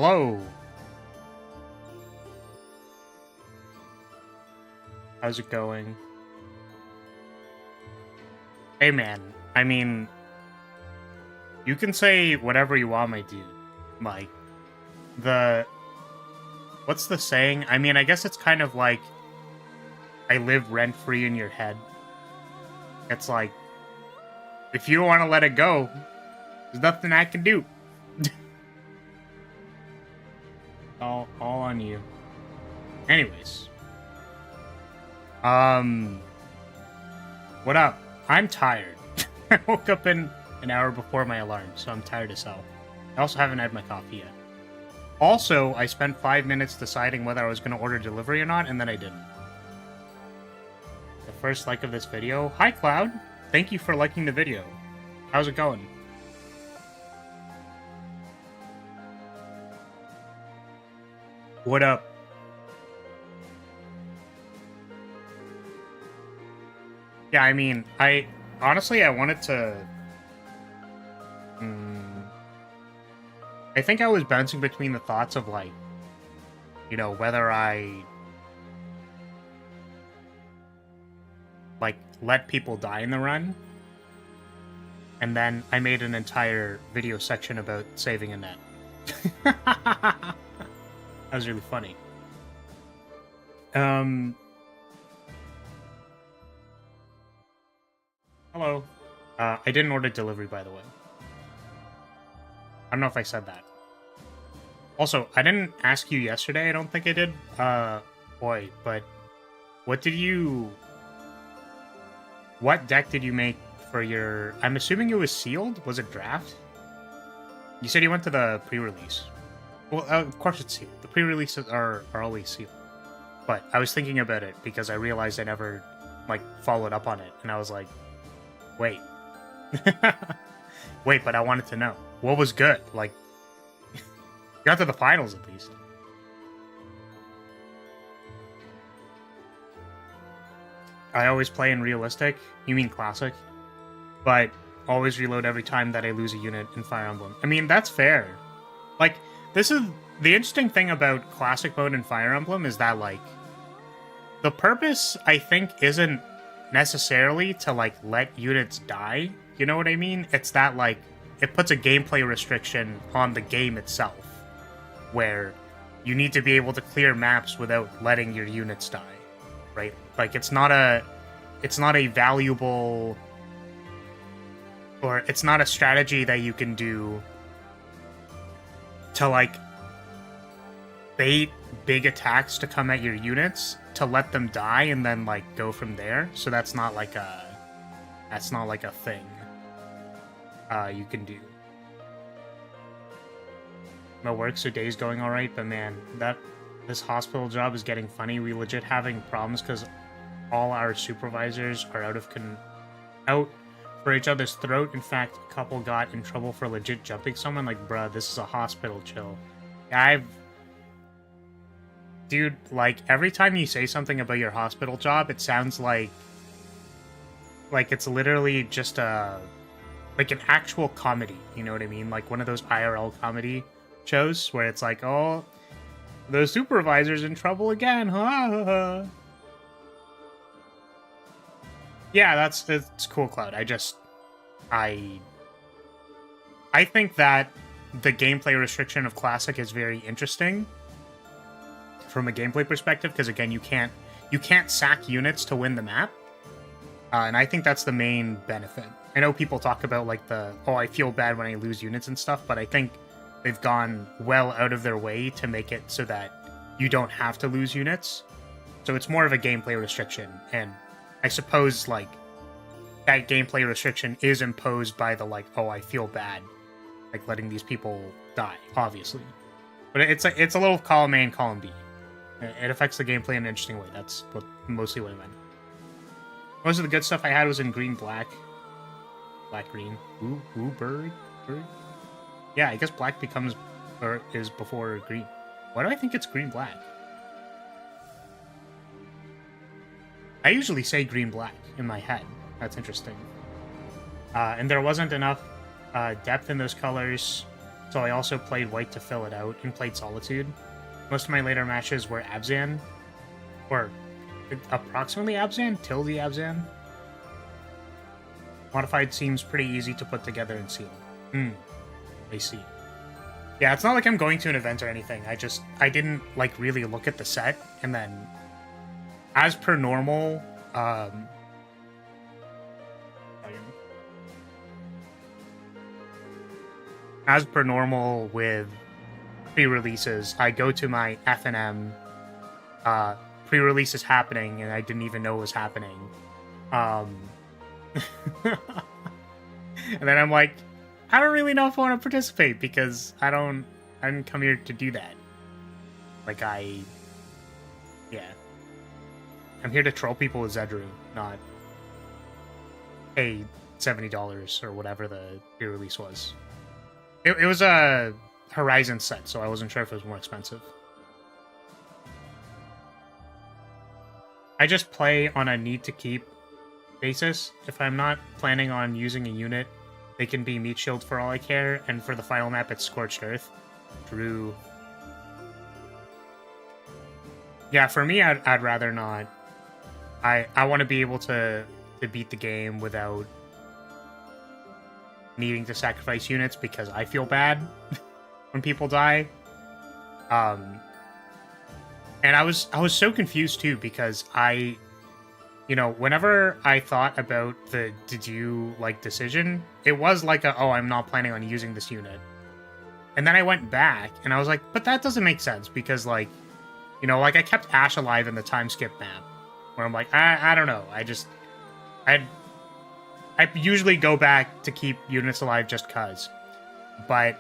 Hello. How's it going? Hey, man. I mean, you can say whatever you want, my dude. Like, what's the saying? I mean, I guess it's kind of like, I live rent-free in your head. It's like, if you want to let it go, there's nothing I can do. all on you. Anyways. What up? I'm tired. I woke up in an hour before my alarm, so I'm tired as hell. I also haven't had my coffee yet. Also, I spent 5 minutes deciding whether I was going to order delivery or not, and then I didn't. The first like of this video. Hi, Cloud. Thank you for liking the video. How's it going? What up? Yeah, I mean, honestly, I wanted to... I think I was bouncing between the thoughts of, like, you know, whether I, like, let people die in the run. And then I made an entire video section about saving a net. That was really funny. Hello. I didn't order delivery, by the way. I don't know if I said that. Also, I didn't ask you yesterday. I don't think I did. Boy, but what deck did you make for your... I'm assuming it was sealed? Was it draft? You said you went to the pre-release. Well, of course it's sealed. The pre-releases are always sealed. But I was thinking about it because I realized I never, like, followed up on it. And I was like, wait. Wait, but I wanted to know. What was good? Like, got to the finals at least. I always play in realistic. You mean classic? But always reload every time that I lose a unit in Fire Emblem. I mean, that's fair. Like, this is... The interesting thing about classic mode in Fire Emblem is that, like, the purpose, I think, isn't necessarily to, like, let units die. You know what I mean? It's that, like, it puts a gameplay restriction on the game itself, where you need to be able to clear maps without letting your units die, right? Like, it's not a valuable, or it's not a strategy that you can do to, like, bait big attacks to come at your units to let them die and then, like, go from there. So that's not like a thing you can do. No work, so day's going alright, but man, this hospital job is getting funny. We legit having problems because all our supervisors are out for each other's throat. In fact, a couple got in trouble for legit jumping someone. Like, bruh, this is a hospital, chill. Dude, like, every time you say something about your hospital job, it sounds like it's literally just like an actual comedy, you know what I mean? Like one of those IRL comedy shows where it's like, oh, the supervisor's in trouble again, huh? Yeah, it's cool, Cloud. I think that the gameplay restriction of Classic is very interesting from a gameplay perspective, because again, you can't sack units to win the map. And I think that's the main benefit. I know people talk about, like, I feel bad when I lose units and stuff, but I think they've gone well out of their way to make it so that you don't have to lose units. So it's more of a gameplay restriction. And I suppose, like, that gameplay restriction is imposed by the, like, I feel bad, like, letting these people die, obviously. But it's a little column A and column B. It affects the gameplay in an interesting way. That's mostly what I meant. Most of the good stuff I had was in green-black. Black-green. Ooh, bird. Yeah, I guess black is before green. Why do I think it's green-black? I usually say green-black in my head. That's interesting. And there wasn't enough depth in those colors. So I also played white to fill it out and played Solitude. Most of my later matches were Abzan, or approximately Abzan, tilde Abzan. Modified seems pretty easy to put together and seal. I see. Yeah, it's not like I'm going to an event or anything. I didn't, like, really look at the set, and then, as per normal, as per normal with pre-releases, I go to my FNM, pre-release is happening, and I didn't even know it was happening. And then I'm like, I don't really know if I want to participate, because I didn't come here to do that. Like, yeah. I'm here to troll people with Zedru, not pay $70 or whatever the pre-release was. It was a Horizon set, so I wasn't sure if it was more expensive. I just play on a need-to-keep basis. If I'm not planning on using a unit, they can be Meat Shield for all I care, and for the final map, it's Scorched Earth. True. Yeah, for me, I'd rather not. I want to be able to beat the game without needing to sacrifice units, because I feel bad when people die. And I was so confused too, because whenever I thought about the did you like decision, it was like I'm not planning on using this unit. And then I went back and I was like, but that doesn't make sense, because I kept Ash alive in the time skip map, where I'm like, I don't know. I usually go back to keep units alive just cuz. But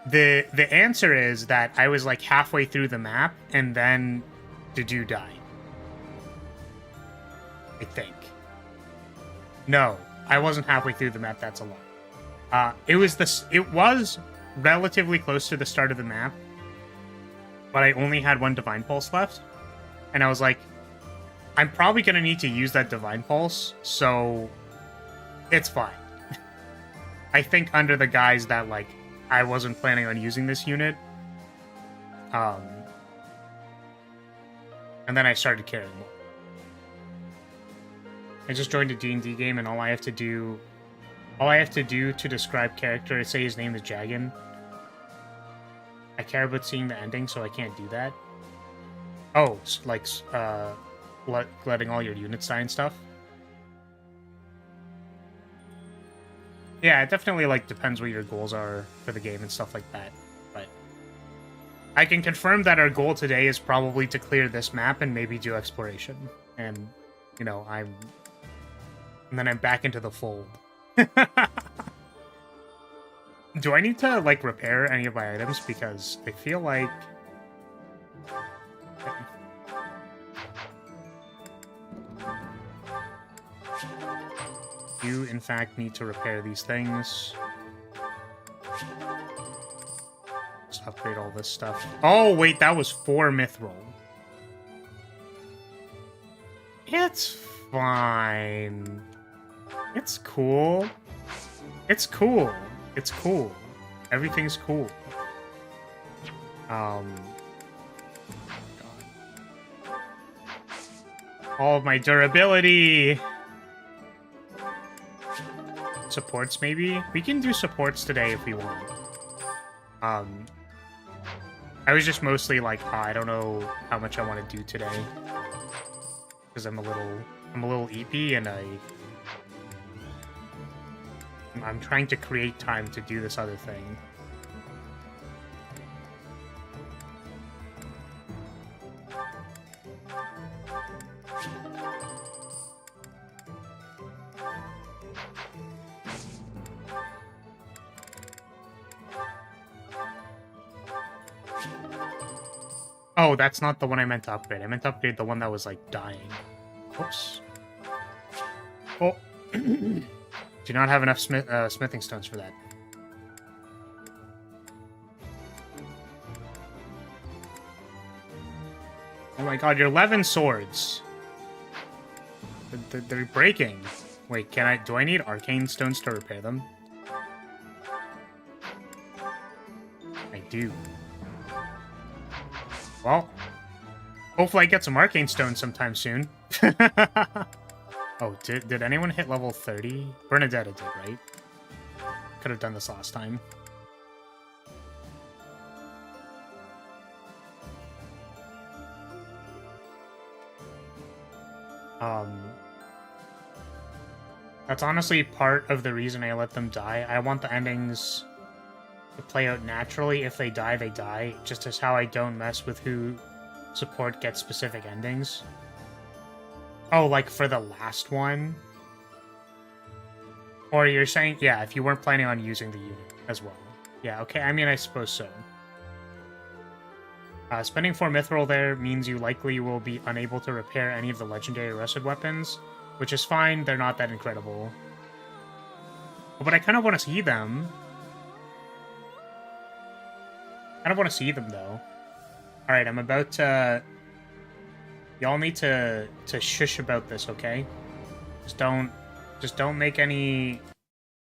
the answer is that I was like halfway through the map, and then did you die? I think. No, I wasn't halfway through the map. That's a lie. It was relatively close to the start of the map, but I only had one Divine Pulse left, and I was like, I'm probably gonna need to use that Divine Pulse, so it's fine. I think under the guise that I wasn't planning on using this unit, and then I started caring more. I just joined a D&D game, and all I have to do to describe character is say his name is Jagan. I care about seeing the ending, so I can't do that. Oh, letting all your units die and stuff. Yeah, it definitely depends what your goals are for the game and stuff like that. But I can confirm that our goal today is probably to clear this map and maybe do exploration. And and then I'm back into the fold. Do I need to repair any of my items? Because I feel like you, in fact, need to repair these things. Let's upgrade all this stuff. Oh, wait, that was 4 Mithril. It's fine. It's cool. It's cool. It's cool. Everything's cool. God. All of my durability. Supports, maybe? We can do supports today if we want. I was just mostly I don't know how much I want to do today. Because I'm a little EP, and I'm trying to create time to do this other thing. Oh, that's not the one I meant to upgrade. I meant to upgrade the one that was dying. Oops. Oh. Do not have enough smithing stones for that. Oh my god, you're 11 swords. They're breaking. Wait, do I need arcane stones to repair them? I do. Well, hopefully I get some Arcane Stone sometime soon. Oh, did anyone hit level 30? Bernadetta did, right? Could have done this last time. That's honestly part of the reason I let them die. I want the endings to play out naturally. If they die, they die. Just as how I don't mess with who support gets specific endings. Oh, like for the last one? Or you're saying, yeah, if you weren't planning on using the unit as well. Yeah, okay, I mean, I suppose so. Spending 4 mithril there means you likely will be unable to repair any of the legendary rusted weapons, which is fine, they're not that incredible. Oh, but I kind of want to see them. I don't want to see them, though. Alright, I'm about to... Y'all need to shush about this, okay? Just don't make any...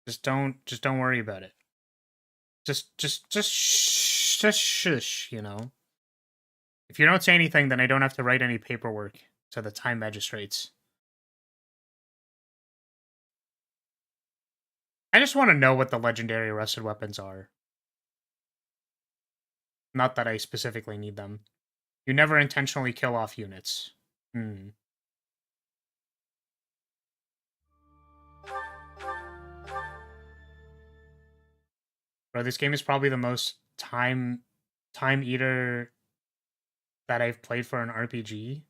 Just don't worry about it. Just shush, you know? If you don't say anything, then I don't have to write any paperwork to the time magistrates. I just want to know what the legendary rusted weapons are. Not that I specifically need them. You never intentionally kill off units. Bro, this game is probably the most time eater that I've played for an RPG.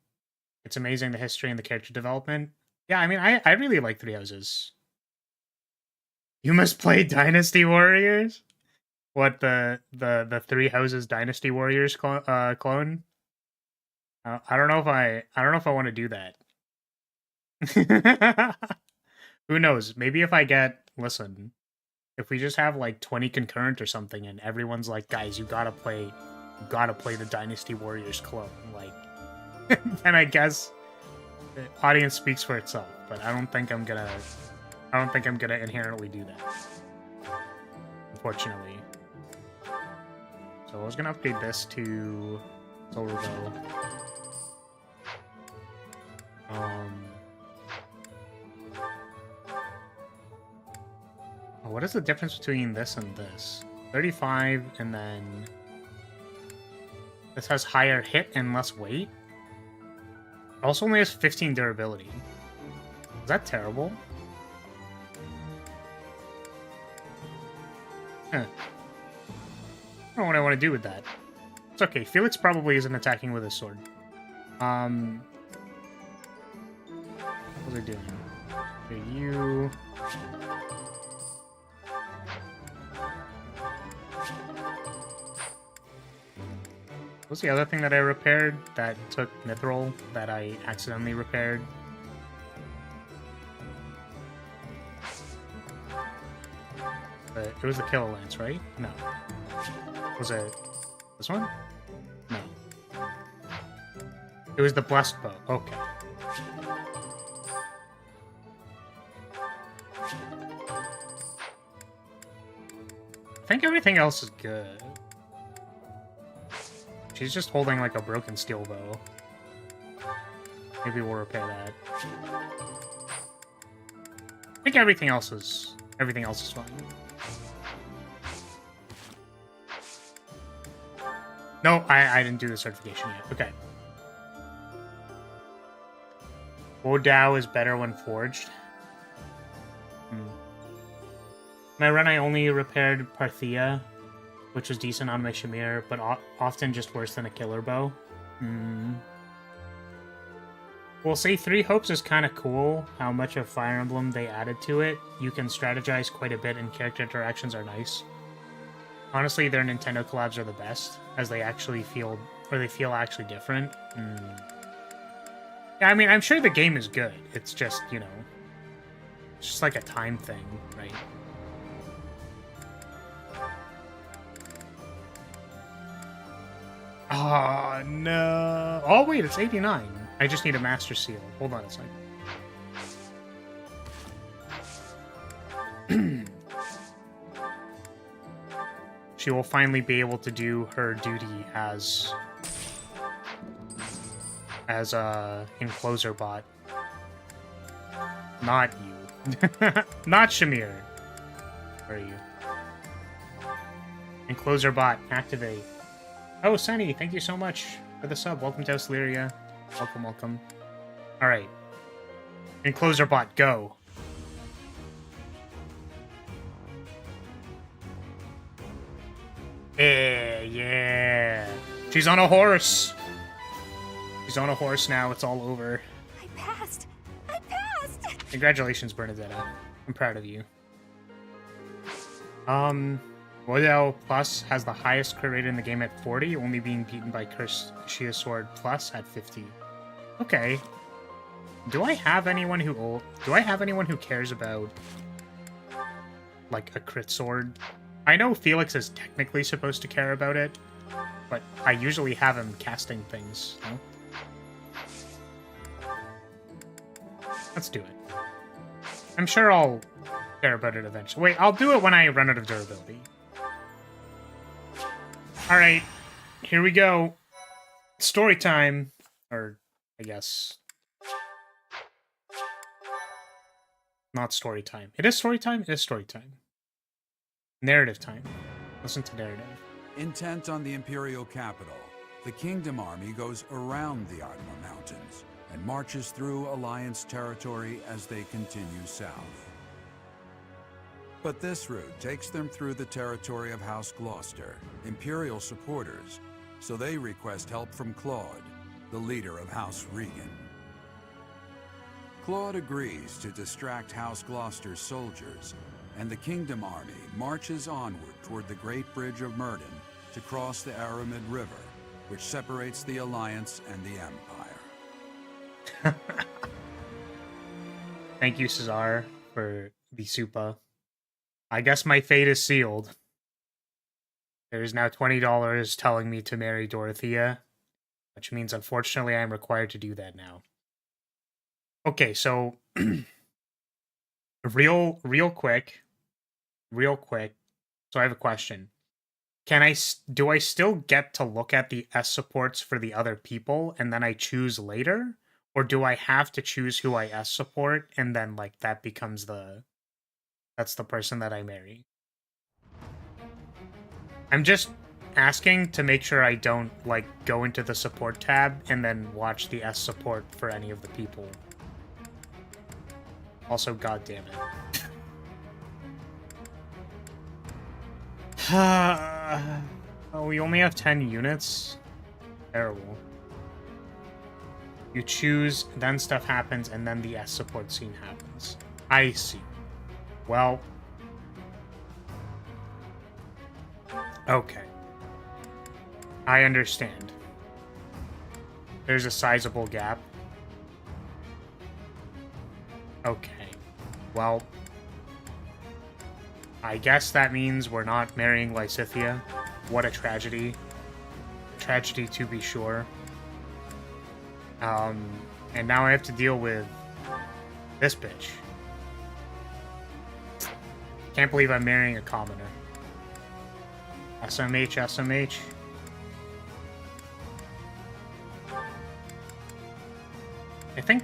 It's amazing the history and the character development. Yeah, I mean, I really like Three Houses. You must play Dynasty Warriors? What, the Three Houses Dynasty Warriors clone? I don't know if I want to do that. Who knows? Maybe if I get, listen, if we just have like 20 concurrent or something and everyone's like, guys, you gotta play the Dynasty Warriors clone, like, then I guess the audience speaks for itself, but I don't think I'm gonna inherently do that, unfortunately. So I was gonna upgrade this to Solar Bow. What is the difference between this and this? 35, and then this has higher hit and less weight. Also only has 15 durability. Is that terrible? Huh. I don't know what I want to do with that. It's okay. Felix probably isn't attacking with his sword. What was I doing? Okay, you... What's the other thing that I repaired that took mithril that I accidentally repaired? It was the Killer Lance, right? No. Was it this one? No. It was the Blessed Bow. Okay. I think everything else is good. She's just holding like a broken steel bow. Maybe we'll repair that. I think everything else is fine. No, I didn't do the certification yet. Okay. Wodao is better when forged. My run, I only repaired Parthia, which was decent on my Shamir, but often just worse than a killer bow. Well, say Three Hopes is kind of cool, how much of Fire Emblem they added to it. You can strategize quite a bit and character interactions are nice. Honestly, their Nintendo collabs are the best, as they actually feel, or they feel actually different. Yeah, I mean, I'm sure the game is good. It's just, you know, it's just like a time thing, right? Oh, no. Oh, wait, it's 89. I just need a Master Seal. Hold on a second. she will finally be able to do her duty as a encloser bot. Not you. Not Shamir. Where are you? Encloser bot, activate. Oh, Sunny, thank you so much for the sub. Welcome to House Lyria. Welcome, welcome. Alright. Encloser bot, go. Yeah. She's on a horse. She's on a horse now. It's all over. I passed. I passed. Congratulations, Bernadetta. I'm proud of you. Royale Plus has the highest crit rate in the game at 40, only being beaten by Shia Sword Plus at 50. Okay. Do I have anyone who cares about like a crit sword? I know Felix is technically supposed to care about it, but I usually have him casting things. No? Let's do it. I'm sure I'll care about it eventually. Wait, I'll do it when I run out of durability. Alright, here we go. Story time. Or, I guess... not story time. It is story time? It is story time. Narrative time. Listen to narrative. Intent on the Imperial capital, the Kingdom Army goes around the Ardma Mountains and marches through Alliance territory as they continue south. But this route takes them through the territory of House Gloucester, Imperial supporters, so they request help from Claude, the leader of House Regan. Claude agrees to distract House Gloucester's soldiers, and the Kingdom Army marches onward toward the Great Bridge of Myrddin to cross the Aramid River, which separates the Alliance and the Empire. Thank you, Cesar, for the supa. I guess my fate is sealed. There is now $20 telling me to marry Dorothea, which means unfortunately I'm required to do that now. Okay, so real quick. So I have a question. Do I still get to look at the S supports for the other people and then I choose later? Or do I have to choose who I S support and then like that becomes that's the person that I marry? I'm just asking to make sure I don't like go into the support tab and then watch the S support for any of the people. Also, god damn it. Oh, we only have 10 units? Terrible. You choose, then stuff happens, and then the S support scene happens. I see. Well... okay. I understand. There's a sizable gap. Okay. Well... I guess that means we're not marrying Lysithea. What a tragedy. Tragedy to be sure. And now I have to deal with this bitch. Can't believe I'm marrying a commoner. SMH, SMH. I think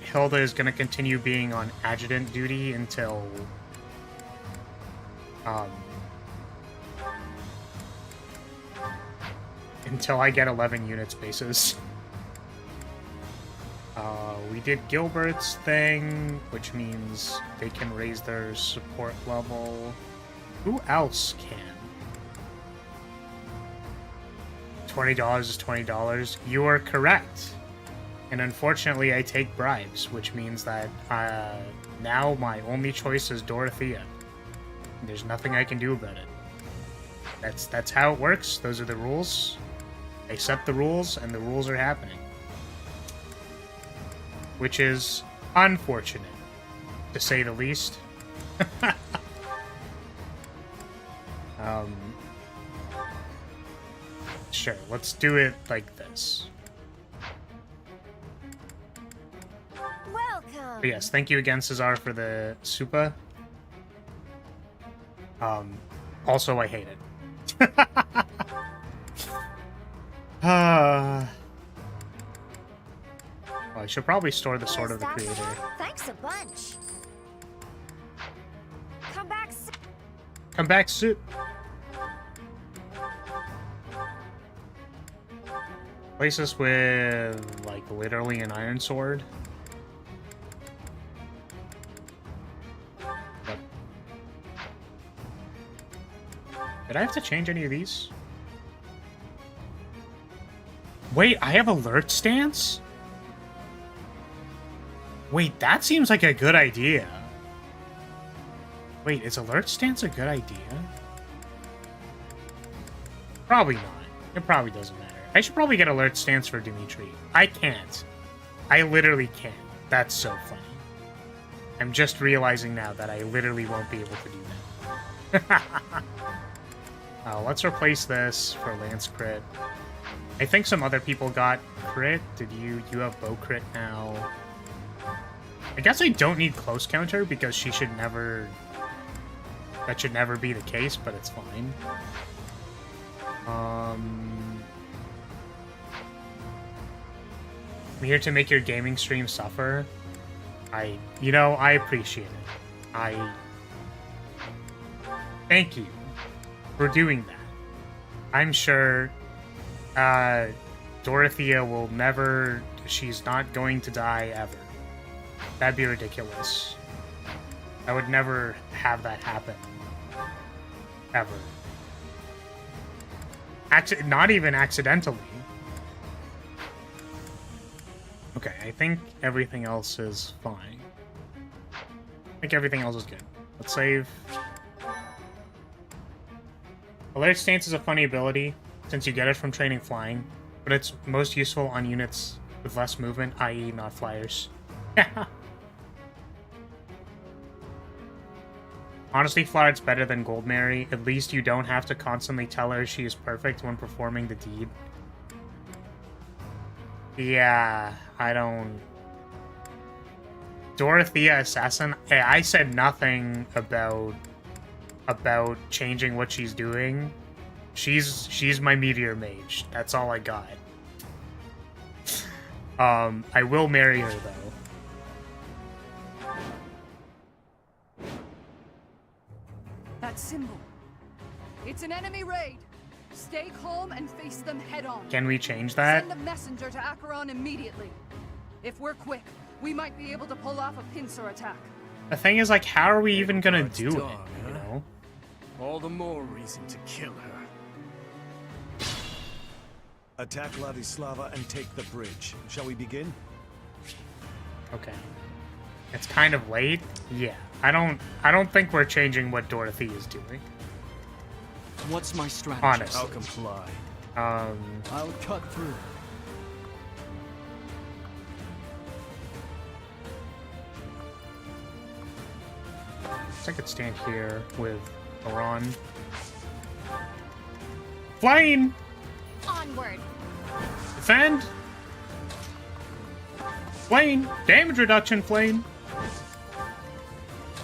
Hilda is going to continue being on adjutant duty until... until I get 11 units bases. We did Gilbert's thing, which means they can raise their support level. Who else can? $20 is $20. You are correct. And unfortunately, I take bribes, which means that now my only choice is Dorothea. There's nothing I can do about it. That's how it works. Those are the rules. I set the rules, and the rules are happening. Which is unfortunate, to say the least. Sure, let's do it like this. Welcome. But yes, thank you again, Cesar, for the supa. Also, I hate it. Well, I should probably store the Sword of the Creator. Thanks a bunch. Come back. Come back soon. Place this with, like, literally an iron sword. But... did I have to change any of these? Wait, I have alert stance? Wait, that seems like a good idea. Wait, is alert stance a good idea? Probably not. It probably doesn't matter. I should probably get alert stance for Dimitri. I can't. I literally can't. That's so funny. I'm just realizing now that I literally won't be able to do that. Let's replace this for Lance crit. I think some other people got crit. Did you? You have bow crit now. I guess I don't need close counter because she should never... that should never be the case, but it's fine. I'm here to make your gaming stream suffer. You know, I appreciate it. Thank you for doing that. I'm sure Dorothea will never... she's not going to die ever. That'd be ridiculous. I would never have that happen. Ever. Not even accidentally. Okay, I think everything else is fine. I think everything else is good. Let's save. Alert stance is a funny ability, since you get it from training flying, but it's most useful on units with less movement, i.e. not flyers. Honestly, Floud's better than Gold Mary. At least you don't have to constantly tell her she is perfect when performing the deed. Yeah, I don't... Dorothea Assassin? Hey, I said nothing about changing what she's doing. She's my Meteor Mage. That's all I got. I will marry her, though. That symbol. It's an enemy raid. Stay calm and face them head on. Can we change that? Send a messenger to Acheron immediately. If we're quick, we might be able to pull off a pincer attack. The thing is, like, how are we even gonna do it, you know? All the more reason to kill her. Attack Ladislava and take the bridge. Shall we begin? Okay. It's kind of late. Yeah. I don't think we're changing what Dorothy is doing. What's my strategy? Honestly. I'll comply. I'll cut through. I could stand here with Iran. Flame! Onward. Defend! Flame! Damage reduction, Flame!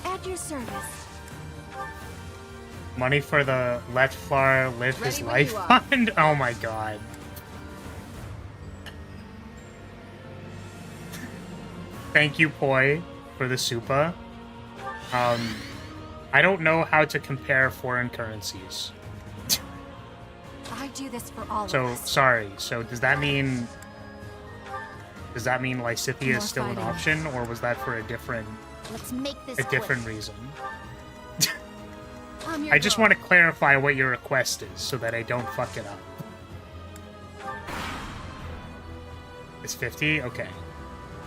At your service. Money for the Let Flar Live His Ready when Life you are. fund? Oh my god. Thank you, Poi, for the Supa. I don't know how to compare foreign currencies. I do this for all So, of us. sorry. So, does that mean Lysithia More is still an fighting. option, or was that for a different Let's make this different reason? I'm your I just girl. want to clarify what your request is, so that I don't fuck it up. It's 50? Okay.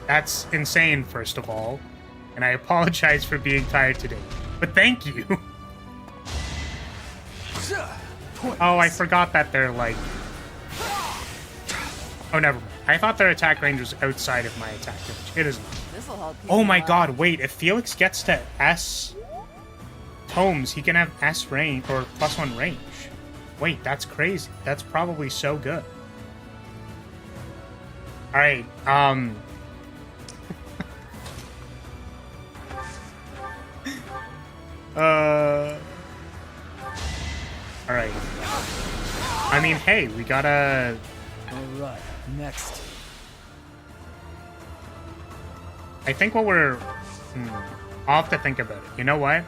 That's insane, first of all. And I apologize for being tired today. But thank you! Oh, I forgot that they're like... Oh, never mind. I thought their attack range was outside of my attack range. It is not. This'll help. Oh my god, wait. If Felix gets to S tomes, he can have S range, or +1 range. Wait, that's crazy. That's probably so good. Alright, All right. I mean, hey, we gotta. All right, next. I think what we're. I'll have to think about it. You know what?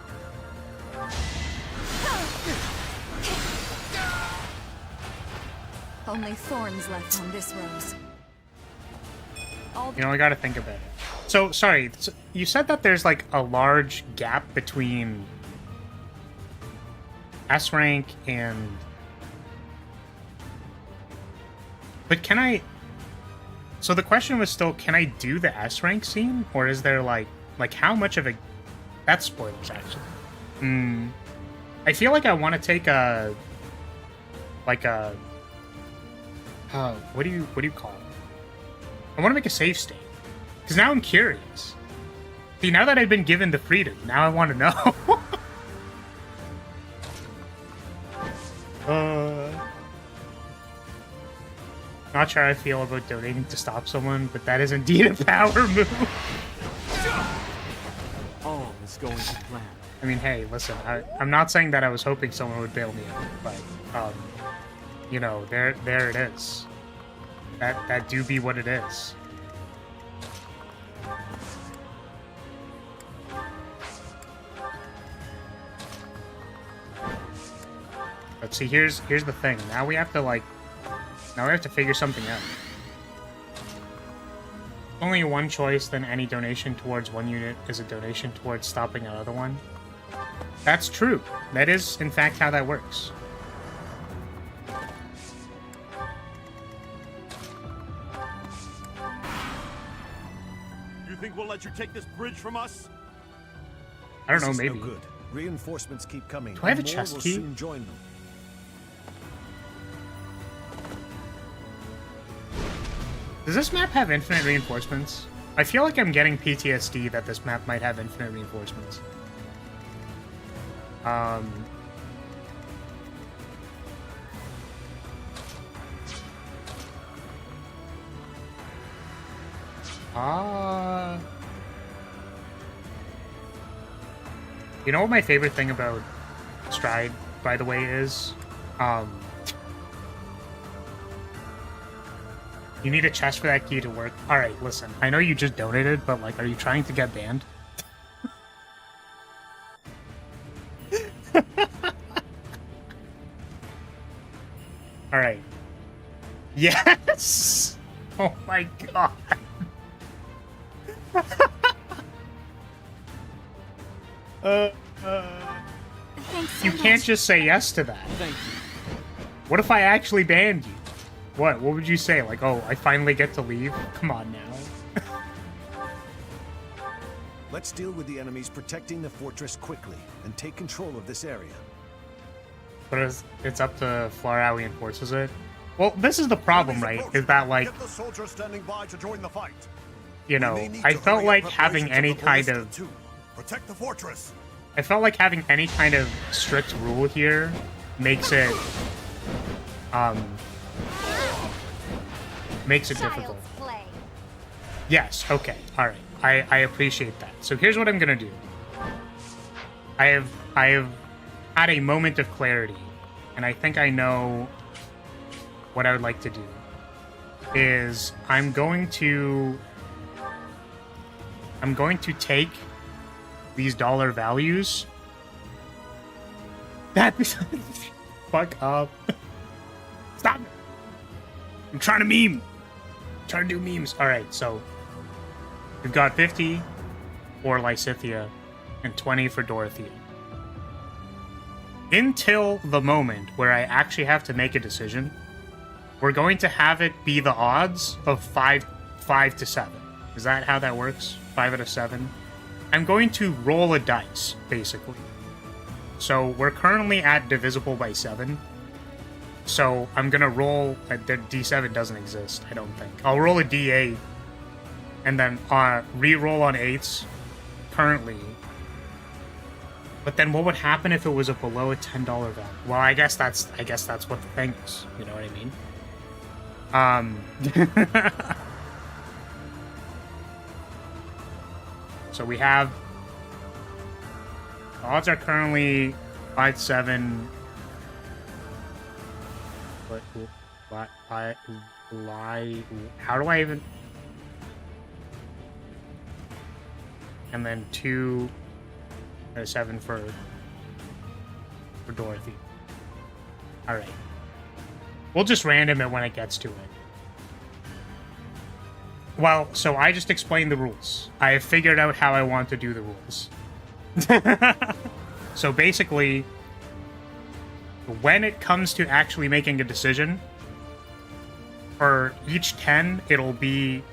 Only thorns left on this rose. All You know, I gotta think about it. So, sorry, you said that there's like a large gap between S rank and. But can I. So the question was still, can I do the S rank scene? Or is there like how much of a. That's spoilers, actually. I feel like I want to take a. Like a. What do you call it? I want to make a save state. Because now I'm curious. See, now that I've been given the freedom, now I want to know. Not sure how I feel about donating to stop someone, but that is indeed a power move. All is going to plan. I mean, hey, listen, I'm not saying that I was hoping someone would bail me out, but, you know, there it is. That do be what it is. But see, here's the thing. Now we have to figure something out. Only one choice, then any donation towards one unit is a donation towards stopping another one. That's true. That is, in fact, how that works. You think we'll let you take this bridge from us? I don't know, This is maybe. No good. Reinforcements keep coming. Do I have a and more chest will key? soon join them. Does this map have infinite reinforcements? I feel like I'm getting PTSD that this map might have infinite reinforcements. You know what my favorite thing about Stride, by the way, is? You need a chest for that key to work. Alright, listen. I know you just donated, but, like, are you trying to get banned? Alright. Yes! Oh my god. Thanks so You much. can't just say yes to that. Thank you. What if I actually banned you? What would you say? Like, oh, I finally get to leave? Come on now. Let's deal with the enemies protecting the fortress quickly and take control of this area. But it's up to Flora how he enforces it. Well, this is the problem, right? Is that, like, Get the soldiers standing by to join the fight. you We know, may need I to felt hurry like up having preparations any of the kind ballista, of... too. Protect the fortress. I felt like having any kind of strict rule here makes it, makes it difficult. Child's play. Yes, okay, alright. I appreciate that. So here's what I'm gonna do. I have had a moment of clarity, and I think I know what I would like to do. Is I'm going to take these dollar values. That fuck up. Stop. I'm trying to meme. Trying to do memes. Alright, so we've got 50 for Lysithea and 20 for Dorothea. Until the moment where I actually have to make a decision, we're going to have it be the odds of 5 to 7. Is that how that works? 5 out of 7? I'm going to roll a dice, basically. So we're currently at divisible by 7. So I'm going to roll... the D7 doesn't exist, I don't think. I'll roll a D8 and then re-roll on 8s currently. But then what would happen if it was below a $10 value? Well, I guess that's what the thing is. You know what I mean? So we have... The odds are currently 5-7. How do I even? And then 2 or 7 for Dorothy. All right. We'll just random it when it gets to it. Well, so I just explained the rules. I have figured out how I want to do the rules. So basically, when it comes to actually making a decision, for each 10, it'll be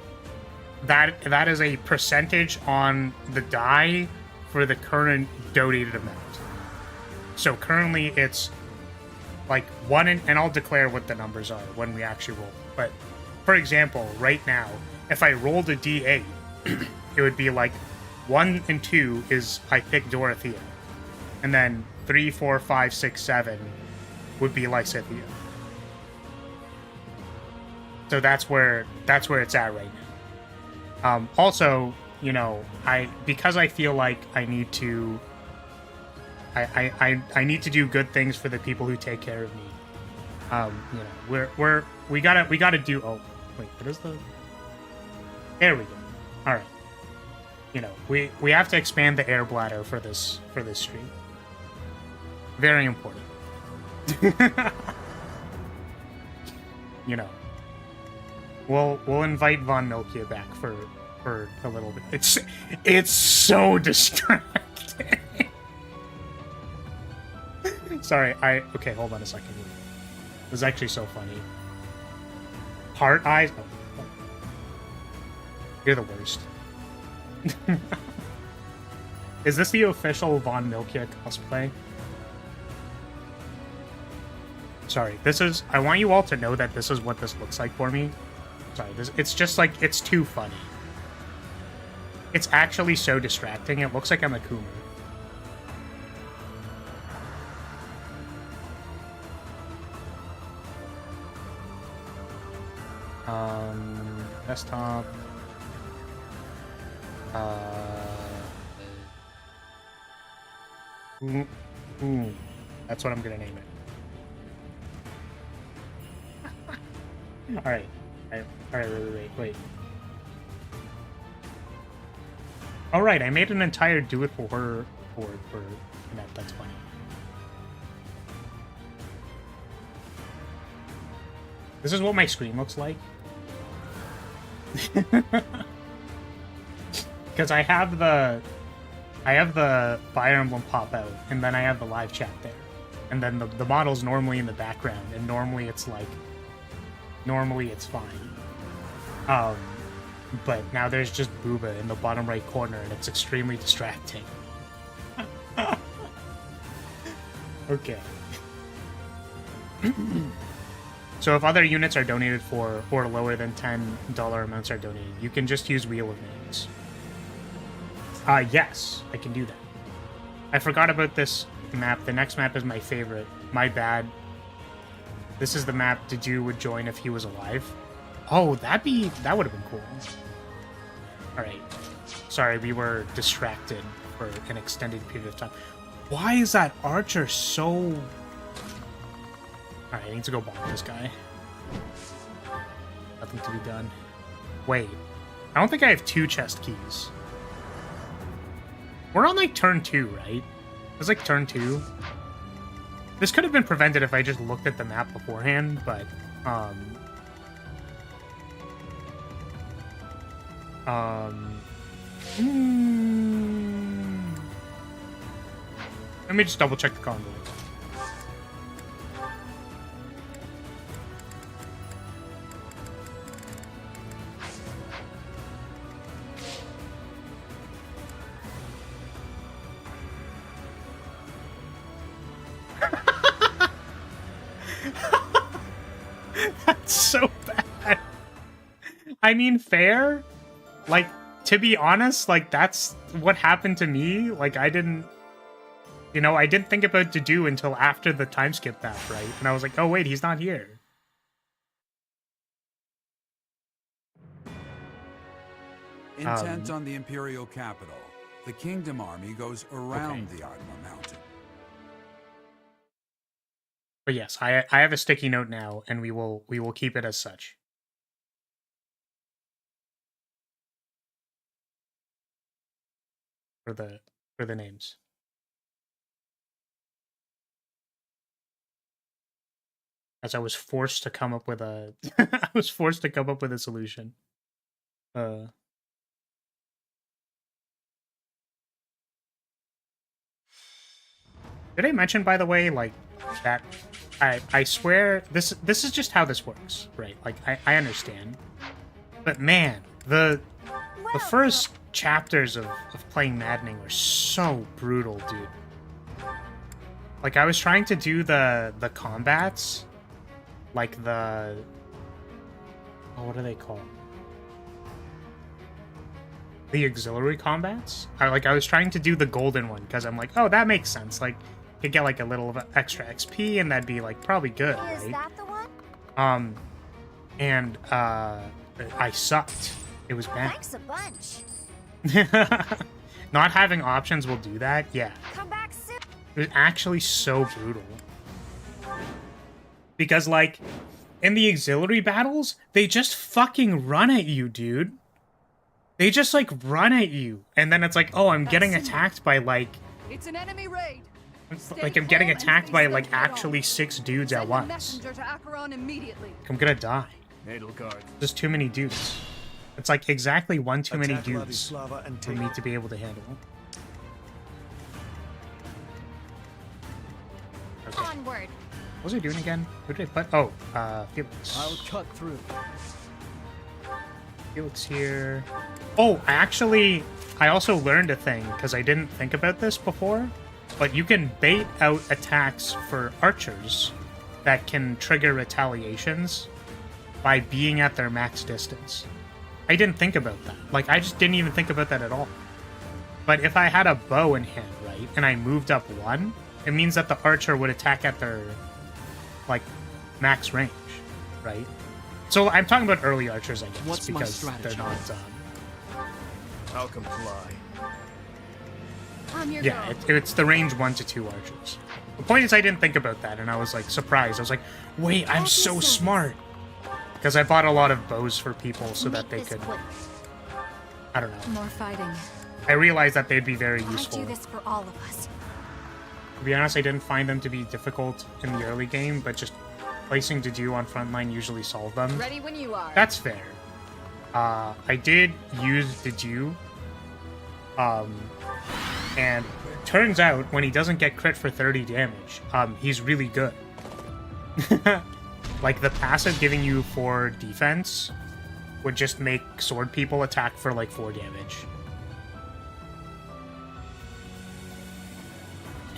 that is a percentage on the die for the current donated amount. So currently it's like 1 and I'll declare what the numbers are when we actually roll. But for example, right now, if I rolled a D8, it would be like 1 and 2 is I pick Dorothea, and then 3, 4, 5, 6, 7 would be Lysithea. So that's where it's at right now. Also, you know, because I feel like I need to do good things for the people who take care of me. You know, we gotta do. Oh, wait, what is the? There we go. All right. You know, we have to expand the air bladder for this stream. Very important. You know, we'll invite Von Milkia back for a little bit. It's so distracting. Sorry, okay, hold on a second. This is actually so funny. Heart eyes. Oh, you're the worst. Is this the official Von Milkia cosplay? Sorry, I want you all to know that this is what this looks like for me. Sorry, it's just like, it's too funny. It's actually so distracting. It looks like I'm a Coomer. Desktop. That's what I'm gonna name it. All right, wait. All right, I made an entire do it for her board for that. That's funny. This is what my screen looks like. Because I have the Fire Emblem pop out, and then I have the live chat there, and then the model's normally in the background, and normally it's fine. But now there's just Booba in the bottom right corner, and it's extremely distracting. Okay. So if other units are donated for, or lower than $10 amounts are donated, you can just use Wheel of Names. Yes, I can do that. I forgot about this map. The next map is my favorite. My bad. This is the map Dedu would join if he was alive. Oh, that would have been cool. Alright. Sorry, we were distracted for an extended period of time. Why is that archer so... Alright, I need to go bomb this guy. Nothing to be done. Wait. I don't think I have 2 chest keys. We're on, like, turn 2, right? It's like turn 2. This could have been prevented if I just looked at the map beforehand, but, Let me just double check the convoy. That's so bad. I mean, fair? Like, to be honest, like, that's what happened to me. Like, I didn't think about to do until after the time skip map, right? And I was like, oh wait, he's not here. Intent on the Imperial capital, the Kingdom Army goes around the Adma Mountain. But yes, I have a sticky note now, and we will keep it as such. For the names. As I was forced to come up with a I was forced to come up with a solution. Did I mention, by the way, like that I swear this is just how this works, right? Like I understand. But man, the first chapters of playing Maddening were so brutal, dude. Like I was trying to do the combats, like the what are they called? The auxiliary combats. I was trying to do the golden one because I'm like, oh, that makes sense. Like, you could get like a little of extra XP, and that'd be like probably good, right? Is that the one? And I sucked. It was bad. Thanks a bunch. Not having options will do that. Yeah. Come back soon. It was actually so brutal. Because, like, in the auxiliary battles, they just fucking run at you, dude. They just, like, run at you. And then it's like, oh, I'm getting attacked by, like... It's an enemy raid. Like, I'm getting attacked by, like, actually 6 dudes at once. Messenger to Acheron immediately. I'm gonna die. Edelgard. There's too many dudes. It's, like, exactly one too many Attack dudes Vladislava and for take me to be able to handle. Okay. Onward. What was I doing again? Who did I put? Oh, Felix. I'll cut through. Felix here. Oh, I also learned a thing, because I didn't think about this before, but you can bait out attacks for archers that can trigger retaliations by being at their max distance. I didn't think about that. Like, I just didn't even think about that at all. But if I had a bow in hand, right, and I moved up 1, it means that the archer would attack at their, like, max range, right? So I'm talking about early archers, I guess, What's my because strategy? they're not... I'll comply. I'm your yeah, girl. it's the range 1 to 2 archers. The point is I didn't think about that, and I was, like, surprised. I was like, wait, I'm so smart! Because I bought a lot of bows for people so that they could... I don't know. More fighting. I realized that they'd be very I useful. do this for all of us. To be honest, I didn't find them to be difficult in the early game, but just placing Dedu on frontline usually solved them. Ready when you are. That's fair. I did use Dedu, and turns out when he doesn't get crit for 30 damage, he's really good. Like, the passive giving you 4 defense would just make sword people attack for, like, 4 damage.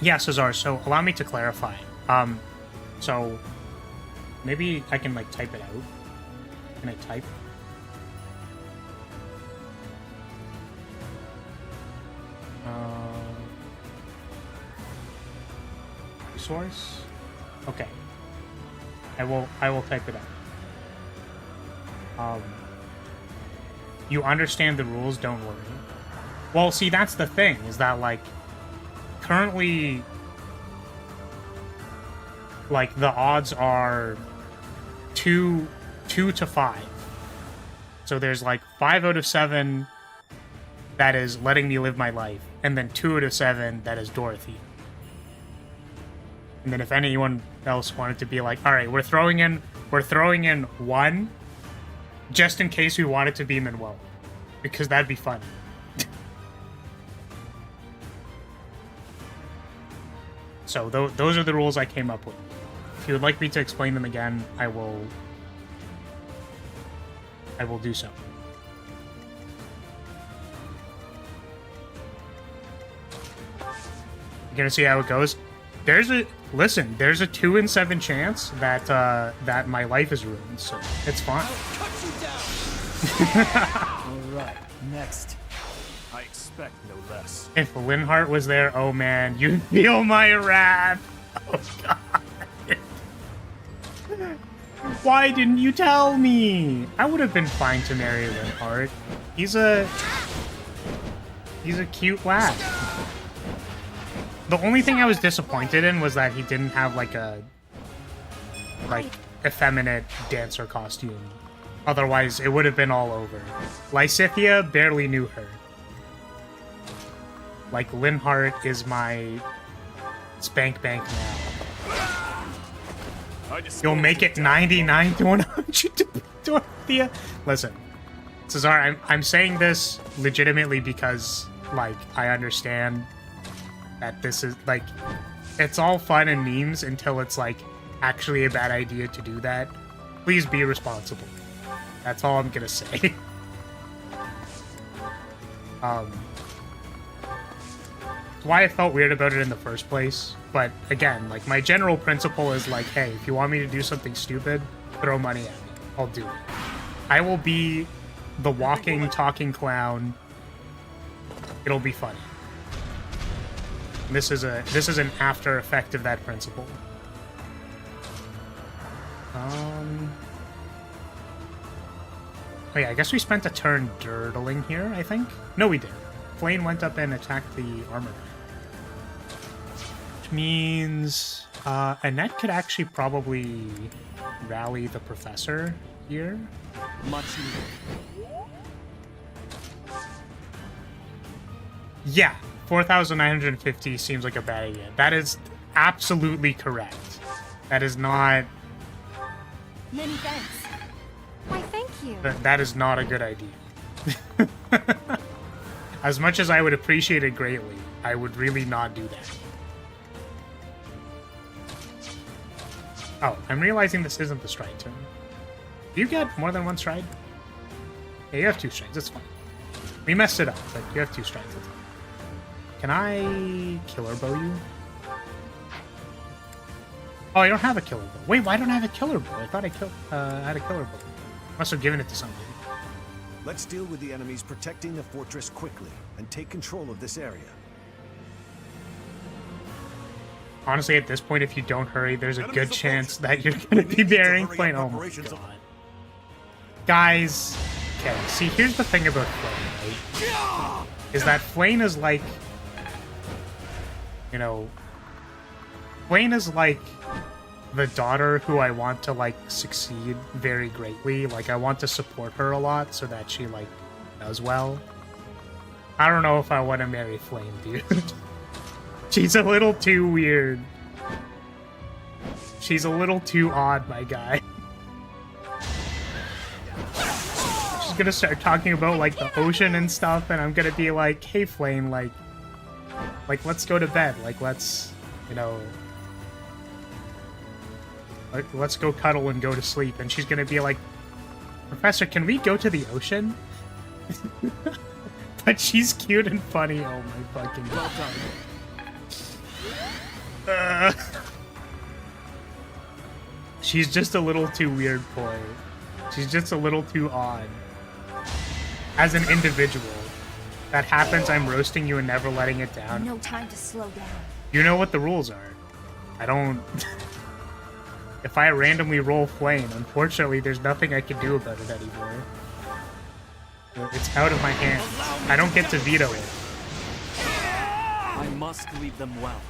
Yeah, Cesar, so allow me to clarify. So maybe I can, like, type it out. Can I type? Resource? Okay. I will type it out. You understand the rules, don't worry. Well, see, that's the thing, is that, like, currently, like, the odds are 2 to 5. So there's, like, 5 out of 7 that is letting me live my life, and then 2 out of 7 that is Dorothy. And then if anyone else wanted to be like, all right, we're throwing in 1 just in case we want it to be Manuel, because that'd be fun. So those are the rules I came up with. If you would like me to explain them again, I will do so. You're gonna see how it goes. There's a 2 in 7 chance that that my life is ruined, so it's fine. Alright, next. I expect no less. If Linhart was there, oh man, you feel my wrath. Oh god. Why didn't you tell me? I would have been fine to marry Linhart. He's a cute lad. The only thing I was disappointed in was that he didn't have like a like effeminate dancer costume. Otherwise, it would have been all over. Lysithia barely knew her. Like, Linhardt is my spank bank now. You'll make it 99 to 100 to Dorothea. Listen, Cesar, I'm saying this legitimately because, like, I understand that this is, like, it's all fun and memes until it's, like, actually a bad idea to do that. Please be responsible. That's all I'm gonna say. Why I felt weird about it in the first place, but again, like, my general principle is like, hey, if you want me to do something stupid, throw money at me. I'll do it. I will be the walking, talking clown. It'll be funny. And this is an after effect of that principle. Oh yeah, I guess we spent a turn dirtling here, I think? No, we did. Flame went up and attacked the armor. Which means Annette could actually probably rally the professor here. Much needed. Yeah, 4,950 seems like a bad idea. That is absolutely correct. That is not... Many thanks. Why, thank you. That is not a good idea. As much as I would appreciate it greatly, I would really not do that. Oh, I'm realizing this isn't the stride turn. Do you get more than one stride? Yeah, you have 2 strides, that's fine. We messed it up, but you have 2 strides, that's fine. Can I killer bow you? Oh, I don't have a killer bow. Wait, why don't I have a killer bow? I thought I had a killer bow. Must have given it to somebody. Let's deal with the enemies protecting the fortress quickly and take control of this area. Honestly, at this point, if you don't hurry, there's a good chance that you're going to be bearing flame. Oh my god. Guys, okay, see, here's the thing about Flame, right? Is that Flame is like, you know, Flame is like the daughter who I want to, like, succeed very greatly. Like, I want to support her a lot so that she, like, does well. I don't know if I want to marry Flame, dude. She's a little too weird. She's a little too odd, my guy. She's gonna start talking about, like, the ocean and stuff, and I'm gonna be like, hey, Flame, like, let's go to bed. Like, let's, you know... Like, let's go cuddle and go to sleep. And she's gonna be like, Professor, can we go to the ocean? But she's cute and funny. Oh my fucking god. She's just a little too weird for it. She's just a little too odd. As an individual. That happens, I'm roasting you and never letting it down. No time to slow down. You know what the rules are. I don't... If I randomly roll Flame, unfortunately, there's nothing I can do about it anymore. It's out of my hands. I don't get to veto it. I must leave them well.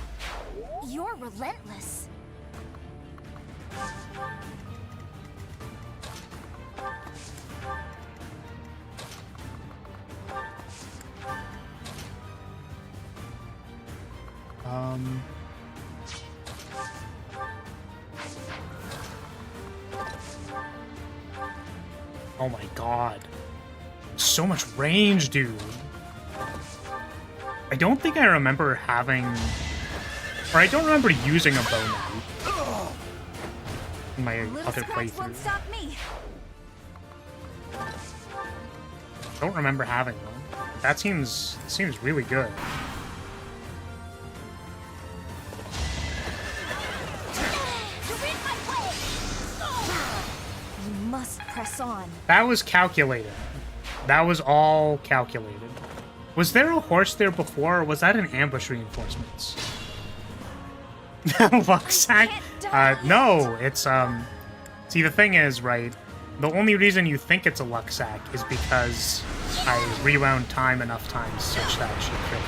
You're relentless. Oh my god. So much range, dude. I don't think I remember having... Or I don't remember using a bow now in my other playthrough. Stop me. I don't remember having one. That seems really good. You must press on. That was calculated. That was all calculated. Was there a horse there before, or was that an ambush reinforcements? Lucksack? No, it's, See, the thing is, right, the only reason you think it's a Lucksack is because I rewound time enough times such that she crit it.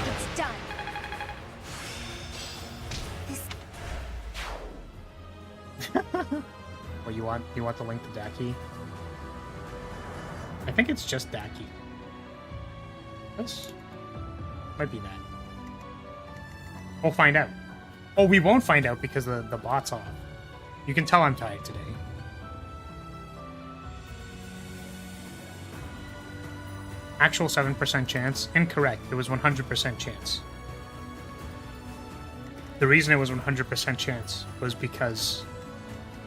It's done. Or you want the link to Daki? I think it's just Daki. This might be that. We'll find out. Oh, we won't find out because the bot's off. You can tell I'm tired today. Actual 7% chance. Incorrect. It was 100% chance. The reason it was 100% chance was because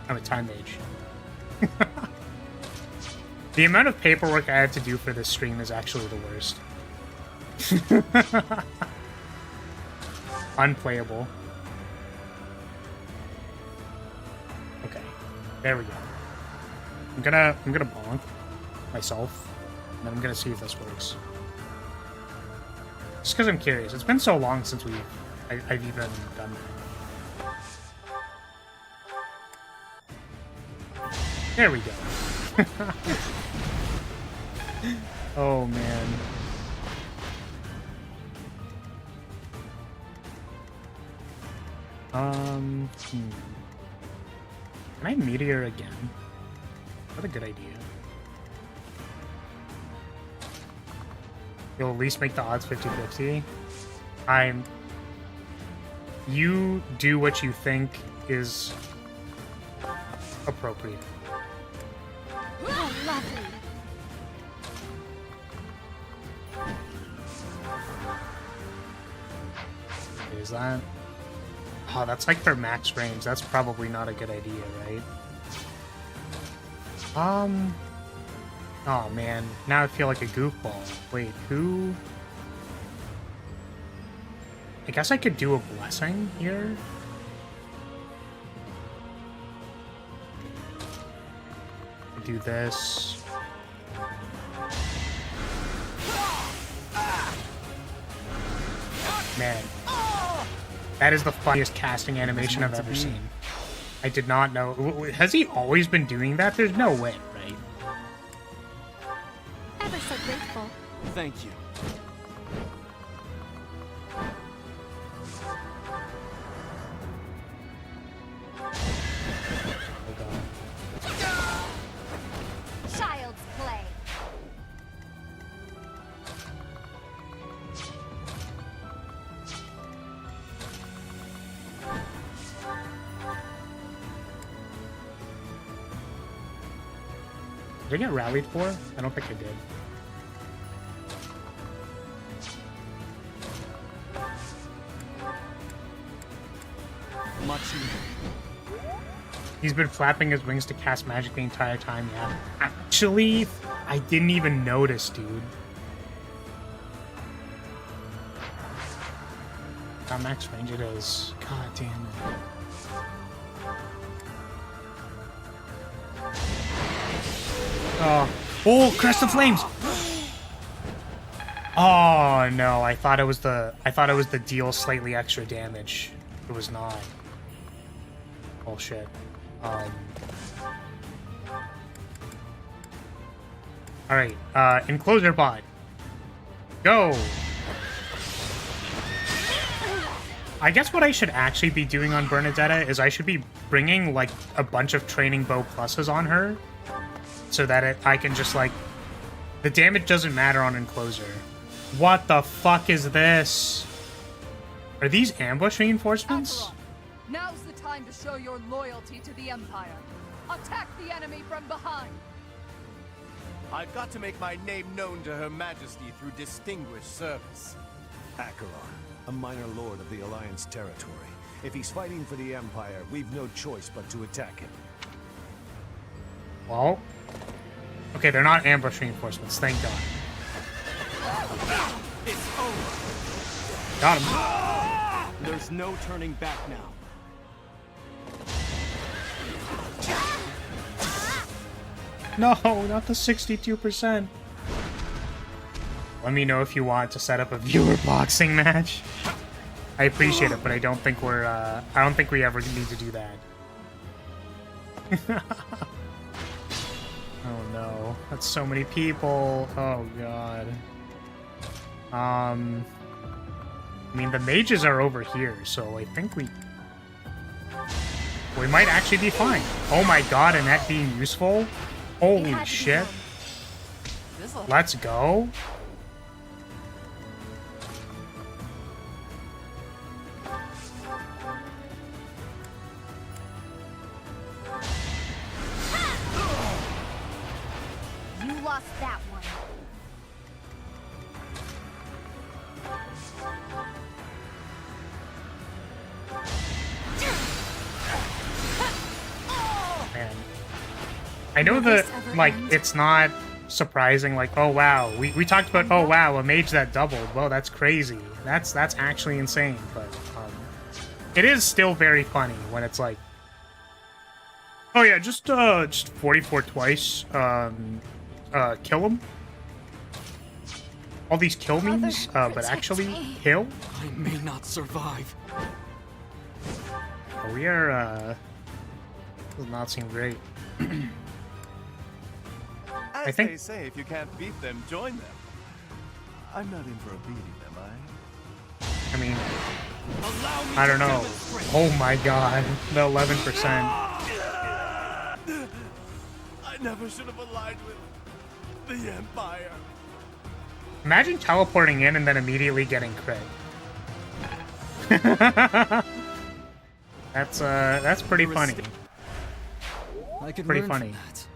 I'm a time mage. The amount of paperwork I have to do for this stream is actually the worst. Unplayable. Okay. There we go. I'm gonna bonk myself. And then I'm gonna see if this works. Just because I'm curious. It's been so long since I've even done that. There we go. Oh man. Can I meteor again? What a good idea. You'll at least make the odds 50-50. You do what you think is appropriate. Oh, lovely. Is that? Oh, that's like their max range. That's probably not a good idea, right? Oh man, now I feel like a goofball. Wait, who? I guess I could do a blessing here. Do this. Man, that is the funniest casting animation I've ever seen. I did not know. Has he always been doing that? There's no way, right? Ever so grateful. Thank you. Child's play. Did I get rallied for? I don't think I did. Much needed. He's been flapping his wings to cast magic the entire time, yeah. Actually, I didn't even notice, dude. How max range it is. God damn it. Oh, Crest of Flames! Oh no, I thought it was the deal slightly extra damage. It was not. Bullshit. Alright, enclosure bot. Go! I guess what I should actually be doing on Bernadetta is I should be bringing, like, a bunch of training bow pluses on her. So that I can just, like... The damage doesn't matter on enclosure. What the fuck is this? Are these ambush reinforcements? Acheron, now's the time to show your loyalty to the Empire. Attack the enemy from behind. I've got to make my name known to Her Majesty through distinguished service. Acheron, a minor lord of the Alliance territory. If he's fighting for the Empire, we've no choice but to attack him. Well... Okay, they're not ambush reinforcements, thank God. It's over. Got him. There's no turning back now. No, not the 62%. Let me know if you want to set up a viewer boxing match. I appreciate it, but I don't think we ever need to do that. Oh no, that's so many people. Oh god. I mean, the mages are over here, so I think we... We might actually be fine. Oh my god, and that being useful? It Holy had to be shit. done. This'll Let's go. You lost that one. Man. I know that, like, it's not surprising, like, oh wow, we talked about, oh wow, a mage that doubled. Well, that's crazy. That's actually insane, but it is still very funny when it's like, oh yeah, just 44 twice, kill him. All these kill memes, but actually kill. I may not survive. We are, does not seem great. As I think- they say, if you can't beat them, join them. I'm not in for a beating, am I? I mean, Allow me I don't to know. demonstrate. Oh my god, the 11%. I never should have aligned with the Empire. Imagine teleporting in and then immediately getting crit. That's pretty funny. I could Pretty learn funny. from that.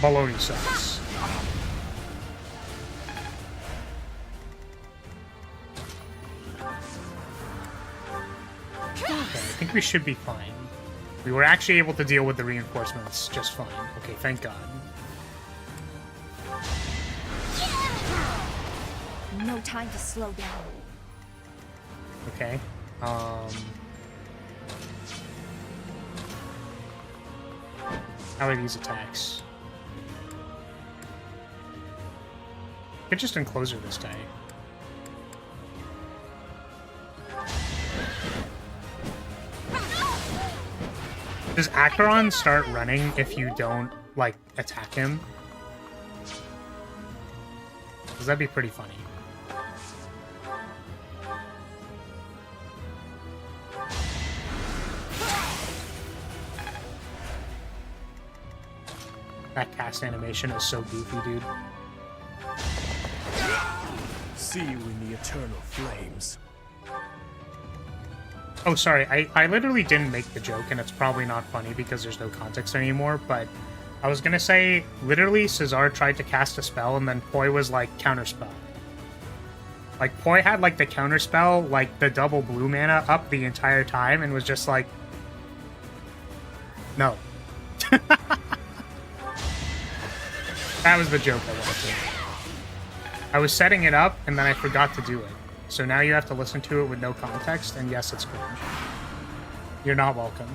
Bologna sauce. Okay, I think we should be fine. We were actually able to deal with the reinforcements just fine. Okay, thank God. No time to slow down. Okay. How are these attacks? Could just enclosure this guy. Does Acheron start running if you don't, like, attack him? Because that'd be pretty funny. That cast animation is so goofy, dude. See you in the eternal flames. Oh, sorry, I literally didn't make the joke, and it's probably not funny because there's no context anymore, but I was gonna say, literally, Cesar tried to cast a spell, and then Poi was like, counterspell. Like, Poi had, like, the counterspell, like, the double blue mana up the entire time, and was just like, no. That was the joke I wanted. I was setting it up, and then I forgot to do it. So now you have to listen to it with no context, and yes, it's cringe. You're not welcome.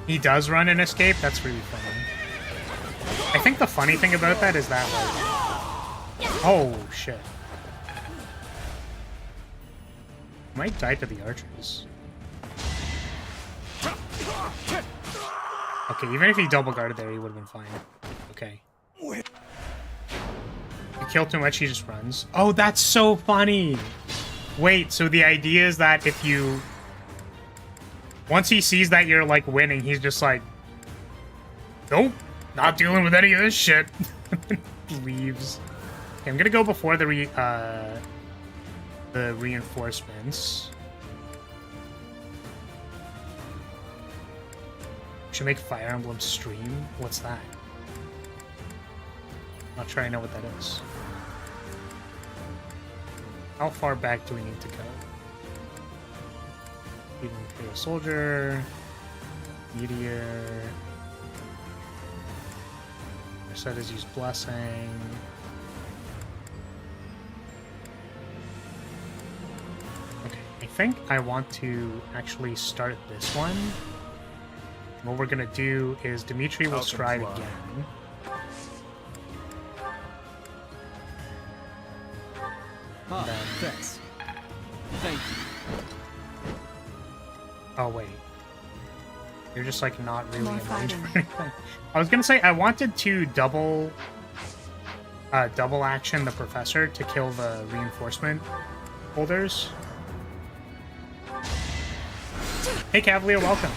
He does run and escape? That's really funny. I think the funny thing about that is that, like... Oh, shit. Might die to the archers. Okay, even if he double guarded there, he would have been fine. Okay. You kill too much, he just runs. Oh, that's so funny! Wait, so the idea is that if you... Once he sees that you're, like, winning, he's just like... Nope, not dealing with any of this shit. Leaves. Okay, I'm gonna go before the reinforcements. Should make Fire Emblem stream? What's that? Not sure I know what that is. How far back do we need to go? Even Imperial Soldier, Meteor. Mercedes use Blessing. Okay, I think I want to actually start this one. What we're gonna do is Dimitri will stride again. Ah, Then- thanks. Thank you. Oh wait. You're just like not really More in range fighting. for anything. I was gonna say I wanted to double action the professor to kill the reinforcement holders. Hey Cavalier, welcome.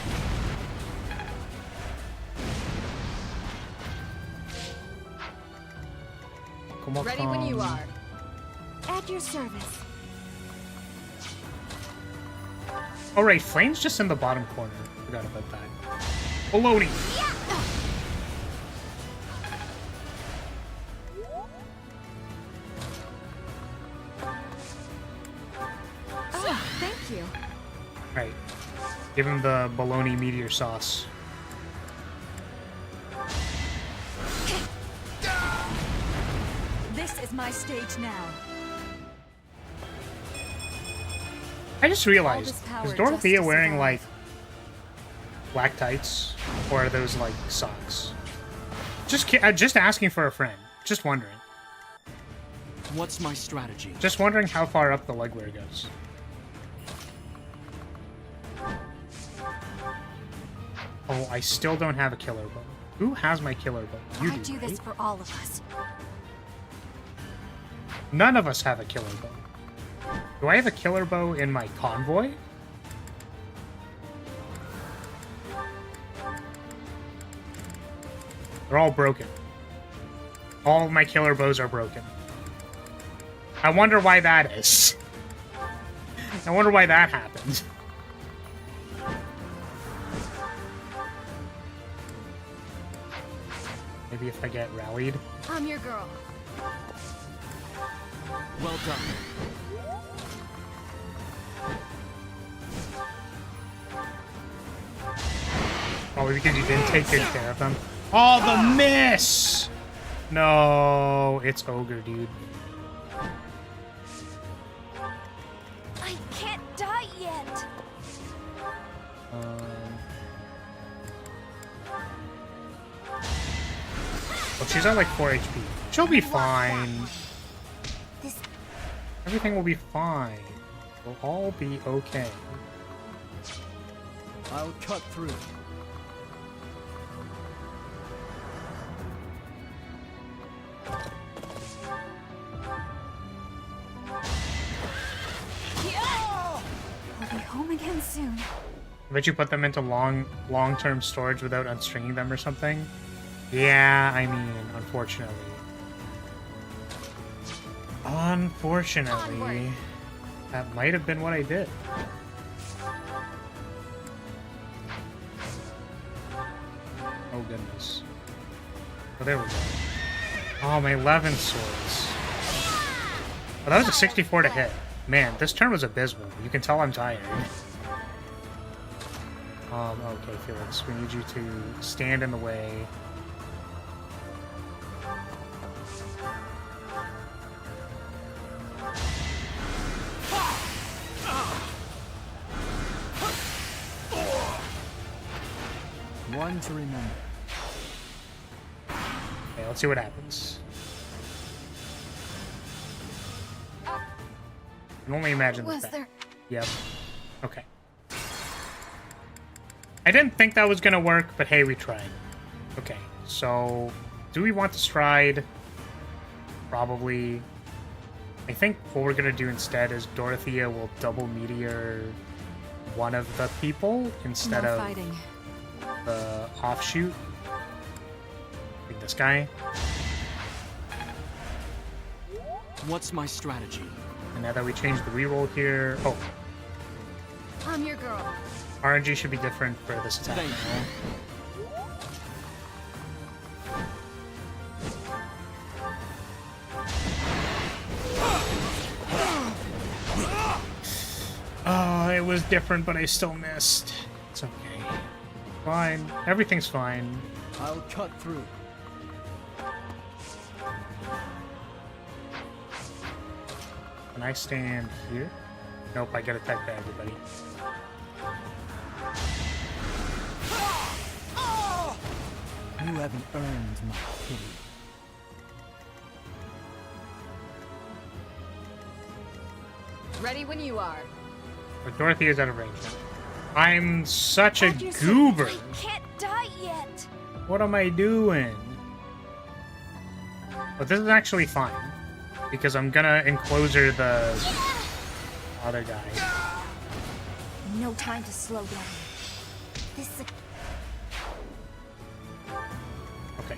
Ready when you are. At your service. Oh right, Flame's just in the bottom corner. Forgot about that. Baloney! Oh, thank you. Right. Give him the baloney meteor sauce. This is my stage now. I just realized, this power is just Dorothea to wearing survive. like black tights, or are those like socks? Just asking for a friend. Just wondering. What's my strategy? Just wondering how far up the legwear goes. Oh, I still don't have a killer bow. Who has my killer bow? You I do, do this right? for all of us. None of us have a killer bow. Do I have a killer bow in my convoy? They're all broken. All of my killer bows are broken. I wonder why that is. I wonder why that happened. Maybe if I get rallied. I'm your girl. Well done. Probably because you didn't take good care of them. Oh, the miss! No, it's Ogre, dude. I can't die yet. Well, she's at like 4 HP. She'll be fine. This Everything will be fine. We'll all be okay. I'll cut through. will be home again soon. I bet you put them into long-term storage without unstringing them or something. Yeah, I mean, unfortunately. Unfortunately. Onward. That might have been what I did. Oh, goodness. Oh, there we go. Oh, my 11 swords. Oh, that was a 64 to hit. Man, this turn was abysmal. You can tell I'm tired. Okay, Felix, we need you to stand in the way. One to remember. Okay, let's see what happens. I can only imagine Was that. there? Yep. Okay. I didn't think that was gonna work, but hey, we tried. Okay, so do we want to stride? Probably. I think what we're gonna do instead is Dorothea will double meteor one of the people instead More of fighting. the offshoot. Like this guy. What's my strategy? And now that we changed the reroll here, oh, I'm your girl. RNG should be different for this attack. Thank now. Oh, it was different, but I still missed. It's okay. Fine. Everything's fine. I'll cut through. Can I stand here? Nope, I get attacked by everybody. You haven't earned my pity. Ready when you are. But Dorothy is out of range now. I'm such a Like you said, goober. I can't die yet. What am I doing? But this is actually fine. Because I'm gonna enclosure the other guy. No time to slow down. This. Okay.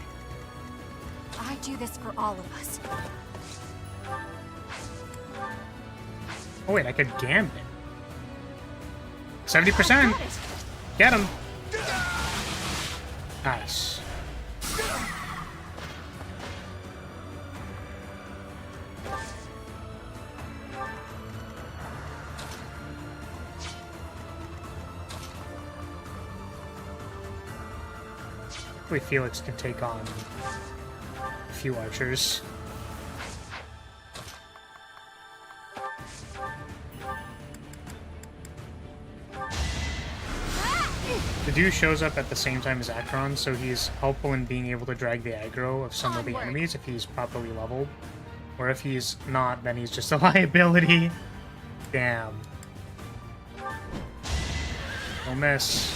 I do this for all of us. Oh wait, I could gambit. 70%! Got it. Get him! Nice. Hopefully Felix can take on a few archers. The dude shows up at the same time as Acheron, so he's helpful in being able to drag the aggro of some of the enemies if he's properly leveled. Or if he's not, then he's just a liability. Damn. Don't miss.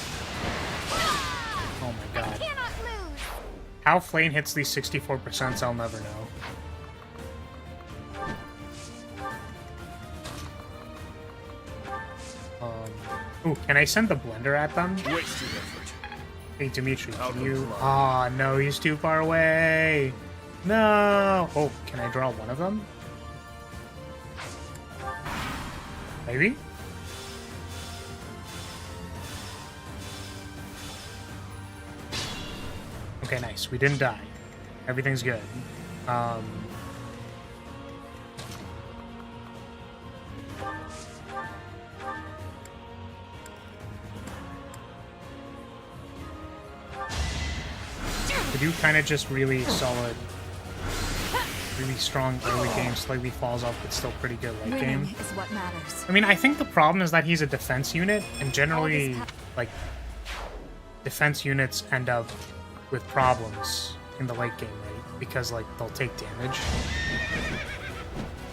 Oh my god. Cannot lose. How Flame hits these 64%, I'll never know. Ooh, can I send the blender at them? Wasted effort. Hey, Dimitri, Out can of you... line. Oh, no, he's too far away. No! Oh, can I draw one of them? Maybe? Okay, nice. We didn't die. Everything's good. To do kind of just really solid, really strong early game, slightly falls off, but still pretty good late game. Winning is what matters. I mean, I think the problem is that he's a defense unit, and generally, like, defense units end up with problems in the late game, right? Because, like, they'll take damage.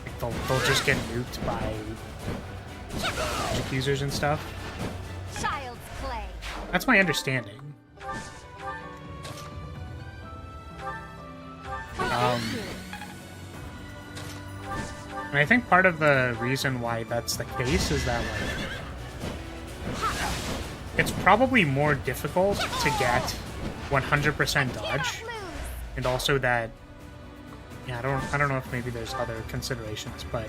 Like, they'll just get nuked by magic users and stuff. Child's play. That's my understanding. And I think part of the reason why that's the case is that, like, it's probably more difficult to get 100% dodge, and also that, yeah, I don't know if maybe there's other considerations, but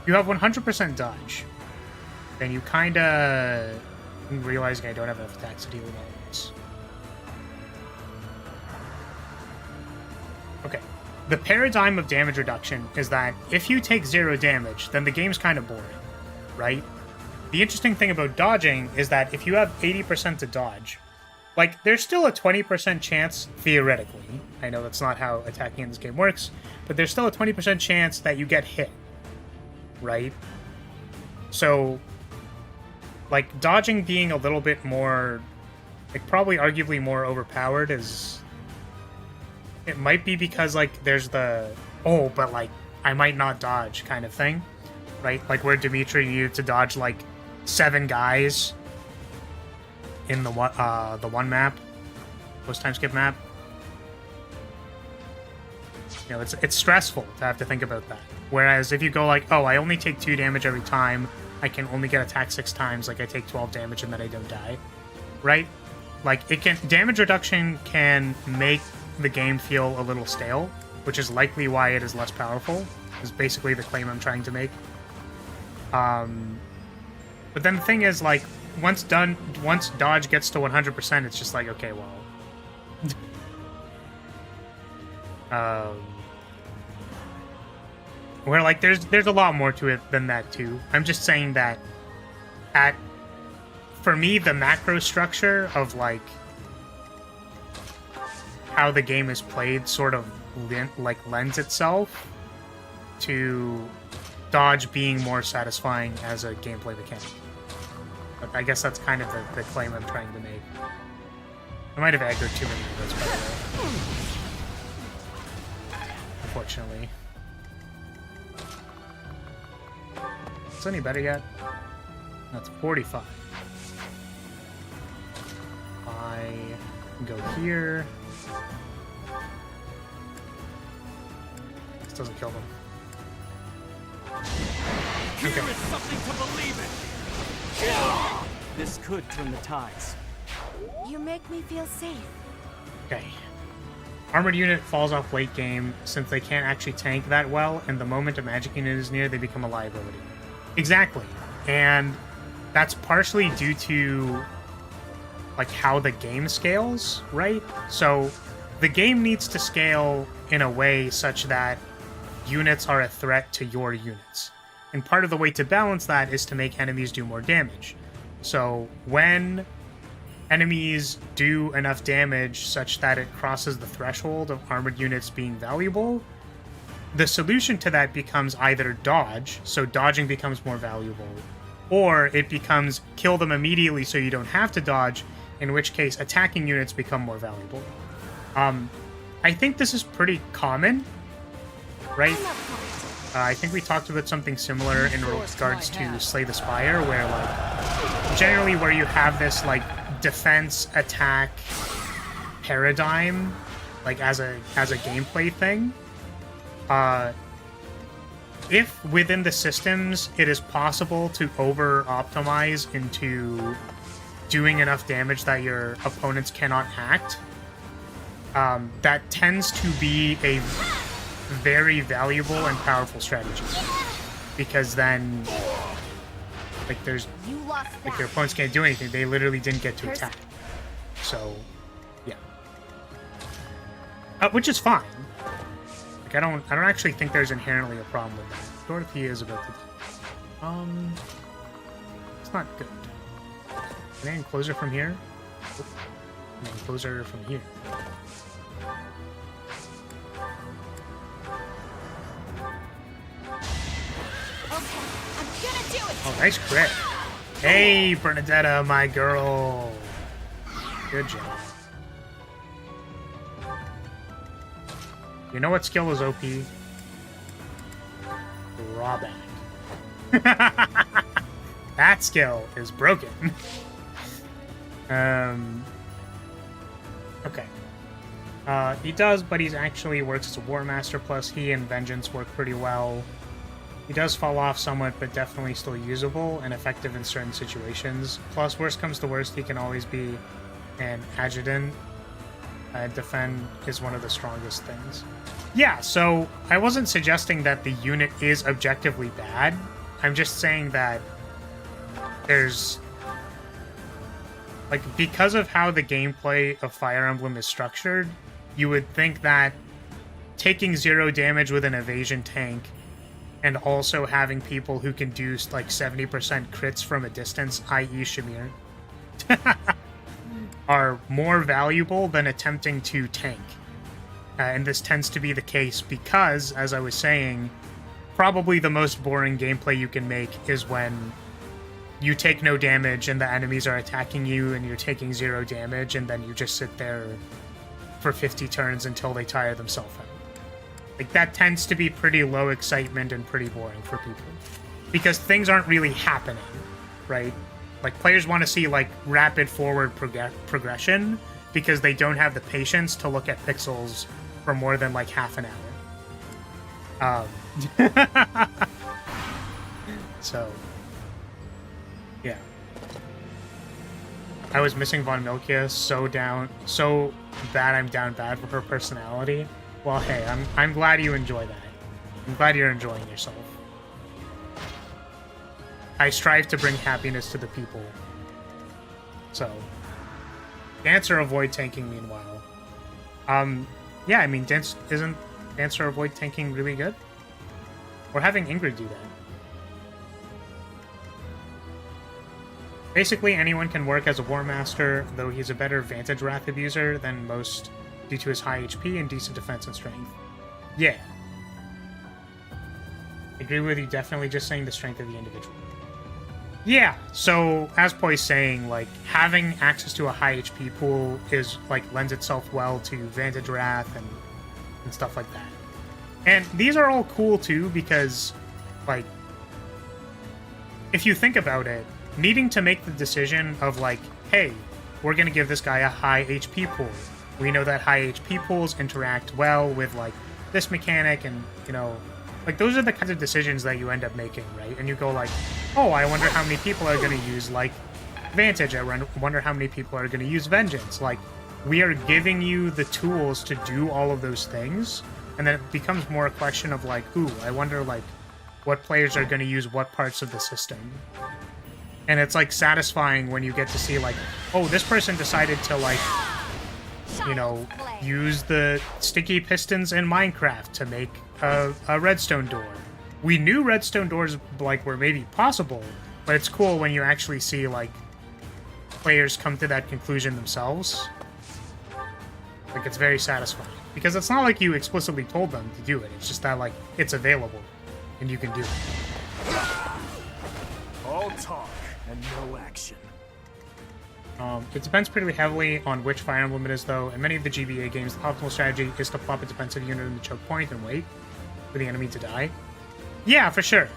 you have 100% dodge, then you kind of realizing I don't have enough attacks to deal with all of this. Okay. The paradigm of damage reduction is that if you take 0 damage, then the game's kind of boring, right? The interesting thing about dodging is that if you have 80% to dodge, like, there's still a 20% chance, theoretically, I know that's not how attacking in this game works, but there's still a 20% chance that you get hit, right? So, like, dodging being a little bit more, like, probably arguably more overpowered is... It might be because, like, there's the, oh, but, like, I might not dodge kind of thing, right? Like, where Dimitri needed to dodge, like, 7 guys in the one map, post-time skip map. You know, it's stressful to have to think about that. Whereas if you go, like, oh, I only take 2 damage every time, I can only get attacked 6 times, like, I take 12 damage and then I don't die, right? Like, it can, damage reduction can make the game feel a little stale, which is likely why it is less powerful, is basically the claim I'm trying to make. But then the thing is, like, once dodge gets to 100%, it's just like, okay, well... where, like, there's a lot more to it than that, too. I'm just saying that for me, the macro structure of, like, how the game is played sort of lends itself to dodge being more satisfying as a gameplay mechanic. But I guess that's kind of the claim I'm trying to make. I might have aggroed too many of those, by the way. Unfortunately. Is it any better yet? That's 45. Go here. This doesn't kill them. Here Okay. is something to believe in. This could turn the tides. You make me feel safe. Okay. Armored unit falls off late game since they can't actually tank that well, and the moment a magic unit is near, they become a liability. Exactly. And that's partially due to like how the game scales, right? So the game needs to scale in a way such that units are a threat to your units. And part of the way to balance that is to make enemies do more damage. So when enemies do enough damage such that it crosses the threshold of armored units being valuable, the solution to that becomes either dodge, so dodging becomes more valuable, or it becomes kill them immediately so you don't have to dodge, in which case attacking units become more valuable. I think this is pretty common, right? I think we talked about something similar in regards to Slay the Spire, where like generally where you have this like defense attack paradigm, like as a gameplay thing. If within the systems it is possible to over optimize into doing enough damage that your opponents cannot act, that tends to be a very valuable and powerful strategy, because then like there's You lost like your opponents can't do anything, they literally didn't get to attack, so yeah, which is fine. Like I don't actually think there's inherently a problem with that. Dorothy is about to die. It's not good. Can I enclose her from here? Can I enclose her from here? Okay, I'm gonna do it. Oh, nice crit. Hey, Bernadetta, my girl. Good job. You know what skill is OP? Drawback. That skill is broken. Okay. He does, but he's actually works as a War Master, plus he and Vengeance work pretty well. He does fall off somewhat, but definitely still usable and effective in certain situations. Plus, worst comes to worst, he can always be an adjutant. Defend is one of the strongest things. Yeah, so I wasn't suggesting that the unit is objectively bad. I'm just saying that there's... like, because of how the gameplay of Fire Emblem is structured, you would think that taking 0 damage with an evasion tank and also having people who can do like 70% crits from a distance, i.e. Shamir, are more valuable than attempting to tank. And this tends to be the case because, as I was saying, probably the most boring gameplay you can make is when you take no damage and the enemies are attacking you and you're taking 0 damage, and then you just sit there for 50 turns until they tire themselves out. Like, that tends to be pretty low excitement and pretty boring for people. Because things aren't really happening, right? Like, players want to see, like, rapid forward progression because they don't have the patience to look at pixels for more than, like, half an hour. So, yeah. I was missing Von Milkia so bad I'm down bad for her personality. Well, hey, I'm glad you enjoy that. I'm glad you're enjoying yourself. I strive to bring happiness to the people. So, dance or avoid tanking, meanwhile. Yeah, I mean, isn't dance or avoid tanking really good? Or having Ingrid do that. Basically, anyone can work as a War Master, though he's a better Vantage Wrath abuser than most due to his high HP and decent defense and strength. Yeah. I agree with you, definitely just saying the strength of the individual. Yeah, so as Poi's saying, like, having access to a high HP pool is, like, lends itself well to Vantage Wrath and stuff like that. And these are all cool, too, because, like, if you think about it, needing to make the decision of, like, hey, we're going to give this guy a high HP pool. We know that high HP pools interact well with, like, this mechanic, and, you know, like, those are the kinds of decisions that you end up making, right? And you go like, oh, I wonder how many people are going to use, like, Vantage. I wonder how many people are going to use Vengeance. Like, we are giving you the tools to do all of those things, and then it becomes more a question of, like, ooh, I wonder, like, what players are going to use what parts of the system. And it's, like, satisfying when you get to see, like, oh, this person decided to, like, you know, use the sticky pistons in Minecraft to make a redstone door. We knew redstone doors, like, were maybe possible, but it's cool when you actually see, like, players come to that conclusion themselves. Like, it's very satisfying. Because it's not like you explicitly told them to do it, it's just that, like, it's available, and you can do it. All talk and no action. It depends pretty heavily on which Fire Emblem it is, though. In many of the GBA games, the optimal strategy is to plop a defensive unit in the choke point and wait for the enemy to die. Yeah, for sure.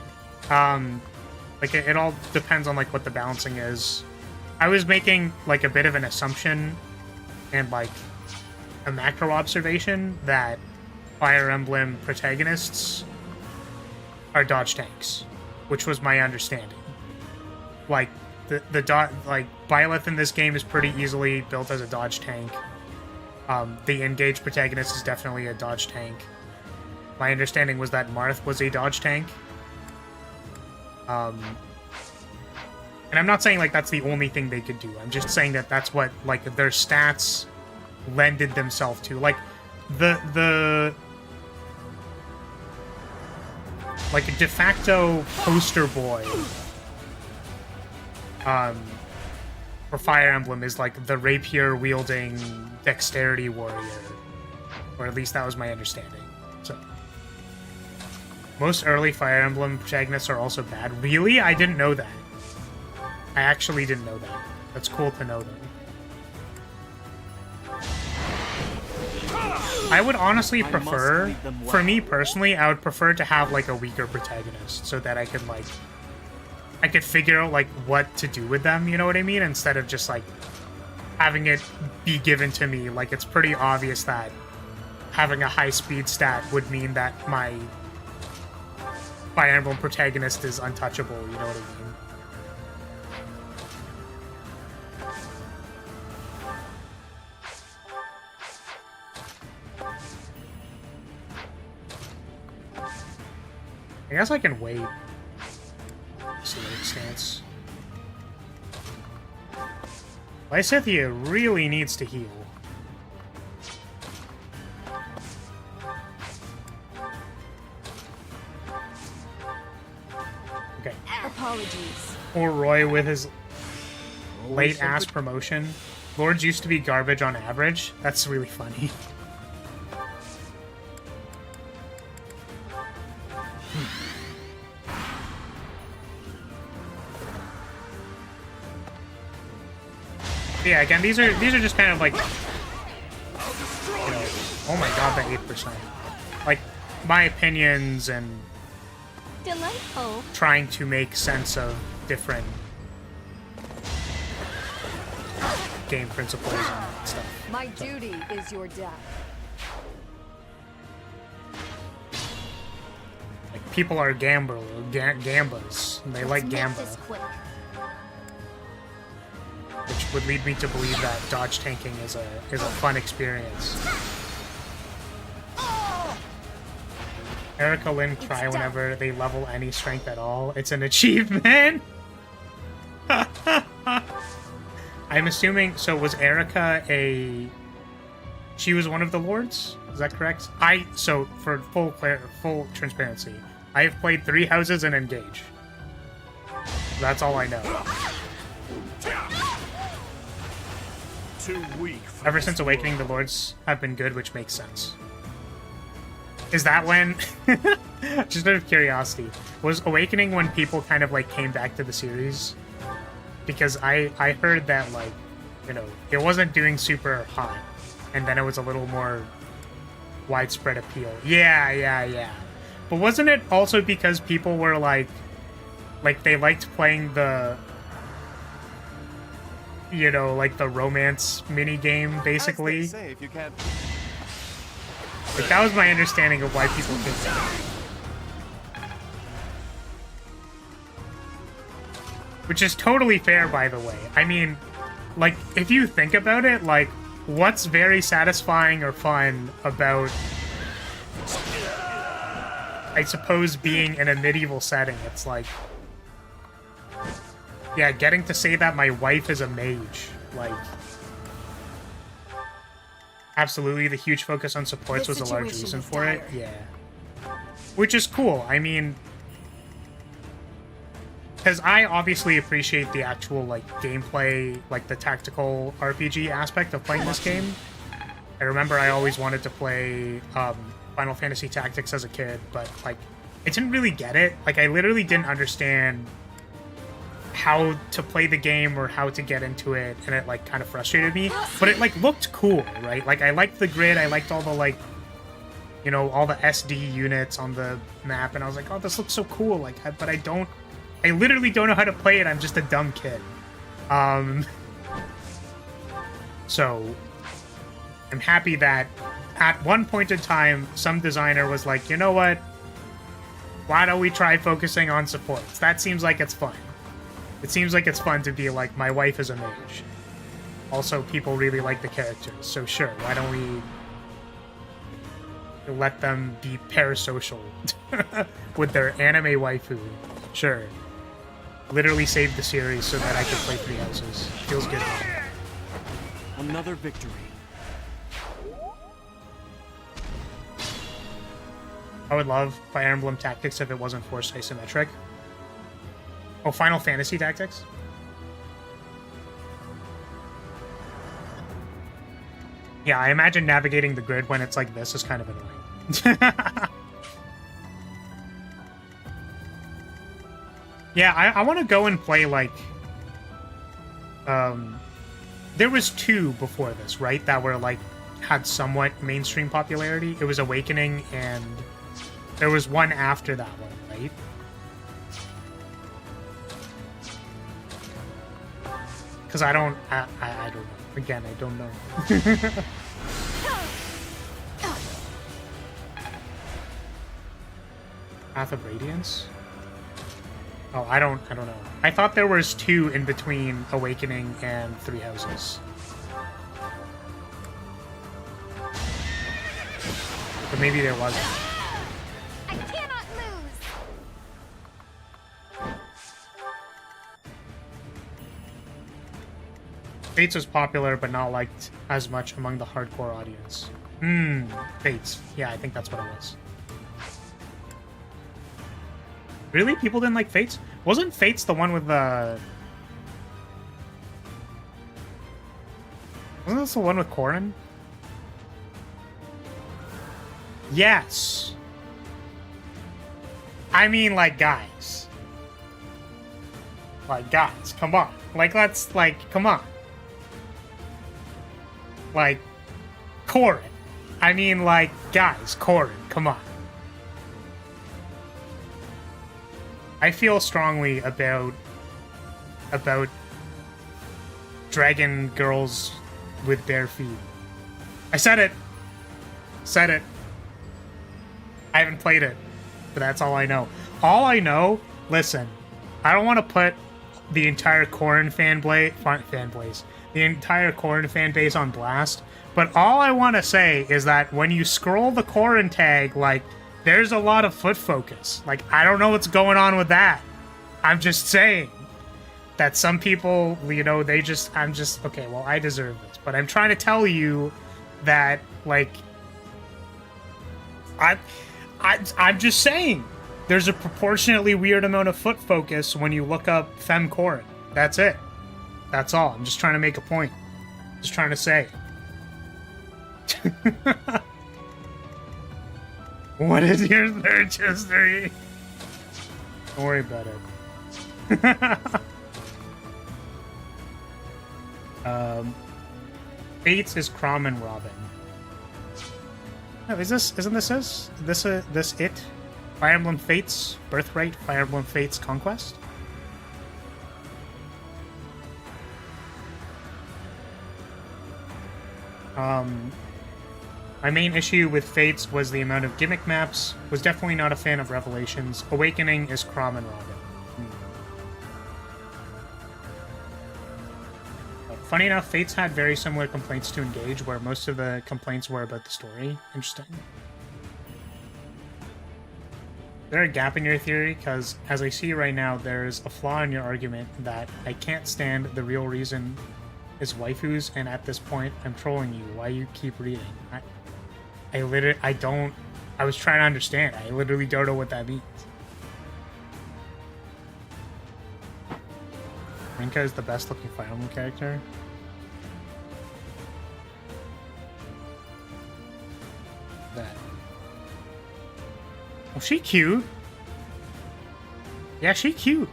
Like, it all depends on, like, what the balancing is. I was making, like, a bit of an assumption and, like, a macro observation that Fire Emblem protagonists are dodge tanks, which was my understanding. Like, like, Byleth in this game is pretty easily built as a dodge tank. The engaged protagonist is definitely a dodge tank. My understanding was that Marth was a dodge tank. And I'm not saying, like, that's the only thing they could do. I'm just saying that that's what, like, their stats lended themselves to. Like, the like, a de facto poster boy for Fire Emblem is, like, the rapier-wielding dexterity warrior. Or at least that was my understanding. So, most early Fire Emblem protagonists are also bad. Really? I didn't know that. I actually didn't know that. That's cool to know, though. I would honestly prefer, for me personally, I would prefer to have, like, a weaker protagonist so that I could, like, I could figure out, like, what to do with them, you know what I mean? Instead of just, like, having it be given to me. Like, it's pretty obvious that having a high speed stat would mean that my Fire Emblem protagonist is untouchable, you know what I mean? I guess I can wait. See what it stands. Lysithea really needs to heal. Okay. Apologies. Or Roy with his late-ass promotion. Lords used to be garbage on average. That's really funny. Yeah, again, these are just kind of like, you know, oh my god, the 8%. Like, my opinions and Delightful. trying to make sense of different game principles and stuff. My duty is your death. Like, people are gambas, and they like Let's make gamba, this quick. which would lead me to believe that dodge tanking is a fun experience. Erica Lynn cry whenever they level any strength at all. It's an achievement. I'm assuming, so was Erica she was one of the lords? Is that correct? So for full transparency, I have played 3 houses and Engage. That's all I know. Too weak for Ever this since Awakening, the lords have been good, which makes sense. Is that when, just out of curiosity, was Awakening when people kind of, like, came back to the series? Because I heard that, like, you know, it wasn't doing super hot, and then it was a little more widespread appeal. Yeah. But wasn't it also because people were, like they liked playing the you know, like the romance mini game, As basically. they say, if you can't... Like, that was my understanding of why people did that. Which is totally fair, by the way. I mean, like, if you think about it, like, what's very satisfying or fun about, I suppose, being in a medieval setting? It's like, yeah, getting to say that my wife is a mage. Like, absolutely, the huge focus on supports was a large reason for it. Yeah. Which is cool. I mean, because I obviously appreciate the actual, like, gameplay, like, the tactical RPG aspect of playing this game. I remember I always wanted to play Final Fantasy Tactics as a kid, but, like, I didn't really get it. Like, I literally didn't understand how to play the game or how to get into it, and it, like, kind of frustrated me. But it, like, looked cool, right? Like, I liked the grid, I liked all the, like, you know, all the SD units on the map, and I was like, oh, this looks so cool. Like, but I literally don't know how to play it. I'm just a dumb kid. So I'm happy that at one point in time, some designer was like, you know what? Why don't we try focusing on supports? That seems like it's fun. It seems like it's fun to be like, my wife is a mage. Also, people really like the characters, so sure, why don't we let them be parasocial with their anime waifu? Sure. Literally saved the series so that I could play Three Houses. Feels good. Another victory. I would love Fire Emblem Tactics if it wasn't forced isometric. Oh, Final Fantasy Tactics? Yeah, I imagine navigating the grid when it's like this is kind of annoying. Yeah, I want to go and play, like... there was two before this, right? That were, like, had somewhat mainstream popularity. It was Awakening, and there was one after that one, right? Because I don't know. Again, I don't know. Path of Radiance? Oh, I don't know. I thought there was two in between Awakening and Three Houses. But maybe there wasn't. I cannot lose. Fates was popular, but not liked as much among the hardcore audience. Fates. Yeah, I think that's what it was. Really? People didn't like Fates? Wasn't Fates the one with the... Wasn't this the one with Corrin? Yes. I mean, like, guys. Like, guys, come on. Like, let's, like, come on. Like, Corrin. I mean, like, guys, Corrin, come on. I feel strongly about dragon girls with bare feet. I said it. Said it. I haven't played it, but that's all I know. All I know, listen, I don't want to put the entire Corrin fanbase, the entire Corrin fan base on blast, but all I want to say is that when you scroll the Corrin tag, like, there's a lot of foot focus. Like, I don't know what's going on with that. I'm just saying that some people, you know, okay, well, I deserve this. But I'm trying to tell you that, like, I'm just saying there's a proportionately weird amount of foot focus when you look up Femme Corrin. That's it. That's all. I'm just trying to make a point. Just trying to say. What is your search history? Don't worry about it. Fates is Crom and Robin. No, isn't this it? Fire Emblem Fates Birthright, Fire Emblem Fates Conquest? My main issue with Fates was the amount of gimmick maps. Was definitely not a fan of Revelations. Awakening is Crom and Robin. Funny enough, Fates had very similar complaints to Engage, where most of the complaints were about the story. Interesting. Is there a gap in your theory? Because as I see right now, there's a flaw in your argument that I can't stand the real reason is waifus, and at this point, I'm trolling you. Why you keep reading? I was trying to understand. I literally don't know what that means. Rinka is the best looking Fire Emblem character. That. Oh, she cute. Yeah, she cute.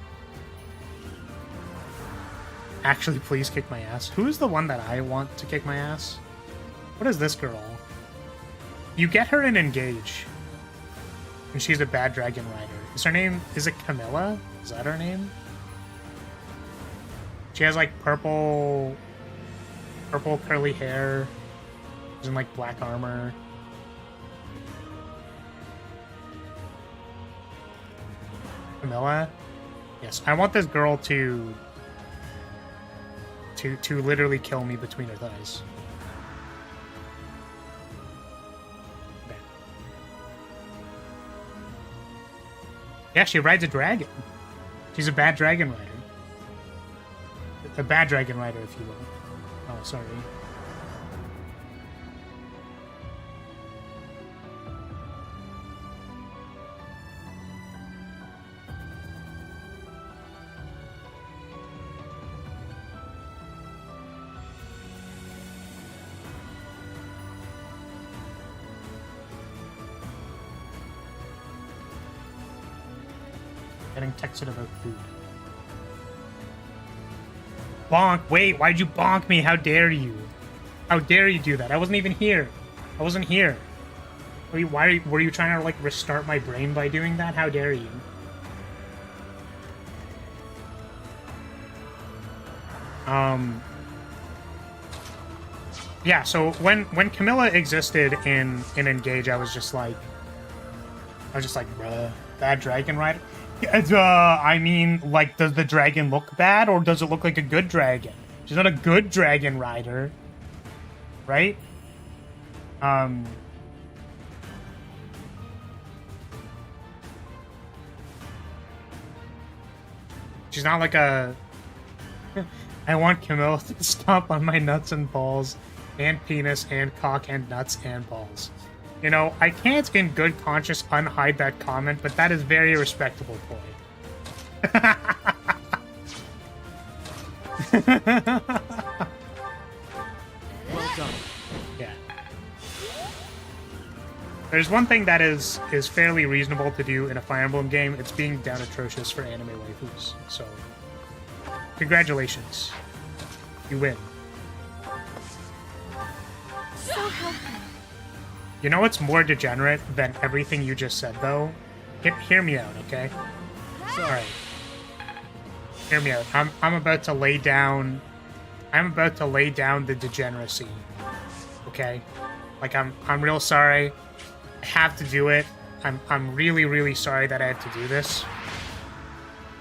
Actually, please kick my ass. Who is the one that I want to kick my ass? What is this girl? You get her in Engage. And she's a bad dragon rider. Is it Camilla? Is that her name? She has like purple curly hair. She's in like black armor. Camilla? Yes, I want this girl to literally kill me between her thighs. Okay. Yeah, she rides a dragon. She's a bad dragon rider. A bad dragon rider, if you will. Oh, sorry. Getting texted about food. Bonk! Wait, why'd you bonk me? How dare you? How dare you do that? I wasn't even here. I wasn't here. Were you trying to like restart my brain by doing that? How dare you? Yeah, so when Camilla existed in Engage, I was just like, bruh, bad dragon rider. I mean, like, does the dragon look bad, or does it look like a good dragon? She's not a good dragon rider, right? She's not like a... I want Camilla to stomp on my nuts and balls, and penis, and cock, and nuts, and balls. You know, I can't in good conscience unhide that comment, but that is very respectable, boy. Well done. Yeah. There's one thing that is fairly reasonable to do in a Fire Emblem game. It's being down atrocious for anime waifus. So, congratulations. You win. So helpful. You know what's more degenerate than everything you just said, though? Hear me out, okay? Alright. Hear me out. I'm about to lay down... I'm about to lay down the degeneracy. Okay? Like, I'm real sorry. I have to do it. I'm really, really sorry that I have to do this.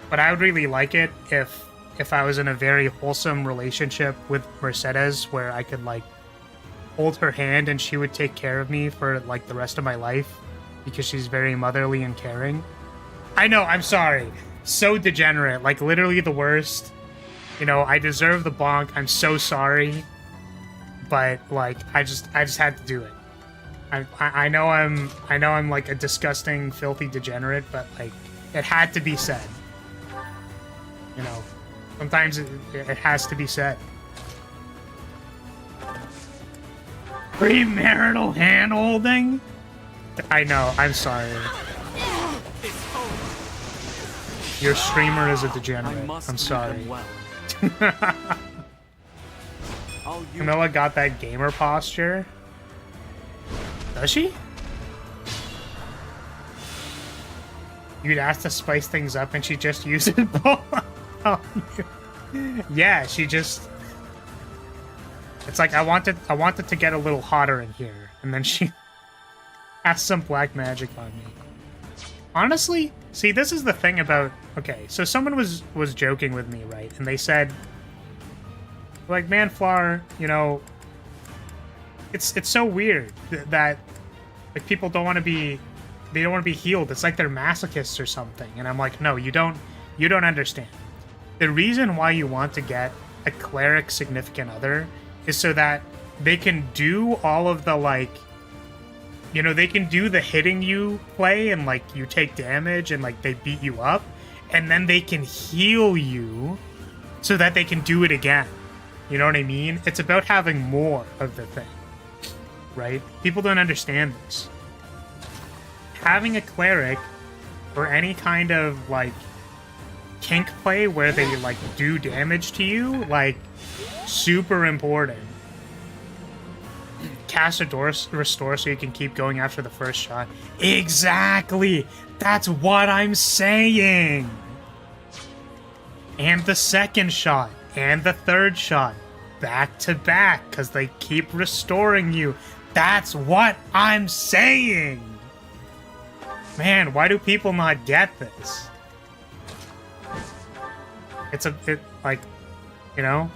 But I would really like it if I was in a very wholesome relationship with Mercedes, where I could, like, hold her hand and she would take care of me for like the rest of my life because she's very motherly and caring. I know, I'm sorry. So degenerate, like literally the worst. You know, I deserve the bonk. I'm so sorry. But like I just had to do it. I know I'm like a disgusting, filthy degenerate, but like it had to be said. You know, sometimes it has to be said. Premarital hand-holding? I know, I'm sorry. Your streamer is a degenerate. I'm sorry. Camilla got that gamer posture. Does she? You'd ask to spice things up and she just uses it. Yeah, she just... It's like I wanted to get a little hotter in here, and then she has some black magic on me. Honestly, see, this is the thing about... Okay, so someone was joking with me, right? And they said, like, man, Flower, you know, it's so weird that like people don't want to be... They don't want to be healed. It's like they're masochists or something. And I'm like, no, you don't understand. The reason why you want to get a cleric significant other is so that they can do all of the, like, you know, they can do the hitting you play and, like, you take damage and, like, they beat you up, and then they can heal you so that they can do it again. You know what I mean? It's about having more of the thing, right? People don't understand this. Having a cleric or any kind of, like, kink play where they, like, do damage to you, like, super important. Cast a restore so you can keep going after the first shot. Exactly! That's what I'm saying! And the second shot. And the third shot. Back to back, because they keep restoring you. That's what I'm saying! Man, why do people not get this? It's like, you know?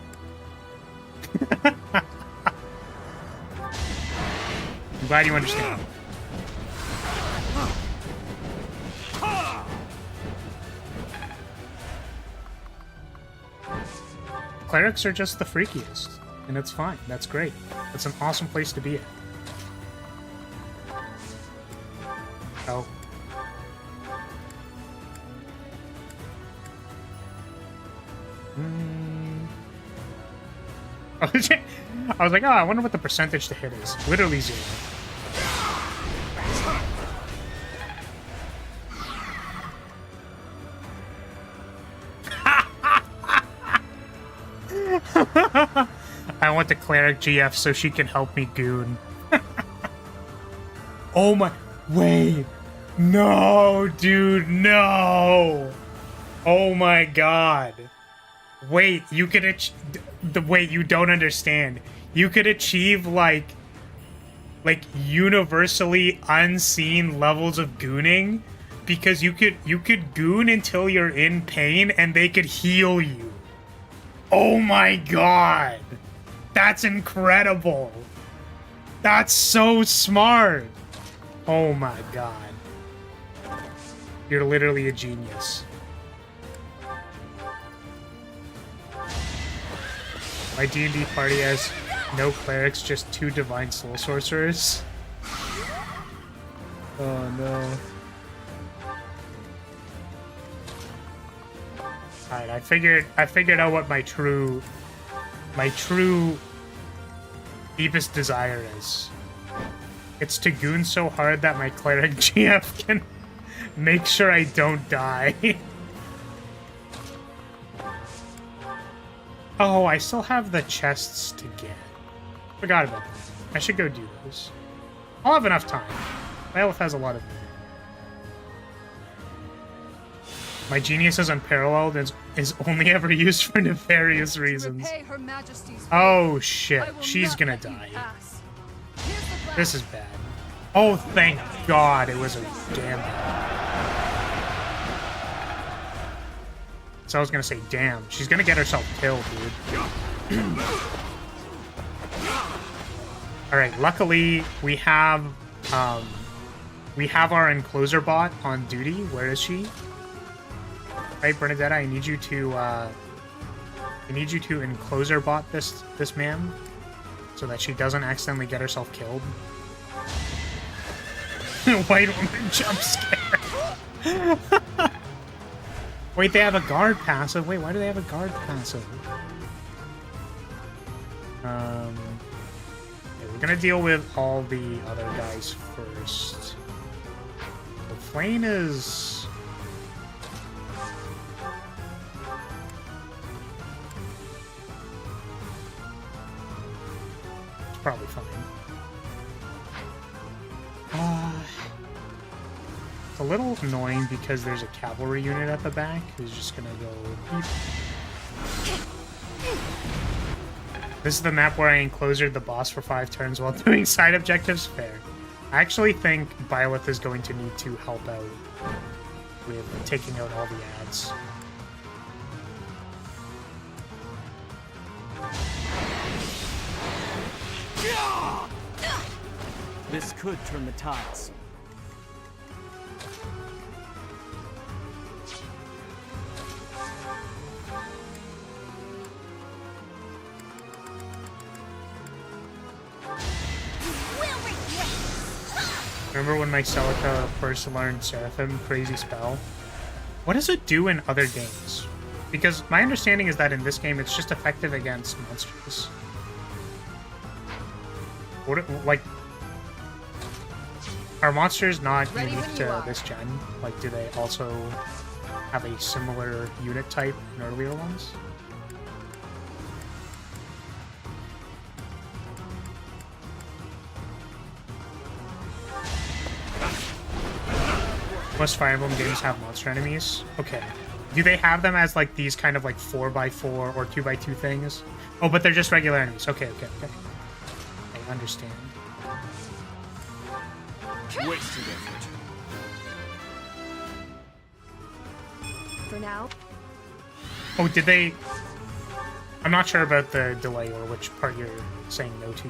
I'm glad you understand. Clerics are just the freakiest, and it's fine. That's great. It's an awesome place to be at. Oh. I was like, oh, I wonder what the percentage to hit is. Literally 0. I want the cleric GF so she can help me goon. Oh my... Wait. No, dude, no. Oh my god. Wait, you could wait, you don't understand. You could achieve like universally unseen levels of gooning because you could goon until you're in pain and they could heal you. Oh my god. That's incredible. That's so smart. Oh my god. You're literally a genius. My D&D party has no clerics, just 2 divine soul sorcerers. Oh no. Alright, I figured out what my true deepest desire is. It's to goon so hard that my cleric GF can make sure I don't die. Oh, I still have the chests to get. Forgot about that. I should go do those. I'll have enough time. My health has a lot of them. My genius is unparalleled and is only ever used for nefarious reasons. Oh shit, she's gonna die. This is bad. Oh, thank God it was a damn bad. So I was gonna say, damn, she's gonna get herself killed, dude. Alright, luckily we have our encloser bot on duty. Where is she? Right, Bernadetta, I need you to encloser bot this ma'am so that she doesn't accidentally get herself killed. White woman jump scare. Wait, they have a guard passive. Wait, why do they have a guard passive? Okay, we're gonna deal with all the other guys first. The plane is... It's probably fine. It's a little annoying because there's a cavalry unit at the back who's just gonna go beep. This is the map where I enclosered the boss for 5 turns while doing side objectives. Fair. I actually think Byleth is going to need to help out with taking out all the ads. This could turn the tides. Remember when my Celica first learned Seraphim? Crazy spell. What does it do in other games? Because my understanding is that in this game it's just effective against monsters. What, like, are monsters not unique to this gen? Like, do they also have a similar unit type in earlier ones? Most Fire Emblem games have monster enemies. Okay. Do they have them as like these kind of like 4x4 or 2x2 things? Oh, but they're just regular enemies. Okay. I understand. Wasted effort. For now. Oh, did they... I'm not sure about the delay or which part you're saying no to.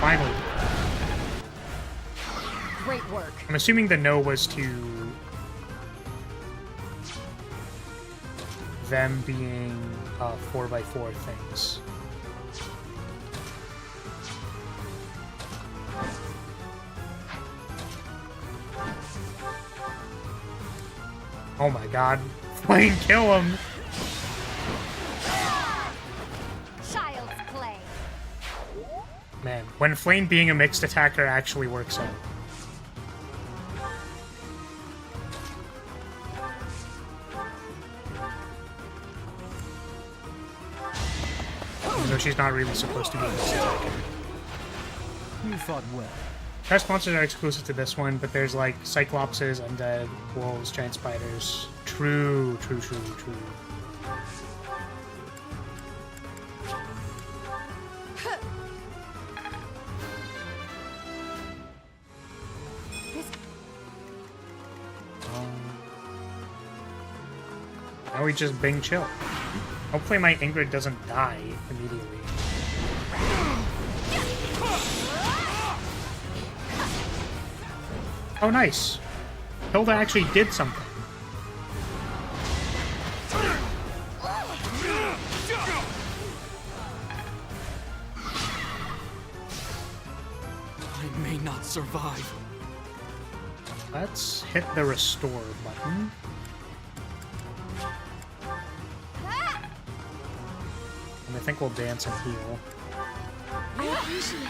Finally. Great work. I'm assuming the no was to them being 4x4 things. Oh my god. Flame, kill him! Child's play. Man, when Flame being a mixed attacker actually works out. Even though she's not really supposed to be a mixed attacker. You fought well. Chest monsters are exclusive to this one, but there's like Cyclopses, Undead, Wolves, Giant Spiders. True. Now we just bing chill. Hopefully my Ingrid doesn't die immediately. Oh, nice. Hilda actually did something. I may not survive. Let's hit the restore button. And I think we'll dance and heal. I appreciate it.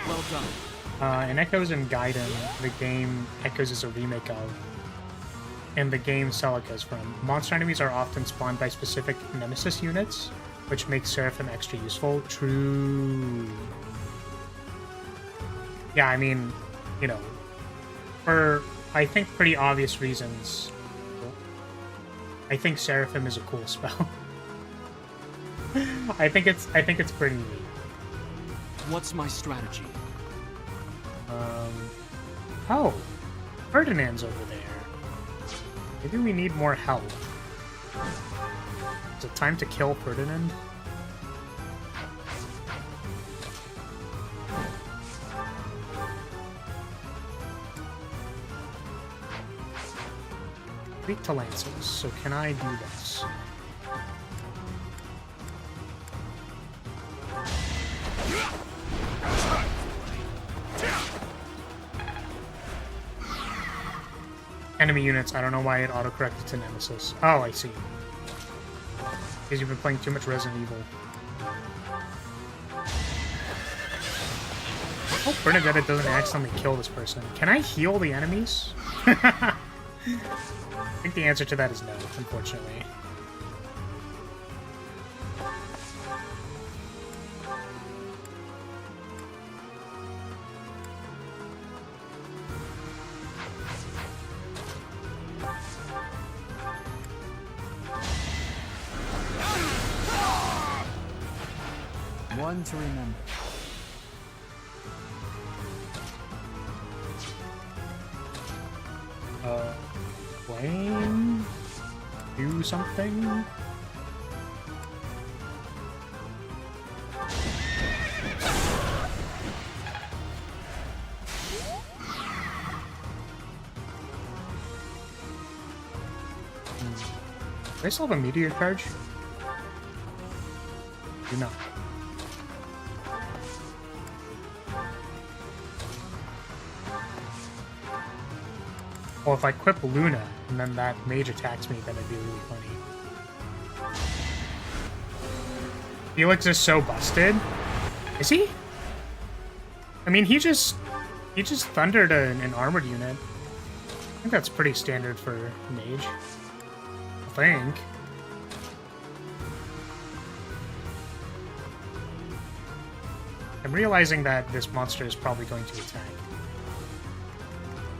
Well done. In Echoes and Gaiden, the game Echoes is a remake of, and the game Celica is from, monster enemies are often spawned by specific nemesis units, which makes Seraphim extra useful. True. Yeah, I mean, you know, for, I think, pretty obvious reasons, I think Seraphim is a cool spell. I think it's pretty neat. What's my strategy? Oh, Ferdinand's over there. Maybe we need more help. Is it time to kill Ferdinand? Weak to lances, so can I do this? Enemy units, I don't know why it autocorrected to Nemesis. Oh, I see. Because you've been playing too much Resident Evil. I hope Bernadette doesn't accidentally kill this person. Can I heal the enemies? I think the answer to that is no, unfortunately. One to remember. Flame? Do something? Do I still have a meteor charge? Do not. Well, if I equip Luna and then that mage attacks me, then it'd be really funny. Felix is so busted. Is he? I mean, he just thundered an armored unit. I think that's pretty standard for mage. I think. I'm realizing that this monster is probably going to attack.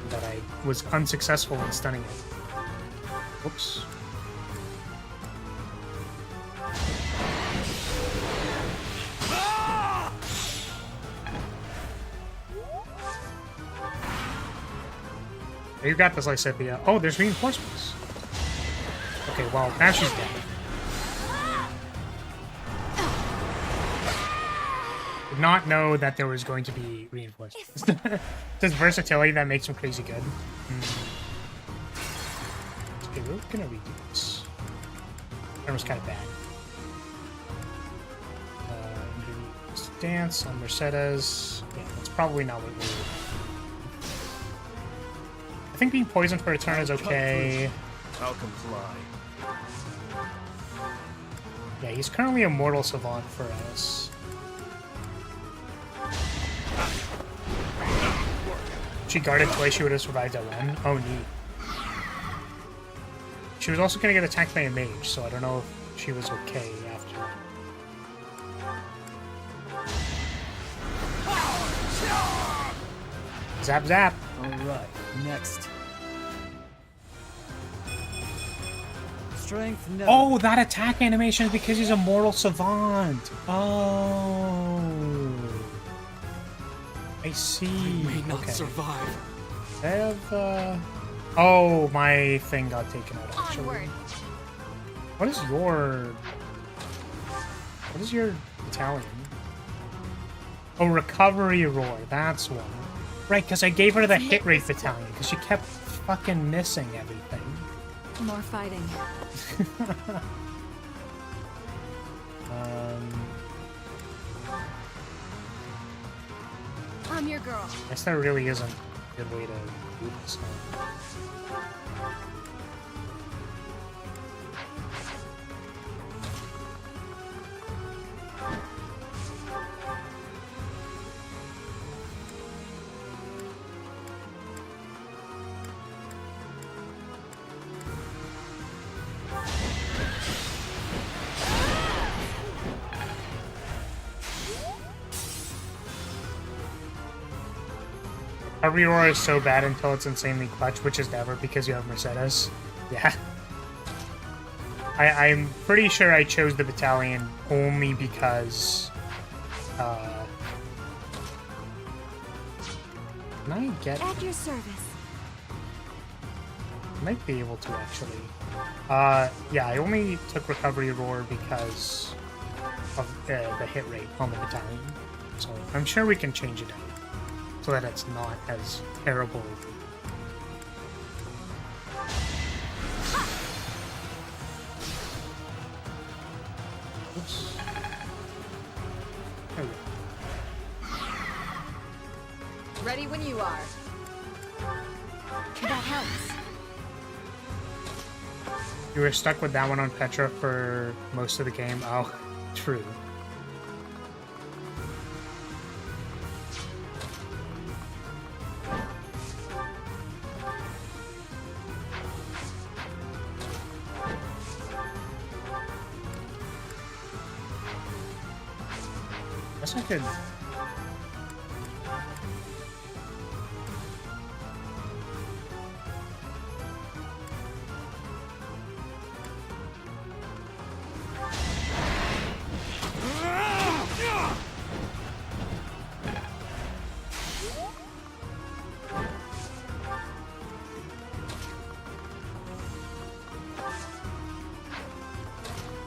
That I was unsuccessful in stunning it. Whoops. You got this, Lysippia. Oh, there's reinforcements. Okay, well, now she's dead. Did not know that there was going to be reinforcements. There's versatility that makes him crazy good. Okay, we're gonna redo this. That was kind of bad. Stance on Mercedes. Yeah, that's probably not what we were. I think being poisoned for a turn is okay. Outcomes lie. Yeah, he's currently a mortal savant for us. If she guarded twice, she would have survived that one. Oh, neat. She was also going to get attacked by a mage, so I don't know if she was okay after. Zap, zap. Alright, next. Strength never. Oh, that attack animation is because he's a mortal savant. Oh. I see. May not okay. survive. I have, oh, my thing got taken out, actually. Onward. What is your battalion? Oh, recovery roar. That's one. Right, because I gave her the hit rate battalion, because she kept fucking missing everything. More fighting. I'm your girl. I guess there really isn't a good way to do this now. A reroar is so bad until it's insanely clutch, which is never because you have Mercedes. Yeah. I'm pretty sure I chose the battalion only because... can I get... At your service. I might be able to, actually. Yeah, I only took Recovery Roar because of the hit rate on the battalion. So I'm sure we can change it out so that it's not as terrible. Oops. There we go. Ready when you are. That helps. You were stuck with that one on Petra for most of the game. Oh, true. Guess I could.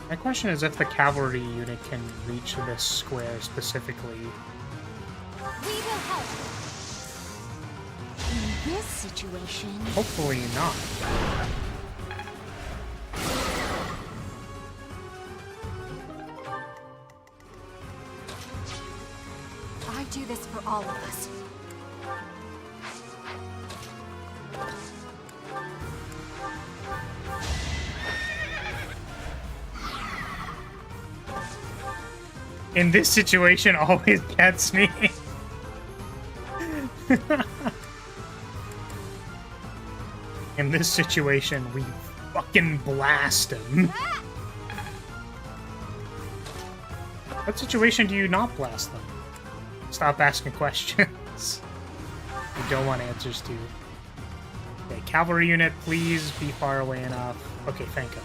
My question is if the cavalry unit can reach this square specifically. We will help. In this situation... Hopefully not. I do this for all of us. In this situation, always gets me. In this situation, we fucking blast him. What situation do you not blast them? Stop asking questions. You don't want answers to. Okay, cavalry unit, please be far away enough. Okay, thank God.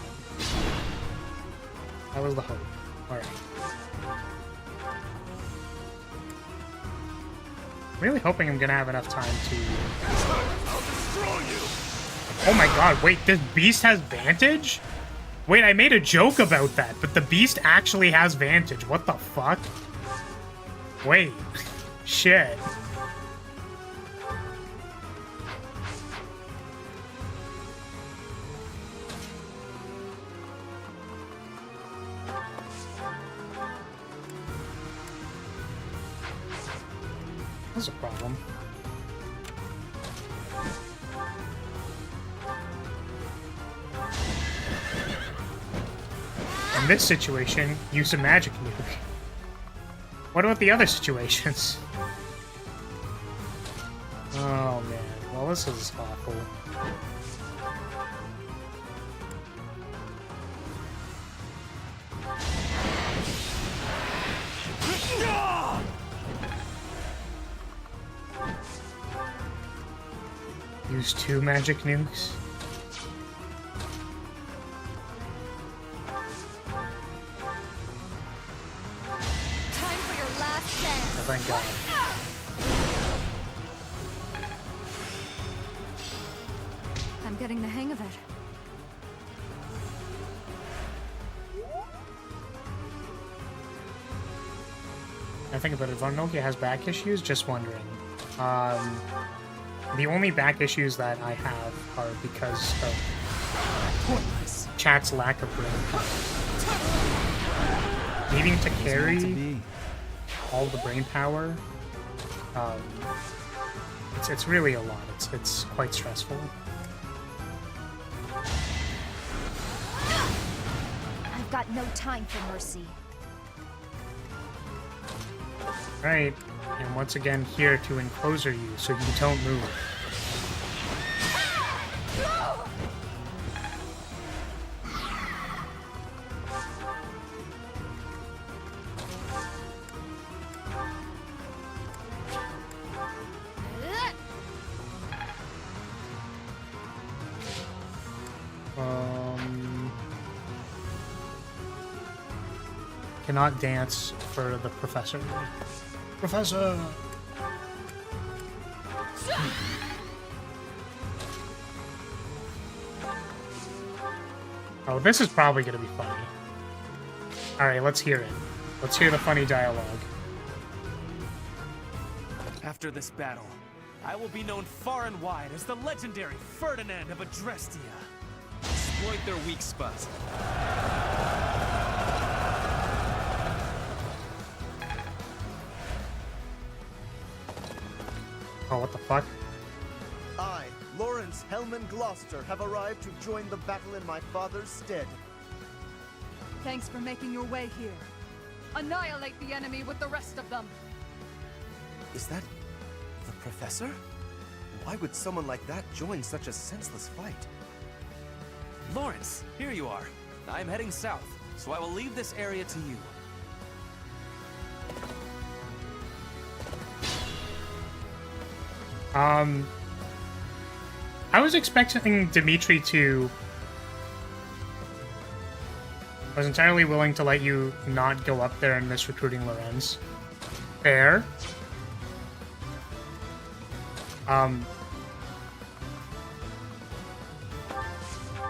That was the hope. Alright. Really hoping I'm gonna have enough time to... I'll destroy you! Oh my god, wait, this beast has Vantage? Wait, I made a joke about that, but the beast actually has Vantage. What the fuck? Wait. Shit. That's a problem. In this situation, use a magic nuke. What about the other situations? Oh man, well this is awful. Use 2 magic nukes. Time for your last dance. Oh, thank God. I'm getting the hang of it. I think about it. Von Nokia has back issues. Just wondering. The only back issues that I have are because of chat's lack of brain power. Needing to carry all the brain power, it's really a lot. It's quite stressful. I've got no time for mercy. Right, and once again here to encloser you so you don't move. Cannot dance for the professor. Professor! Oh, this is probably gonna be funny. Alright, let's hear it. Let's hear the funny dialogue. After this battle, I will be known far and wide as the legendary Ferdinand of Adrestia. Exploit their weak spots. Oh, what the fuck? I, Lawrence Hellman Gloucester, have arrived to join the battle in my father's stead. Thanks for making your way here. Annihilate the enemy with the rest of them. Is that the professor? Why would someone like that join such a senseless fight? Lawrence, here you are. I'm heading south, so I will leave this area to you. I was expecting Dimitri to... was entirely willing to let you not go up there and miss recruiting Lorenz. Fair.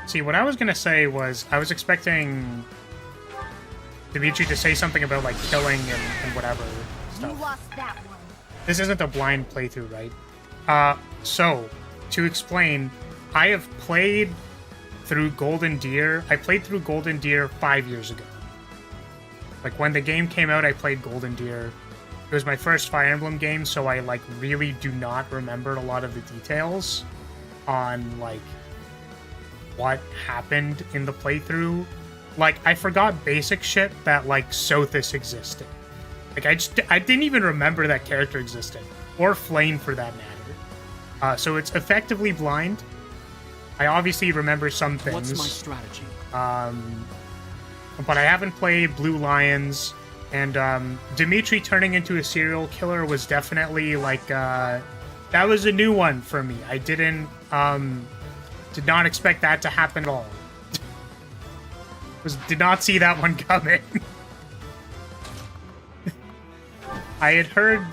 See, what I was gonna say was, I was expecting Dimitri to say something about like killing and whatever You stuff. lost that one. This isn't a blind playthrough, right? So, to explain, I have played through Golden Deer. I played through Golden Deer 5 years ago. Like, when the game came out, I played Golden Deer. It was my first Fire Emblem game, so I, like, really do not remember a lot of the details on, like, what happened in the playthrough. Like, I forgot basic shit that, like, Sothis existed. Like, I didn't even remember that character existed. Or Flame, for that matter. So it's effectively blind. I obviously remember some things. What's my strategy? But I haven't played Blue Lions. And Dimitri turning into a serial killer was definitely, like, that was a new one for me. I did not expect that to happen at all. Did not see that one coming. I had heard,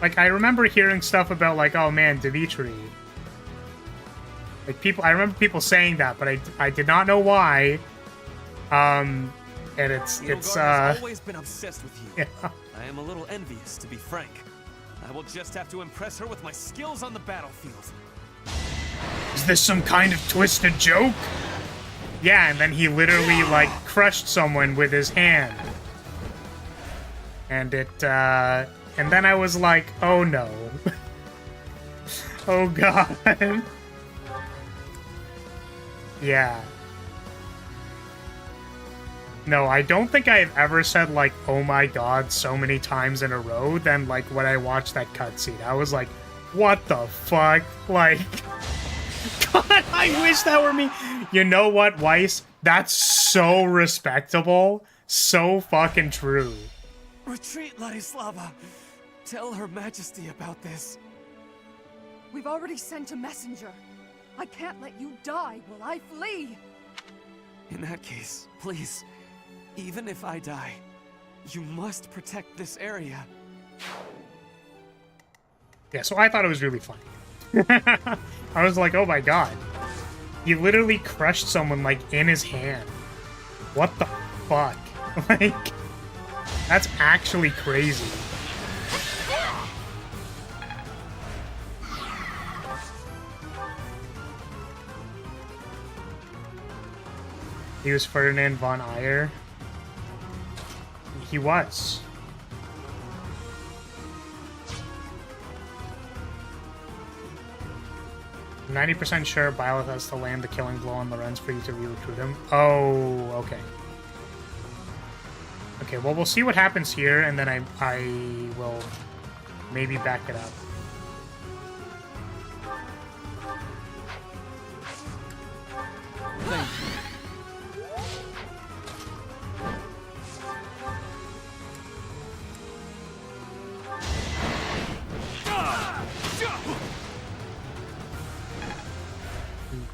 like, I remember hearing stuff about, like, oh man, Dimitri. Like, I remember people saying that, but I did not know why. And it's has always been obsessed with you. Yeah. I am a little envious, to be frank. I will just have to impress her with my skills on the battlefield. Is this some kind of twisted joke? Yeah, and then he literally, like, crushed someone with his hand. And and then I was like, oh no. Oh god. Yeah. No, I don't think I've ever said, like, oh my god so many times in a row than, like, when I watched that cutscene. I was like, what the fuck? Like, god, I wish that were me. You know what, Weiss? That's so respectable. So fucking true. Retreat, Ladislava. Tell Her Majesty about this. We've already sent a messenger. I can't let you die while I flee. In that case, please, even if I die, you must protect this area. Yeah, so I thought it was really funny. I was like, oh my god. He literally crushed someone, like, in his hand. What the fuck? Like, that's actually crazy. He was Ferdinand von Ayer. He was. I'm 90% sure Byleth has to land the killing blow on Lorenz for you to re-recruit him. Oh, okay. Okay, well, we'll see what happens here, and then I will maybe back it up.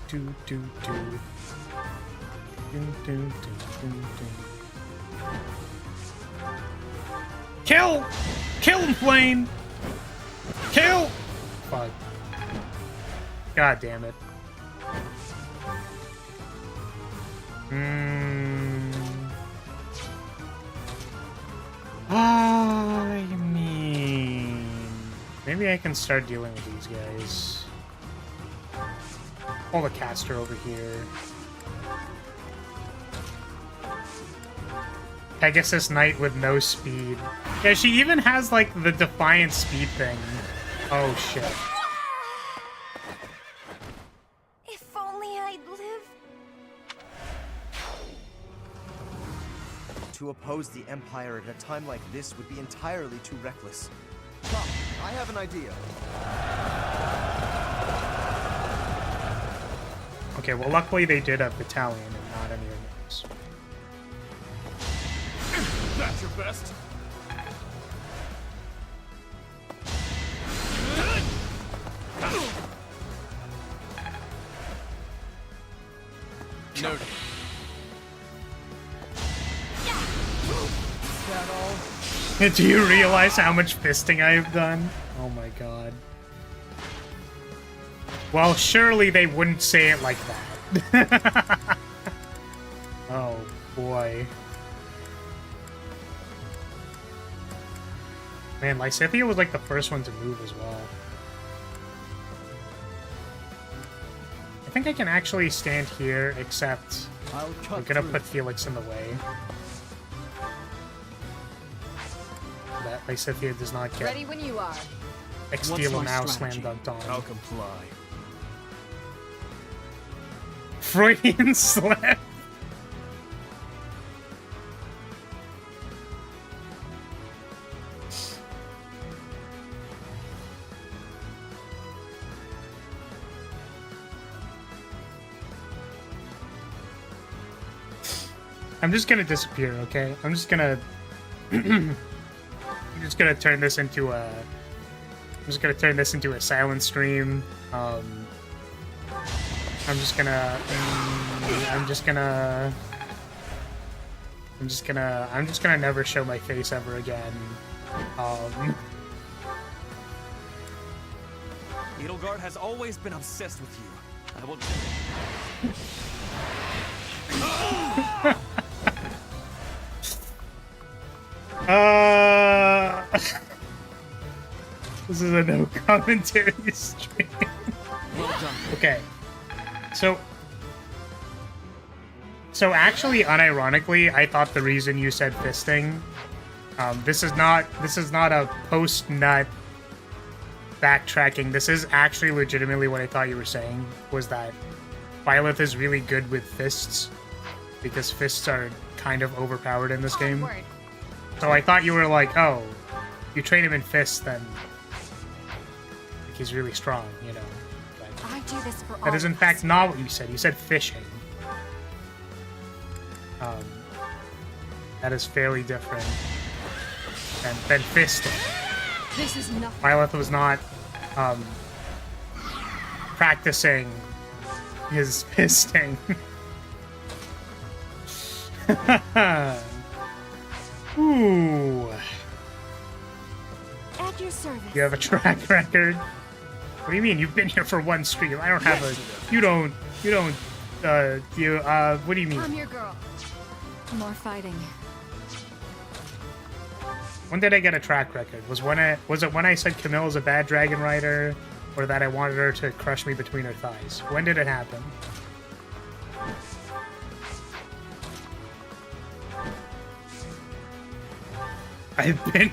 Thank you. Kill! Kill him, Flame! Kill! Fuck. God damn it. I mean... maybe I can start dealing with these guys. Pull the caster over here. Pegasus Knight with no speed. Yeah, she even has, like, the Defiant speed thing. Oh, shit. If only I'd lived. To oppose the Empire at a time like this would be entirely too reckless. Come, I have an idea. Okay, well, luckily they did a battalion and not any of those. That's your best. Noted. Is that all? Do you realize how much fisting I have done? Oh my god. Well, surely they wouldn't say it like that. Oh boy. Man, Lysithea was like the first one to move as well. I think I can actually stand here, except I'm gonna put Felix in the way. That Lysithea does not get Ready when you are. Exteel now slam dunked on. I'll comply. Freudian slip. I'm just gonna disappear, okay? I'm just gonna turn this into a silent stream. I'm just gonna never show my face ever again. Edelgard has always been obsessed with you. I will. This is a no commentary stream. Well done. Okay. So actually, unironically, I thought the reason you said fisting, this is not a post-nut backtracking. This is actually legitimately what I thought you were saying, was that Byleth is really good with fists, because fists are kind of overpowered in this game. Onward. So I thought you were like, oh, you train him in fists, then like, he's really strong, you know. But I do this for all that is in of fact us. not what you said. You said fishing. That is fairly different than fisting. This is nothing. Byleth was not practicing his fisting. Ooh. At your service. You have a track record? What do you mean? You've been here for one stream. I don't have a... You don't... what do you mean? I'm your girl. More fighting. When did I get a track record? Was it when I said Camilla's a bad dragon rider, or that I wanted her to crush me between her thighs? When did it happen? I've been...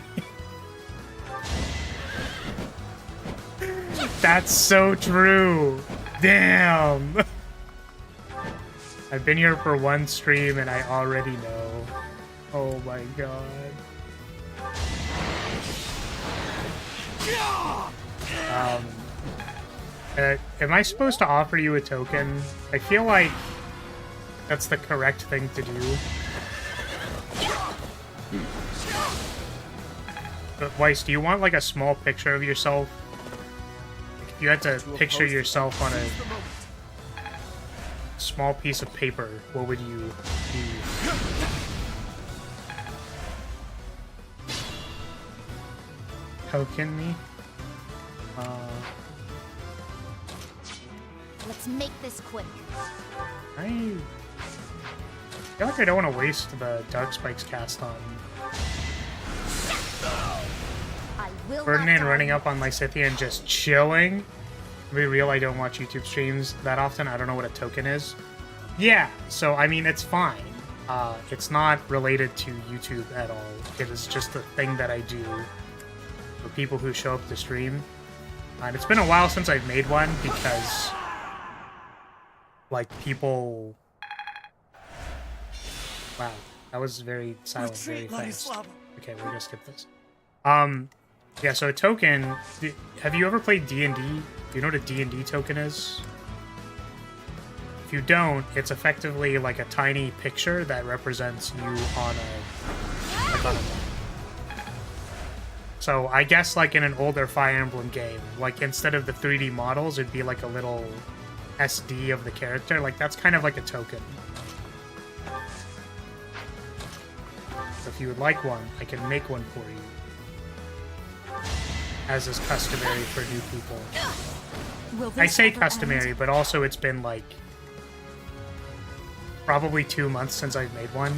That's so true. Damn. I've been here for one stream and I already know. Oh my god. Am I supposed to offer you a token? I feel like that's the correct thing to do. But Weiss, do you want like a small picture of yourself? Like, if you had to picture yourself on a small piece of paper, what would you do? Token me? Let's make this quick. I feel like I don't want to waste the Dark Spikes cast on I will Ferdinand not running die. up on Lysithea and just chilling. To be real, I don't watch YouTube streams that often. I don't know what a token is. Yeah, so I mean, it's fine. It's not related to YouTube at all. It is just a thing that I do for people who show up to stream. And it's been a while since I've made one because, like, people... Wow, that was very silent, very fast. Okay, we're gonna skip this. Yeah, so a token... Have you ever played D&D? Do you know what a D&D token is? If you don't, it's effectively like a tiny picture that represents you on a map. So I guess like in an older Fire Emblem game, like instead of the 3D models, it'd be like a little SD of the character. Like that's kind of like a token. So if you would like one, I can make one for you. As is customary for new people. Will I this say ever customary, end? but also it's been like probably 2 months since I've made one.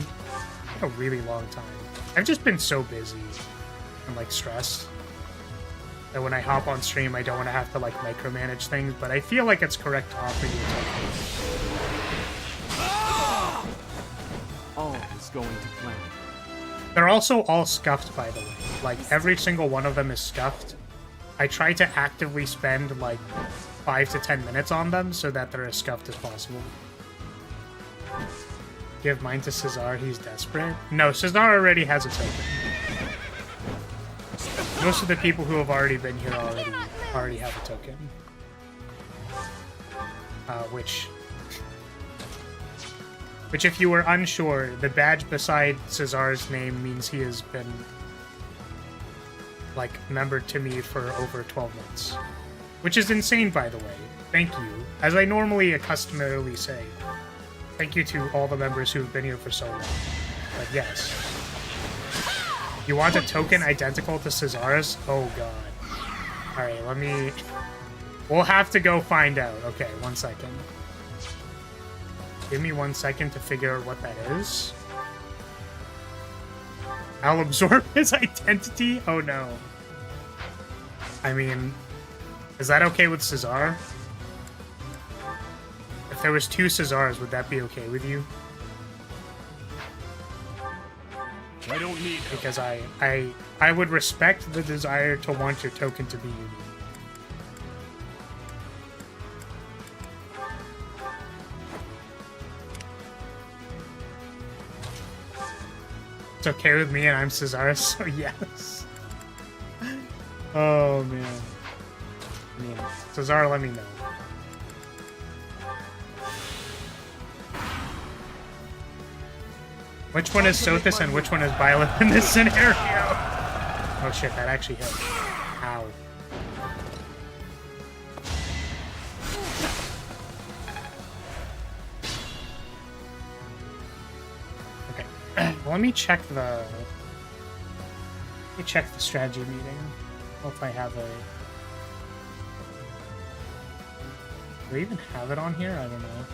A really long time. I've just been so busy. and like stressed. And when I hop on stream, I don't want to have to like micromanage things, but I feel like it's correct to offer you a token. All is going to plan. They're also all scuffed, by the way. Like, every single one of them is scuffed. I try to actively spend like 5 to 10 minutes on them so that they're as scuffed as possible. Give mine to Cesar, he's desperate. No, Cesar already has a token. Most of the people who have already been here already have a token. Which if you were unsure, the badge beside Cesar's name means he has been, like, membered to me for over 12 months. Which is insane, by the way. Thank you. As I normally customarily say, thank you to all the members who have been here for so long. But yes. You want a token identical to Cesar's? Oh god. Alright, let me... We'll have to go find out. Okay, 1 second. Give me 1 second to figure out what that is. I'll absorb his identity? Oh no. I mean, is that okay with Cesar? If there was 2 Cesars, would that be okay with you? I don't need help. Because I would respect the desire to want your token to be unique. It's okay with me and I'm Cesar, so yes. Oh man. I mean, Cesar, let me know. Which one is Sothis and which one is Violet in this scenario? Oh shit, that actually hit. Ow. Okay. Well, let me check the strategy meeting. Well, if I have a... Do I even have it on here? I don't know.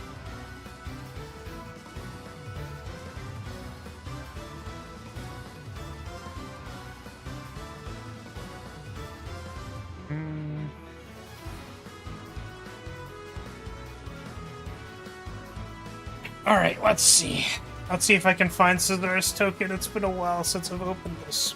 Alright, let's see. Let's see if I can find Cesar's token. It's been a while since I've opened this.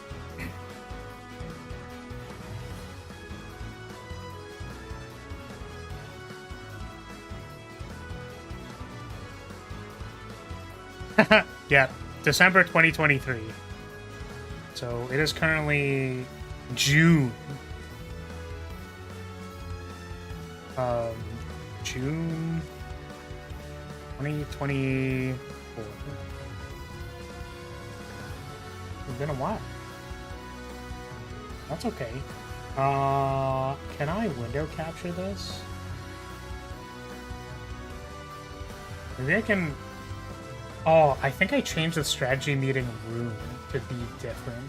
Yeah, December 2023. So it is currently June. June 2024. It's been a while. That's okay. Can I window capture this? Maybe I can... Oh, I think I changed the strategy meeting room to be different.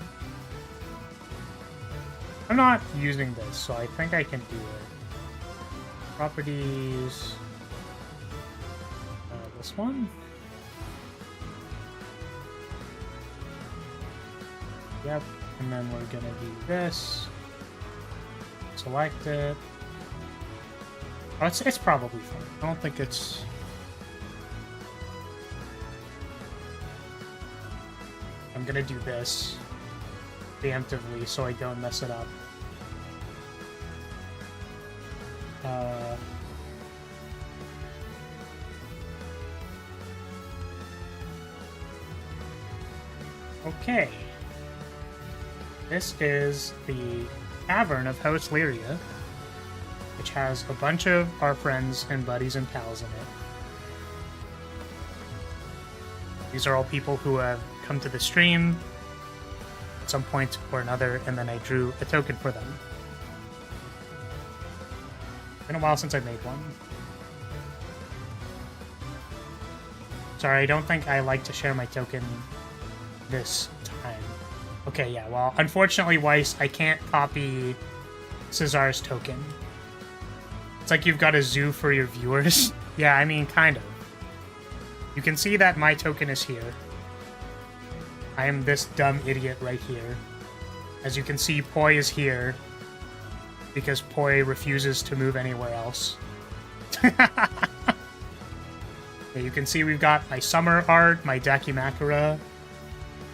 I'm not using this, so I think I can do it. Properties... this one? Yep, and then we're gonna do this. Select it. Oh, it's probably fine. I don't think it's... I'm gonna do this preemptively so I don't mess it up. Okay. This is the Tavern of House Lyria, which has a bunch of our friends and buddies and pals in it. These are all people who have come to the stream at some point or another, and then I drew a token for them. It's been a while since I made one. Sorry, I don't think I like to share my token this time. Okay, yeah, well, unfortunately, Weiss, I can't copy Cesar's token. It's like you've got a zoo for your viewers. Yeah, I mean, kind of. You can see that my token is here. I am this dumb idiot right here. As you can see, Poi is here because Poi refuses to move anywhere else. Yeah, you can see we've got my summer art, my Dakimakura.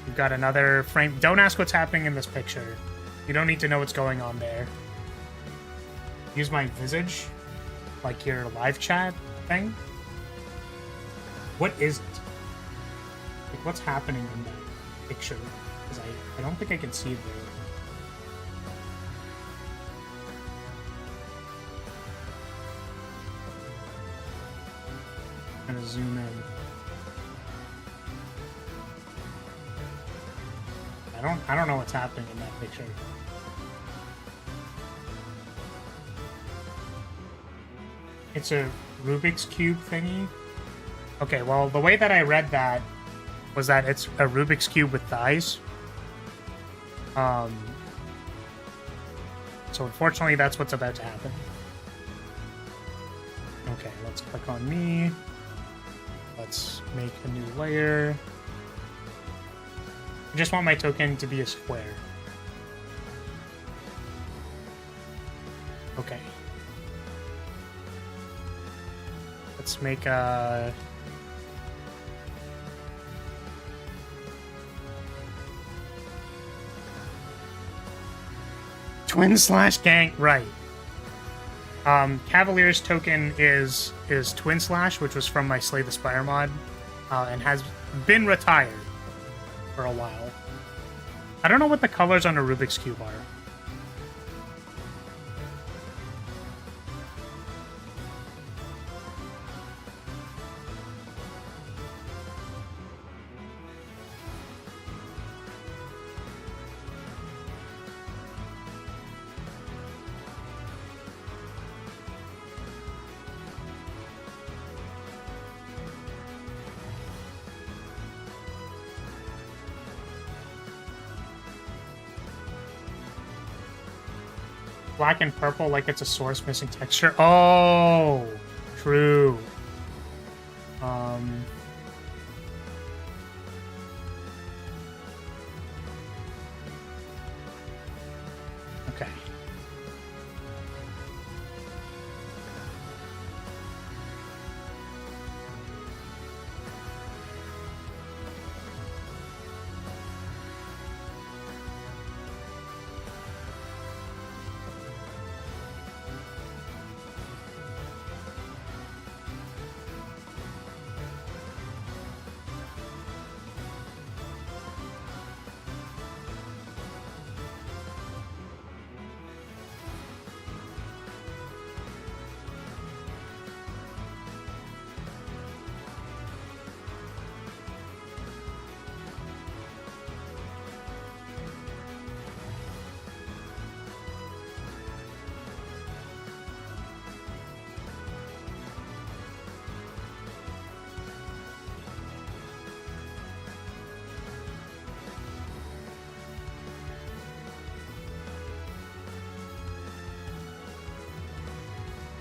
We've got another frame. Don't ask what's happening in this picture. You don't need to know what's going on there. Use my visage, like your live chat thing. What is it? Like, what's happening in that picture? Because I don't think I can see it there. I'm gonna zoom in. I don't know what's happening in that picture. It's a Rubik's Cube thingy. Okay, well, the way that I read that was that it's a Rubik's Cube with thighs. So unfortunately, that's what's about to happen. Okay, let's click on me. Let's make a new layer. I just want my token to be a square. Okay. Let's make a... Twin/gang, right. Cavalier's token is Twin Slash, which was from my Slay the Spire mod, and has been retired for a while. I don't know what the colors on a Rubik's Cube are. Black and purple, like it's a source missing texture. Oh, true. Okay.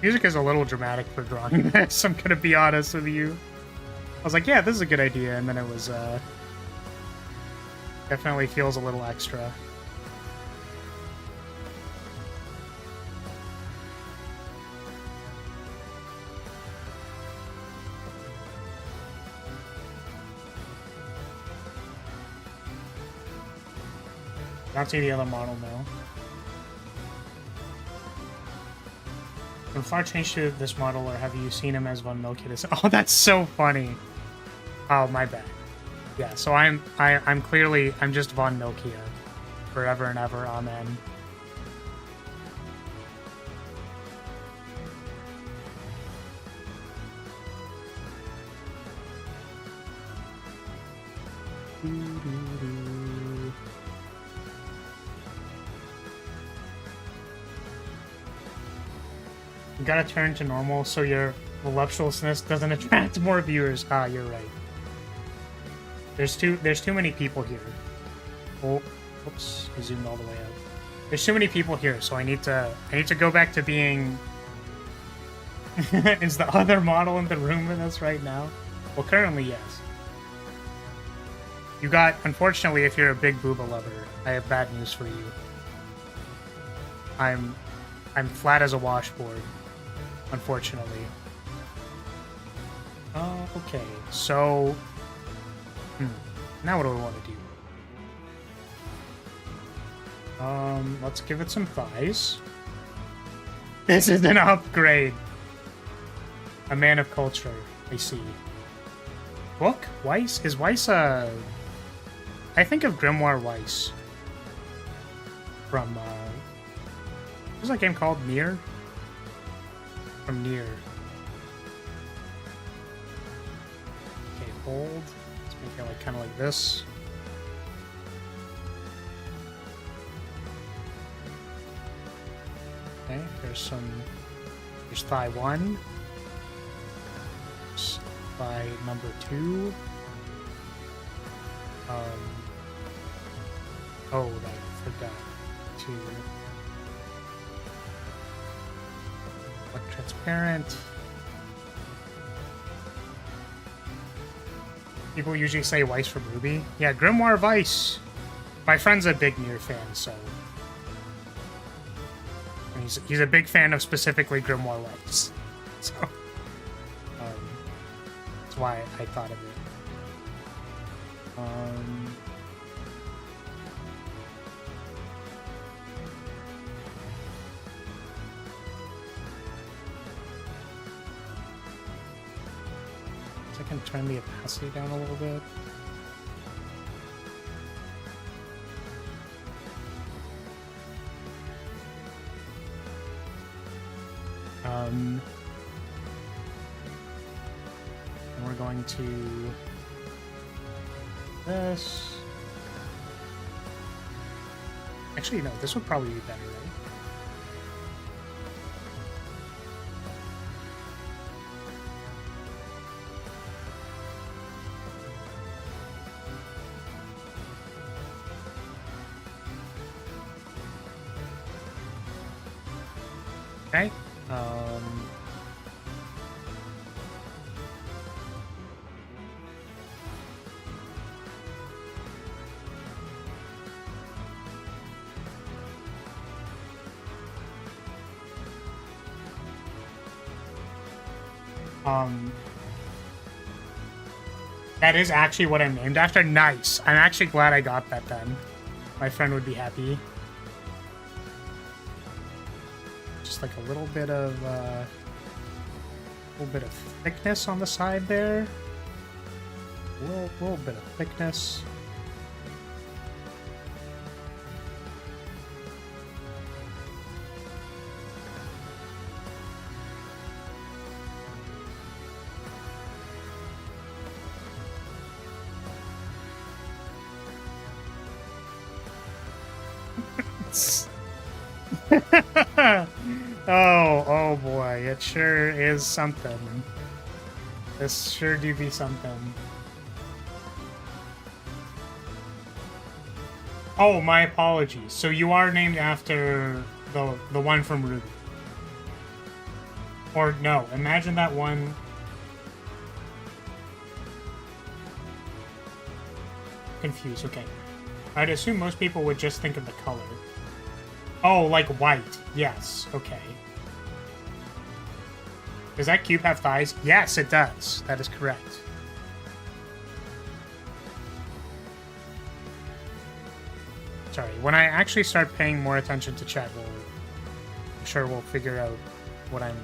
Music is a little dramatic for drawing this, I'm gonna be honest with you. I was like, yeah, this is a good idea, and then it was, definitely feels a little extra. Not see the other model now. When Flower changed to this model, or have you seen him as Von Milkid? Oh, that's so funny. Oh, my bad. Yeah, so I'm clearly just Von Milkia forever and ever. Amen. You gotta turn to normal so your voluptuousness doesn't attract more viewers. Ah, you're right. There's too many people here. Oh, oops, I zoomed all the way out. There's too many people here, so I need to go back to being. Is the other model in the room with us right now? Well, currently, yes. You got, unfortunately, if you're a big booba lover, I have bad news for you. I'm flat as a washboard, unfortunately. Okay, so... now what do I want to do? Let's give it some thighs. This is an upgrade. A man of culture, I see. Book? Weiss? Is Weiss a... I think of Grimoire Weiss. From, what's that game called? Nier? From Nier. Okay, hold. Let's make it like kind of like this. Okay, there's thigh 1. There's thigh number 2. Oh, I forgot to look transparent. People usually say Weiss from Ruby. Yeah, Grimoire Weiss. My friend's a big Nier fan, so... And he's a big fan of specifically Grimoire Weiss. So... that's why I thought of it. So I can turn the opacity down a little bit. And we're going to this. Actually, no, this would probably be better, right? Okay. That is actually what I'm named after. Nice. I'm actually glad I got that then. My friend would be happy. Just like a little bit of thickness on the side there. A little bit of thickness. Oh boy, it sure is something. This sure do be something. Oh, my apologies. So you are named after the one from Ruby. Or no, imagine that one. Confused, okay. I'd assume most people would just think of the color. Oh, like white. Yes, okay. Does that cube have thighs? Yes, it does. That is correct. Sorry, when I actually start paying more attention to chat, I'm sure we'll figure out what I'm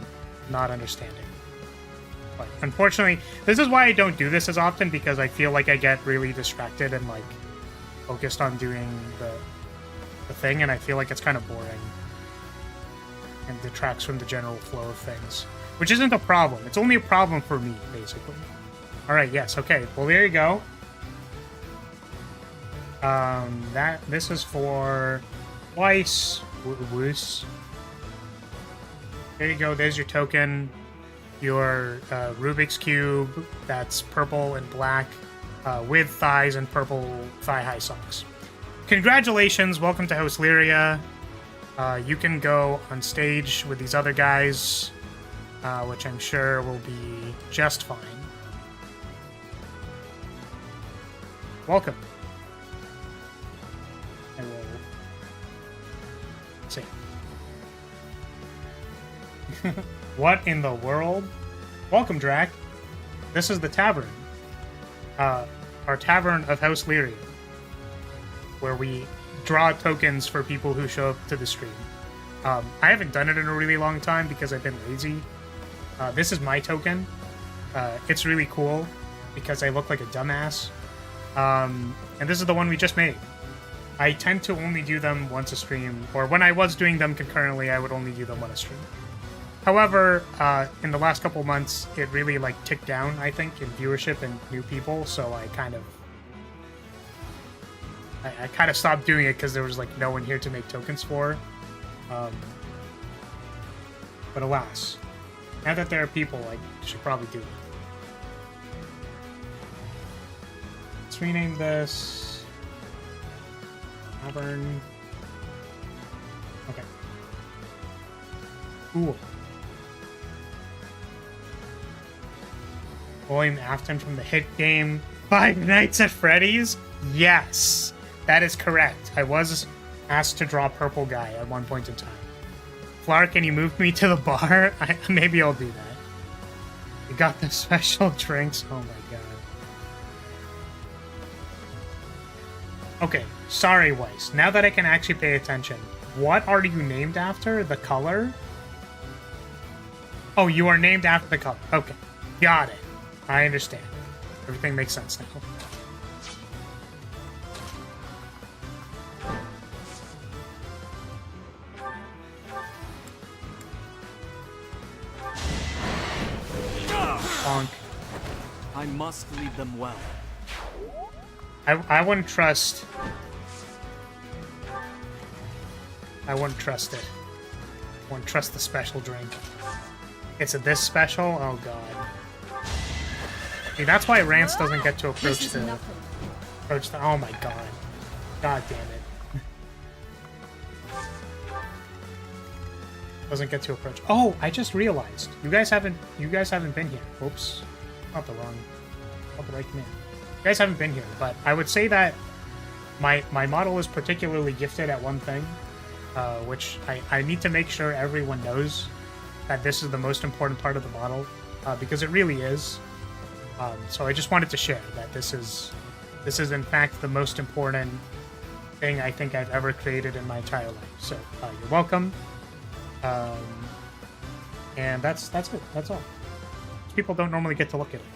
not understanding. But unfortunately, this is why I don't do this as often, because I feel like I get really distracted and like focused on doing the thing, and I feel like it's kind of boring and detracts from the general flow of things, which isn't a problem. It's only a problem for me, basically. All right, yes, okay. Well, there you go. This is for Weiss. Woos. There you go. There's your token. Your Rubik's Cube. That's purple and black with thighs and purple thigh-high socks. Congratulations. Welcome to House Lyria. You can go on stage with these other guys, which I'm sure will be just fine. welcome. I will see. What in the world? Welcome, Drac. This is the tavern. Our tavern of House Lyria, where we draw tokens for people who show up to the stream. I haven't done it in a really long time because I've been lazy. This is my token. It's really cool because I look like a dumbass. And this is the one we just made. I tend to only do them once a stream, or when I was doing them concurrently, I would only do them on a stream. However, in the last couple months, it really like ticked down, I think, in viewership and new people, so I kind of stopped doing it because there was like no one here to make tokens for. But alas, now that there are people, I should probably do it. Let's rename this Tavern. Okay. Cool. William Afton from the hit game Five Nights at Freddy's? Yes, that is correct. I was asked to draw Purple Guy at one point in time. Flower, can you move me to the bar? Maybe I'll do that. You got the special drinks? Oh my god. Okay, sorry, Weiss. Now that I can actually pay attention, what are you named after? The color? Oh, you are named after the color. Okay, got it. I understand. Everything makes sense now. Bonk. I must lead them well. I wouldn't trust... I wouldn't trust it. I wouldn't trust the special drink. It's a this special? Oh god. See, that's why Rance doesn't get to approach the... Oh my god. God damn it. Doesn't get to approach... Oh, I just realized. You guys haven't been here. Oops. Not the right command. You guys haven't been here, but I would say that my model is particularly gifted at one thing, which I need to make sure everyone knows that this is the most important part of the model, because it really is. So I just wanted to share that this is in fact the most important thing I think I've ever created in my entire life. So you're welcome. And that's it. That's all. People don't normally get to look at it.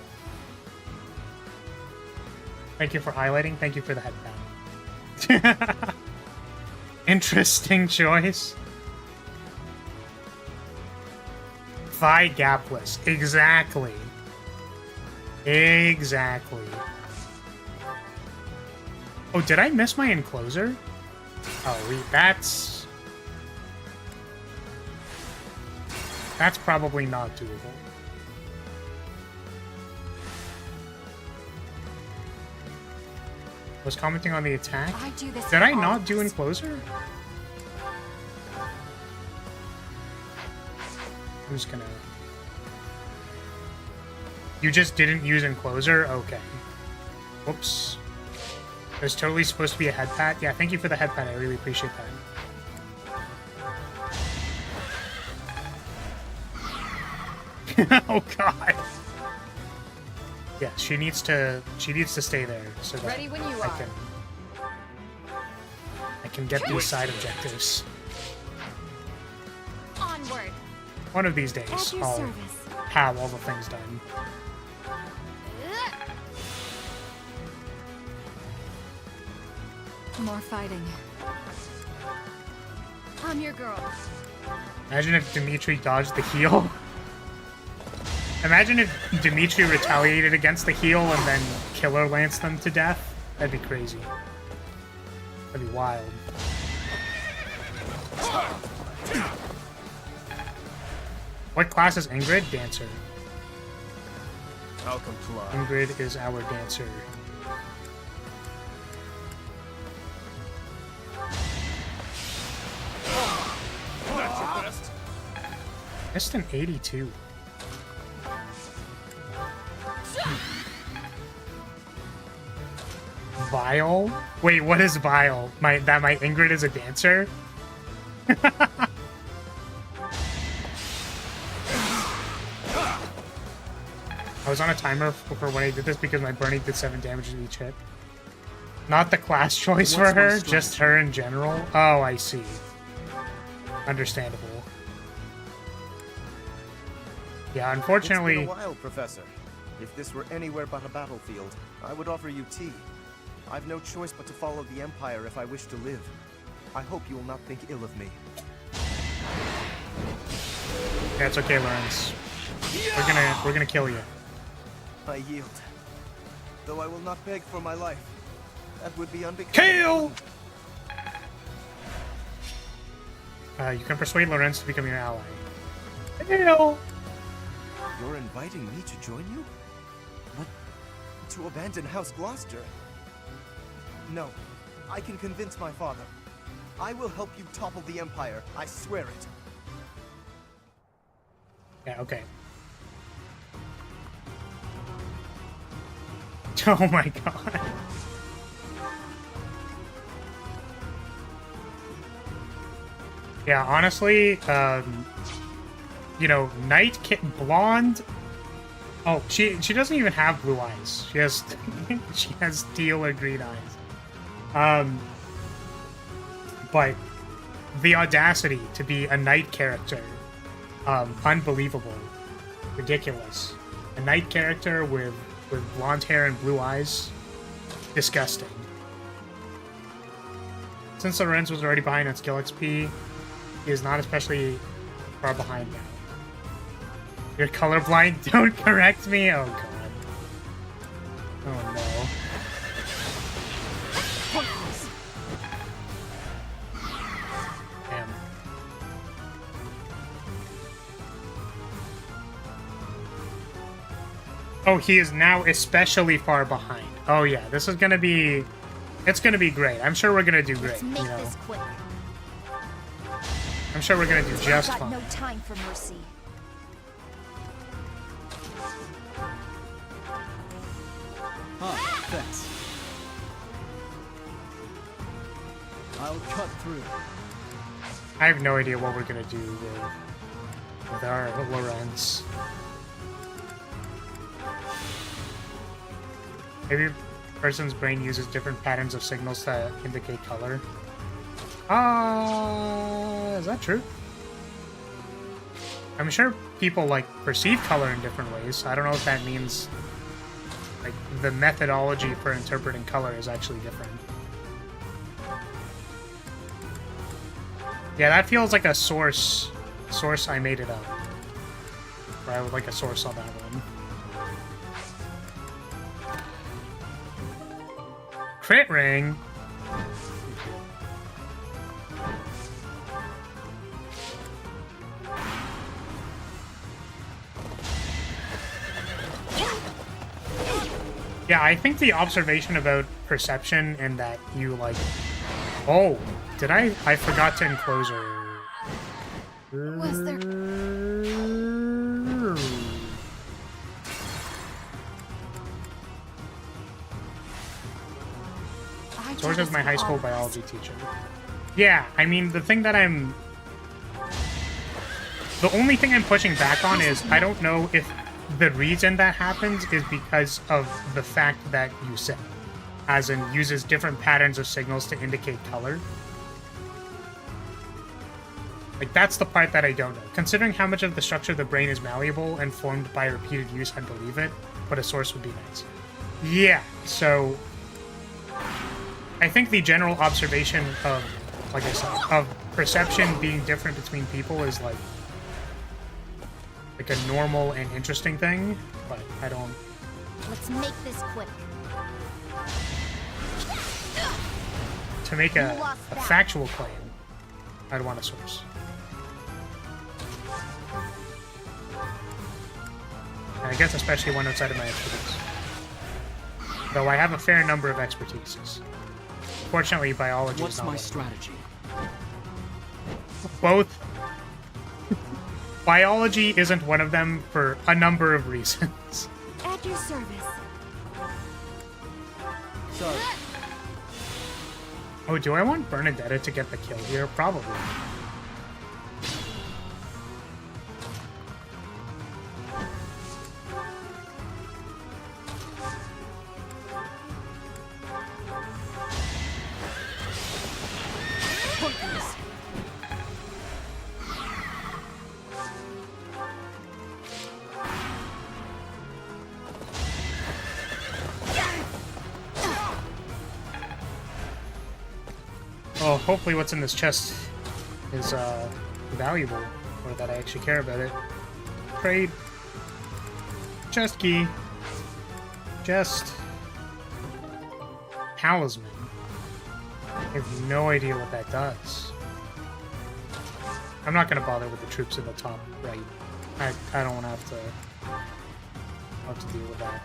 Thank you for highlighting. Thank you for the headband. Interesting choice. Thigh gapless. Exactly. Exactly. Oh, did I miss my enclosure? Oh, that's probably not doable. Was commenting on the attack? Did I not do enclosure? I'm just gonna... You just didn't use enclosure? Okay. Whoops. There's totally supposed to be a head pat. Yeah, thank you for the head pat. I really appreciate that. Oh god. Yeah, she needs to stay there so that Ready when you are. I can get these side objectives. Onward. One of these days, At your I'll service. have all the things done. More fighting. I'm your girl. Imagine if Dimitri dodged the heal. Imagine if Dimitri retaliated against the heal and then Killer Lanced them to death. That'd be crazy. That'd be wild. What class is Ingrid? Dancer. I'll comply. Ingrid is our dancer. That's your best. Just an 82. Vile? Wait, what is Vile? My Ingrid is a dancer? I was on a timer for when I did this because my Bernie did 7 damage to each hit. Not the class choice for her, just her in general. Oh, I see. Understandable. Yeah, unfortunately... It's been a while, Professor. If this were anywhere but a battlefield, I would offer you tea. I've no choice but to follow the Empire if I wish to live. I hope you will not think ill of me. Yeah, it's okay, Lawrence. We're gonna kill you. I yield. Though I will not beg for my life. That would be unbecoming. Kill! You can persuade Lorenz to become your ally. Kill! You're inviting me to join you? But to abandon House Gloucester? No, I can convince my father. I will help you topple the Empire, I swear it. Yeah, okay. Oh my god. Yeah, honestly, you know, blonde. Oh, she doesn't even have blue eyes. She has she has teal or green eyes. But the audacity to be a knight character, unbelievable, ridiculous. A knight character with blonde hair and blue eyes, disgusting. Since Lorenz was already behind on skill XP, he is not especially far behind now. You're colorblind? Don't correct me? Oh god. Oh no. Damn. Oh, he is now especially far behind. Oh yeah, this is gonna be... It's gonna be great. I'm sure we're gonna do great. Let's make this quick. I'm sure we're gonna do just I've got fine. no time for mercy. Ah, thanks. I'll cut through. I have no idea what we're gonna do with our Lorenz. Maybe a person's brain uses different patterns of signals to indicate color. Is that true? I'm sure people, like, perceive color in different ways. I don't know if that means, like, the methodology for interpreting color is actually different. Yeah, that feels like a source. I made it up. Or I would like a source on that one. Crit ring? Yeah, I think the observation about perception and that you, like... Oh, did I forgot to enclose her. Was there... George is my high school biology teacher. Yeah, I mean, the thing that I'm... The only thing I'm pushing back on is I don't know if the reason that happens is because of the fact that you said, as in uses different patterns of signals to indicate color. Like, that's the part that I don't know. Considering how much of the structure of the brain is malleable and formed by repeated use, I believe it, but a source would be nice. Yeah, so... I think the general observation of, like I said, of perception being different between people is, like a normal and interesting thing, but I don't... Let's make this quick. To make a factual claim, I'd want a source. And I guess especially one outside of my expertise. Though I have a fair number of expertises. Fortunately, biology is not my one. strategy? Both. Biology isn't one of them for a number of reasons. At your service. Sorry. Oh, do I want Bernadetta to get the kill here? Probably. Oh, hopefully what's in this chest is valuable, or that I actually care about it. Trade. Chest key. Chest. Talisman. I have no idea what that does. I'm not gonna bother with the troops in the top right. I don't want to have to deal with that.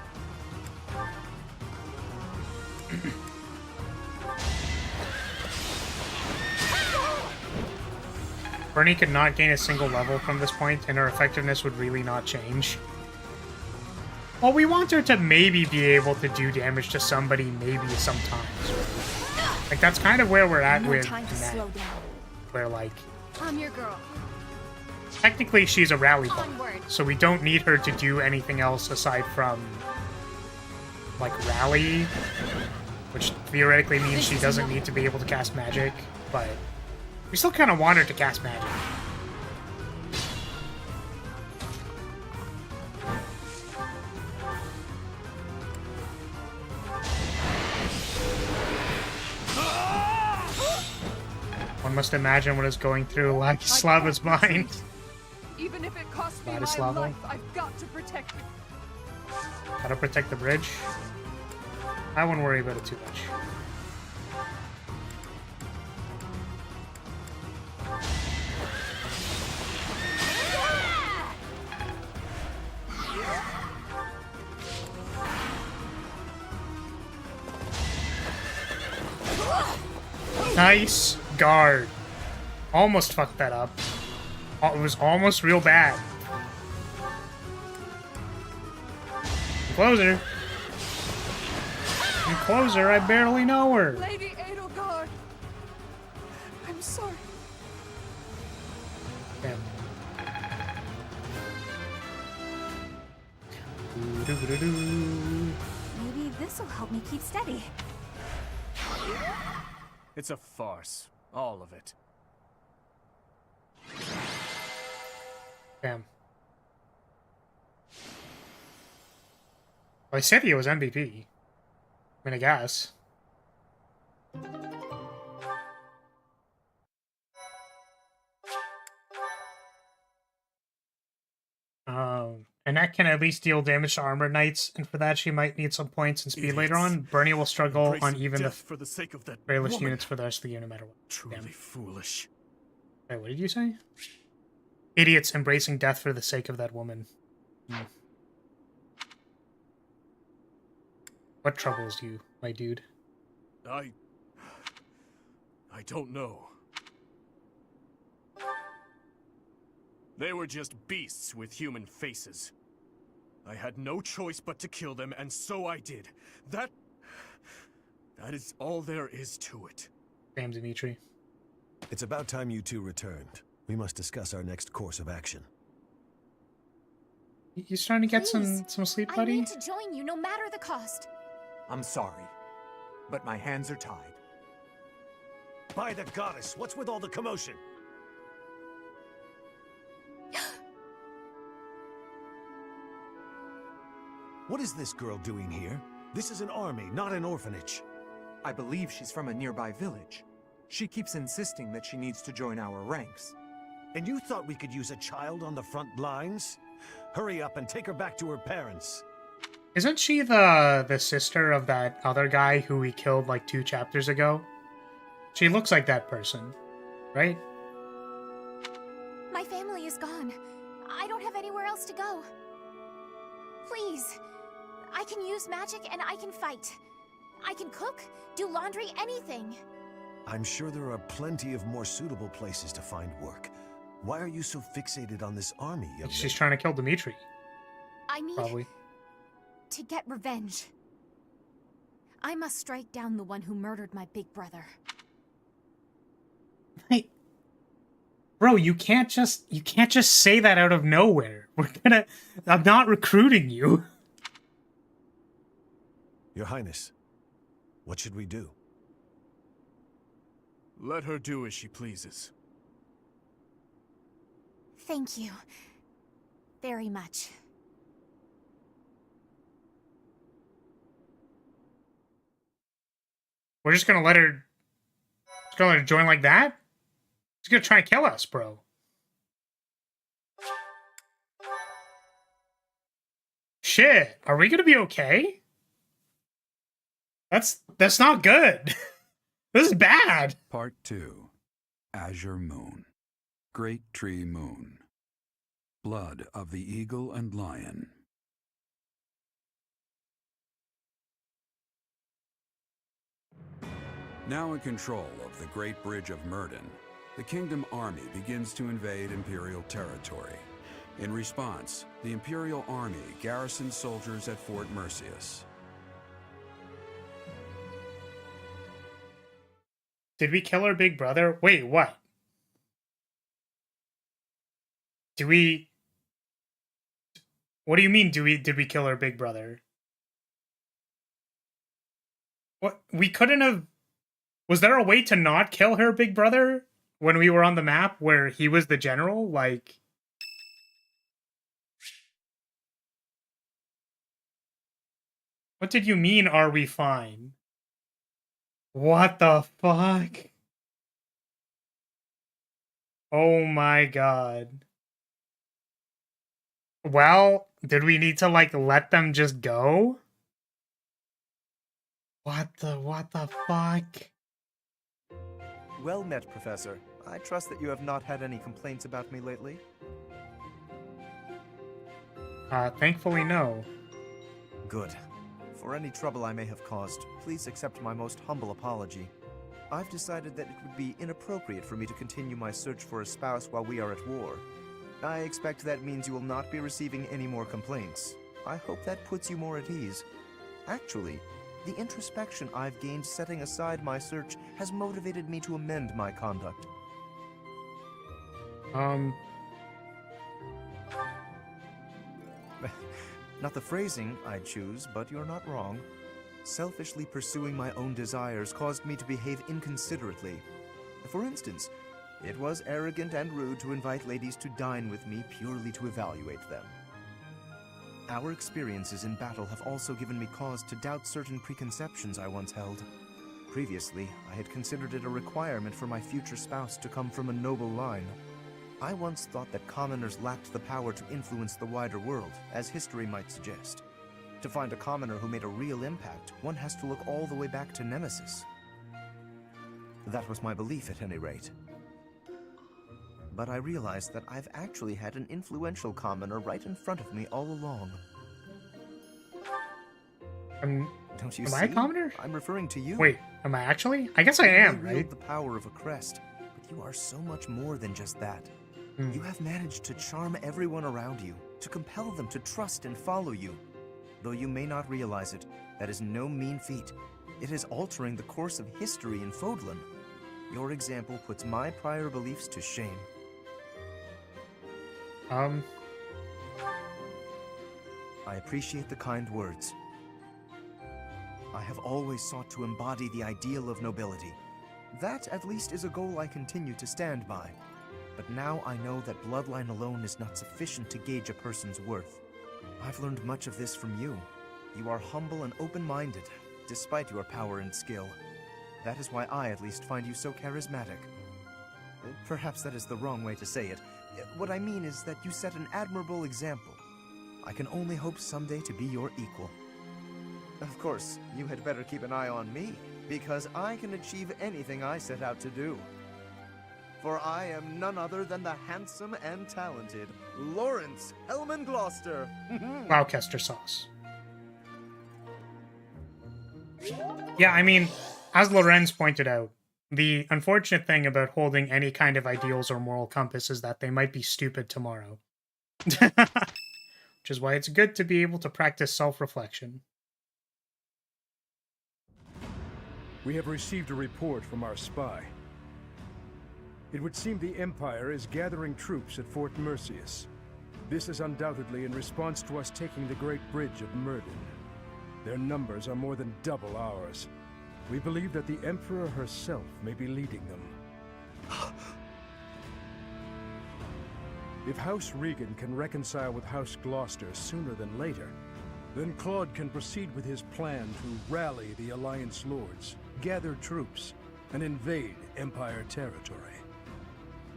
Bernie could not gain a single level from this point, and her effectiveness would really not change. Well, we want her to maybe be able to do damage to somebody, maybe sometimes. Like, that's kind of where we're at with Matt. Where, like... I'm your girl. Technically, she's a rally bot, Onward. so we don't need her to do anything else aside from, like, rally, which theoretically means she doesn't need to be able to cast magic, but we still kind of want her to cast magic. One must imagine what is going through Slava's mind. Even if it costs me my Vladislava? life, I've got to protect it. Gotta protect the bridge. I wouldn't worry about it too much. Nice guard. Almost fucked that up. It was almost real bad. Closer. You closer, I barely know her. Lady Edelgard, I'm sorry. Damn. Maybe this'll help me keep steady. It's a farce. All of it. Damn. Well, I said he was MVP. I mean, I guess. And that can at least deal damage to armor knights, and for that she might need some points and speed later on. Bernie will struggle on even the for the sake of that fearless woman. units for the rest of the year, no matter what. Truly Damn. foolish. Wait, what did you say? Idiots embracing death for the sake of that woman. What troubles you, my dude? I don't know. They were just beasts with human faces. I had no choice but to kill them, and so I did. That is all there is to it. Damn, Dimitri. It's about time you two returned. We must discuss our next course of action. You starting to get Please, some sleep, I buddy? need to join you no matter the cost. I'm sorry, but my hands are tied. By the goddess, what's with all the commotion? What is this girl doing here? This is an army, not an orphanage. I believe she's from a nearby village. She keeps insisting that she needs to join our ranks. And you thought we could use a child on the front lines? Hurry up and take her back to her parents. Isn't she the sister of that other guy who we killed like 2 chapters ago? She looks like that person, right? My family is gone. I don't have anywhere else to go. Please. I can use magic and I can fight. I can cook, do laundry, anything. I'm sure there are plenty of more suitable places to find work. Why are you so fixated on this army, young lady? She's trying to kill Dimitri, I need probably. to get revenge. I must strike down the one who murdered my big brother. Like, bro, you can't just say that out of nowhere. I'm not recruiting you. Your Highness, what should we do? Let her do as she pleases. Thank you. Very much. We're just gonna let her join like that? She's gonna try and kill us, bro. Shit, are we gonna be okay? That's not good. This is bad. Part 2. Azure Moon. Great Tree Moon. Blood of the Eagle and Lion. Now in control of the Great Bridge of Myrden, the Kingdom Army begins to invade Imperial territory. In response, the Imperial Army garrisons soldiers at Fort Mercius. Did we kill her big brother? Wait, what? What do you mean, did we kill her big brother? What? We couldn't have... Was there a way to not kill her big brother when we were on the map where he was the general? Like... What did you mean, are we fine? What the fuck? Oh my god. Well, did we need to, like, let them just go? What the fuck? Well met, Professor. I trust that you have not had any complaints about me lately. Thankfully, no. Good. For any trouble I may have caused, please accept my most humble apology. I've decided that it would be inappropriate for me to continue my search for a spouse while we are at war. I expect that means you will not be receiving any more complaints. I hope that puts you more at ease. Actually, the introspection I've gained setting aside my search has motivated me to amend my conduct. Not the phrasing I'd choose, but you're not wrong. Selfishly pursuing my own desires caused me to behave inconsiderately. For instance, it was arrogant and rude to invite ladies to dine with me purely to evaluate them. Our experiences in battle have also given me cause to doubt certain preconceptions I once held. Previously, I had considered it a requirement for my future spouse to come from a noble line. I once thought that commoners lacked the power to influence the wider world, as history might suggest. To find a commoner who made a real impact, one has to look all the way back to Nemesis. That was my belief, at any rate. But I realized that I've actually had an influential commoner right in front of me all along. Don't you see? Am I a commoner? I'm referring to you. Wait, am I actually? I guess I am, You right? wield the power of a crest, but you are so much more than just that. You have managed to charm everyone around you, to compel them to trust and follow you. Though you may not realize it, that is no mean feat. It is altering the course of history in Fodlan. Your example puts my prior beliefs to shame. I appreciate the kind words. I have always sought to embody the ideal of nobility. That, at least, is a goal I continue to stand by. But now I know that bloodline alone is not sufficient to gauge a person's worth. I've learned much of this from you. You are humble and open-minded, despite your power and skill. That is why I, at least, find you so charismatic. Perhaps that is the wrong way to say it. What I mean is that you set an admirable example. I can only hope someday to be your equal. Of course, you had better keep an eye on me, because I can achieve anything I set out to do. For I am none other than the handsome and talented Lawrence Hellman Gloucester. Gloucester sauce. Yeah, I mean, as Lorenz pointed out, the unfortunate thing about holding any kind of ideals or moral compass is that they might be stupid tomorrow. Which is why it's good to be able to practice self-reflection. We have received a report from our spy. It would seem the Empire is gathering troops at Fort Mercius. This is undoubtedly in response to us taking the Great Bridge of Murden. Their numbers are more than double ours. We believe that the Emperor herself may be leading them. If House Regan can reconcile with House Gloucester sooner than later, then Claude can proceed with his plan to rally the Alliance Lords, gather troops, and invade Empire territory.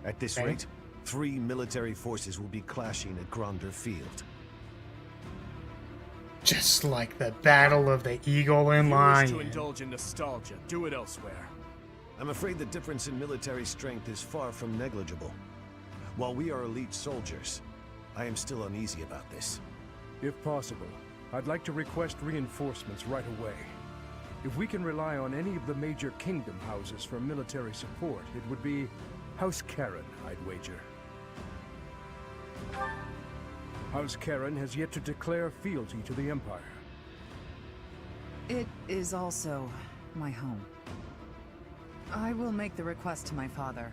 At this rate, 3 military forces will be clashing at Gronder Field. Just like the Battle of the Eagle and If you Lion. wish to indulge in nostalgia, do it elsewhere. I'm afraid the difference in military strength is far from negligible. While we are elite soldiers, I am still uneasy about this. If possible, I'd like to request reinforcements right away. If we can rely on any of the major kingdom houses for military support, it would be House Karen, I'd wager. House Karen has yet to declare fealty to the Empire. It is also my home. I will make the request to my father.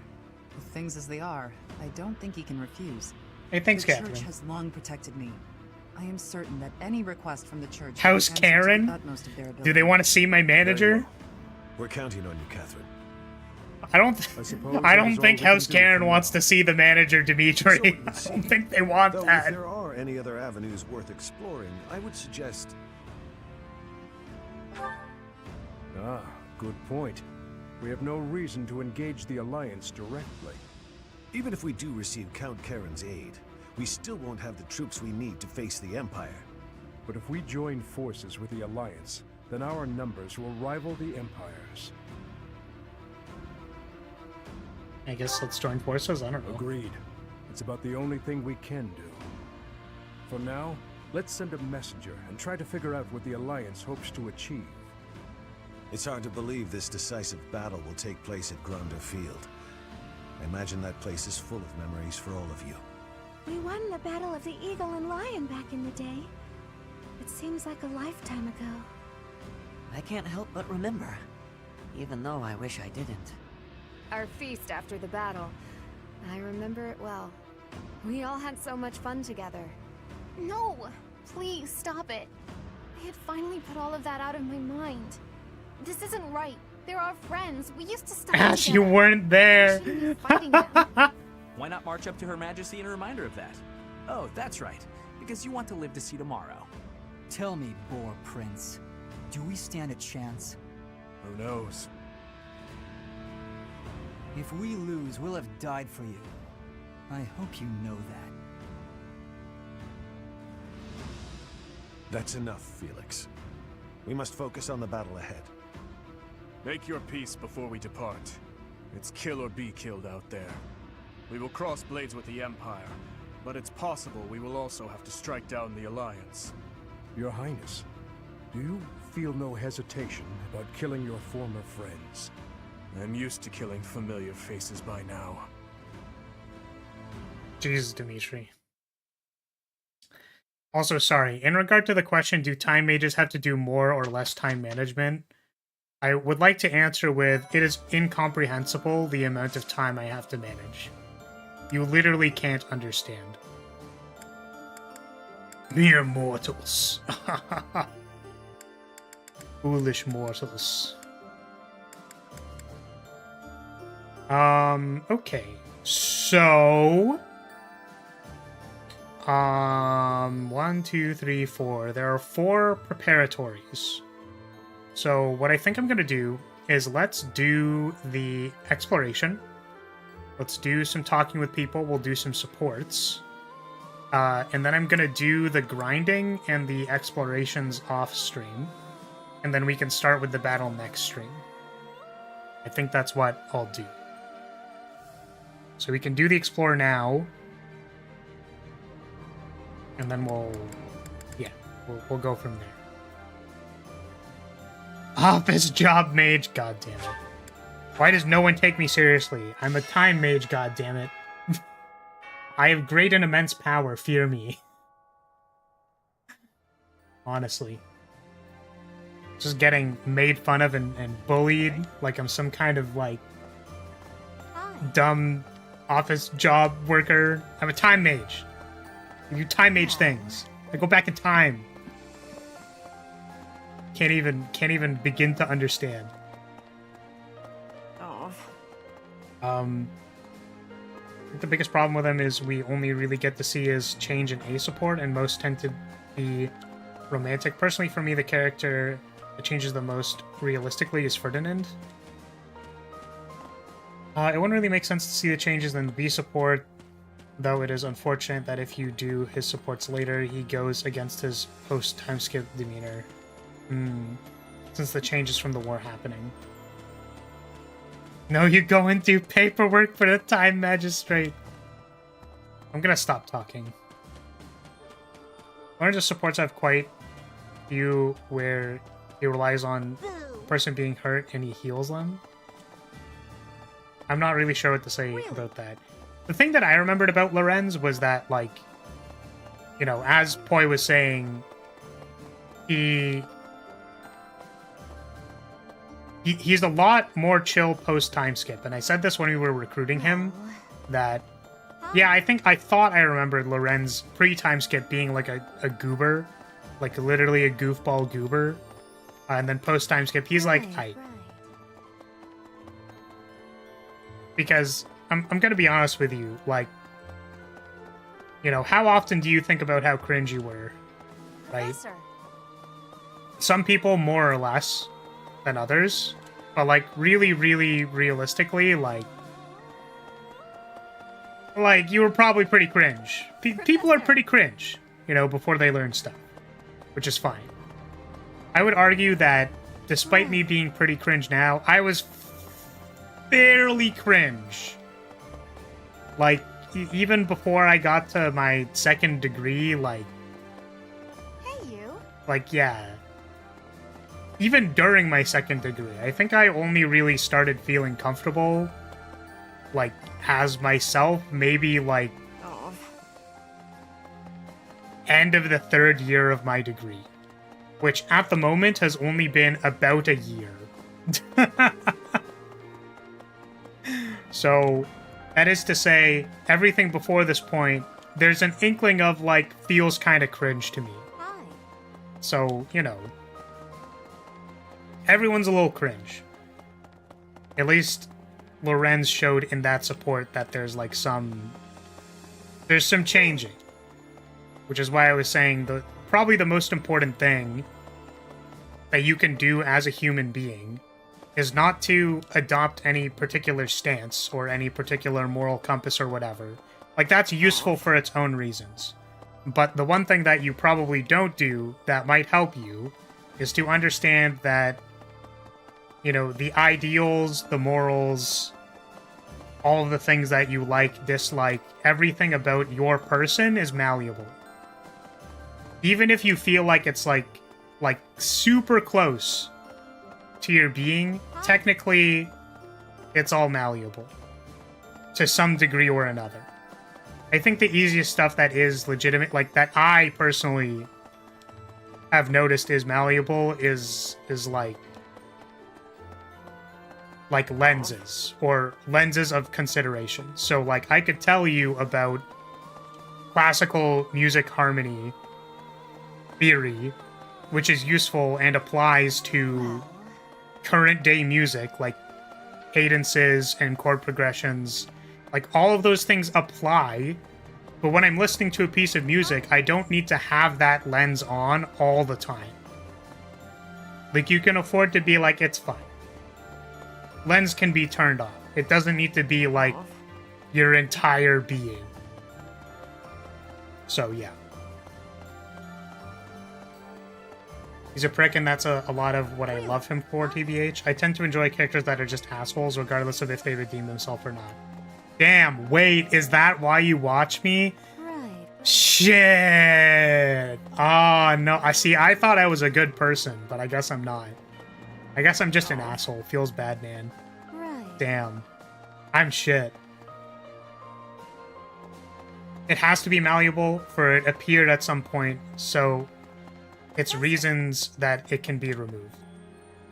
With things as they are, I don't think he can refuse. Hey, thanks, the Catherine. church has long protected me. I am certain that any request from the church House will be answered to Karen? the utmost of their ability. Do they want to see my manager? Well. We're counting on you, Catherine. I don't think House Karen wants to see the manager, Dimitri. So it would I don't seem. think they want Though that. if there are any other avenues worth exploring, I would suggest... Ah, good point. We have no reason to engage the Alliance directly. Even if we do receive Count Karen's aid, we still won't have the troops we need to face the Empire. But if we join forces with the Alliance, then our numbers will rival the Empire's. I guess let's join forces. I don't know. Agreed. It's about the only thing we can do. For now, let's send a messenger and try to figure out what the Alliance hopes to achieve. It's hard to believe this decisive battle will take place at Gronder Field. I imagine that place is full of memories for all of you. We won the Battle of the Eagle and Lion back in the day. It seems like a lifetime ago. I can't help but remember, even though I wish I didn't. Our feast after the battle. I remember it well. We all had so much fun together. No! Please, stop it. I had finally put all of that out of my mind. This isn't right. They're our friends. We used to study Ash, together. you weren't there. We shouldn't be fighting them. Why not march up to Her Majesty in a reminder of that? Oh, that's right. Because you want to live to see tomorrow. Tell me, Boar Prince, do we stand a chance? Who knows? If we lose, we'll have died for you. I hope you know that. That's enough, Felix. We must focus on the battle ahead. Make your peace before we depart. It's kill or be killed out there. We will cross blades with the Empire, but it's possible we will also have to strike down the Alliance. Your Highness, do you feel no hesitation about killing your former friends? I'm used to killing familiar faces by now. Jesus, Dimitri. Also, sorry, in regard to the question, do time mages have to do more or less time management? I would like to answer with, it is incomprehensible the amount of time I have to manage. You literally can't understand. Mere mortals. Foolish mortals. Okay. So... 1, 2, 3, 4. There are 4 preparatories. So what I think I'm gonna do is let's do the exploration. Let's do some talking with people. We'll do some supports. And then I'm gonna do the grinding and the explorations off stream. And then we can start with the battle next stream. I think that's what I'll do. So we can do the explore now. And then we'll go from there. Office job mage, god damn it. Why does no one take me seriously? I'm a time mage, god damn it. I have great and immense power, fear me. Honestly. Just getting made fun of and bullied like I'm some kind of, like, dumb office job worker. I'm a time mage. I do time mage things. I go back in time. Can't even begin to understand. Oh. I think the biggest problem with him is we only really get to see his change in A support, and most tend to be romantic. Personally, for me, the character that changes the most realistically is Ferdinand. It wouldn't really make sense to see the changes in B support, though it is unfortunate that if you do his supports later, he goes against his post-time skip demeanor. Since the changes from the war happening. No, you go and do paperwork for the time magistrate. I'm gonna stop talking. One of the supports have quite few where he relies on the person being hurt and he heals them. I'm not really sure what to say about that. The thing that I remembered about Lorenz was that, like, you know, as Poi was saying, he's a lot more chill post-time skip. And I said this when we were recruiting him, that, yeah, I thought I remembered Lorenz pre-time skip being like a goober, like literally a goofball goober. And then post-time skip, he's like, aight. Because I'm gonna be honest with you, like, you know, how often do you think about how cringe you were, right? Professor. Some people more or less than others, but like really, really realistically, like you were probably pretty cringe. People are pretty cringe, you know, before they learn stuff, which is fine. I would argue that despite me being pretty cringe now, I was fairly cringe. Like, even before I got to my second degree, like... Hey, you. Like, yeah. Even during my second degree, I think I only really started feeling comfortable, like, as myself, maybe, like, end of the third year of my degree. Which, at the moment, has only been about a year. So, that is to say, everything before this point, there's an inkling of, like, feels kind of cringe to me. Hi. So, you know, everyone's a little cringe. At least Lorenz showed in that support that there's, like, there's some changing. Which is why I was saying probably the most important thing that you can do as a human being is not to adopt any particular stance or any particular moral compass or whatever. Like, that's useful for its own reasons. But the one thing that you probably don't do that might help you is to understand that, you know, the ideals, the morals, all of the things that you like, dislike, everything about your person is malleable. Even if you feel like it's like super close to your being, technically, it's all malleable. To some degree or another. I think the easiest stuff that is legitimate, like, that I personally have noticed is malleable is like lenses, or lenses of consideration. So, like, I could tell you about classical music harmony theory, which is useful and applies to current day music, like cadences and chord progressions. Like, all of those things apply, but when I'm listening to a piece of music, I don't need to have that lens on all the time. Like, you can afford to be like, it's fine. Lens can be turned off. It doesn't need to be like your entire being. So, yeah. He's a prick, and that's a lot of what I love him for, TBH. I tend to enjoy characters that are just assholes, regardless of if they redeem themselves or not. Damn, wait, is that why you watch me? Right. Shit! Oh, no. I thought I was a good person, but I guess I'm not. I guess I'm just an asshole. Feels bad, man. Right. Damn. I'm shit. It has to be malleable, for it appeared at some point, so it's reasons that it can be removed.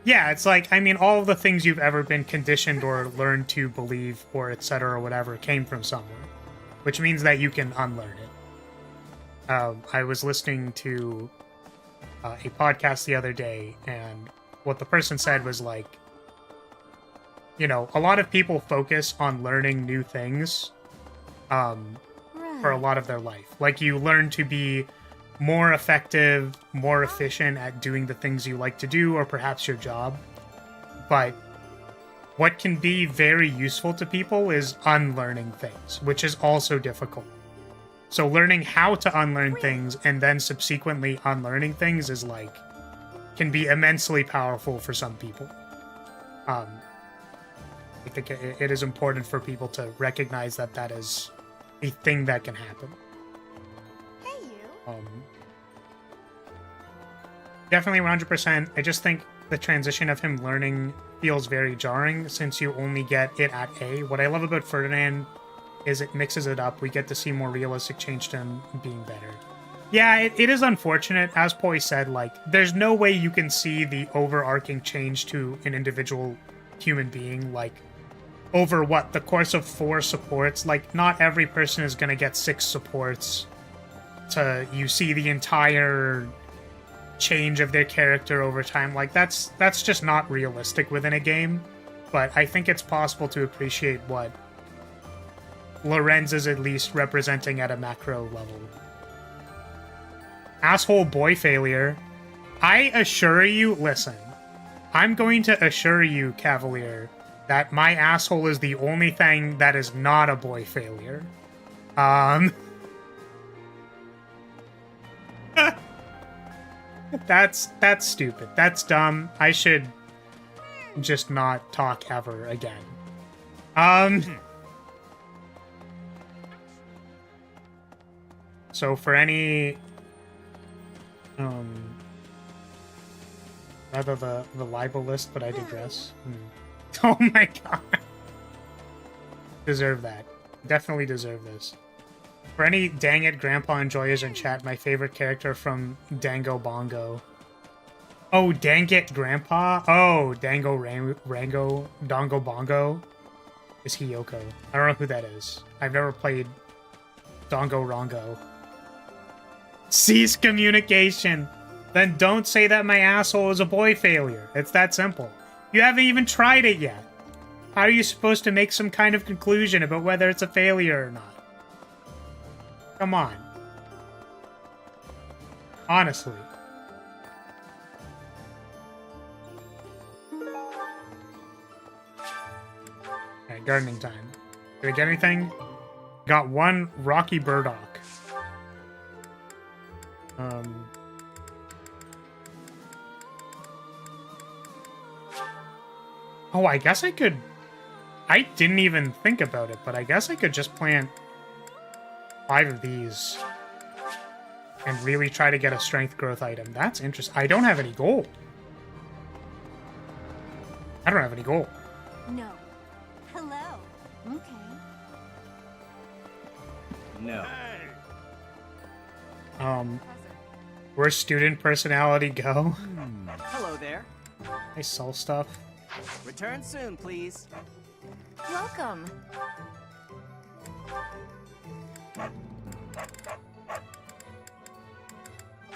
Yeah, it's like, I mean, all of the things you've ever been conditioned or learned to believe or etc. or whatever came from somewhere, which means that you can unlearn it. I was listening to a podcast the other day, and what the person said was like, you know, a lot of people focus on learning new things for a lot of their life. Like, you learn to be more effective, more efficient at doing the things you like to do, or perhaps your job. But what can be very useful to people is unlearning things, which is also difficult. So learning how to unlearn things and then subsequently unlearning things is like, can be immensely powerful for some people. I think it is important for people to recognize that that is a thing that can happen. Hey, you. Definitely 100%. I just think the transition of him learning feels very jarring since you only get it at A. What I love about Ferdinand is it mixes it up. We get to see more realistic change to him being better. Yeah, it is unfortunate. As Poi said, like, there's no way you can see the overarching change to an individual human being, like, over what, the course of 4 supports. Like, not every person is going to get 6 supports to you see the entire change of their character over time. Like, that's just not realistic within a game. But I think it's possible to appreciate what Lorenz is at least representing at a macro level. Asshole boy failure. I assure you, listen, I'm going to assure you, Cavalier, that my asshole is the only thing that is not a boy failure. That's stupid. That's dumb. I should just not talk ever again. So for any rather the libel list, but I digress. Oh my god. Deserve that. Definitely deserve this. For any dang it grandpa enjoyers in chat, my favorite character from Dango Bongo. Oh, dang it grandpa? Oh, Rango Dongo Bongo is Hiyoko. I don't know who that is. I've never played Dongo Rongo. Cease communication. Then don't say that my asshole is a boy failure. It's that simple. You haven't even tried it yet. How are you supposed to make some kind of conclusion about whether it's a failure or not? Come on. Honestly. Alright, gardening time. Did I get anything? Got 1 Rocky Burdock. Oh, I guess I could... I didn't even think about it, but I guess I could just plant 5 of these and really try to get a strength growth item. That's interesting. I don't have any gold. I don't have any gold. No. Hello. Okay. No. Where's student personality go? Hello there. I sell stuff. Return soon, please. Welcome.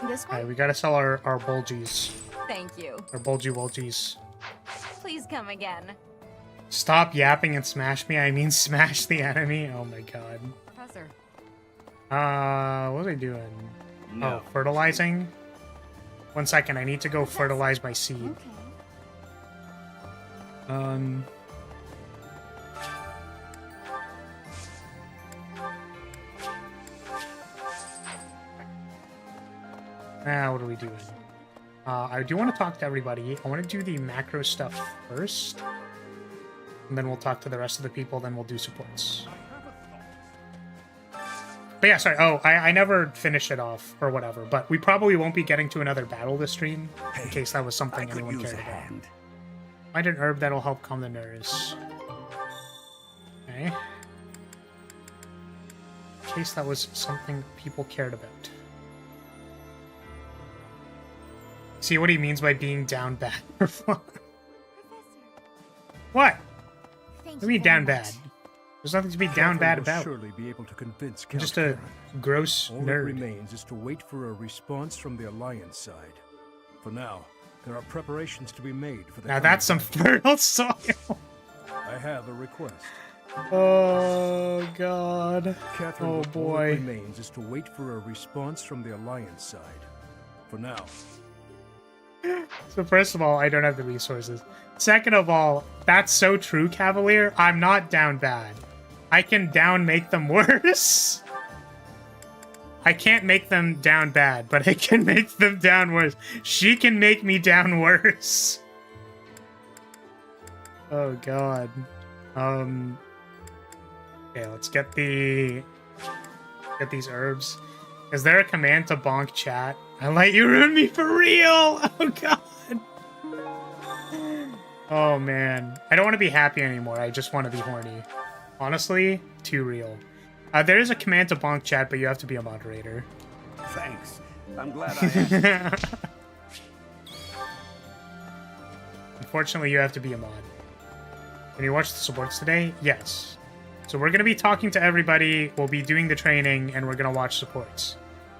This one? Alright, we gotta sell our bulgies. Thank you. Our bulgies. Please come again. Stop yapping and smash me. I mean smash the enemy. Oh my god. Professor. What was I doing? No. Oh, fertilizing? 1 second, I need to go fertilize my seed. Okay. What are we doing? I do want to talk to everybody. I want to do the macro stuff first. And then we'll talk to the rest of the people, then we'll do supports. But yeah, sorry. Oh, I never finished it off, or whatever. But we probably won't be getting to another battle this stream, in case that was something anyone cared about. Find an herb that'll help calm the nerves. Okay. In case that was something people cared about. See what he means by being down bad. What? What do you mean down bad? There's nothing to be down bad about. Surely be able to convince I'm just a gross All nerd. that remains is to wait for a response from the Alliance side. For now, there are preparations to be made for the. Now that's some fertile soil. I have a request. Oh God. Catherine, Oh all that boy. remains is to wait for a response from the Alliance side. For now. So first of all, I don't have the resources. Second of all, that's so true, Cavalier. I'm not down bad. I can down make them worse. I can't make them down bad, but I can make them down worse. She can make me down worse. Oh God. Okay, let's get these herbs. Is there a command to bonk chat? I let you ruin me for real. Oh God. Oh man. I don't want to be happy anymore. I just want to be horny. Honestly, too real. There is a command to bonk chat, but you have to be a moderator. Thanks. I'm glad I am. Unfortunately, you have to be a mod. Can you watch the supports today? Yes. So we're going to be talking to everybody, we'll be doing the training, and we're going to watch supports.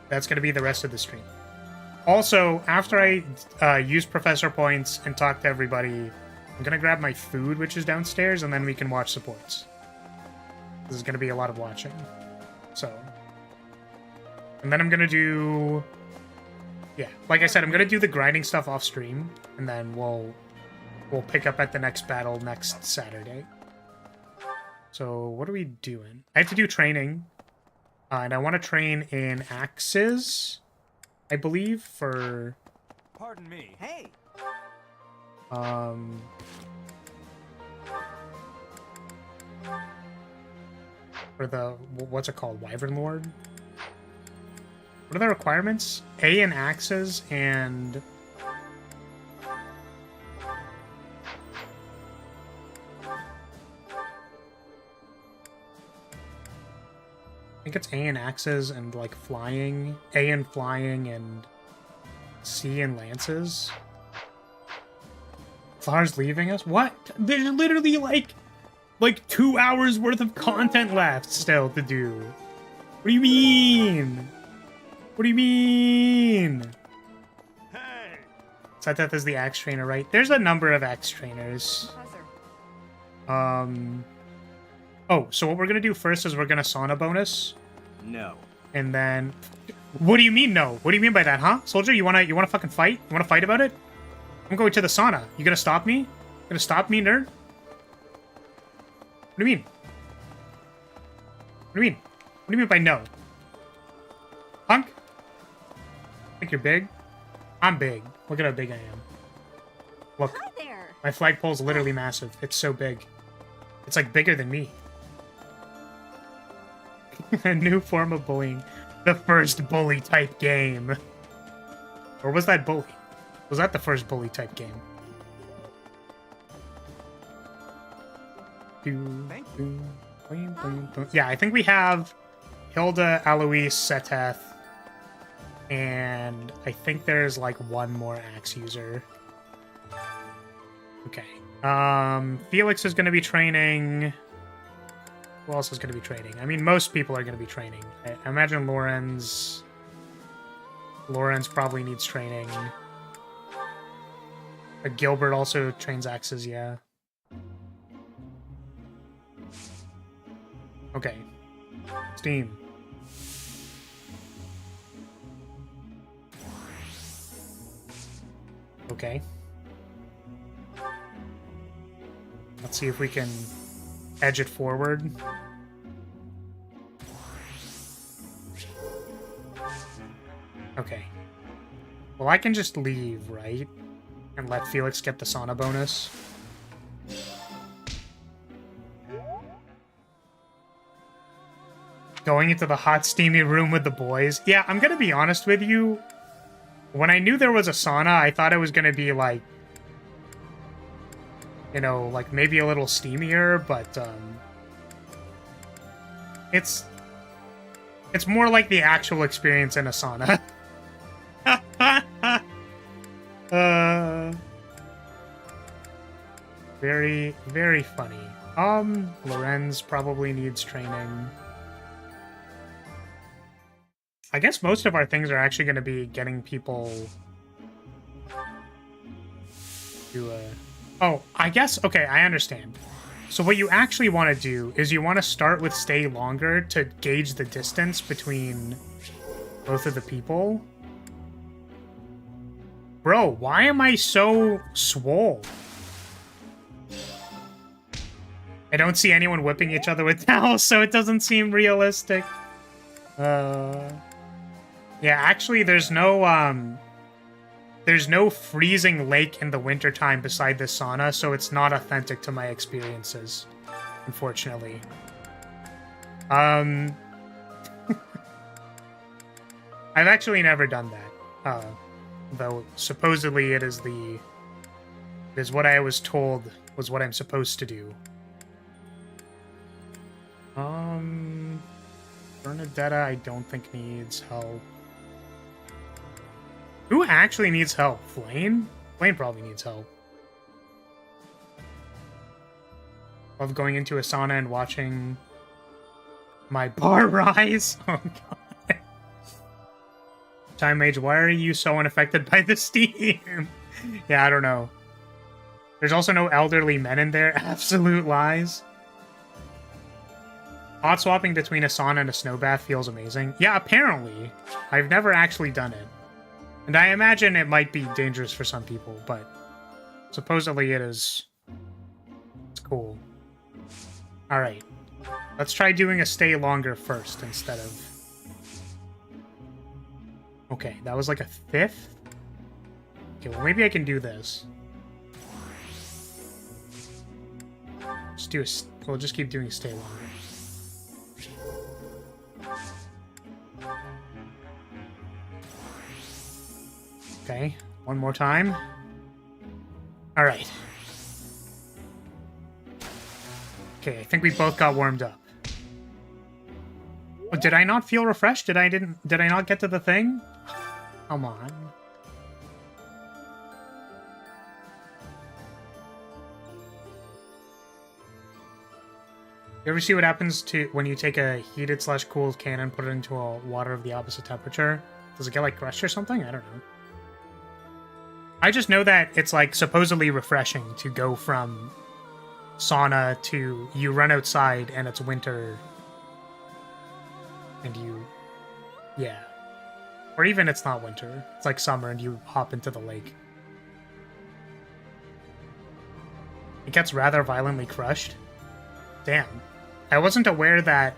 That's going to be the rest of the stream. Also, after I use Professor Points and talk to everybody, I'm going to grab my food, which is downstairs, and then we can watch supports. This is going to be a lot of watching. So. And then I'm going to do... Yeah, like I said, I'm going to do the grinding stuff off stream, and then we'll pick up at the next battle next Saturday. So, what are we doing? I have to do training. And I want to train in axes, I believe, for... Pardon me. Hey! For the... What's it called? Wyvern Lord? What are the requirements? A in axes and... I think it's A in axes and, like, flying. A in flying and C in lances. Flower's leaving us? What? There's literally, like 2 hours worth of content left still to do. What do you mean? What do you mean? Hey! Sateth is the axe trainer, right? There's a number of axe trainers. Oh, so what we're gonna do first is we're gonna sauna bonus. No. And then... What do you mean, no? What do you mean by that, huh? Soldier, you wanna fucking fight? You wanna fight about it? I'm going to the sauna. You gonna stop me? You gonna stop me, nerd? What do you mean? What do you mean? What do you mean by no? Punk? Think you're big? I'm big. Look at how big I am. Look. Hi there. My flagpole's literally massive. It's so big. It's like bigger than me. A new form of bullying. The first bully type game. Or was that bully? Was that the first bully type game? Yeah, I think we have Hilda, Alois, Seteth, and I think there's like one more axe user. Okay. Felix is going to be training. Who else is going to be training? I mean, most people are going to be training. I imagine Lorenz probably needs training. Gilbert also trains axes, yeah. Okay. Steam. Okay. Let's see if we can edge it forward. Okay. Well, I can just leave, right? And let Felix get the sauna bonus. Going into the hot, steamy room with the boys. Yeah, I'm gonna be honest with you. When I knew there was a sauna, I thought it was gonna be like, you know, like maybe a little steamier, but it's more like the actual experience in a sauna. very, very funny. Lorenz probably needs training. I guess most of our things are actually going to be getting people to, Oh, I guess, okay, I understand. So what you actually want to do is you want to start with stay longer to gauge the distance between both of the people. Bro, why am I so swole? I don't see anyone whipping each other with towels, so it doesn't seem realistic. Yeah, actually, there's no freezing lake in the wintertime beside the sauna, so it's not authentic to my experiences, unfortunately. I've actually never done that, though supposedly it is what I was told was what I'm supposed to do. Bernadetta, I don't think needs help. Who actually needs help? Flame? Flame probably needs help. Love going into a sauna and watching my bar rise. Oh god. Time Mage, why are you so unaffected by the steam? Yeah, I don't know. There's also no elderly men in there. Absolute lies. Hot swapping between a sauna and a snow bath feels amazing. Yeah, apparently. I've never actually done it. And I imagine it might be dangerous for some people, but supposedly it is. It's cool. Alright. Let's try doing a stay longer first instead of... Okay, that was like a fifth? Okay, well maybe I can do this. Just do a... We'll just keep doing stay longer. Okay, one more time. Alright. Okay, I think we both got warmed up. Oh, did I not feel refreshed? Did I not get to the thing? Come on. You ever see what happens to when you take a heated / cooled can and put it into a water of the opposite temperature? Does it get like crushed or something? I don't know. I just know that it's like supposedly refreshing to go from sauna to you run outside and it's winter and you, yeah. Or even it's not winter, it's like summer and you hop into the lake. It gets rather violently crushed. Damn. I wasn't aware that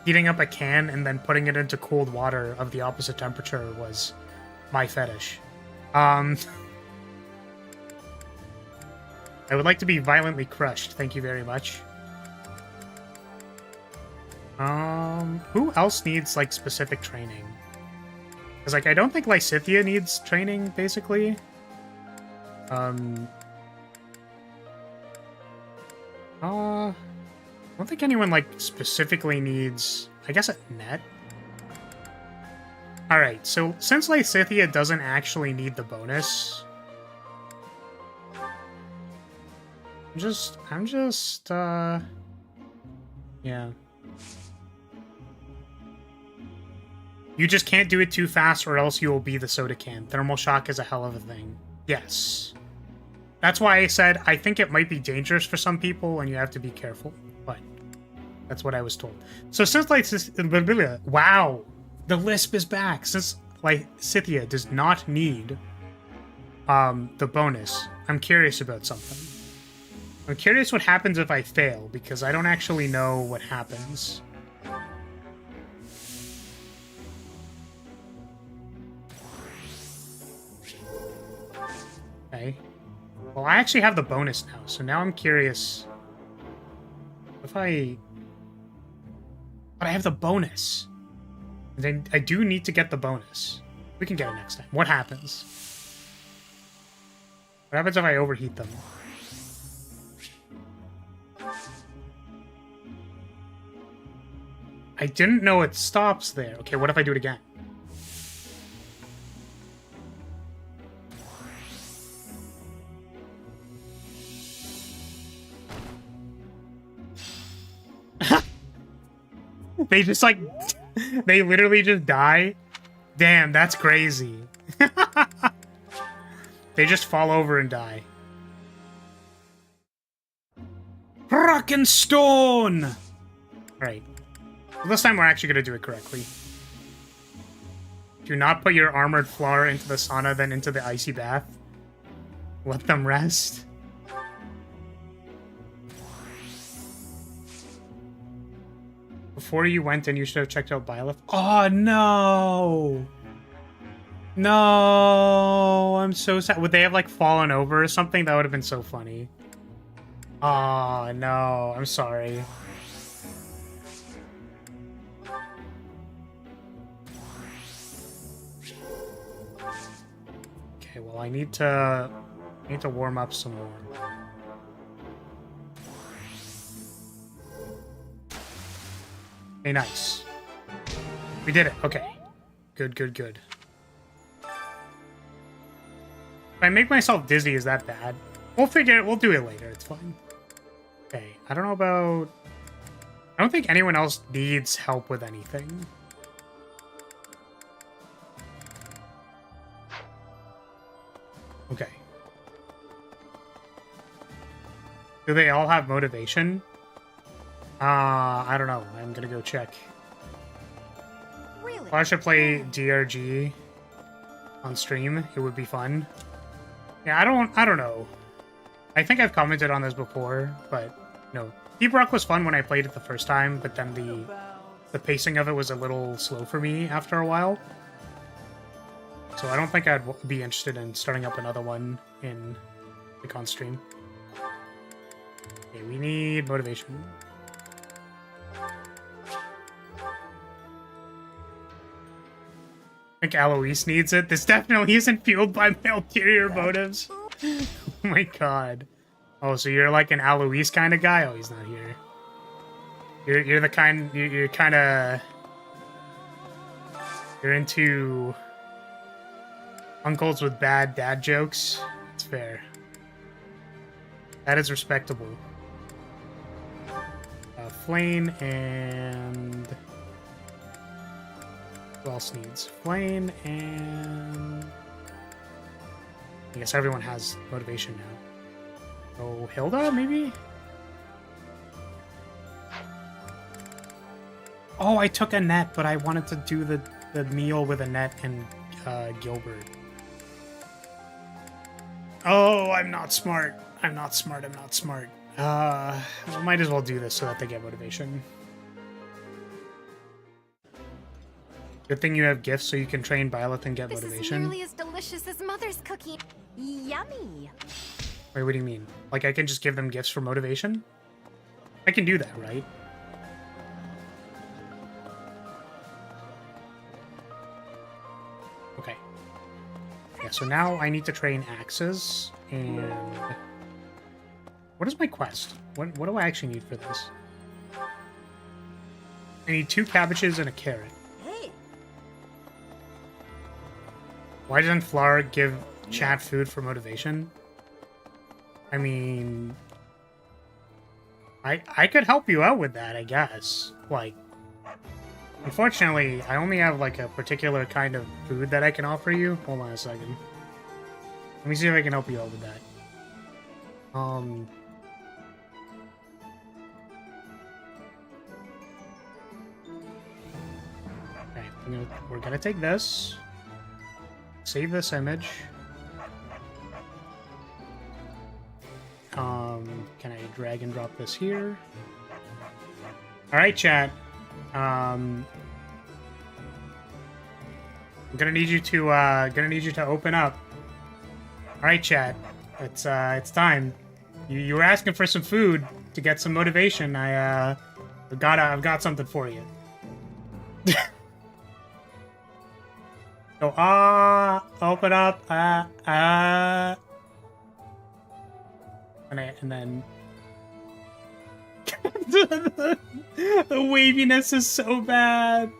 heating up a can and then putting it into cold water of the opposite temperature was my fetish. I would like to be violently crushed, thank you very much. Who else needs, like, specific training? Because, like, I don't think Lysithea needs training, basically. I don't think anyone, like, specifically needs... I guess a net? Alright, so since Lysithea doesn't actually need the bonus... I'm just, yeah. You just can't do it too fast or else you will be the soda can. Thermal shock is a hell of a thing. Yes. That's why I said I think it might be dangerous for some people and you have to be careful. But that's what I was told. So since wow, the lisp is back. Since Lysithea does not need the bonus, I'm curious about something. I'm curious what happens if I fail, because I don't actually know what happens. Okay. Well, I actually have the bonus now, so now I'm curious. If I... But I have the bonus. Then I do need to get the bonus. We can get it next time. What happens? What happens if I overheat them? I didn't know it stops there. Okay, what if I do it again? They just like, they literally just die. Damn, that's crazy. They just fall over and die. Rock and stone! Alright. Well, this time we're actually going to do it correctly. Do not put your armored flower into the sauna, then into the icy bath. Let them rest. Before you went in, you should have checked out Byleth. Oh, no! No! I'm so sad. Would they have, like, fallen over or something? That would have been so funny. Oh, no. I'm sorry. Okay, well, I need to warm up some more. Okay, nice. We did it. Okay. Good, good, good. If I make myself dizzy, is that bad? We'll figure it. We'll do it later. It's fine. Okay. I don't know about... I don't think anyone else needs help with anything. Okay. Do they all have motivation? I don't know. I'm gonna go check. Really? Well, I should play DRG on stream. It would be fun. Yeah, I don't know. I think I've commented on this before, but no. Deep Rock was fun when I played it the first time, but then the pacing of it was a little slow for me after a while. So I don't think I'd be interested in starting up another one in like on stream. Okay, we need motivation. I think Alois needs it. This definitely isn't fueled by my ulterior motives. Oh my god. Oh, so you're like an Alois kind of guy? Oh, he's not here. You're the kind... You're kind of... You're into... uncles with bad dad jokes. It's fair. That is respectable. Flame and... Who else needs? Flame and... I guess everyone has motivation now. Oh, Hilda, maybe? Oh, I took Annette, but I wanted to do the meal with Annette and Gilbert. Oh, I'm not smart. I'm not smart. We might as well do this so that they get motivation. Good thing you have gifts so you can train Byleth and get motivation. This is nearly as delicious as Mother's cookie. Yummy. Wait, what do you mean? Like I can just give them gifts for motivation? I can do that, right? Okay. Yeah, so now I need to train axes and... What is my quest? What do I actually need for this? I need 2 cabbages and a carrot. Why doesn't Flower give chat food for motivation? I mean... I could help you out with that, I guess. Like... Unfortunately, I only have like a particular kind of food that I can offer you. Hold on a second. Let me see if I can help you out with that. Okay, we're gonna take this. Save this image. Can I drag and drop this here? Alright, chat. I'm gonna need you to open up. Alright, chat. It's time. You were asking for some food to get some motivation. I've got something for you. So, open up, and then the waviness is so bad.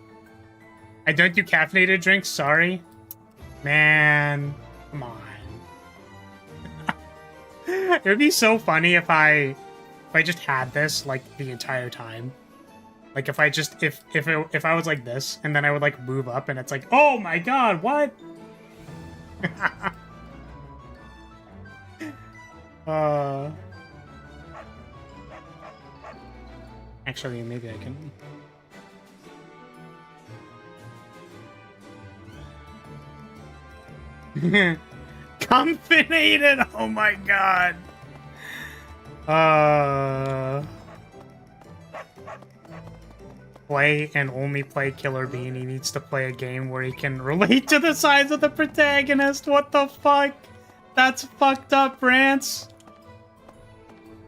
I don't do caffeinated drinks, sorry. Man, come on. It would be so funny if I just had this like the entire time. Like if I just if I was like this and then I would like move up and it's like, oh my god, what? Actually, maybe I can. Confinated! Oh my god! Play and only play Killer Bean. He needs to play a game where he can relate to the size of the protagonist. What the fuck? That's fucked up, Rance.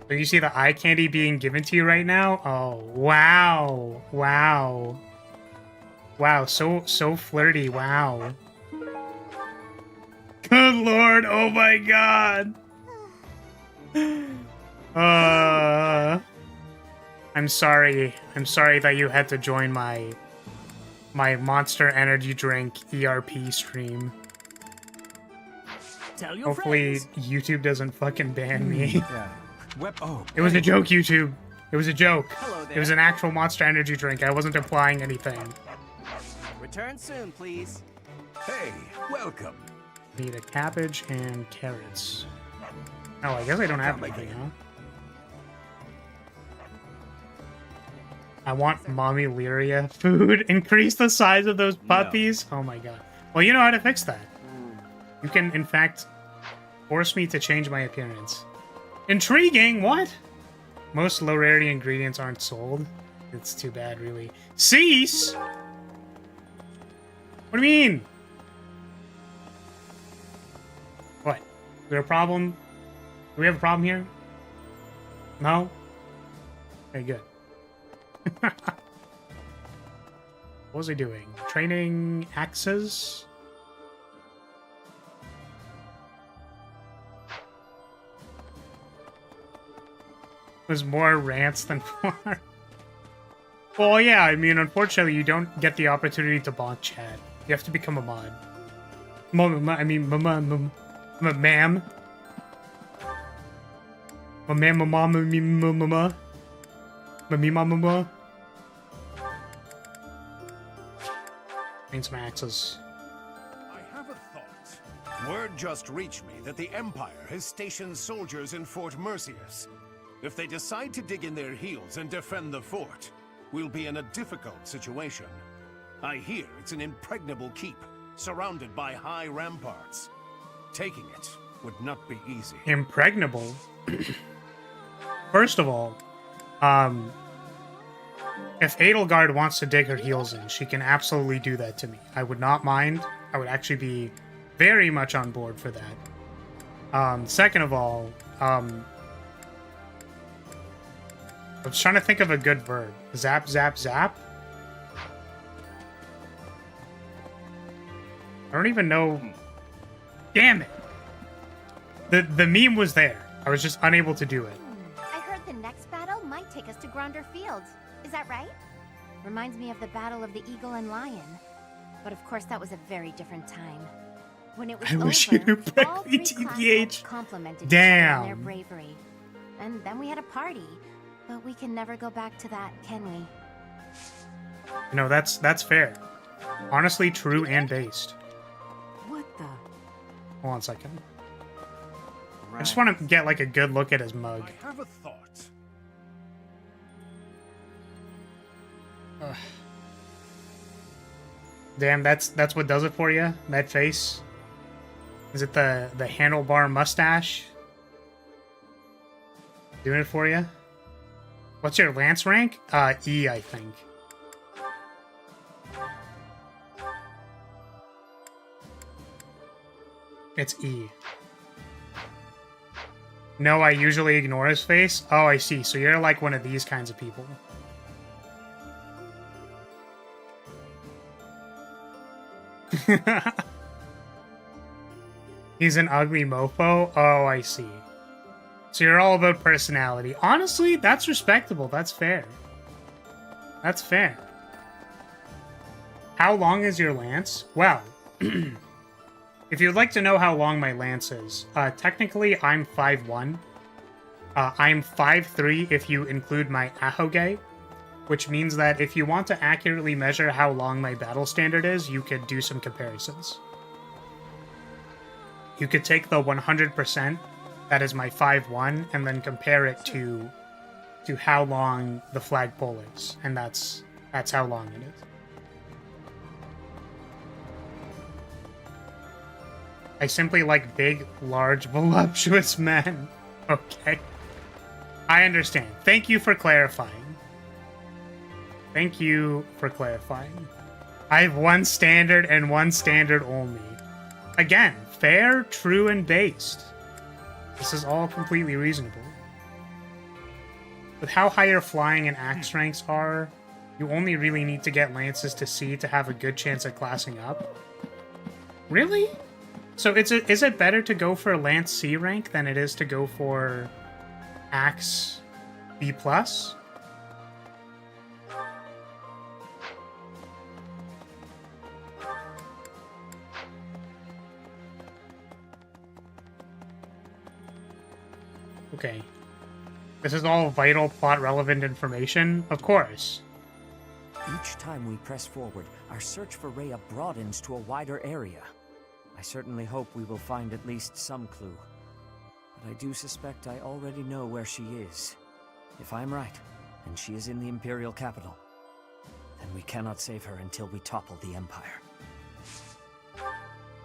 So you see the eye candy being given to you right now? Oh, wow. Wow. Wow, so flirty, wow. Good lord, oh my god. I'm sorry that you had to join my Monster Energy Drink ERP stream. Tell your Hopefully friends. YouTube doesn't fucking ban me. Yeah. It was a joke, YouTube. It was a joke. Hello there. It was an actual Monster Energy drink. I wasn't implying anything. Return soon, please. Hey, welcome. Need a cabbage and carrots. Oh, I guess I don't have anything, huh? I want Mommy Lyria food. Increase the size of those puppies. No. Oh my god. Well, you know how to fix that. You can, in fact, force me to change my appearance. Intriguing, what? Most low rarity ingredients aren't sold. It's too bad, really. Cease? What do you mean? What? Is there a problem? Do we have a problem here? No? Okay, good. What was he doing? Training axes? Was more rants than more. Well, yeah, I mean, unfortunately, you don't get the opportunity to bot chat. You have to become a mod. Ma'am. Ma'am, mama. Need some axes. I have a thought. Word just reached me that the Empire has stationed soldiers in Fort Merceus. If they decide to dig in their heels and defend the fort, we'll be in a difficult situation. I hear it's an impregnable keep, surrounded by high ramparts. Taking it would not be easy. Impregnable? First of all, if Edelgard wants to dig her heels in, she can absolutely do that to me. I would not mind. I would actually be very much on board for that. Second of all, I was trying to think of a good verb. Zap, zap, zap? I don't even know. Damn it! The meme was there. I was just unable to do it. I heard the next battle might take us to Gronder Field. Is that right? Reminds me of the Battle of the Eagle and Lion. But of course, that was a very different time. When it was I over, wish you could play all three TBH. classmates complimented each other on their Damn. bravery. And then we had a party. But we can never go back to that, can we? No, that's fair. Honestly, true and based. What the? Hold on a second. I just want to get like a good look at his mug. I have a thought. Ugh. Damn, that's what does it for you? That face? Is it the handlebar mustache? Doing it for you? What's your lance rank? E, I think. It's E. No, I usually ignore his face. Oh, I see. So you're like one of these kinds of people. He's an ugly mofo? Oh, I see. So you're all about personality. Honestly, that's respectable. That's fair. That's fair. How long is your lance? Well, if you'd like to know how long my lance is, technically I'm 5'1". I'm 5'3" if you include my ahoge. which means that if you want to accurately measure how long my battle standard is, you could do some comparisons. You could take the 100%, that is my 5-1, and then compare it to how long the flagpole is, and that's how long it is. I simply like big, large, voluptuous men. Okay. I understand. Thank you for clarifying. Thank you for clarifying. I have one standard and one standard only. Again, fair, true, and based. This is all completely reasonable. With how high your flying and axe ranks are, you only really need to get lances to C to have a good chance at classing up. Really? So is it better to go for Lance C rank than it is to go for Axe B+? Okay. This is all vital, plot-relevant information? Of course. Each time we press forward, our search for Rhea broadens to a wider area. I certainly hope we will find at least some clue. But I do suspect I already know where she is. If I'm right, and she is in the Imperial capital, then we cannot save her until we topple the Empire.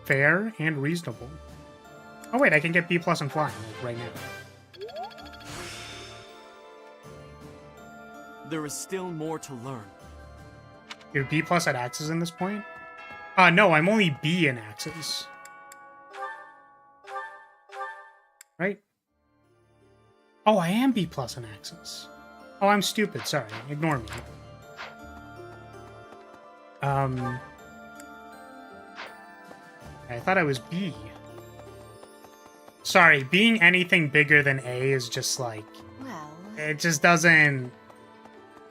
Fair and reasonable. Oh wait, I can get B+ in flying right now. There is still more to learn. You're B+ at axes in this point? No, I'm only B in axes. Right? Oh, I am B+ in axes. Oh, I'm stupid. Sorry. Ignore me. I thought I was B. Sorry, being anything bigger than A is just like... Well... It just doesn't...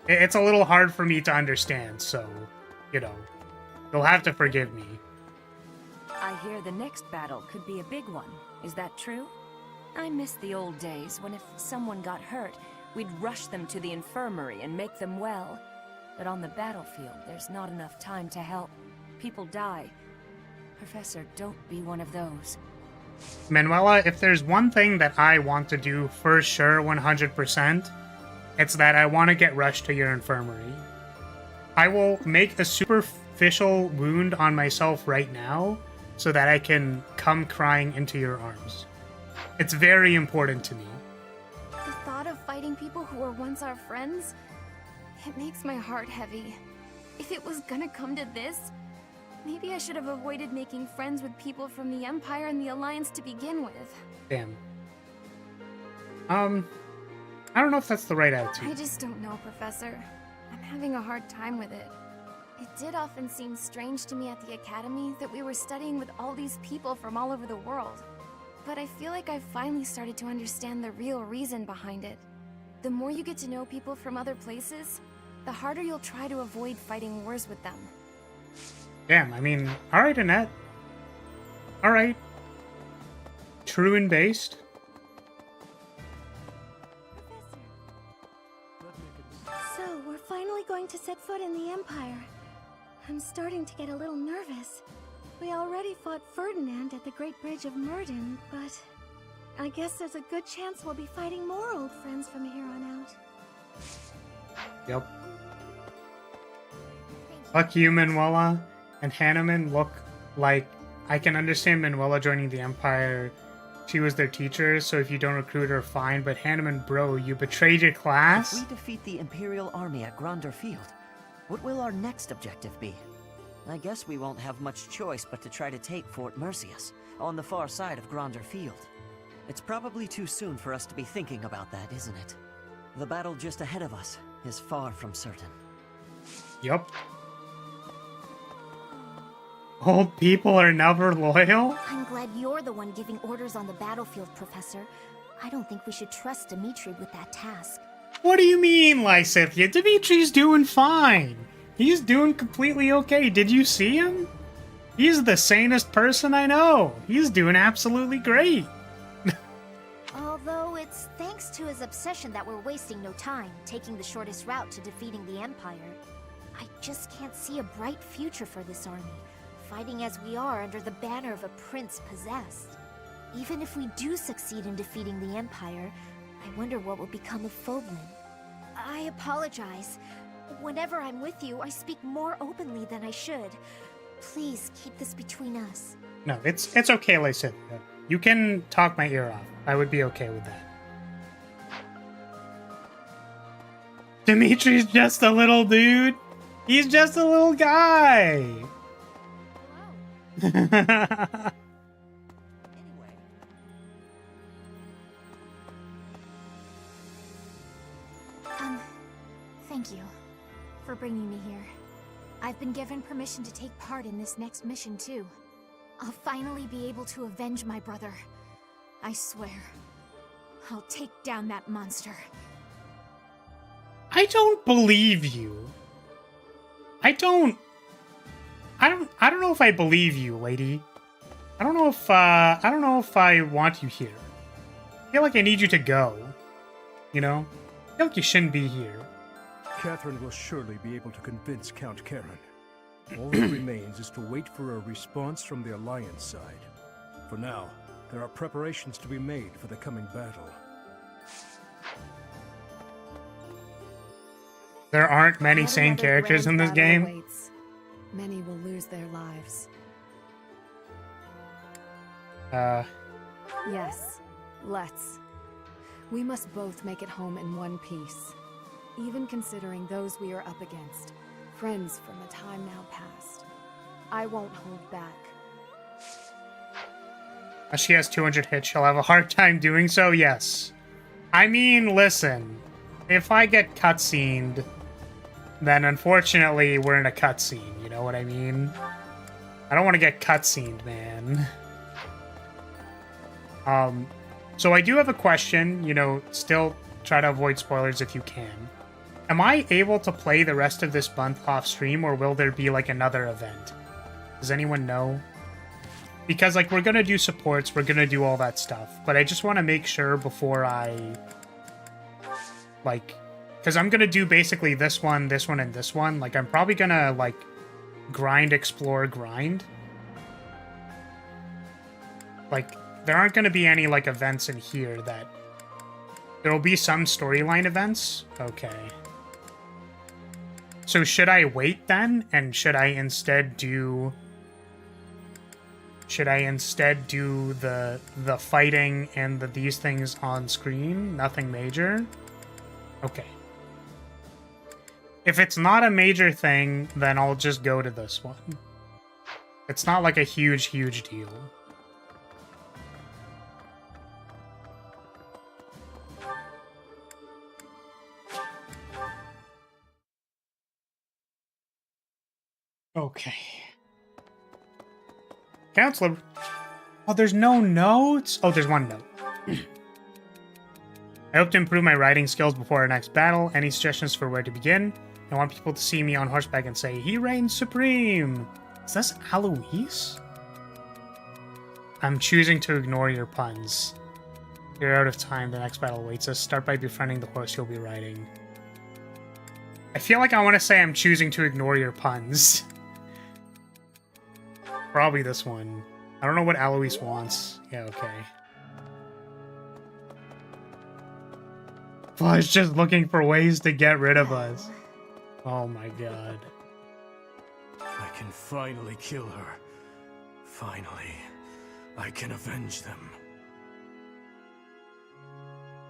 It's a little hard for me to understand, so, you know, you'll have to forgive me. I hear the next battle could be a big one. Is that true? I miss the old days when if someone got hurt, we'd rush them to the infirmary and make them well. But on the battlefield, there's not enough time to help. People die. Professor, don't be one of those. Manuela, if there's one thing that I want to do for sure 100%, it's that I want to get rushed to your infirmary. I will make a superficial wound on myself right now so that I can come crying into your arms. It's very important to me. The thought of fighting people who were once our friends, it makes my heart heavy. If it was gonna come to this, maybe I should have avoided making friends with people from the Empire and the Alliance to begin with. Damn. I don't know if that's the right attitude. I just don't know, Professor. I'm having a hard time with it. It did often seem strange to me at the Academy that we were studying with all these people from all over the world. But I feel like I've finally started to understand the real reason behind it. The more you get to know people from other places, the harder you'll try to avoid fighting wars with them. Damn, I mean, alright, Annette. Alright. True and based. So, we're finally going to set foot in the Empire. I'm starting to get a little nervous. We already fought Ferdinand at the Great Bridge of Murden, but I guess there's a good chance we'll be fighting more old friends from here on out. Yep. Fuck you, Manuela. And Hanneman look like... I can understand Manuela joining the Empire. She was their teacher, so if you don't recruit her, fine. But Hanneman, bro, you betrayed your class? If we defeat the Imperial army at Gronder Field, what will our next objective be? I guess we won't have much choice but to try to take Fort Mercius, on the far side of Gronder Field. It's probably too soon for us to be thinking about that, isn't it? The battle just ahead of us is far from certain. Yup. Old people are never loyal? I'm glad you're the one giving orders on the battlefield, Professor. I don't think we should trust Dimitri with that task. What do you mean, Lysithia? Dimitri's doing fine. He's doing completely okay. Did you see him? He's the sanest person I know. He's doing absolutely great. Although it It's thanks to his obsession that we're wasting no time, taking the shortest route to defeating the Empire. I just can't see a bright future for this army, fighting as we are under the banner of a prince possessed. Even if we do succeed in defeating the Empire, I wonder what will become of Fodlan. I apologize. Whenever I'm with you, I speak more openly than I should. Please keep this between us. No, it's okay, Lycia. You can talk my ear off. I would be okay with that. Dimitri's just a little dude. He's just a little guy. Thank you for bringing me here. I've been given permission to take part in this next mission, too. I'll finally be able to avenge my brother. I swear, I'll take down that monster. I don't believe you. I don't know if I believe you, lady. I don't know if I want you here. I feel like I need you to go. You know? I feel like you shouldn't be here. Catherine will surely be able to convince Count Karen. All that remains is to wait for a response from the Alliance side. For now, there are preparations to be made for the coming battle. There aren't many sane characters in this game. Awaits. Many will lose their lives. Yes, let's. We must both make it home in one piece. Even considering those we are up against, friends from a time now past. I won't hold back. As she has 200 hits, she'll have a hard time doing so, yes. I mean, listen. If I get cutscened, then unfortunately we're in a cutscene, you know what I mean? I don't want to get cutscened, man. So I do have a question, you know, still try to avoid spoilers if you can. Am I able to play the rest of this month off stream, or will there be like another event? Does anyone know? Because like we're gonna do supports, we're gonna do all that stuff, but I just want to make sure before I like, because I'm gonna do basically this one, and this one. Like I'm probably gonna like grind, explore, grind. Like there aren't gonna be any like events in here that there will be some storyline events. Okay. So should I wait then, and should I instead do the fighting and these things on screen? Nothing major? Okay. If it's not a major thing, then I'll just go to this one. It's not like a huge deal. Okay. Counselor. Oh, there's no notes? Oh, there's one note. I hope to improve my riding skills before our next battle. Any suggestions for where to begin? I want people to see me on horseback and say, "He reigns supreme." Is this Alois? I'm choosing to ignore your puns. You're out of time. The next battle awaits us. Start by befriending the horse you'll be riding. I feel like I want to say I'm choosing to ignore your puns. Probably this one. I don't know what Alois wants. Yeah, okay. Fly's just looking for ways to get rid of us. Oh my god. I can finally kill her. Finally, I can avenge them.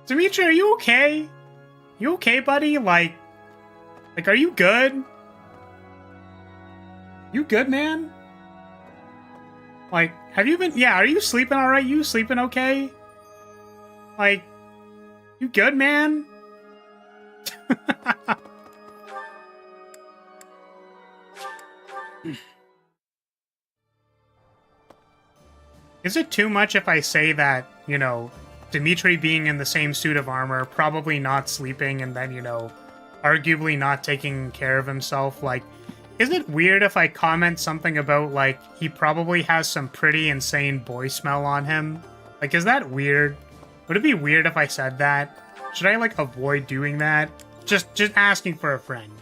Dimitri, are you okay? You okay, buddy? Like, are you good? You good, man? Like, have you been... Yeah, are you sleeping alright? You sleeping okay? Like, you good, man? Is it too much if I say that, you know, Dimitri being in the same suit of armor, probably not sleeping, and then, you know, arguably not taking care of himself, like... Is it weird if I comment something about, like, he probably has some pretty insane boy smell on him? Like, is that weird? Would it be weird if I said that? Should I, like, avoid doing that? Just asking for a friend.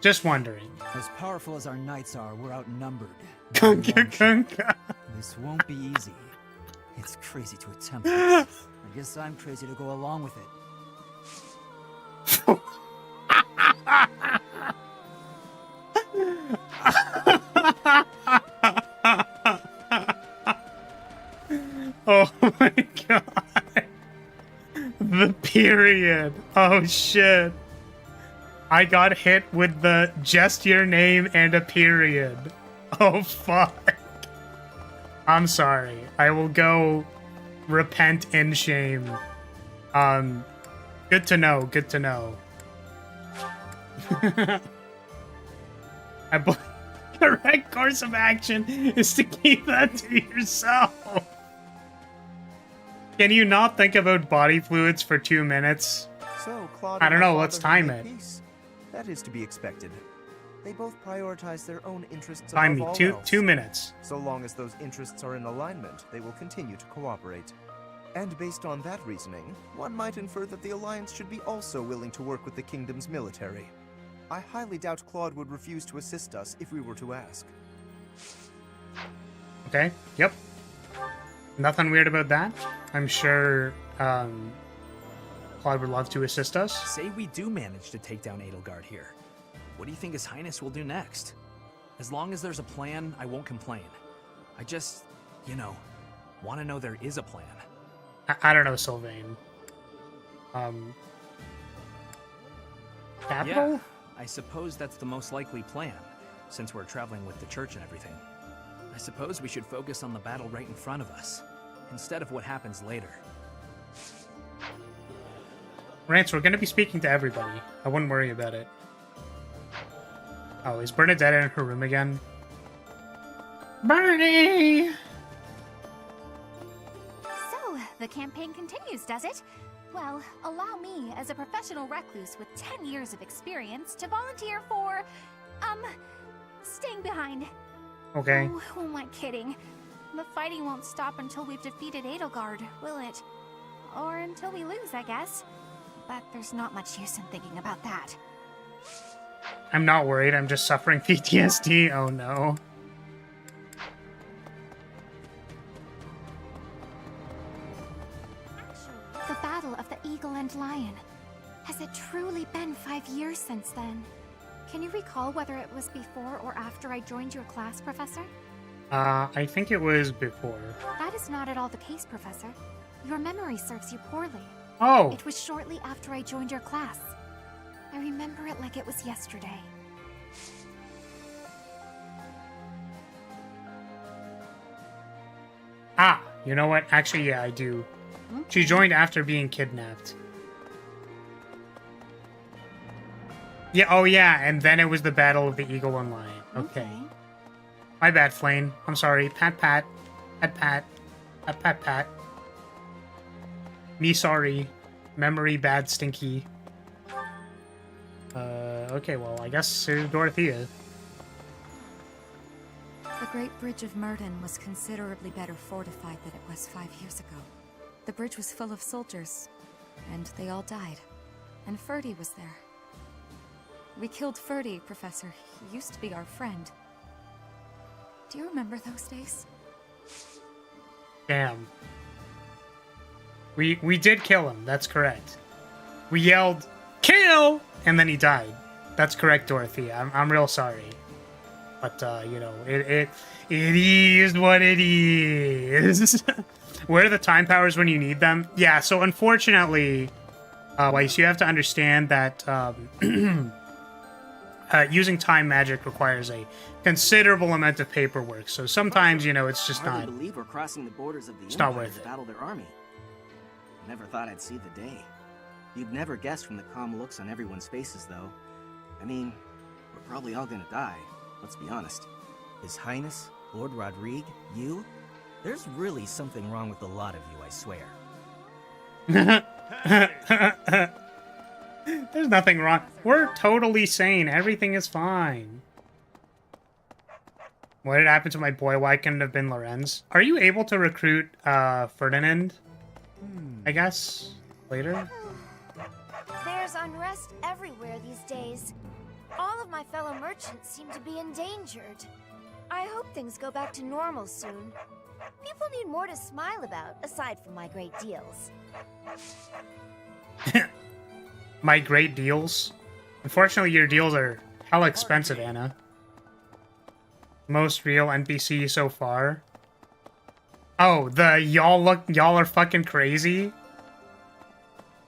Just wondering. As powerful as our knights are, we're outnumbered. Kunka. This won't be easy. It's crazy to attempt this. I guess I'm crazy to go along with it. Oh my god. The period. Oh shit. I got hit with the just your name and a period. Oh fuck. I'm sorry. I will go repent in shame. Good to know. Good to know. The correct course of action is to keep that to yourself. Can you not think about body fluids for 2 minutes? So, Claude I don't and know, my let's father have time made it. peace. That is to be expected. They both prioritize their own interests Time above me. all else. 2 minutes. So long as those interests are in alignment, they will continue to cooperate. And based on that reasoning, one might infer that the Alliance should be also willing to work with the Kingdom's military. I highly doubt Claude would refuse to assist us if we were to ask. Okay, yep. Nothing weird about that. I'm sure Claude would love to assist us. Say we do manage to take down Edelgard here. What do you think His Highness will do next? As long as there's a plan, I won't complain. I just, you know, want to know there is a plan. I don't know, Sylvain. Capital? Yeah, I suppose that's the most likely plan, since we're traveling with the church and everything. I suppose we should focus on the battle right in front of us, instead of what happens later. Rance, we're gonna be speaking to everybody. I wouldn't worry about it. Oh, is Bernadette in her room again? Bernie! So, the campaign continues, does it? Well, allow me, as a professional recluse with 10 years of experience, to volunteer for, staying behind. Okay. Oh, who am I kidding? The fighting won't stop until we've defeated Edelgard, will it? Or until we lose, I guess. But there's not much use in thinking about that. I'm not worried, I'm just suffering PTSD. Oh no. The Battle of the Eagle and Lion. Has it truly been 5 years since then? Can you recall whether it was before or after I joined your class, Professor? I think it was before. That is not at all the case, Professor. Your memory serves you poorly. Oh! It was shortly after I joined your class. I remember it like it was yesterday. Ah, you know what? Actually, yeah, I do. She joined after being kidnapped. Yeah, oh yeah, and then it was the Battle of the Eagle and Lion. Okay. My bad, Flame. I'm sorry. Pat, pat. Pat, pat. Pat, pat, pat. Me sorry. Memory bad stinky. Okay, well, I guess here's Dorothea. The Great Bridge of Murden was considerably better fortified than it was 5 years ago. The bridge was full of soldiers, and they all died. And Ferdy was there. We killed Ferdy, Professor. He used to be our friend. Do you remember those days? Damn. We did kill him, that's correct. We yelled, "Kill!" and then he died. That's correct, Dorothy. I'm real sorry. But, you know, it is what it is. Where are the time powers when you need them? Yeah, so unfortunately, Weiss, you have to understand that using time magic requires a considerable amount of paperwork. So sometimes, you know, it's just I hardly not... believe we're crossing the borders of the It's not Empire worth to it. battle their army. Never thought I'd see the day. You'd never guess from the calm looks on everyone's faces, though. I mean, we're probably all gonna die. Let's be honest. His Highness, Lord Rodrigue, you? There's really something wrong with a lot of you, I swear. There's nothing wrong. We're totally sane. Everything is fine. What did happen to my boy? Why couldn't it have been Lorenz? Are you able to recruit Ferdinand? I guess later. There's unrest everywhere these days. All of my fellow merchants seem to be endangered. I hope things go back to normal soon. People need more to smile about, aside from my great deals. My great deals? Unfortunately, your deals are hella expensive, Anna. Most real NPC so far. Oh, the y'all are fucking crazy?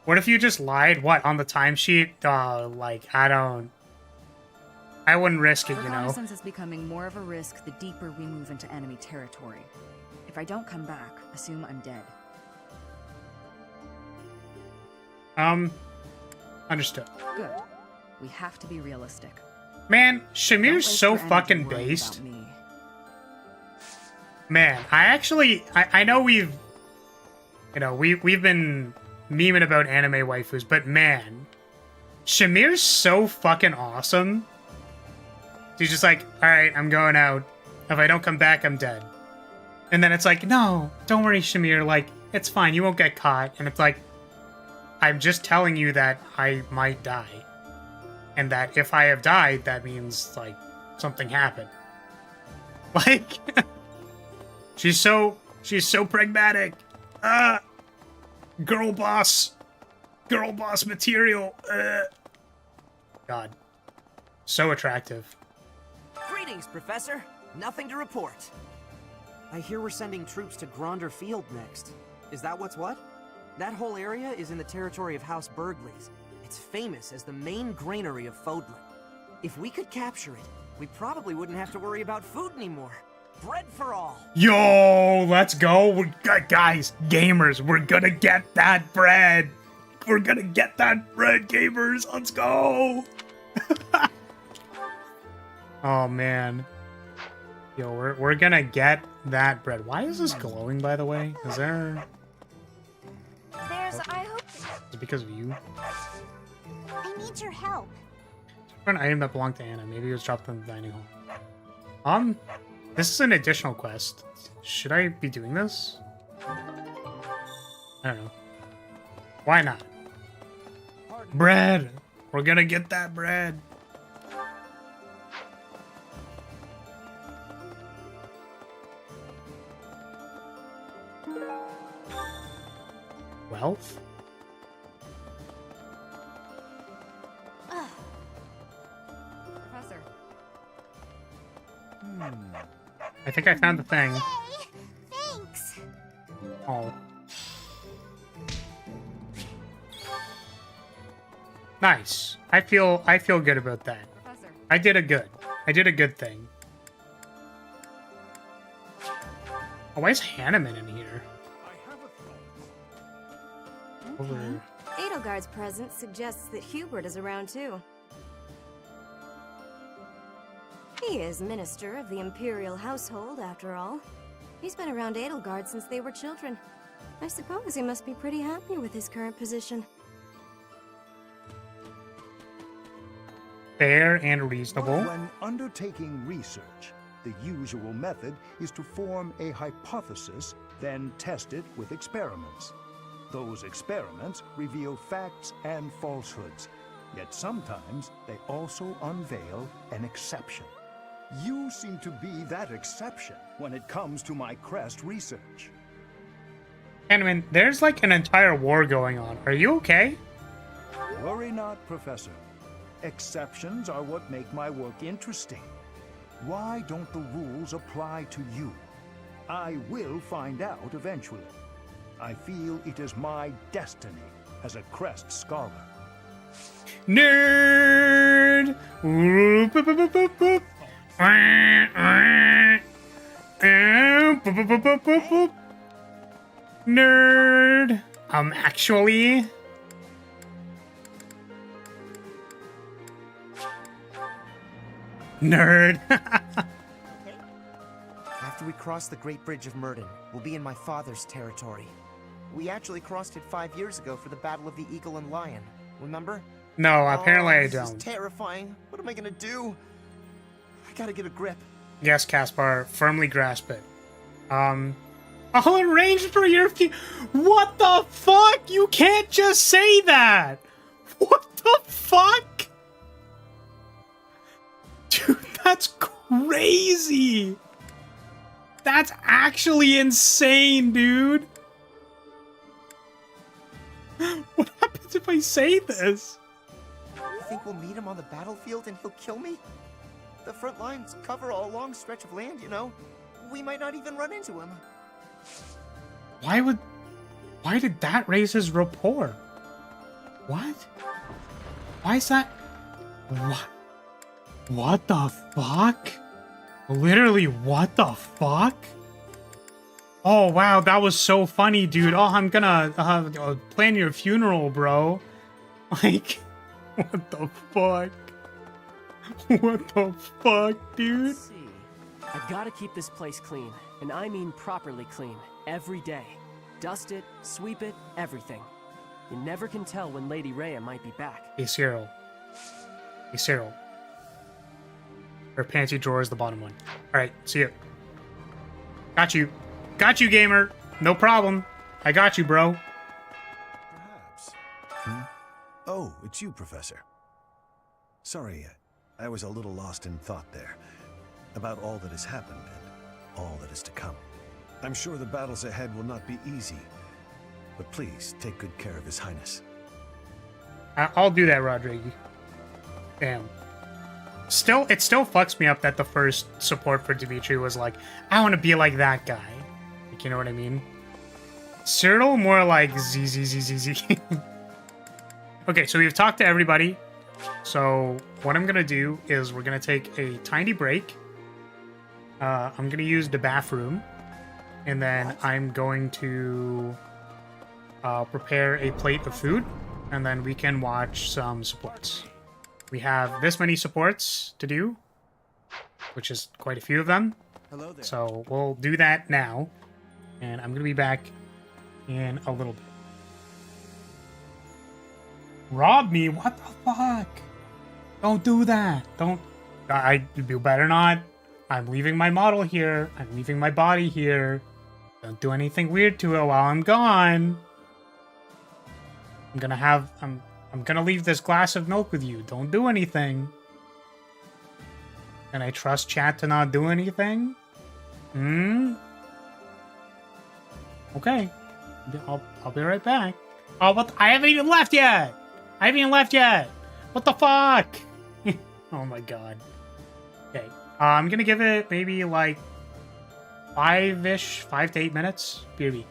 What if you just lied? What, on the timesheet? Like, I wouldn't risk it, you know? Reconnaissance is becoming more of a risk the deeper we move into enemy territory. If I don't come back, assume I'm dead. Understood. Good. We have to be realistic. Man, Shamir's so fucking based. Man, I know we've been memeing about anime waifus, but man, Shamir's so fucking awesome. He's just like, alright, I'm going out. If I don't come back, I'm dead. And then it's like, no, don't worry, Shamir, like, it's fine, you won't get caught. And it's like, I'm just telling you that I might die. And that if I have died, that means, like, something happened. Like, she's so pragmatic. Girl boss material. God, so attractive. Greetings, Professor. Nothing to report. I hear we're sending troops to Gronder Field next. Is that what's what? That whole area is in the territory of House Burgley's. It's famous as the main granary of Fodlan. If we could capture it, we probably wouldn't have to worry about food anymore. Bread for all. Yo, let's go. Guys, gamers, we're gonna get that bread. We're gonna get that bread, gamers. Let's go. Oh, man. Yo, we're gonna get that bread. Why is this glowing, by the way? Is there... I hope... Is it because of you? I need your help. For an item that belonged to Anna. Maybe it was dropped in the dining hall. This is an additional quest. Should I be doing this? I don't know. Why not? Bread! We're gonna get that bread. Wealth? Professor. I think I found the thing. Thanks. Oh. Nice. I feel good about that. Professor. I did a good thing. Oh, why is Hanneman in here? Over. Edelgard's presence suggests that Hubert is around too. He is minister of the Imperial household, after all. He's been around Edelgard since they were children. I suppose he must be pretty happy with his current position. Fair and reasonable. When undertaking research, the usual method is to form a hypothesis, then test it with experiments. Those experiments reveal facts and falsehoods, yet sometimes they also unveil an exception. You seem to be that exception when it comes to my crest research. Hanneman, there's like an entire war going on. Are you okay? Worry not, Professor. Exceptions are what make my work interesting. Why don't the rules apply to you? I will find out eventually. I feel it is my destiny as a Crest scholar. Nerd! Nerd! Actually... Nerd! After we cross the Great Bridge of Murden, we'll be in my father's territory. We actually crossed it 5 years ago for the Battle of the Eagle and Lion. Remember? No, apparently I This don't. is terrifying. What am I gonna do? I gotta get a grip. Yes, Caspar, firmly grasp it. I'll arrange for your What the fuck? You can't just say that! What the fuck? Dude, that's crazy! That's actually insane, dude! What happens if I say this? You think we'll meet him on the battlefield and he'll kill me? The front lines cover a long stretch of land, you know. We might not even run into him. Why did that raise his rapport? What? Why is that? What the fuck? Literally, what the fuck? Oh, wow, that was so funny, dude. Oh, I'm gonna plan your funeral, bro. Like, what the fuck? What the fuck, dude? Let's see. I gotta keep this place clean, and I mean properly clean, every day. Dust it, sweep it, everything. You never can tell when Lady Rhea might be back. Hey, Cyril. Hey, Cyril. Her panty drawer is the bottom one. Alright, see you. Got you. Got you, gamer. No problem. I got you, bro. Perhaps. Oh, it's you, Professor. Sorry, I was a little lost in thought there. About all that has happened and all that is to come. I'm sure the battles ahead will not be easy, but please take good care of His Highness. I'll do that, Rodrigo. Damn. It still fucks me up that the first support for Dimitri was like, I want to be like that guy. Like, you know what I mean? Cyril, more like ZZZZZ. Okay, so we've talked to everybody. So what I'm going to do is we're going to take a tiny break. I'm going to use the bathroom. And then I'm going to prepare a plate of food. And then we can watch some supports. We have this many supports to do, which is quite a few of them. Hello there. So we'll do that now. And I'm going to be back in a little bit. Rob me? What the fuck? Don't do that. Don't. You better not. I'm leaving my model here. I'm leaving my body here. Don't do anything weird to it while I'm gone. I'm gonna leave this glass of milk with you. Don't do anything. Can I trust chat to not do anything? Okay. I'll be right back. Oh, what? I haven't even left yet! What the fuck? Oh my god. Okay. I'm gonna give it maybe like 5 to 8 minutes. BRB.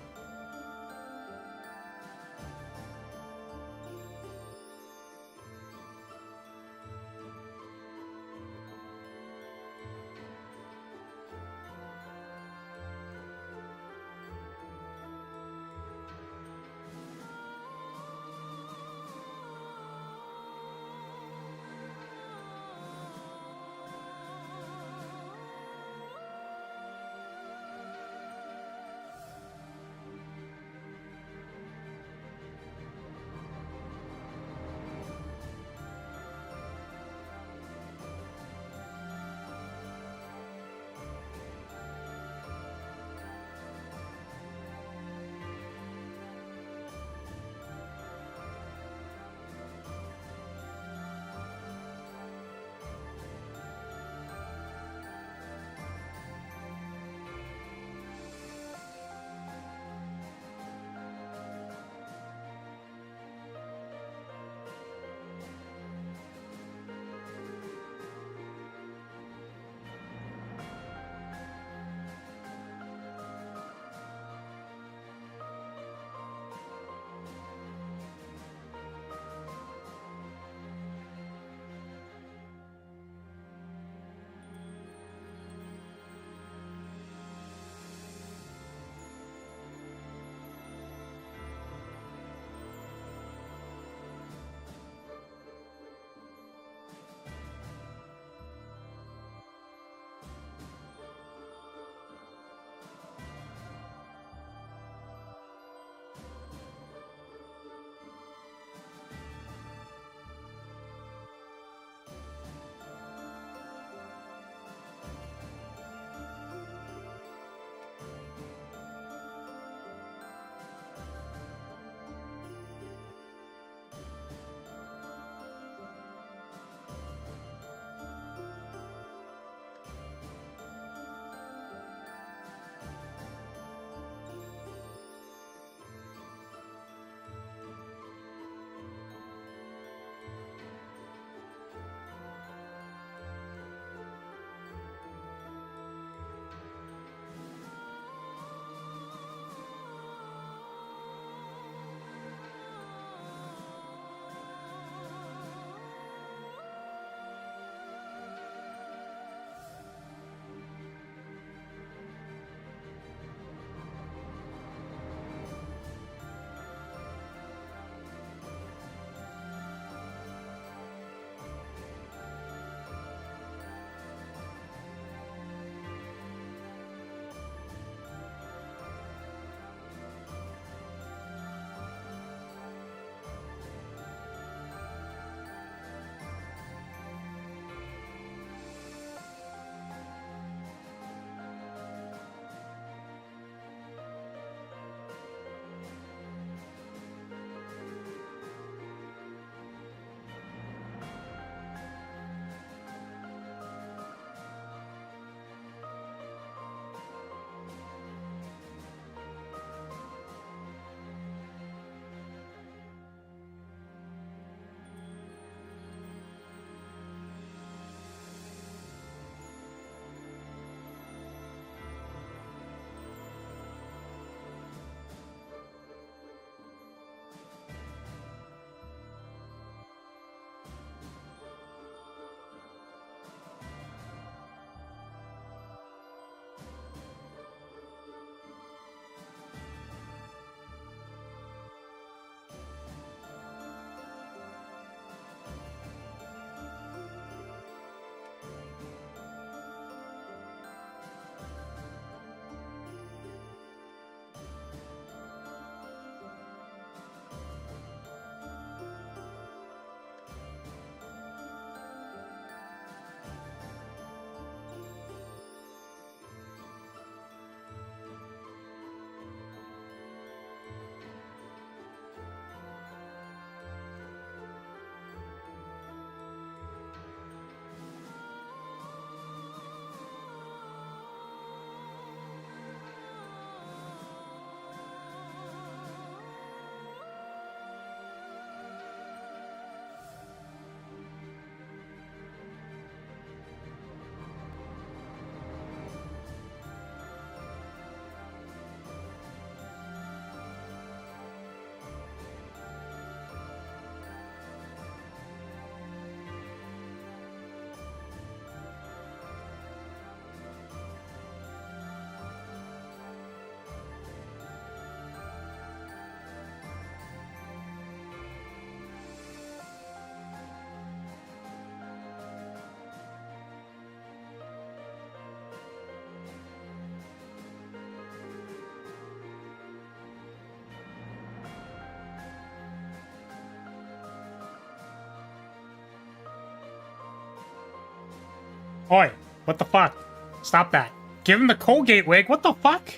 Oi, what the fuck? Stop that. Give him the Colgate wig. What the fuck?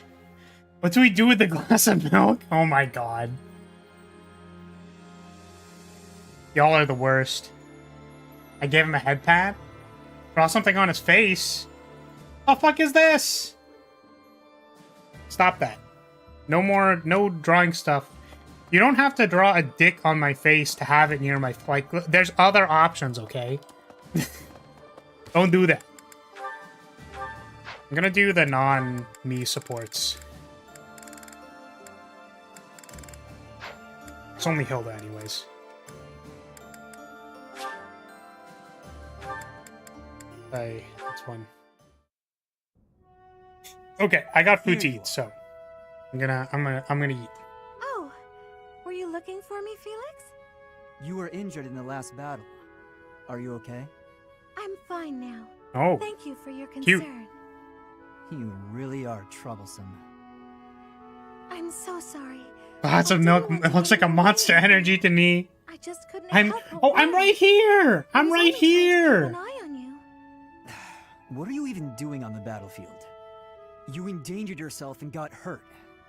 What do we do with the glass of milk? Oh my god. Y'all are the worst. I gave him a head pat. Draw something on his face. What the fuck is this? Stop that. No more, no drawing stuff. You don't have to draw a dick on my face to have it near my, like, there's other options, okay? Don't do that. I'm gonna do the non-me supports. It's only Hilda anyways. Hey, that's one. Okay, I got food to eat, so I'm gonna eat. Oh, were you looking for me, Felix? You were injured in the last battle. Are you okay? I'm fine now. Oh, thank you for your cute. concern. You really are troublesome. I'm so sorry. Lots of milk. It looks like a Monster Energy to me. I just couldn't I'm right here. I'm right here. What are you even doing on the battlefield? You endangered yourself and got hurt.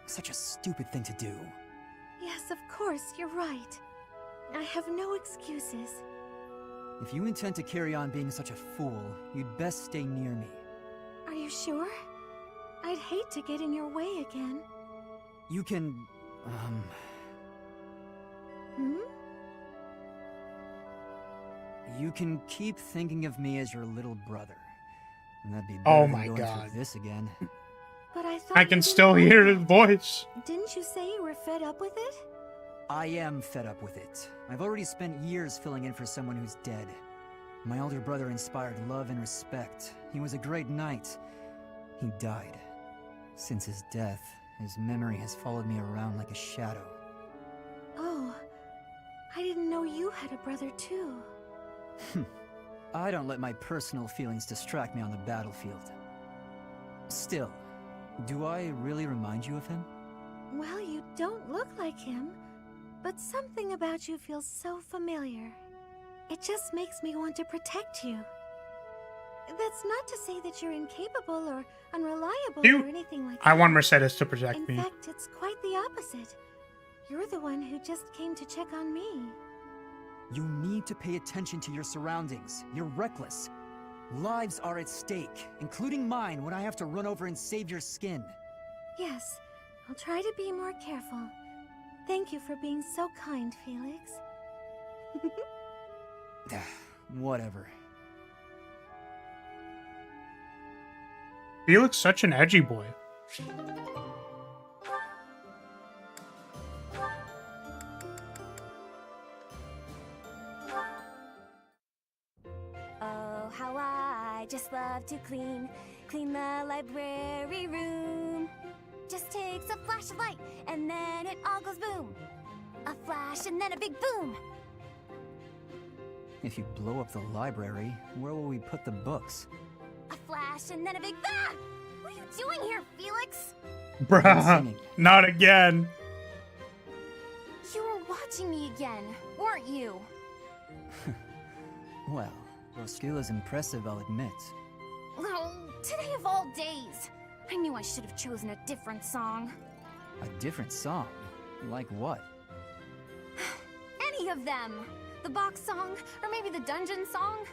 Such a stupid thing to do. Yes, of course, you're right. I have no excuses. If you intend to carry on being such a fool, you'd best stay near me. Are you sure? I'd hate to get in your way again. You can, You can keep thinking of me as your little brother. And that'd be better Oh than my going God. through this again. But I thought I you can didn't still like hear it. his voice. Didn't you say you were fed up with it? I am fed up with it. I've already spent years filling in for someone who's dead. My elder brother inspired love and respect. He was a great knight. He died. Since his death, his memory has followed me around like a shadow. Oh, I didn't know you had a brother too. I don't let my personal feelings distract me on the battlefield. Still, do I really remind you of him? Well, you don't look like him, but something about you feels so familiar. It just makes me want to protect you. That's not to say that you're incapable or unreliable or anything like that. I want Mercedes to protect In me. fact, it's quite the opposite. You're the one who just came to check on me. You need to pay attention to your surroundings. You're reckless. Lives are at stake, including mine when I have to run over and save your skin. Yes, I'll try to be more careful. Thank you for being so kind, Felix. Whatever. Felix such an edgy boy. Oh, how I just love to clean the library room. Just takes a flash of light, and then it all goes boom. A flash, and then a big boom. If you blow up the library, where will we put the books? A flash, and then a big ah! What are you doing here, Felix? Bruh, not again. You were watching me again, weren't you? Well, your skill is impressive, I'll admit. Oh, today of all days. I knew I should have chosen a different song. A different song? Like what? Any of them. The box song, or maybe the dungeon song.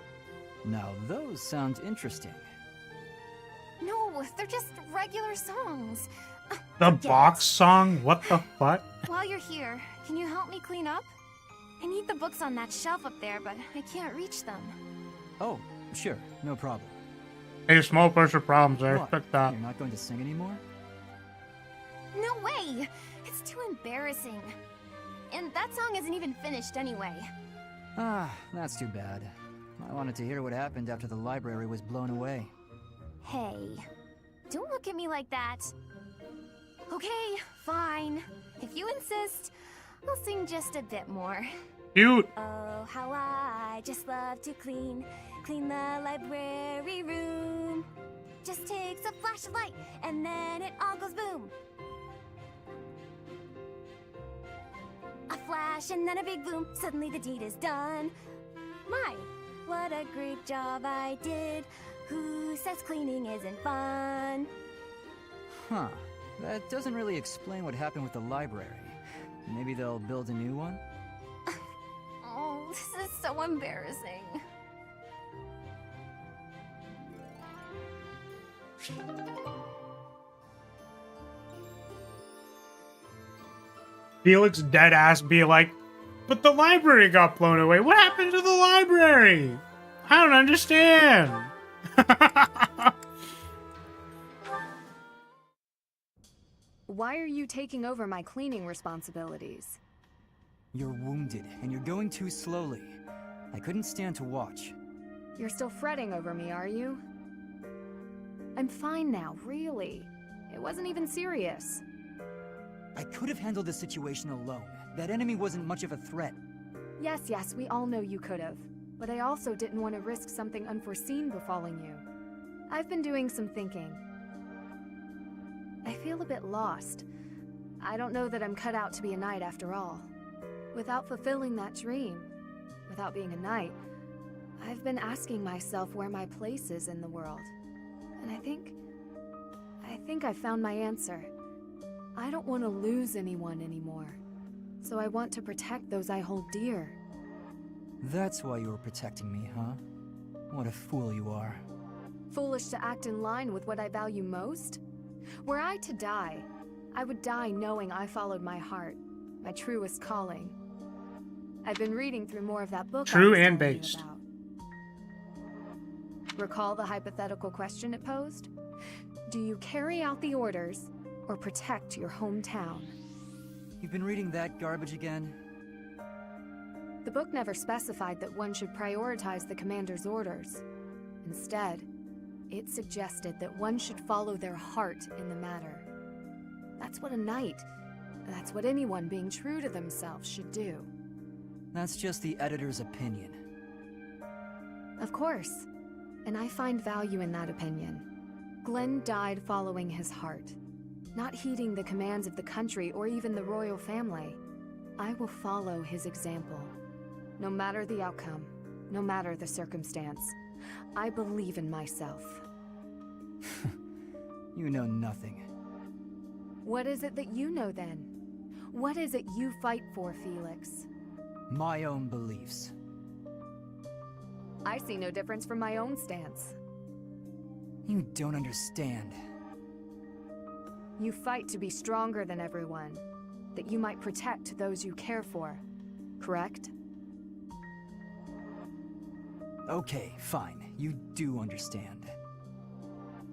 Now those sound interesting. No, they're just regular songs. The box song? What the fuck? While you're here, can you help me clean up? I need the books on that shelf up there, but I can't reach them. Oh, sure, no problem. Hey, small personal problems, I What? respect that. You're not going to sing anymore? No way! It's too embarrassing. And that song isn't even finished anyway. Ah, that's too bad. I wanted to hear what happened after the library was blown away. Hey, don't look at me like that. Okay, fine. If you insist, I'll sing just a bit more. Cute. Oh, how I just love to clean the library room. Just takes a flash of light, and then it all goes boom. A flash, and then a big boom. Suddenly the deed is done. My, what a great job I did. Who says cleaning isn't fun? Huh. That doesn't really explain what happened with the library. Maybe they'll build a new one? Oh, this is so embarrassing. Felix dead ass be like, but the library got blown away. What happened to the library? I don't understand. Why are you taking over my cleaning responsibilities? You're wounded, and you're going too slowly. I couldn't stand to watch. You're still fretting over me, are you? I'm fine now, really. It wasn't even serious. I could have handled the situation alone. That enemy wasn't much of a threat. Yes, we all know you could have. But I also didn't want to risk something unforeseen befalling you. I've been doing some thinking. I feel a bit lost. I don't know that I'm cut out to be a knight after all. Without fulfilling that dream, without being a knight, I've been asking myself where my place is in the world. And I think I found my answer. I don't want to lose anyone anymore. So I want to protect those I hold dear. That's why you were protecting me, huh? What a fool you are. Foolish to act in line with what I value most? Were I to die, I would die knowing I followed my heart, my truest calling. I've been reading through more of that book. True and based. Recall the hypothetical question it posed? Do you carry out the orders or protect your hometown? You've been reading that garbage again? The book never specified that one should prioritize the commander's orders. Instead, it suggested that one should follow their heart in the matter. That's what a knight, that's what anyone being true to themselves should do. That's just the editor's opinion. Of course, and I find value in that opinion. Glenn died following his heart, not heeding the commands of the country or even the royal family. I will follow his example. No matter the outcome, no matter the circumstance, I believe in myself. You know nothing. What is it that you know then? What is it you fight for, Felix? My own beliefs. I see no difference from my own stance. You don't understand. You fight to be stronger than everyone, that you might protect those you care for, correct? Okay, fine. You do understand.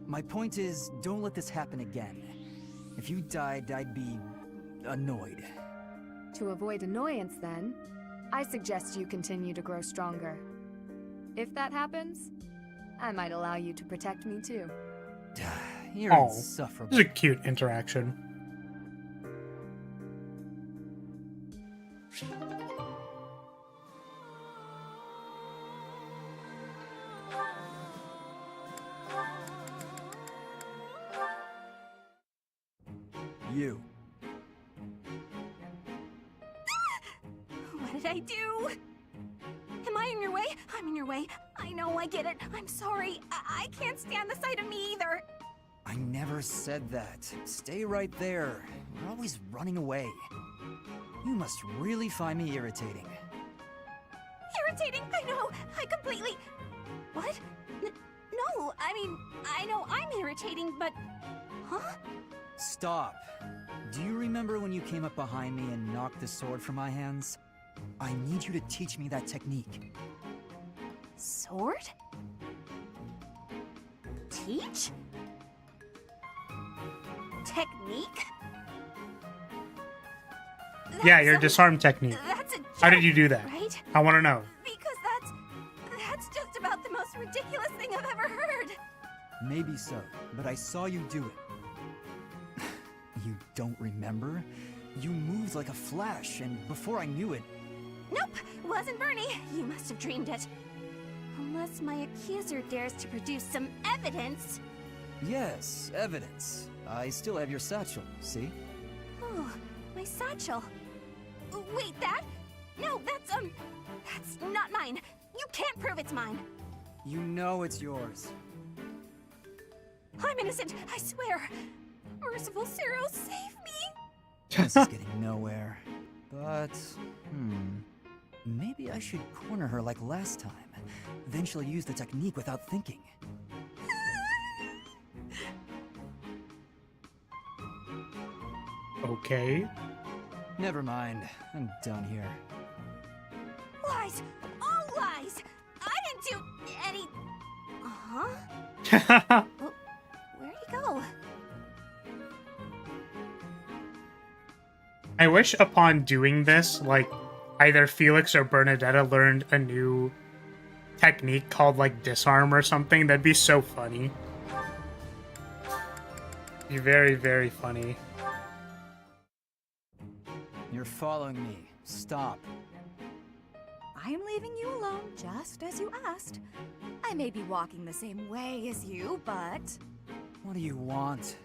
My point is, don't let this happen again. If you died, I'd be annoyed. To avoid annoyance, then, I suggest you continue to grow stronger. If that happens, I might allow you to protect me too. You're insufferable. This is a cute interaction. You. What did I do? Am I in your way? I'm in your way. I know, I get it. I'm sorry. I can't stand the sight of me either. I never said that. Stay right there. You're always running away. You must really find me irritating. Irritating? I know. I completely... What? No, I mean, I know I'm irritating, but... Huh? Stop. Do you remember when you came up behind me and knocked the sword from my hands? I need you to teach me that technique. Sword? Teach? Technique? Yeah, your disarm technique. That's a joke, how did you do that? Right? I want to know. Because that's just about the most ridiculous thing I've ever heard. Maybe so, but I saw you do it. You don't remember? You moved like a flash, and before I knew it... Nope, wasn't Bernie. You must have dreamed it. Unless my accuser dares to produce some evidence. Yes, evidence. I still have your satchel, see? Oh, my satchel. Wait, that? No, that's not mine. You can't prove it's mine. You know it's yours. I'm innocent, I swear. Merciful Cyril, save me! This is getting nowhere. But, maybe I should corner her like last time. Then she'll use the technique without thinking. Okay. Never mind. I'm done here. Lies! All lies! I didn't do any... Huh? Well, where'd he go? I wish upon doing this, like, either Felix or Bernadetta learned a new technique called, like, disarm or something. That'd be so funny. Be very, very funny. You're following me. Stop. I am leaving you alone, just as you asked. I may be walking the same way as you, but... What do you want?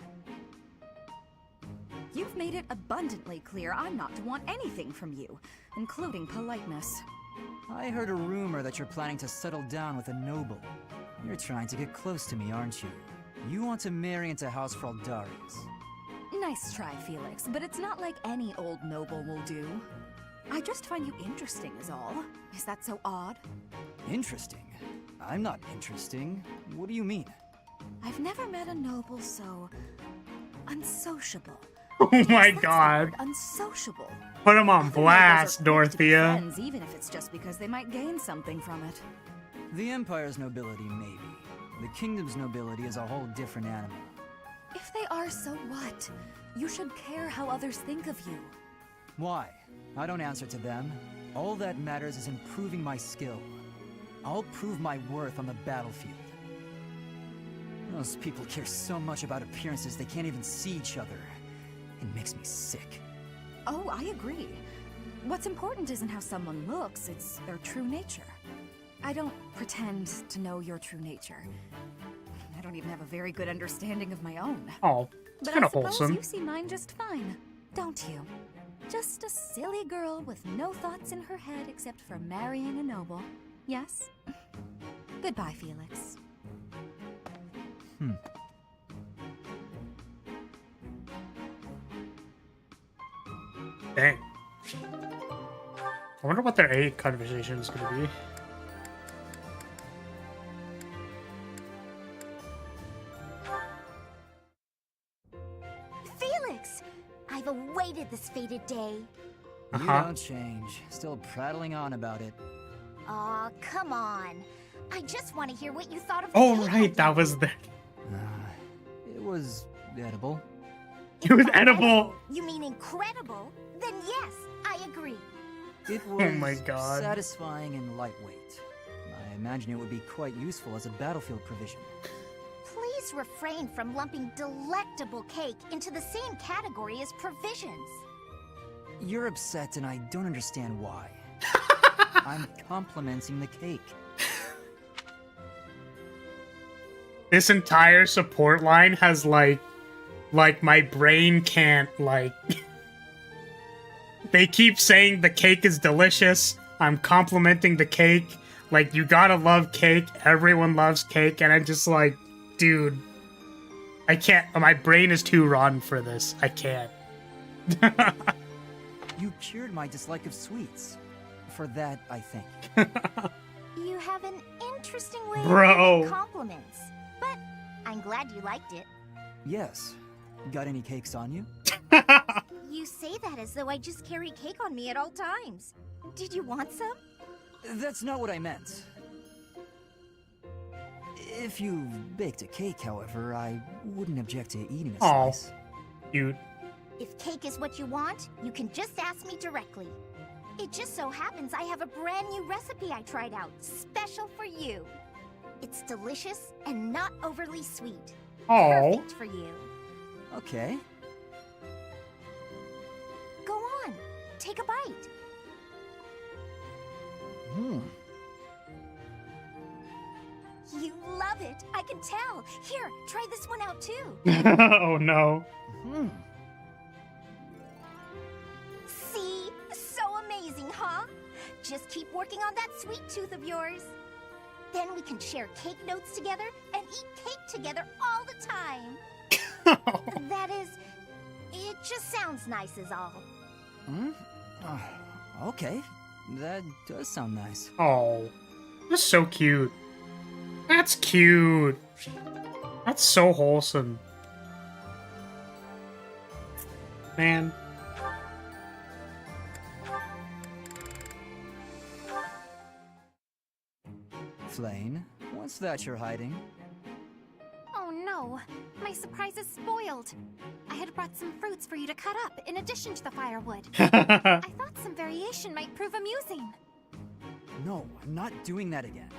You've made it abundantly clear I'm not to want anything from you, including politeness. I heard a rumor that you're planning to settle down with a noble. You're trying to get close to me, aren't you? You want to marry into House Lyria's. Nice try, Felix, but it's not like any old noble will do. I just find you interesting is all. Is that so odd? Interesting? I'm not interesting. What do you mean? I've never met a noble so... unsociable. Oh my Yes, god. Unsociable. Put him on Other blast, nobles are quick to be Dorothea. friends, even if it's just because they might gain something from it. The Empire's nobility, maybe. The Kingdom's nobility is a whole different animal. If they are, so what? You should care how others think of you. Why? I don't answer to them. All that matters is improving my skill. I'll prove my worth on the battlefield. Those people care so much about appearances they can't even see each other. It makes me sick. Oh, I agree. What's important isn't how someone looks, it's their true nature. I don't pretend to know your true nature. I don't even have a very good understanding of my own. Oh, it's But kind I of suppose wholesome. you see mine just fine, don't you? Just a silly girl with no thoughts in her head except for marrying a noble. Yes? Goodbye, Felix. Dang. I wonder what their A conversation is going to be. Felix! I've awaited this fated day. You don't change. Still prattling on about it. Aw, come on. I just want to hear what you thought of Oh, the cake. right, that was the... It was edible. It was edible! You mean incredible? Then yes, I agree. It was Oh my god. satisfying and lightweight. I imagine it would be quite useful as a battlefield provision. Please refrain from lumping delectable cake into the same category as provisions. You're upset and I don't understand why. I'm complimenting the cake. This entire support line has, like my brain can't, like... They keep saying the cake is delicious. I'm complimenting the cake. Like, you gotta love cake. Everyone loves cake. And I'm just like, dude, I can't. My brain is too rotten for this. I can't. You cured my dislike of sweets. For that, I think. You have an interesting way Bro. of giving compliments. But I'm glad you liked it. Yes. Got any cakes on you? You say that as though I just carry cake on me at all times. Did you want some? That's not what I meant. If you baked a cake, however, I wouldn't object to eating a Aw, slice. cute. If cake is what you want, you can just ask me directly. It just so happens I have a brand new recipe I tried out, special for you. It's delicious and not overly sweet. Aw. Perfect for you. Okay. Go on, take a bite. You love it, I can tell. Here, try this one out too. Oh no. See? So amazing, huh? Just keep working on that sweet tooth of yours. Then we can share cake notes together and eat cake together all the time. That is, it just sounds nice is all. Hmm? Okay. That does sound nice. Oh, that's so cute. That's cute. That's so wholesome. Man. Flame, what's that you're hiding? Oh no, my surprise is spoiled. I had brought some fruits for you to cut up in addition to the firewood. I thought some variation might prove amusing. No, I'm not doing that again.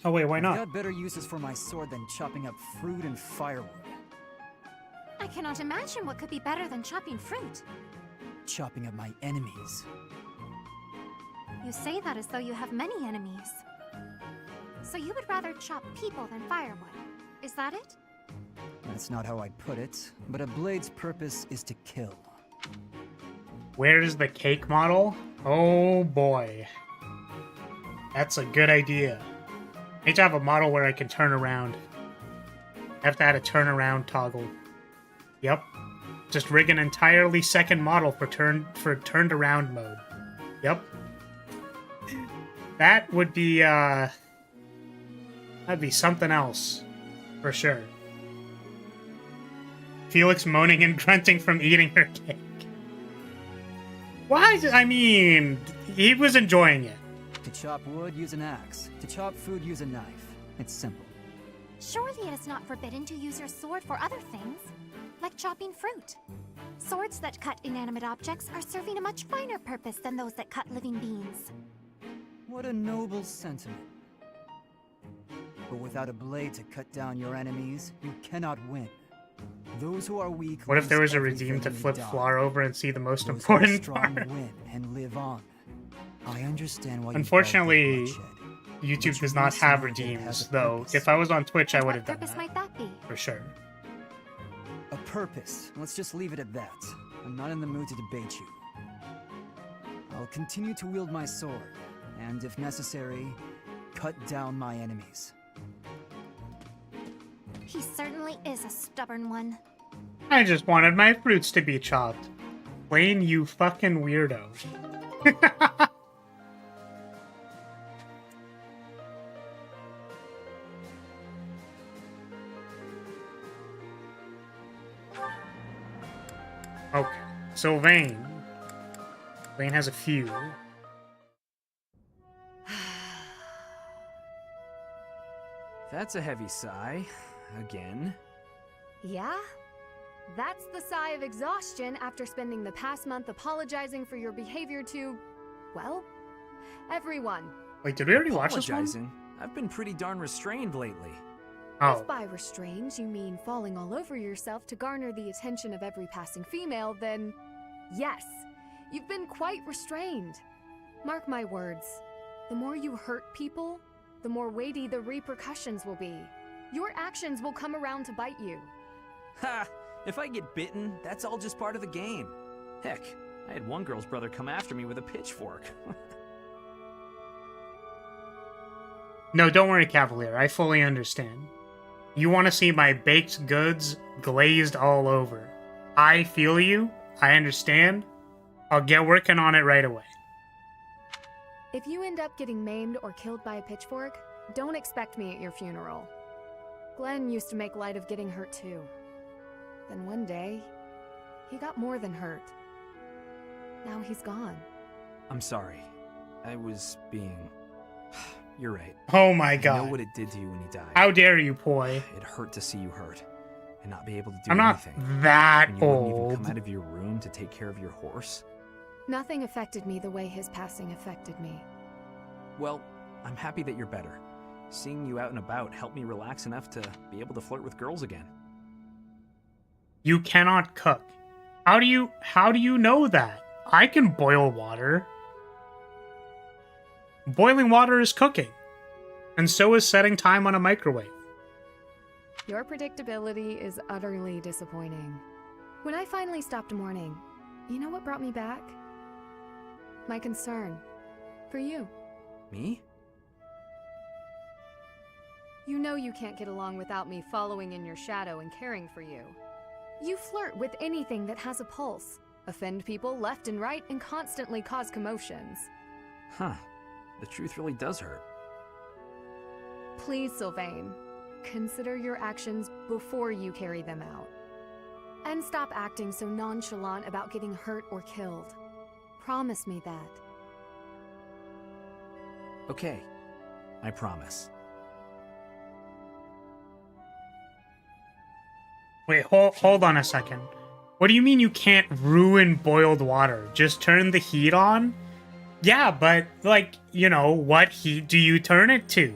Oh wait, why not? I've got better uses for my sword than chopping up fruit and firewood. I cannot imagine what could be better than chopping fruit. Chopping up my enemies. You say that as though you have many enemies. So you would rather chop people than firewood, is that it? That's not how I put it, but a blade's purpose is to kill. Where's the cake model? Oh boy. That's a good idea. I need to have a model where I can turn around. I have to add a turn around toggle. Yep. Just rig an entirely second model for turned around mode. Yep. That would be that'd be something else. For sure. Felix moaning and grunting from eating her cake. Why? I mean, he was enjoying it. To chop wood, use an axe. To chop food, use a knife. It's simple. Surely it is not forbidden to use your sword for other things, like chopping fruit. Swords that cut inanimate objects are serving a much finer purpose than those that cut living beings. What a noble sentiment. But without a blade to cut down your enemies, you cannot win. Those who are weak. What if there was a lose redeem to everything flip and die. Flar over and see the most Those who are important strong part? win and live on. I understand why. Unfortunately, YouTube It's does not really have smart to redeems, have a though. purpose. If I was on Twitch, I would have What done purpose that. might that be? For sure. A purpose. Let's just leave it at that. I'm not in the mood to debate you. I'll continue to wield my sword, and if necessary, cut down my enemies. He certainly is a stubborn one. I just wanted my fruits to be chopped. Wayne, you fucking weirdo. Okay, so Vayne. Vayne has a few. That's a heavy sigh. Again. Yeah? That's the sigh of exhaustion after spending the past month apologizing for your behavior to, well, everyone. Wait, did we already watch this one? Apologizing? I've been pretty darn restrained lately. Oh. If by restrained you mean falling all over yourself to garner the attention of every passing female, then yes, you've been quite restrained. Mark my words, the more you hurt people, the more weighty the repercussions will be. Your actions will come around to bite you. Ha! If I get bitten, that's all just part of the game. Heck, I had one girl's brother come after me with a pitchfork. No, don't worry, Cavalier. I fully understand. You want to see my baked goods glazed all over. I feel you. I understand. I'll get working on it right away. If you end up getting maimed or killed by a pitchfork, don't expect me at your funeral. Glenn used to make light of getting hurt too. Then one day, he got more than hurt. Now he's gone. I'm sorry. I was being... You're right. Oh my I god. know what it did to you when you died. How dare you, Poi? It hurt to see you hurt and not be able to do I'm not anything. that And you wouldn't even old. come out of your room to take care of your horse. Nothing affected me the way his passing affected me. Well, I'm happy that you're better. Seeing you out and about helped me relax enough to be able to flirt with girls again. You cannot cook. How do you know that? I can boil water. Boiling water is cooking. And so is setting time on a microwave. Your predictability is utterly disappointing. When I finally stopped mourning, you know what brought me back? My concern for you. Me? You know you can't get along without me following in your shadow and caring for you. You flirt with anything that has a pulse, offend people left and right, and constantly cause commotions. Huh. The truth really does hurt. Please, Sylvain, consider your actions before you carry them out. And stop acting so nonchalant about getting hurt or killed. Promise me that. Okay. I promise. Wait, hold on a second. What do you mean you can't ruin boiled water? Just turn the heat on? Yeah, but, like, you know, what heat do you turn it to?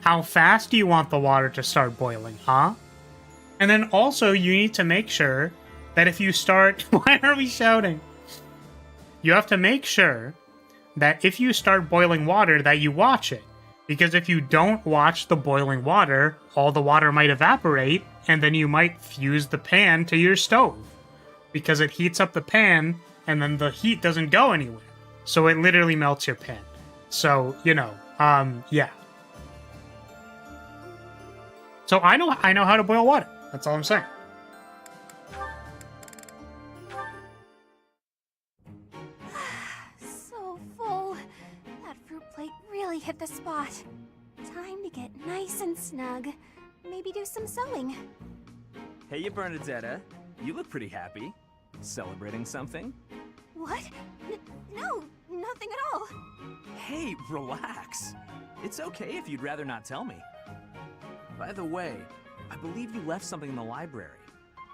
How fast do you want the water to start boiling, huh? And then also, you need to make sure that if you start... Why are we shouting? You have to make sure that if you start boiling water, that you watch it. Because if you don't watch the boiling water, all the water might evaporate, and then you might fuse the pan to your stove. Because it heats up the pan, and then the heat doesn't go anywhere. So it literally melts your pan. So, you know, yeah. So I know how to boil water. That's all I'm saying. So full. That fruit plate really hit the spot. Time to get nice and snug. Maybe do some sewing. Hey, you Bernadetta. You look pretty happy. Celebrating something? What? No, nothing at all. Hey, relax. It's okay if you'd rather not tell me. By the way, I believe you left something in the library.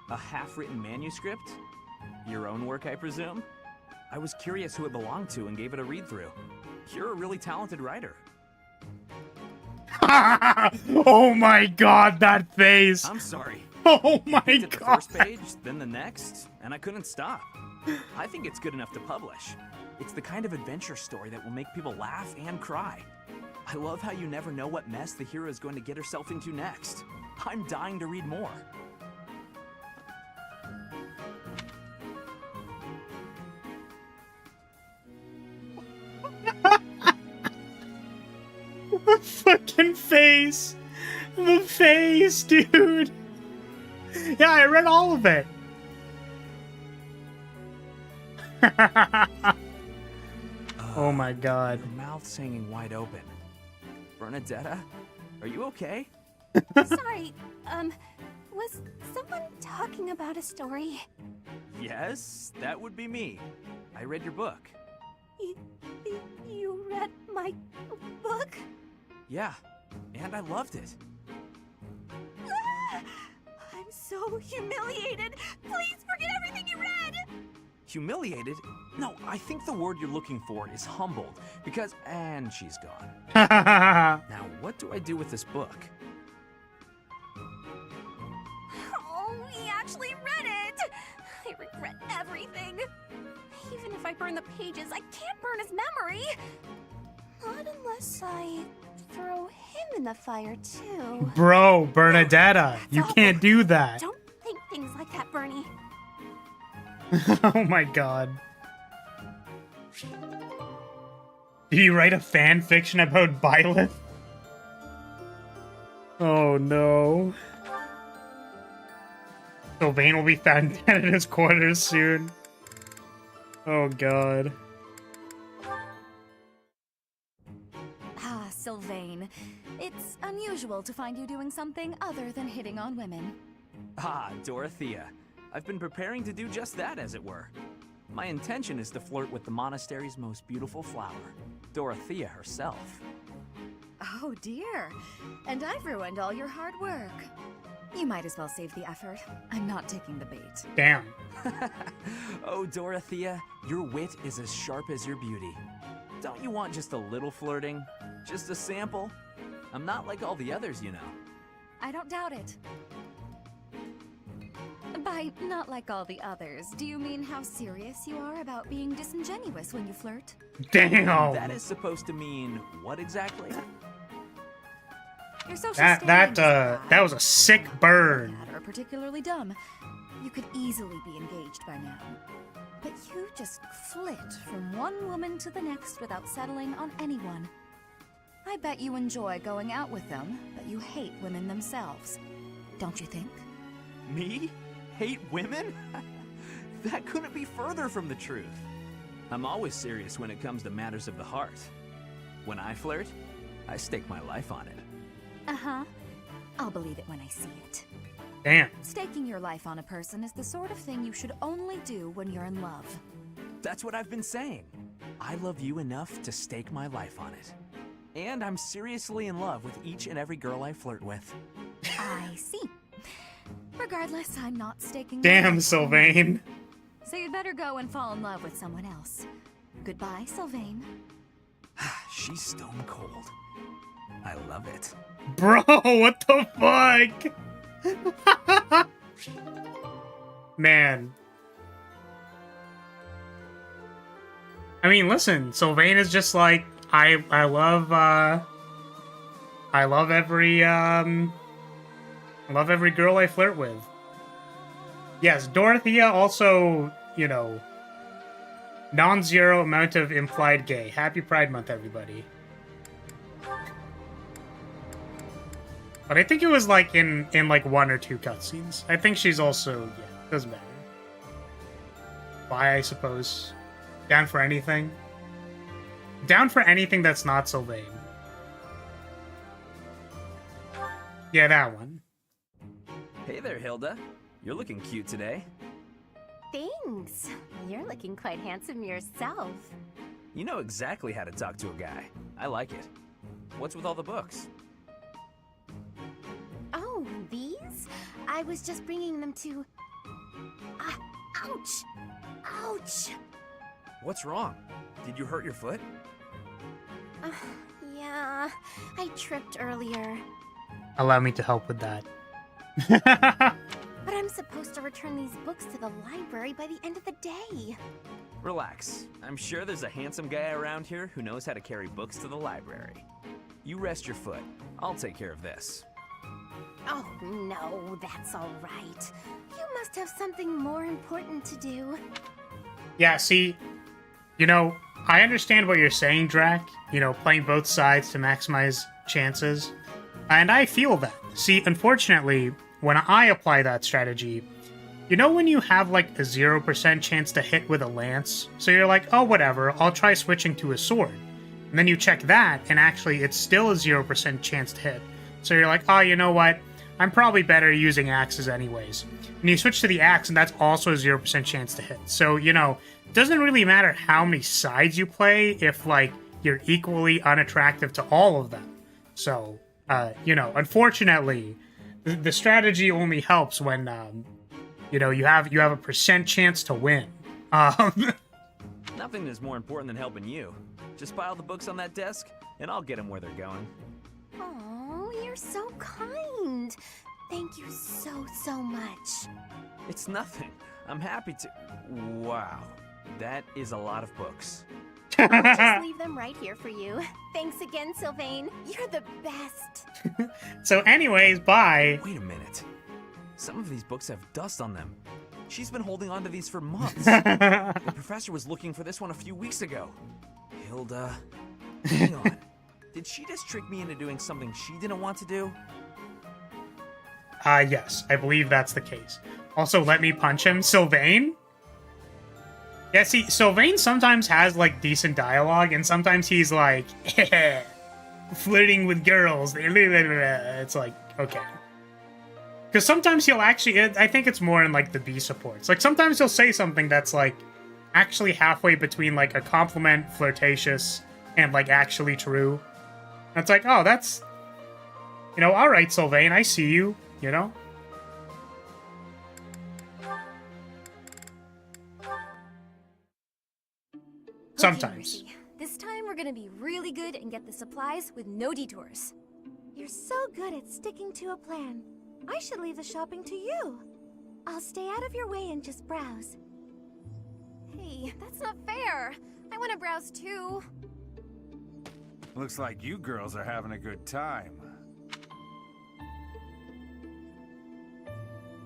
A half-written manuscript? Your own work, I presume? I was curious who it belonged to and gave it a read-through. You're a really talented writer. Oh my god, that face! I'm sorry. Oh my I did the god! first page, then the next, and I couldn't stop. I think it's good enough to publish. It's the kind of adventure story that will make people laugh and cry. I love how you never know what mess the hero is going to get herself into next. I'm dying to read more. The fucking face! The face, dude! Yeah, I read all of it. Oh my god. Your mouth's hanging wide open. Bernadetta, are you okay? Sorry, was someone talking about a story? Yes, that would be me. I read your book. You read my book? Yeah, and I loved it. I'm so humiliated. Please forget everything you read. Humiliated? No, I think the word you're looking for is humbled, because... And she's gone. Now, what do I do with this book? Oh, he actually read it. I regret everything. Even if I burn the pages, I can't burn his memory. Not unless I throw him in the fire, too. Bro, Bernadetta, you can't do that. Don't think things like that, Bernie. Oh my god. Did you write a fan fiction about Byleth? Oh no. Sylvain will be found dead in his quarters soon. Oh god. Ah, Sylvain. It's unusual to find you doing something other than hitting on women. Ah, Dorothea. I've been preparing to do just that, as it were. My intention is to flirt with the monastery's most beautiful flower, Dorothea herself. Oh dear. And I've ruined all your hard work. You might as well save the effort. I'm not taking the bait. Damn. Oh, Dorothea, your wit is as sharp as your beauty. Don't you want just a little flirting? Just a sample? I'm not like all the others, you know. I don't doubt it. By not like all the others, do you mean how serious you are about being disingenuous when you flirt? Damn. That is supposed to mean what exactly? Your social That was a sick burn. Or particularly dumb. You could easily be engaged by now. But you just flit from one woman to the next without settling on anyone. I bet you enjoy going out with them, but you hate women themselves. Don't you think? Me? Hate women? That couldn't be further from the truth. I'm always serious when it comes to matters of the heart. When I flirt, I stake my life on it. Uh-huh. I'll believe it when I see it. Damn. Staking your life on a person is the sort of thing you should only do when you're in love. That's what I've been saying. I love you enough to stake my life on it. And I'm seriously in love with each and every girl I flirt with. I see. Regardless, I'm not staking my Damn, life. Sylvain. So you'd better go and fall in love with someone else. Goodbye, Sylvain. She's stone cold. I love it. Bro, what the fuck? Man. I mean, listen, Sylvain is just like, I love every girl I flirt with. Yes, Dorothea also, you know, non-zero amount of implied gay. Happy Pride Month, everybody. But I think it was like in like 1 or 2 cutscenes. I think she's also, yeah, doesn't matter. Why, I suppose. Down for anything. Down for anything that's not Sylvain. Yeah, that one. Hey there, Hilda. You're looking cute today. Thanks. You're looking quite handsome yourself. You know exactly how to talk to a guy. I like it. What's with all the books? Oh, these? I was just bringing them to... ouch! Ouch! What's wrong? Did you hurt your foot? Yeah, I tripped earlier. Allow me to help with that. But I'm supposed to return these books to the library by the end of the day. Relax. I'm sure there's a handsome guy around here who knows how to carry books to the library. You rest your foot. I'll take care of this. Oh, no, that's all right. You must have something more important to do. Yeah, see, you know, I understand what you're saying, Drac. You know, playing both sides to maximize chances. And I feel that. See, unfortunately, when I apply that strategy, you know when you have like a 0% chance to hit with a lance? So you're like, oh, whatever, I'll try switching to a sword. And then you check that, and actually it's still a 0% chance to hit. So you're like, oh, you know what? I'm probably better using axes anyways. And you switch to the axe, and that's also a 0% chance to hit. So, you know, it doesn't really matter how many sides you play if, like, you're equally unattractive to all of them. So, you know, unfortunately, the strategy only helps when, you know, you have a percent chance to win. Nothing is more important than helping you. Just pile the books on that desk, and I'll get them where they're going. Oh, you're so kind. Thank you so, so much. It's nothing. I'm happy to... Wow. That is a lot of books. I'll just leave them right here for you. Thanks again, Sylvain. You're the best. So anyways, bye. Wait a minute. Some of these books have dust on them. She's been holding on to these for months. The professor was looking for this one a few weeks ago. Hilda... Hang on. Did she just trick me into doing something she didn't want to do? Yes, I believe that's the case. Also, let me punch him. Sylvain? Yeah, see, Sylvain sometimes has, like, decent dialogue, and sometimes he's like, flirting with girls. It's like, okay. Because sometimes he'll actually, I think it's more in, like, the B supports. Like, sometimes he'll say something that's, like, actually halfway between, like, a compliment, flirtatious, and, like, actually true. And it's like, oh, that's, you know, alright, Sylvain, I see you, you know? Sometimes. Okay, this time we're gonna be really good and get the supplies with no detours. You're so good at sticking to a plan. I should leave the shopping to you. I'll stay out of your way and just browse. Hey, that's not fair. I want to browse too. Looks like you girls are having a good time.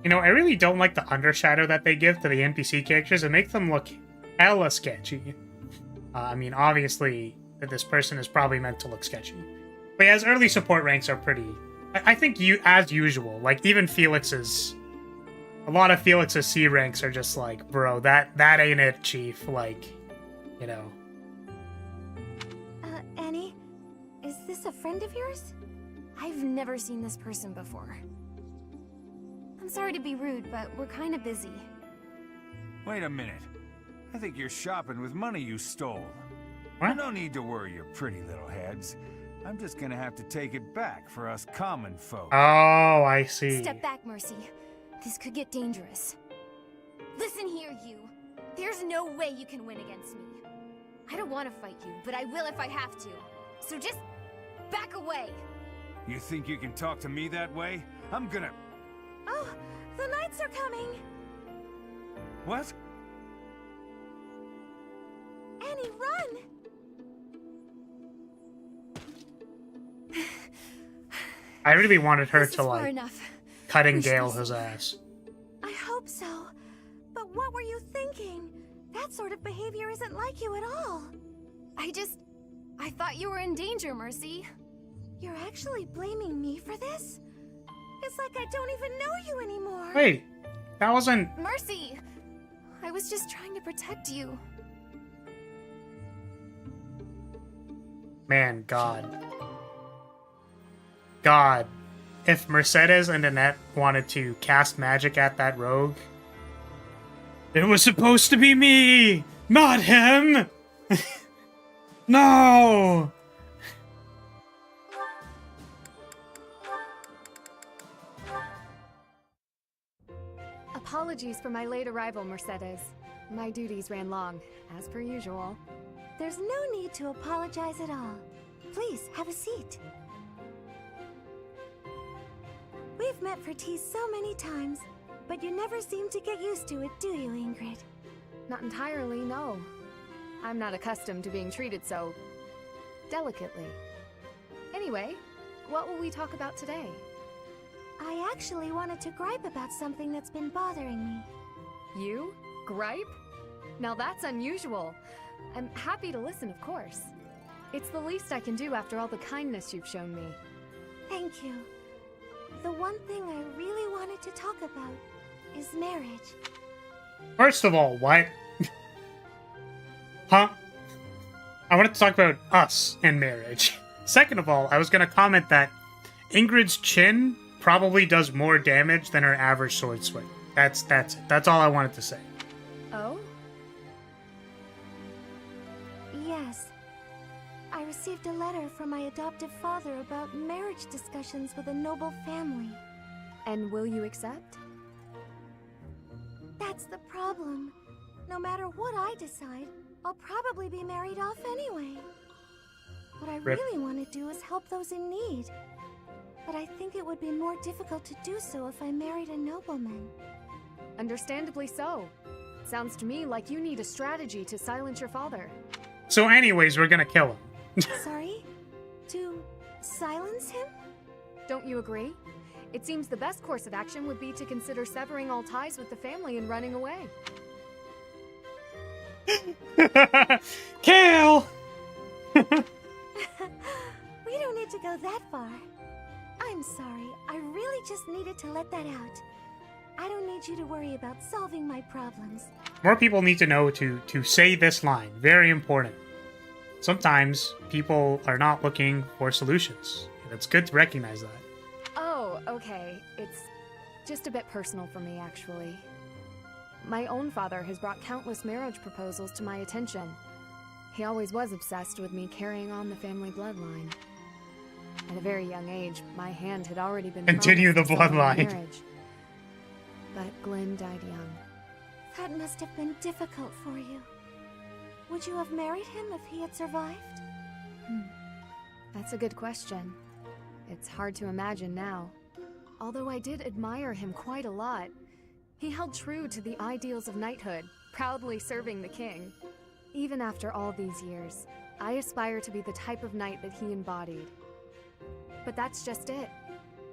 You know, I really don't like the undershadow that they give to the NPC characters. It makes them look hella sketchy. I mean, obviously, this person is probably meant to look sketchy. But yeah, his early support ranks are pretty... I think you, as usual, like, even Felix's... A lot of Felix's C ranks are just like, bro, that ain't it, Chief. Like, you know. Annie, is this a friend of yours? I've never seen this person before. I'm sorry to be rude, but we're kind of busy. Wait a minute. I think you're shopping with money you stole. What? No need to worry your pretty little heads. I'm just gonna have to take it back for us common folk. Oh, I see. Step back, Mercy. This could get dangerous. Listen here, you. There's no way you can win against me. I don't want to fight you, but I will if I have to. So just back away. You think you can talk to me that way? I'm gonna... Oh, the knights are coming! What? Annie, run! I really wanted her This to, is far like, enough. cutting We should Gale be his safe. ass. I hope so. But what were you thinking? That sort of behavior isn't like you at all. I thought you were in danger, Mercy. You're actually blaming me for this? It's like I don't even know you anymore. Wait, that wasn't... Mercy! I was just trying to protect you. Man, God. God. If Mercedes and Annette wanted to cast magic at that rogue... It was supposed to be me! Not him! No! Apologies for my late arrival, Mercedes. My duties ran long, as per usual. There's no need to apologize at all. Please, have a seat. We've met for tea so many times, but you never seem to get used to it, do you, Ingrid? Not entirely, no. I'm not accustomed to being treated so... delicately. Anyway, what will we talk about today? I actually wanted to gripe about something that's been bothering me. You? Gripe? Now that's unusual. I'm happy to listen, of course. It's the least I can do after all the kindness you've shown me. Thank you. The one thing I really wanted to talk about is marriage. First of all, what? Huh? I wanted to talk about us and marriage. Second of all, I was going to comment that Ingrid's chin probably does more damage than her average sword swing. That's it. That's all I wanted to say. Oh? Yes. I received a letter from my adoptive father about marriage discussions with a noble family. And will you accept? That's the problem. No matter what I decide, I'll probably be married off anyway. What I Rip. really want to do is help those in need. But I think it would be more difficult to do so if I married a nobleman. Understandably so. Sounds to me like you need a strategy to silence your father. So anyways, we're gonna kill him. Sorry? To silence him? Don't you agree? It seems the best course of action would be to consider severing all ties with the family and running away. Kill! We don't need to go that far. I'm sorry, I really just needed to let that out. I don't need you to worry about solving my problems. More people need to know to say this line. Very important. Sometimes people are not looking for solutions. And it's good to recognize that. Oh, okay. It's just a bit personal for me, actually. My own father has brought countless marriage proposals to my attention. He always was obsessed with me carrying on the family bloodline. At a very young age, my hand had already been Continue the promised to someone in bloodline. marriage. But Glenn died young. That must have been difficult for you. Would you have married him if he had survived? That's a good question. It's hard to imagine now. Although I did admire him quite a lot. He held true to the ideals of knighthood, proudly serving the king. Even after all these years, I aspire to be the type of knight that he embodied. But that's just it.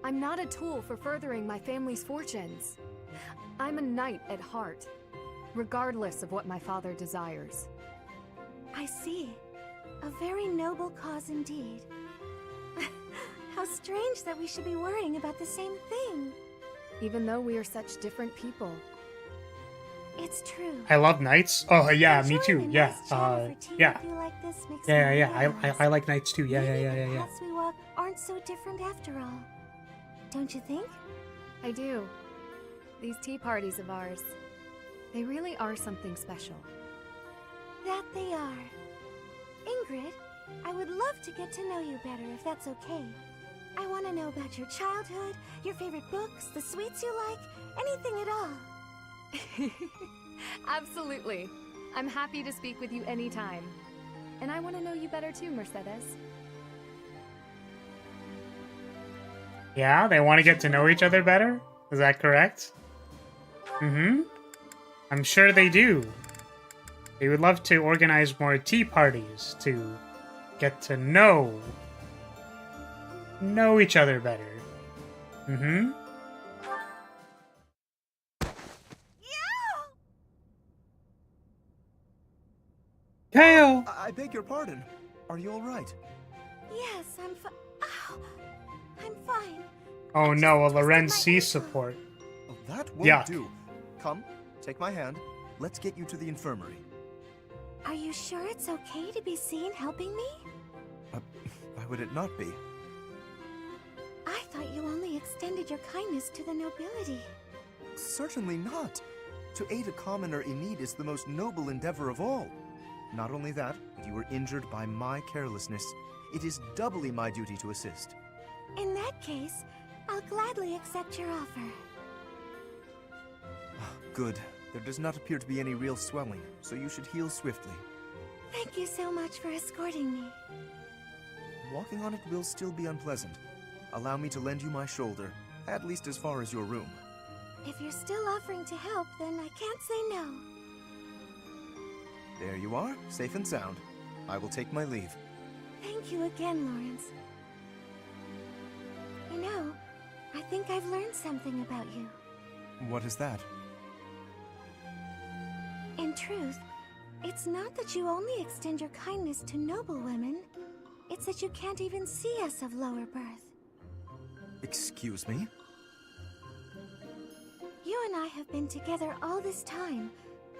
I'm not a tool for furthering my family's fortunes. I'm a knight at heart, regardless of what my father desires. I see. A very noble cause indeed. How strange that we should be worrying about the same thing. Even though we are such different people. It's true. I love nights. Oh yeah, me too. Yeah. Yeah. I like nights too. Yeah. The paths we walk aren't so different after all. Don't you think? I do. These tea parties of ours, they really are something special. That they are. Ingrid, I would love to get to know you better if that's okay. I want to know about your childhood, your favorite books, the sweets you like, anything at all. Absolutely. I'm happy to speak with you anytime. And I want to know you better too, Mercedes. Yeah, they want to get to know each other better? Is that correct? Mm-hmm. I'm sure they do. They would love to organize more tea parties to get to know each other better. Mm-hmm. Kale! I beg your pardon. Are you all right? Yes, I'm fine. Oh no, a Lorenz C support. Oh, that won't do. Come, take my hand. Let's get you to the infirmary. Are you sure it's okay to be seen helping me? Why would it not be? I thought you only extended your kindness to the nobility. Certainly not. To aid a commoner in need is the most noble endeavor of all. Not only that, but you were injured by my carelessness. It is doubly my duty to assist. In that case, I'll gladly accept your offer. Good. There does not appear to be any real swelling, so you should heal swiftly. Thank you so much for escorting me. Walking on it will still be unpleasant. Allow me to lend you my shoulder, at least as far as your room. If you're still offering to help, then I can't say no. There you are, safe and sound. I will take my leave. Thank you again, Lawrence. You know, I think I've learned something about you. What is that? In truth, it's not that you only extend your kindness to noble women. It's that you can't even see us of lower birth. Excuse me? You and I have been together all this time,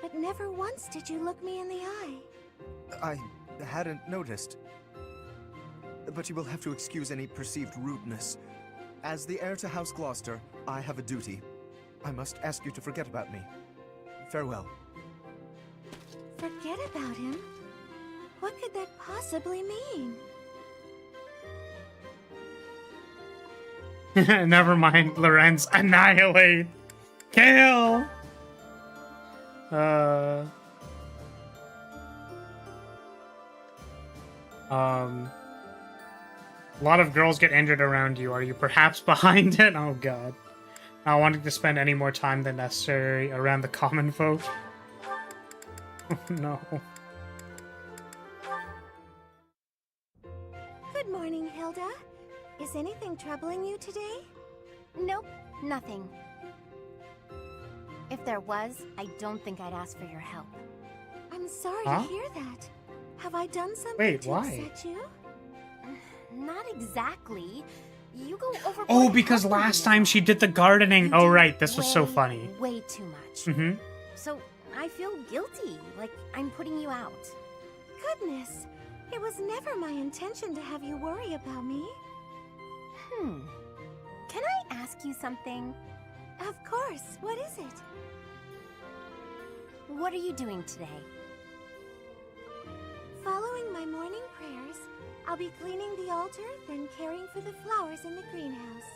but never once did you look me in the eye. I hadn't noticed. But you will have to excuse any perceived rudeness. As the heir to House Gloucester, I have a duty. I must ask you to forget about me. Farewell. Forget about him? What could that possibly mean? Never mind, Lorenz. Annihilate! Kale! A lot of girls get injured around you. Are you perhaps behind it? Oh god. Not wanting to spend any more time than necessary around the common folk. Oh no. Good morning, Hilda. Is anything troubling you today? Nope, nothing. If there was, I don't think I'd ask for your help. I'm sorry to hear that. Have I done something Wait, to why? upset you? Not exactly. You go overboard. Oh, because last time she did the gardening. Oh, right. This was so funny. Way too much. Mm-hmm. So I feel guilty, like I'm putting you out. Goodness, it was never my intention to have you worry about me. Can I ask you something? Of course. What is it? What are you doing today? Following my morning prayers, I'll be cleaning the altar, then caring for the flowers in the greenhouse.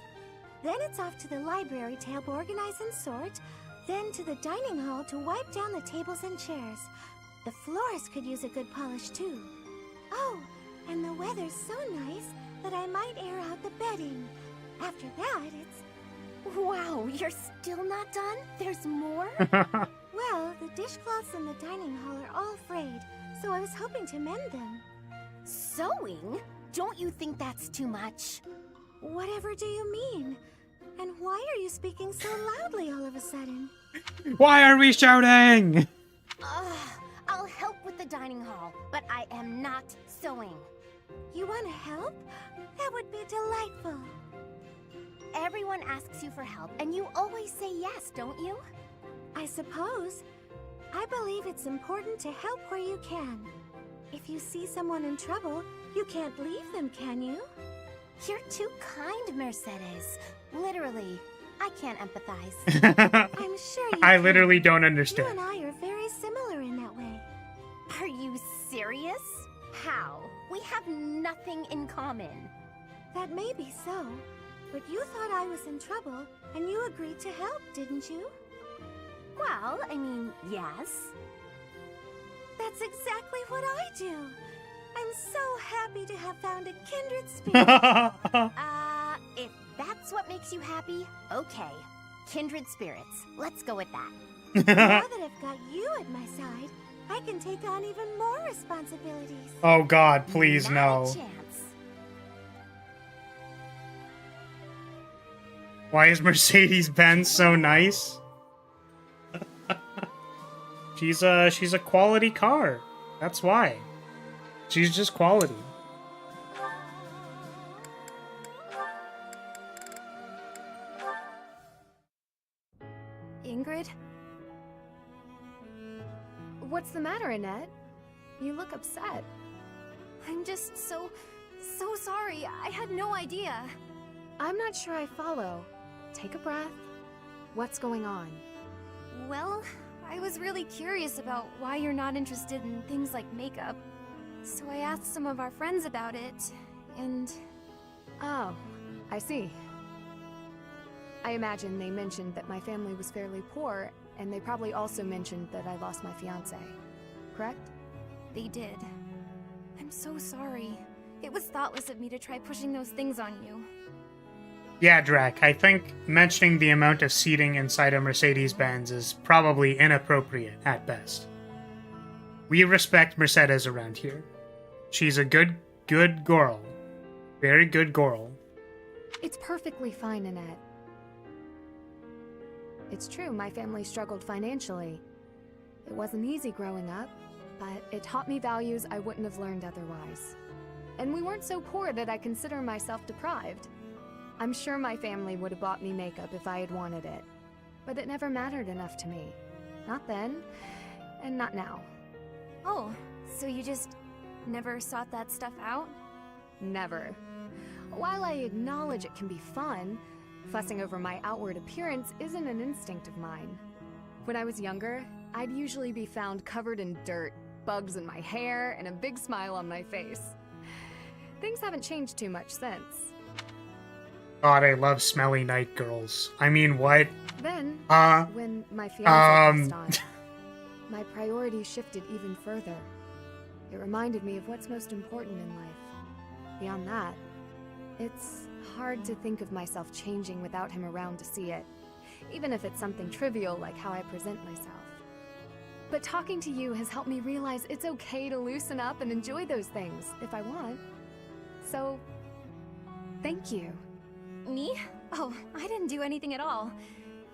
Then it's off to the library to help organize and sort, then to the dining hall to wipe down the tables and chairs. The floors could use a good polish too. Oh, and the weather's so nice that I might air out the bedding. After that, it's... Wow, you're still not done? There's more? Well, the dishcloths in the dining hall are all frayed, so I was hoping to mend them. Sewing? Don't you think that's too much? Whatever do you mean? And why are you speaking so loudly all of a sudden? Why are we shouting? I'll help with the dining hall, but I am not sewing. You want to help? That would be delightful. Everyone asks you for help, and you always say yes, don't you? I suppose. I believe it's important to help where you can. If you see someone in trouble, you can't leave them, can you? You're too kind, Mercedes. Literally, I can't empathize. I'm sure you I can. literally don't You understand. and I are very similar in that way. Are you serious? How? We have nothing in common. That may be so, but you thought I was in trouble, and you agreed to help, didn't you? Well, I mean, yes. That's exactly what I do. I'm so happy to have found a kindred spirit. If that's what makes you happy, okay. Kindred spirits. Let's go with that. Now that I've got you at my side, I can take on even more responsibilities. Oh god, please Not a no. chance. Why is Mercedes-Benz so nice? she's a quality car. That's why. She's just quality. Ingrid? What's the matter, Annette? You look upset. I'm just so sorry. I had no idea. I'm not sure I follow. Take a breath. What's going on? Well, I was really curious about why you're not interested in things like makeup. So I asked some of our friends about it, and... Oh, I see. I imagine they mentioned that my family was fairly poor, and they probably also mentioned that I lost my fiancé. Correct? They did. I'm so sorry. It was thoughtless of me to try pushing those things on you. Yeah, Drac, I think mentioning the amount of seating inside a Mercedes-Benz is probably inappropriate at best. We respect Mercedes around here. She's a good girl. Very good girl. It's perfectly fine, Annette. It's true, my family struggled financially. It wasn't easy growing up, but it taught me values I wouldn't have learned otherwise. And we weren't so poor that I consider myself deprived. I'm sure my family would have bought me makeup if I had wanted it. But it never mattered enough to me. Not then, and not now. Oh, so you just never sought that stuff out? Never. While I acknowledge it can be fun, fussing over my outward appearance isn't an instinct of mine. When I was younger, I'd usually be found covered in dirt, bugs in my hair, and a big smile on my face. Things haven't changed too much since. God, I love smelly night girls. I mean, what? Then, when my fiancé passed on, my priorities shifted even further. It reminded me of what's most important in life. Beyond that, it's hard to think of myself changing without him around to see it, even if it's something trivial like how I present myself. But talking to you has helped me realize it's okay to loosen up and enjoy those things, if I want. So, thank you. Me? Oh, I didn't do anything at all.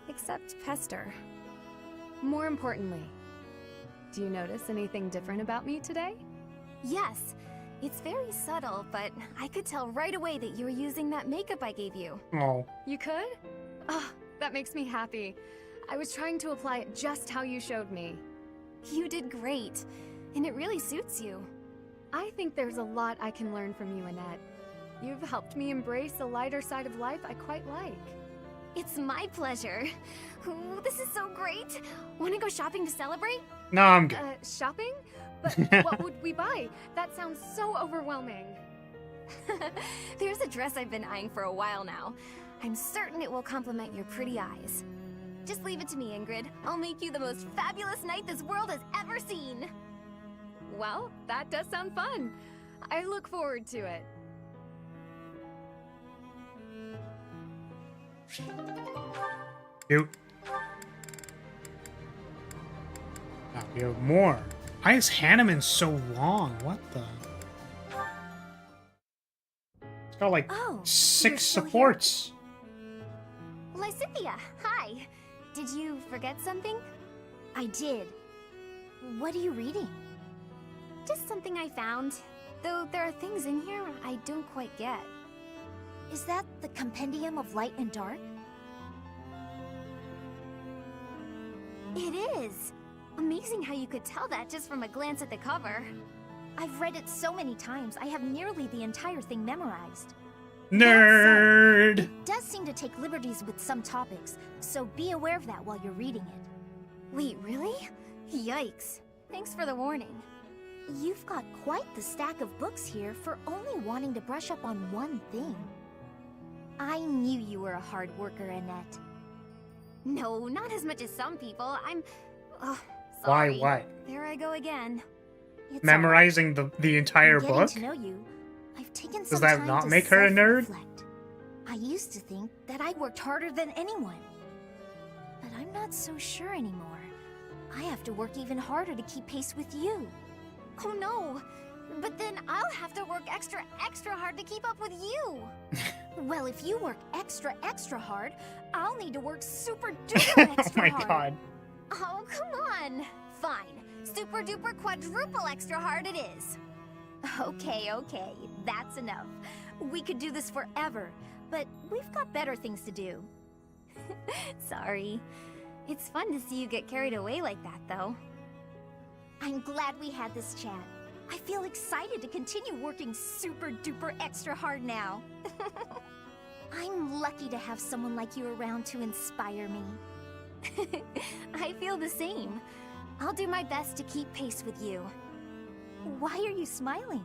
Except pester. More importantly, do you notice anything different about me today? Yes. It's very subtle, but I could tell right away that you were using that makeup I gave you. Oh. You could? Oh, that makes me happy. I was trying to apply it just how you showed me. You did great, and it really suits you. I think there's a lot I can learn from you, Annette. You've helped me embrace a lighter side of life I quite like. It's my pleasure. Ooh, this is so great. Want to go shopping to celebrate? No, I'm good. Shopping? But what would we buy? That sounds so overwhelming. There's a dress I've been eyeing for a while now. I'm certain it will complement your pretty eyes. Just leave it to me, Ingrid. I'll make you the most fabulous knight this world has ever seen. Well, that does sound fun. I look forward to it. Cute. Now we have more. Why is Hanneman so long? What the? It's got like 6 supports. Lycidia, hi. Did you forget something? I did. What are you reading? Just something I found. Though there are things in here I don't quite get. Is that the Compendium of Light and Dark? It is! Amazing how you could tell that just from a glance at the cover. I've read it so many times, I have nearly the entire thing memorized. Nerd! It does seem to take liberties with some topics, so be aware of that while you're reading it. Wait, really? Yikes. Thanks for the warning. You've got quite the stack of books here for only wanting to brush up on one thing. I knew you were a hard worker, Annette. No, not as much as some people. I'm... sorry. Why? There I go again. It's Memorizing the entire getting book? to know you, I've taken Does some that time not to make her a nerd? self-reflect. I used to think that I worked harder than anyone. But I'm not so sure anymore. I have to work even harder to keep pace with you. Oh no! But then I'll have to work extra hard to keep up with you! Well, if you work extra hard, I'll need to work super duper extra hard. Oh my god. Oh, come on! Fine. Super duper quadruple extra hard it is. Okay, that's enough. We could do this forever, but we've got better things to do. Sorry. It's fun to see you get carried away like that, though. I'm glad we had this chat. I feel excited to continue working super duper extra hard now. I'm lucky to have someone like you around to inspire me. I feel the same. I'll do my best to keep pace with you. Why are you smiling?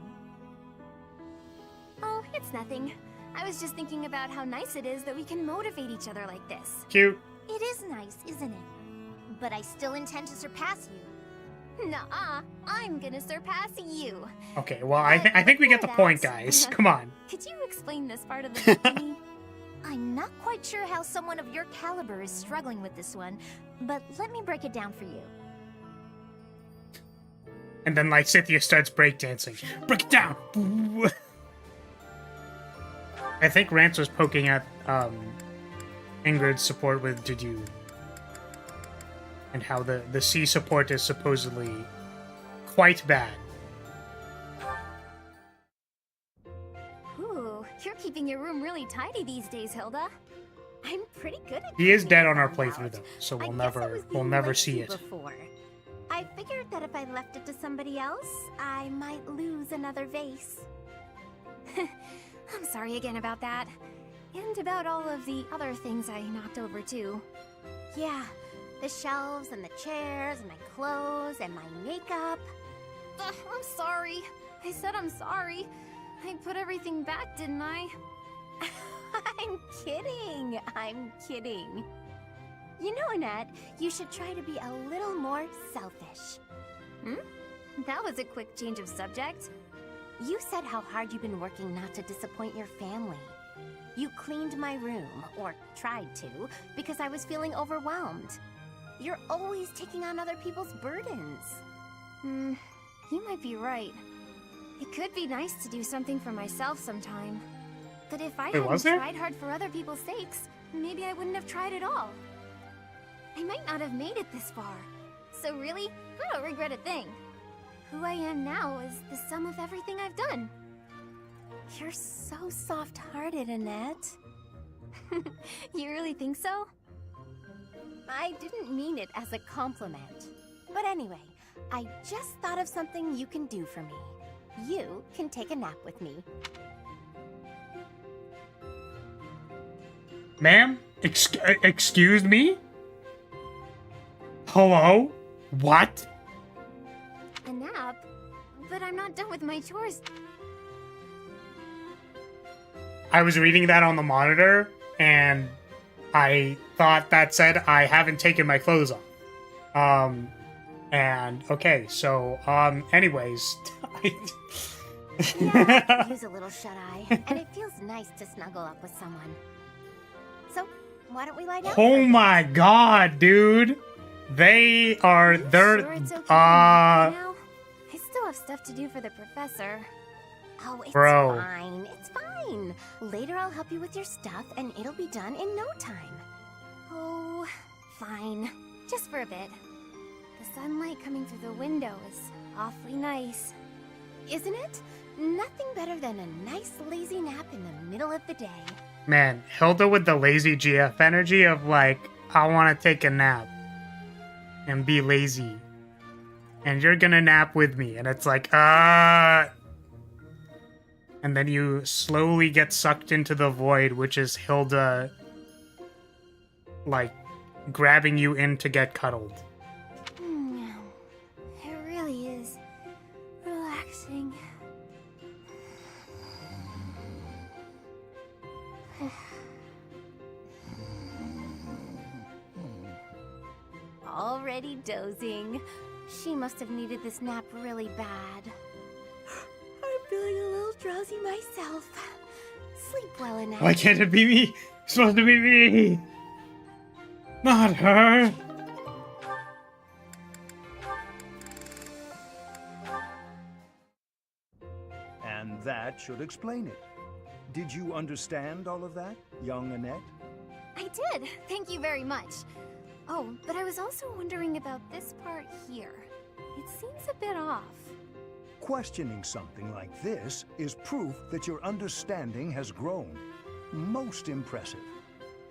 Oh, it's nothing. I was just thinking about how nice it is that we can motivate each other like this. Cute. It is nice, isn't it? But I still intend to surpass you. Nuh-uh. I'm gonna surpass you. Okay, well, I think we get the point, guys. Come on. Could you explain this part of the book to me? I'm not quite sure how someone of your caliber is struggling with this one, but let me break it down for you. And then Lysithea starts breakdancing. Break it down! I think Rance was poking at Ingrid's support with Did You, and how the C support is supposedly quite bad. Ooh, you're keeping your room really tidy these days, Hilda. I'm pretty good at He is dead on our keeping things playthrough though, so I we'll guess I never was being never like see you it. Before. I figured that if I left it to somebody else, I might lose another vase. I'm sorry again about that. And about all of the other things I knocked over too. Yeah, the shelves and the chairs and my clothes and my makeup. I'm sorry. I said I'm sorry. I put everything back, didn't I? I'm kidding. You know, Annette, you should try to be a little more selfish. That was a quick change of subject. You said how hard you've been working not to disappoint your family. You cleaned my room, or tried to, because I was feeling overwhelmed. You're always taking on other people's burdens. You might be right. It could be nice to do something for myself sometime. But if I hadn't tried hard for other people's sakes, maybe I wouldn't have tried at all. I might not have made it this far. So really, I don't regret a thing. Who I am now is the sum of everything I've done. You're so soft-hearted, Annette. You really think so? I didn't mean it as a compliment. But anyway, I just thought of something you can do for me. You can take a nap with me. Ma'am? Excuse me? Hello? What? A nap? But I'm not done with my chores. I was reading that on the monitor, and I thought that said I haven't taken my clothes off. And, okay, so, anyways. Yeah, I could use a little shut-eye, and it feels nice to snuggle up with someone. So, why don't we lie down? Oh my god, dude! They're Sure it's okay now? I still have stuff to do for the professor. Oh, it's Bro. fine. It's fine. Later I'll help you with your stuff, and it'll be done in no time. Oh, fine. Just for a bit. The sunlight coming through the window is awfully nice. Isn't it? Nothing better than a nice lazy nap in the middle of the day. Man, Hilda with the lazy GF energy of like, I want to take a nap and be lazy. And you're gonna nap with me. And it's like, And then you slowly get sucked into the void, which is Hilda, like, grabbing you in to get cuddled. It really is relaxing. Already dozing. She must have needed this nap really bad. I'm feeling a little drowsy myself. Sleep well enough. Why can't it be me? It's supposed to be me! Not her! And that should explain it. Did you understand all of that, young Annette? I did. Thank you very much. Oh, but I was also wondering about this part here. It seems a bit off. Questioning something like this is proof that your understanding has grown. Most impressive.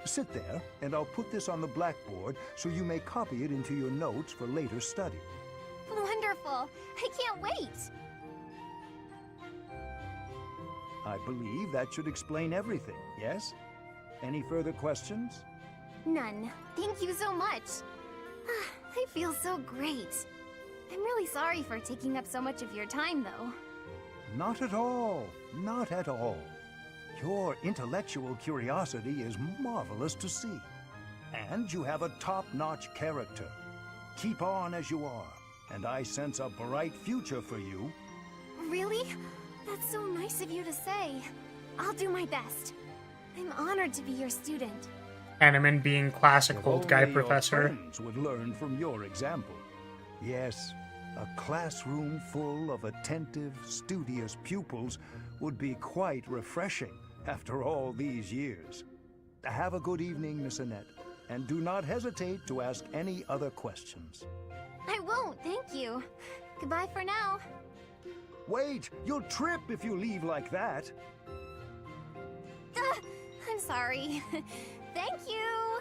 Sit there, and I'll put this on the blackboard so you may copy it into your notes for later study. Wonderful. I can't wait. I believe that should explain everything, yes? Any further questions? None. Thank you so much. I feel so great. I'm really sorry for taking up so much of your time, though. Not at all. Not at all. Your intellectual curiosity is marvelous to see. And you have a top-notch character. Keep on as you are, and I sense a bright future for you. Really? That's so nice of you to say. I'll do my best. I'm honored to be your student. Hanneman being classic If old guy only your professor. friends would learn from your example. Yes, a classroom full of attentive, studious pupils would be quite refreshing after all these years. Have a good evening, Miss Annette, and do not hesitate to ask any other questions. I won't, thank you. Goodbye for now. Wait, you'll trip if you leave like that. I'm sorry. Thank you.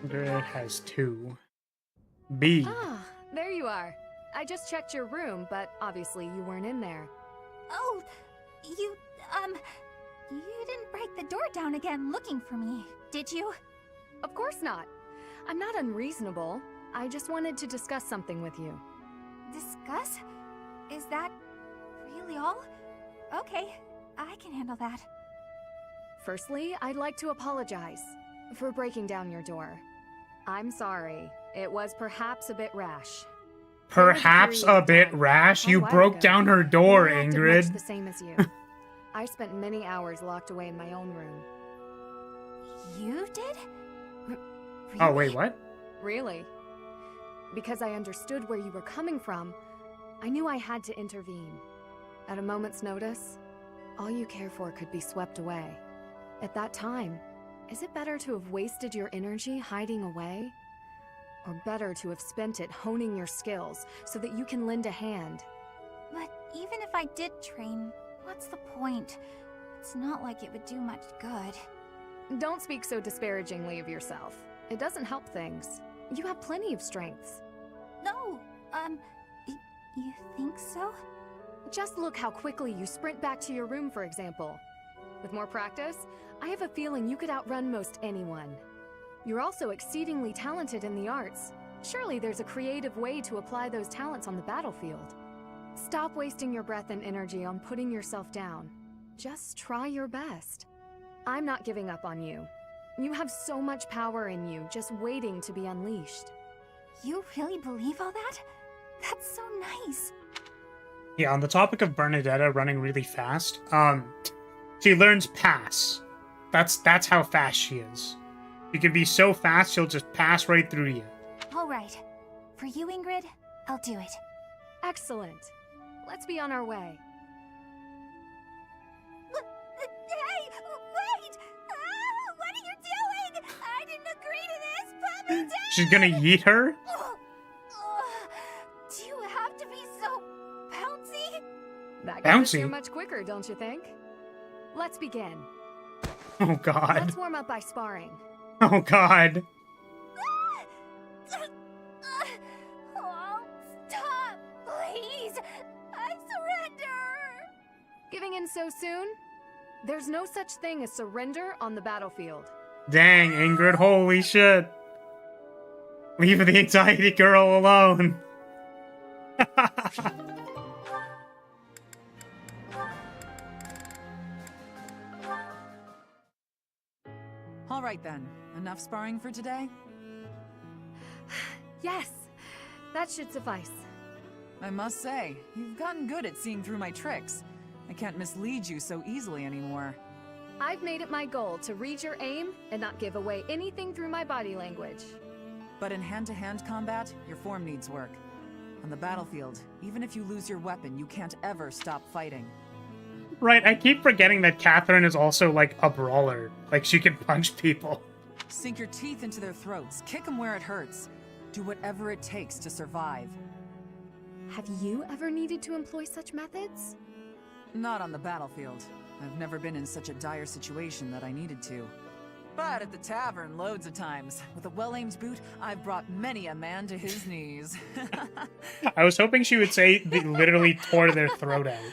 It has 2. B. Ah, there you are. I just checked your room, but obviously you weren't in there. Oh, you didn't break the door down again looking for me, did you? Of course not. I'm not unreasonable. I just wanted to discuss something with you. Discuss? Is that really all? Okay, I can handle that. Firstly, I'd like to apologize for breaking down your door. I'm sorry. It was perhaps a bit rash. Perhaps a bit rash? You broke down her door, I acted Ingrid. much the same as you. I spent many hours locked away in my own room. You did? Oh, wait, what? Really? Because I understood where you were coming from, I knew I had to intervene. At a moment's notice, all you care for could be swept away. At that time, is it better to have wasted your energy hiding away? Or better to have spent it honing your skills so that you can lend a hand? But even if I did train, what's the point? It's not like it would do much good. Don't speak so disparagingly of yourself. It doesn't help things. You have plenty of strengths. No, you think so? Just look how quickly you sprint back to your room, for example. With more practice, I have a feeling you could outrun most anyone. You're also exceedingly talented in the arts. Surely there's a creative way to apply those talents on the battlefield. Stop wasting your breath and energy on putting yourself down. Just try your best. I'm not giving up on you. You have so much power in you, just waiting to be unleashed. You really believe all that? That's so nice. Yeah, on the topic of Bernadetta running really fast, she learns pass. That's how fast she is. You can be so fast, she'll just pass right through you. All right. For you, Ingrid, I'll do it. Excellent. Let's be on our way. Hey, wait! What are She's gonna yeet her? Do you have to be so bouncy? That got us Bouncy? here much quicker, don't you think? Let's begin. Oh god. Let's warm up by sparring. Oh god. Oh, stop, please! I surrender! Giving in so soon? There's no such thing as surrender on the battlefield. Dang, Ingrid, holy shit. Leave the anxiety girl alone. All right then, enough sparring for today? Yes, that should suffice. I must say, you've gotten good at seeing through my tricks. I can't mislead you so easily anymore. I've made it my goal to read your aim and not give away anything through my body language. But in hand-to-hand combat, your form needs work. On the battlefield, even if you lose your weapon, you can't ever stop fighting. Right, I keep forgetting that Catherine is also, like, a brawler. Like, she can punch people. Sink your teeth into their throats, kick them where it hurts. Do whatever it takes to survive. Have you ever needed to employ such methods? Not on the battlefield. I've never been in such a dire situation that I needed to. But at the tavern, loads of times. With a well-aimed boot, I've brought many a man to his knees. I was hoping she would say they literally tore their throat out.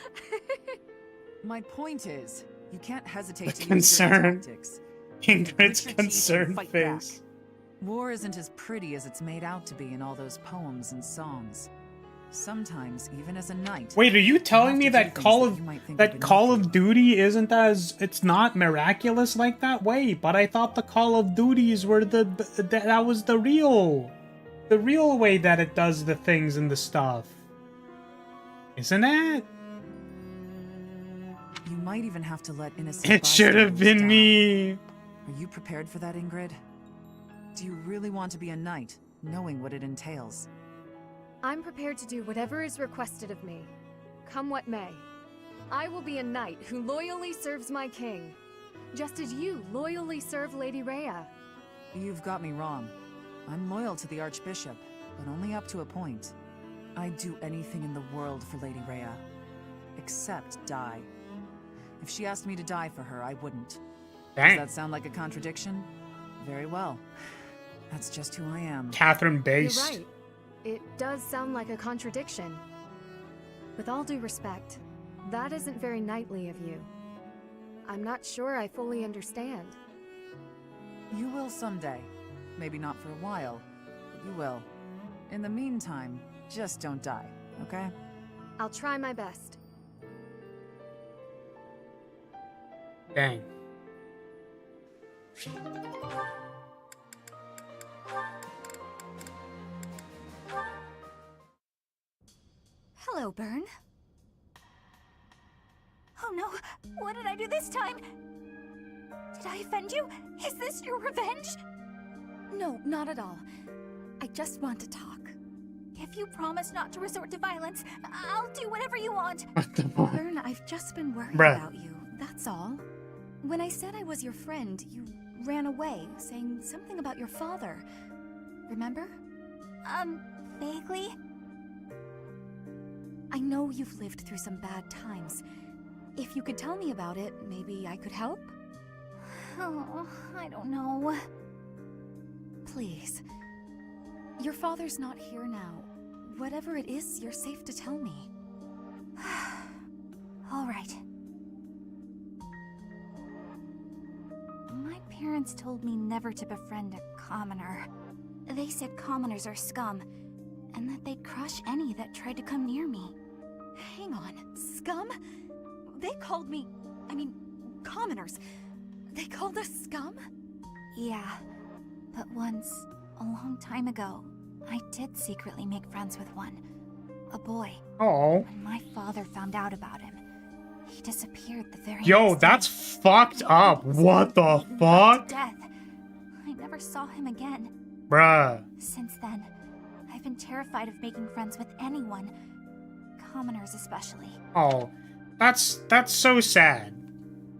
My point is, you can't hesitate to Concern. use certain tactics. Ingrid's Grit your teeth and concerned fight face. back. War isn't as pretty as it's made out to be in all those poems and songs. Sometimes, even as a knight. Wait, are you telling me that Call of Duty isn't as it's not miraculous like that? Wait, but I thought the Call of Duties were that was the real way that it does the things and the stuff. Isn't it? You might even have to let innocent It should have bystanders been die. me. Are you prepared for that, Ingrid? Do you really want to be a knight, knowing what it entails? I'm prepared to do whatever is requested of me, come what may. I will be a knight who loyally serves my king, just as you loyally serve Lady Rhea. You've got me wrong. I'm loyal to the Archbishop, but only up to a point. I'd do anything in the world for Lady Rhea, except die. If she asked me to die for her, I wouldn't. Dang. Does that sound like a contradiction? Very well. That's just who I am. Catherine based. You're right. It does sound like a contradiction. With all due respect, that isn't very knightly of you. I'm not sure I fully understand. You will someday. Maybe not for a while, but you will. In the meantime, just don't die, okay? I'll try my best. Dang. Hello, Byrne. Oh no, what did I do this time? Did I offend you? Is this your revenge? No, not at all. I just want to talk. If you promise not to resort to violence, I'll do whatever you want. Byrne, I've just been worried about you, that's all. When I said I was your friend, you ran away, saying something about your father. Remember? Vaguely? I know you've lived through some bad times. If you could tell me about it, maybe I could help? Oh, I don't know. Please. Your father's not here now. Whatever it is, you're safe to tell me. All right. My parents told me never to befriend a commoner. They said commoners are scum, and that they'd crush any that tried to come near me. Hang on, scum? They called me... commoners. They called us scum? Yeah, but once, a long time ago, I did secretly make friends with one. A boy. Oh. When my father found out about him, he disappeared the very Yo, next that's day. fucked up. What the fuck? Death. I never saw him again. Bruh. Since then, I've been terrified of making friends with anyone. Commoners especially. Oh, that's so sad.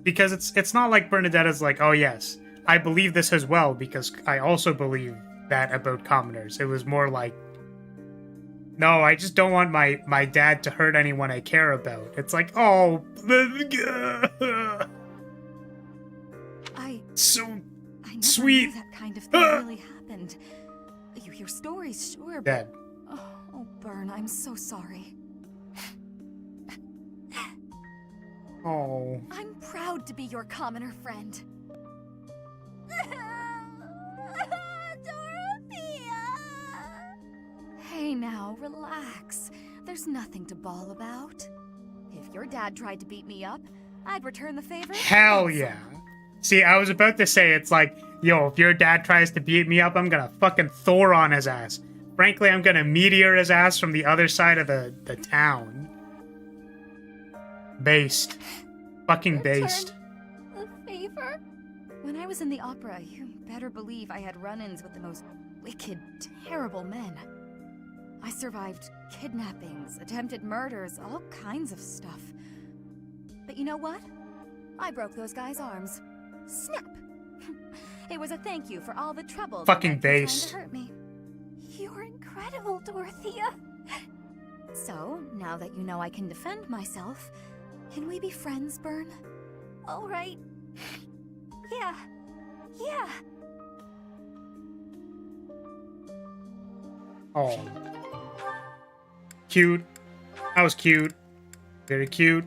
Because it's not like Bernadetta's like, oh yes, I believe this as well because I also believe that about commoners. It was more like, no, I just don't want my dad to hurt anyone I care about. It's like, oh, so I never sweet. knew that kind of thing really happened. You hear stories, sure, but... Dad. Oh, Byrne, I'm so sorry. Oh. I'm proud to be your commoner friend. Hey now, relax. There's nothing to bawl about. If your dad tried to beat me up, I'd return the favor. Hell yeah. See, I was about to say, it's like, yo, if your dad tries to beat me up, I'm gonna fucking Thor on his ass. Frankly, I'm gonna meteor his ass from the other side of the town. Based. Fucking based. The favor? When I was in the opera, you better believe I had run-ins with the most wicked, terrible men. I survived kidnappings, attempted murders, all kinds of stuff. But you know what? I broke those guys' arms. Snap! It was a thank you for all the trouble fucking that you based. trying to hurt me. You're incredible, Dorothea. So, now that you know I can defend myself, can we be friends, Byrne? All right. Yeah. Yeah. Oh. Cute. That was cute. Very cute.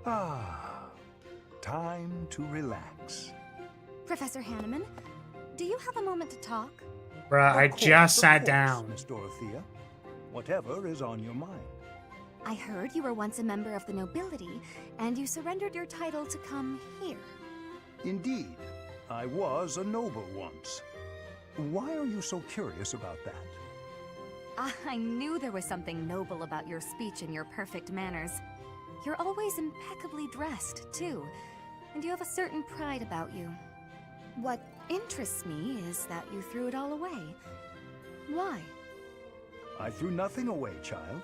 Ah, time to relax. Professor Hanneman, do you have a moment to talk? Bruh, I just sat down. Miss Dorothea. Whatever is on your mind. I heard you were once a member of the nobility, and you surrendered your title to come here. Indeed, I was a noble once. Why are you so curious about that? I knew there was something noble about your speech and your perfect manners. You're always impeccably dressed, too, and you have a certain pride about you. What interests me is that you threw it all away. Why? I threw nothing away, child.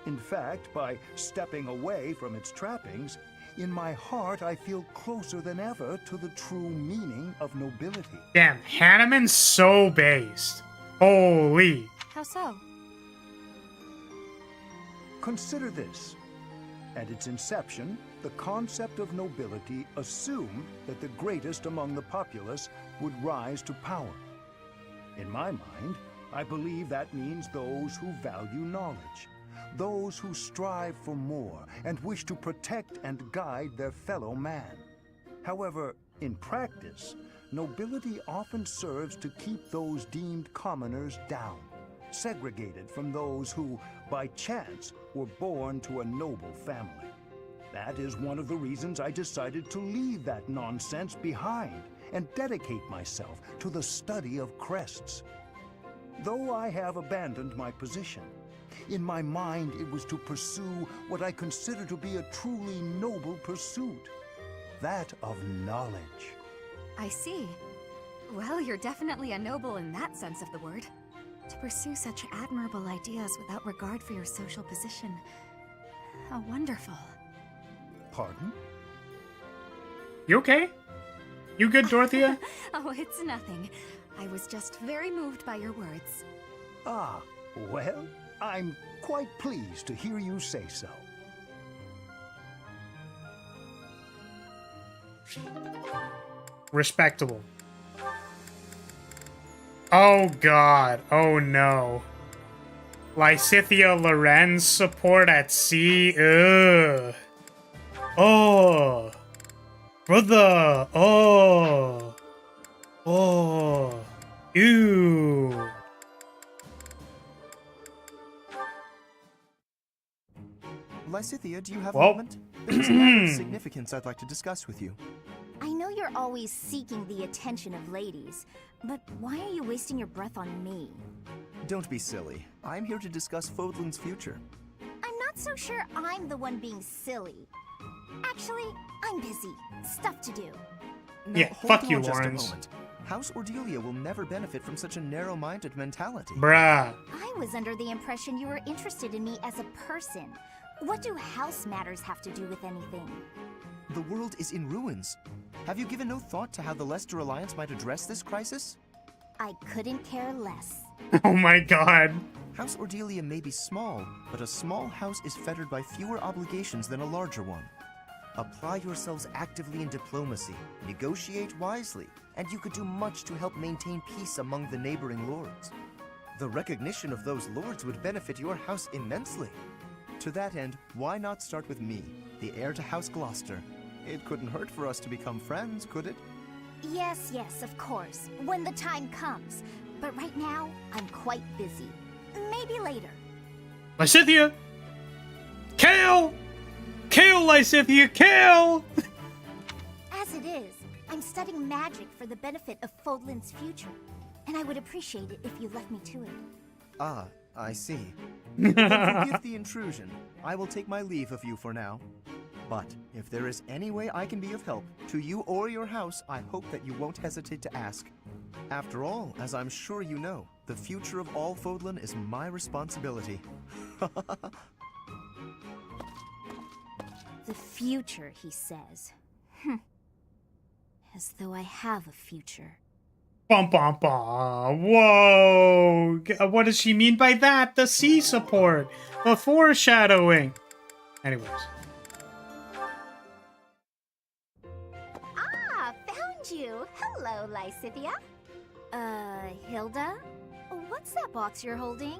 In fact, by stepping away from its trappings, in my heart I feel closer than ever to the true meaning of nobility. Damn, Hanneman's so based. Holy. How so? Consider this. At its inception, the concept of nobility assumed that the greatest among the populace would rise to power. In my mind, I believe that means those who value knowledge, those who strive for more and wish to protect and guide their fellow man. However, in practice, nobility often serves to keep those deemed commoners down, segregated from those who, by chance, were born to a noble family. That is one of the reasons I decided to leave that nonsense behind and dedicate myself to the study of crests. Though I have abandoned my position, in my mind it was to pursue what I consider to be a truly noble pursuit, that of knowledge. I see. Well, you're definitely a noble in that sense of the word. To pursue such admirable ideas without regard for your social position. How wonderful. Pardon? You okay? You good, Dorothea? Oh, it's nothing. I was just very moved by your words. Ah, well, I'm quite pleased to hear you say so. Respectable. Oh god. Oh no. Lysithea Lorenz support at sea. Ugh. Oh. Brother. Oh. Oh. Ew. Lysithea, do you have a Well. moment? There's a matter of significance I'd like to discuss with you. I know you're always seeking the attention of ladies, but why are you wasting your breath on me? Don't be silly. I'm here to discuss Fodlan's future. I'm not so sure I'm the one being silly. Actually, I'm busy. Stuff to do. Now, Yeah, hold fuck on you, just a Lawrence. moment. House Ordelia will never benefit from such a narrow-minded mentality. Bruh. I was under the impression you were interested in me as a person. What do house matters have to do with anything? The world is in ruins. Have you given no thought to how the Leicester Alliance might address this crisis? I couldn't care less. Oh my god. House Ordelia may be small, but a small house is fettered by fewer obligations than a larger one. Apply yourselves actively in diplomacy, negotiate wisely, and you could do much to help maintain peace among the neighboring lords. The recognition of those lords would benefit your house immensely. To that end, why not start with me, the heir to House Gloucester? It couldn't hurt for us to become friends, could it? Yes, of course, when the time comes. But right now, I'm quite busy. Maybe later. Lysithea! Kale! Kale, Lysithea, kale! As it is, I'm studying magic for the benefit of Fodlan's future. And I would appreciate it if you left me to it. Ah, I see. Then forgive the intrusion. I will take my leave of you for now. But if there is any way I can be of help, to you or your house, I hope that you won't hesitate to ask. After all, as I'm sure you know, the future of all Fodlan is my responsibility. The future, he says. As though I have a future. Bum bum bum. Whoa. What does she mean by that? The sea support. The foreshadowing. Anyways. Ah, found you. Hello, Lysithea. Hilda? What's that box you're holding?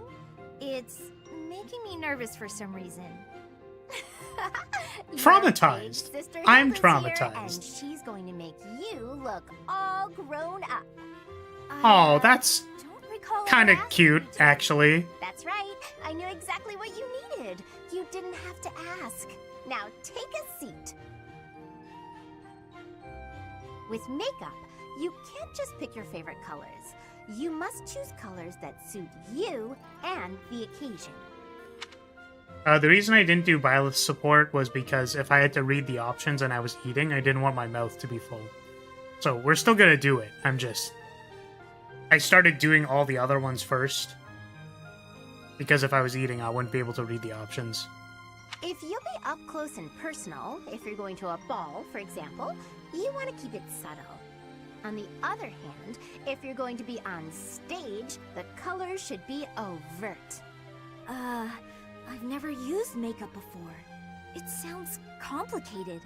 It's making me nervous for some reason. Traumatized. I'm traumatized. Here, and she's going to make you look all grown up. Oh, that's kind of cute, actually. That's right. I knew exactly what you needed. You didn't have to ask. Now take a seat. With makeup, you can't just pick your favorite colors. You must choose colors that suit you and the occasion. The reason I didn't do Byleth support was because if I had to read the options and I was eating, I didn't want my mouth to be full. So we're still gonna do it. I started doing all the other ones first. Because if I was eating, I wouldn't be able to read the options. If you'll be up close and personal, if you're going to a ball, for example, you want to keep it subtle. On the other hand, if you're going to be on stage, the colors should be overt. I've never used makeup before. It sounds complicated.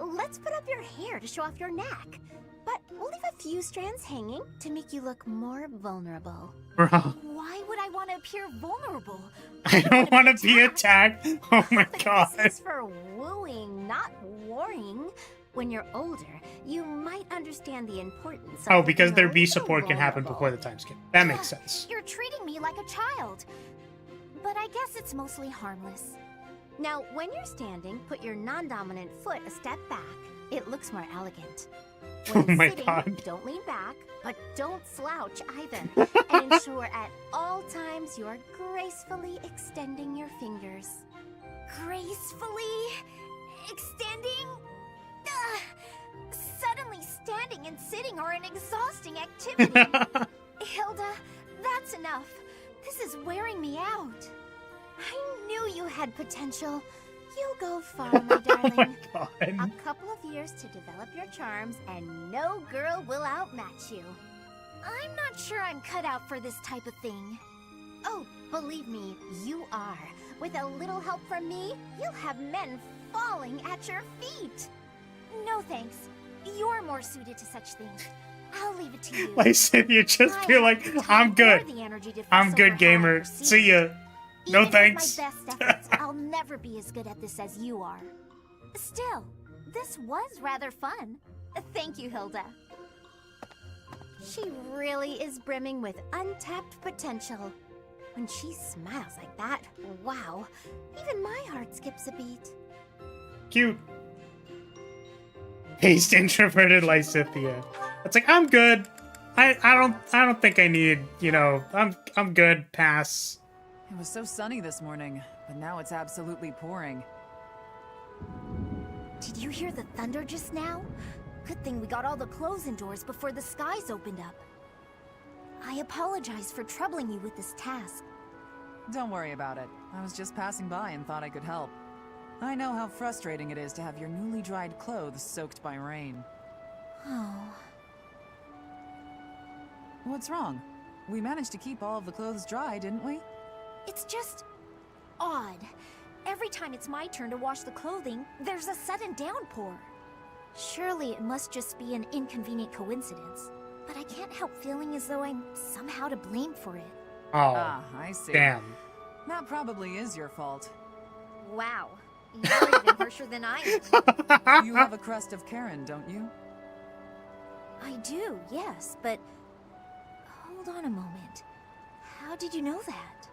Let's put up your hair to show off your neck. But we'll leave a few strands hanging to make you look more vulnerable. Bro. Why would I want to appear vulnerable? I don't want to be attacked. Oh my god. This is for wooing, not warring. When you're older, you might understand the importance of Oh, because their being B support can happen before the time skip. That makes sense. You're treating me like a child. But I guess it's mostly harmless. Now, when you're standing, put your non-dominant foot a step back. It looks more elegant. When Oh my sitting, god. don't lean back, but don't slouch either. And ensure at all times you're gracefully extending your fingers. Gracefully extending? Suddenly standing and sitting are an exhausting activity. Hilda, that's enough. This is wearing me out. I knew you had potential. You'll go far, my darling. Oh my god. A couple of years to develop your charms, and no girl will outmatch you. I'm not sure I'm cut out for this type of thing. Oh, believe me, you are. With a little help from me, you'll have men falling at your feet. No thanks. You're more suited to such things. I'll leave it to you. Lysithea just feel like, I'm good. I'm good, gamer. See ya. No Even thanks. With my best efforts, I'll never be as good at this as you are. Still, this was rather fun. Thank you, Hilda. She really is brimming with untapped potential. When she smiles like that, wow, even my heart skips a beat. Cute. Paste introverted Lysithea. It's like, I'm good. I don't think I need, I'm good. Pass. It was so sunny this morning, but now it's absolutely pouring. Did you hear the thunder just now? Good thing we got all the clothes indoors before the skies opened up. I apologize for troubling you with this task. Don't worry about it. I was just passing by and thought I could help. I know how frustrating it is to have your newly dried clothes soaked by rain. Oh. What's wrong? We managed to keep all of the clothes dry, didn't we? It's just odd. Every time it's my turn to wash the clothing, there's a sudden downpour. Surely it must just be an inconvenient coincidence. But I can't help feeling as though I'm somehow to blame for it. Oh, I see. damn. That probably is your fault. Wow. You're even harsher than I am. You have a crest of Karen, don't you? I do, yes, but... Hold on a moment. How did you know that?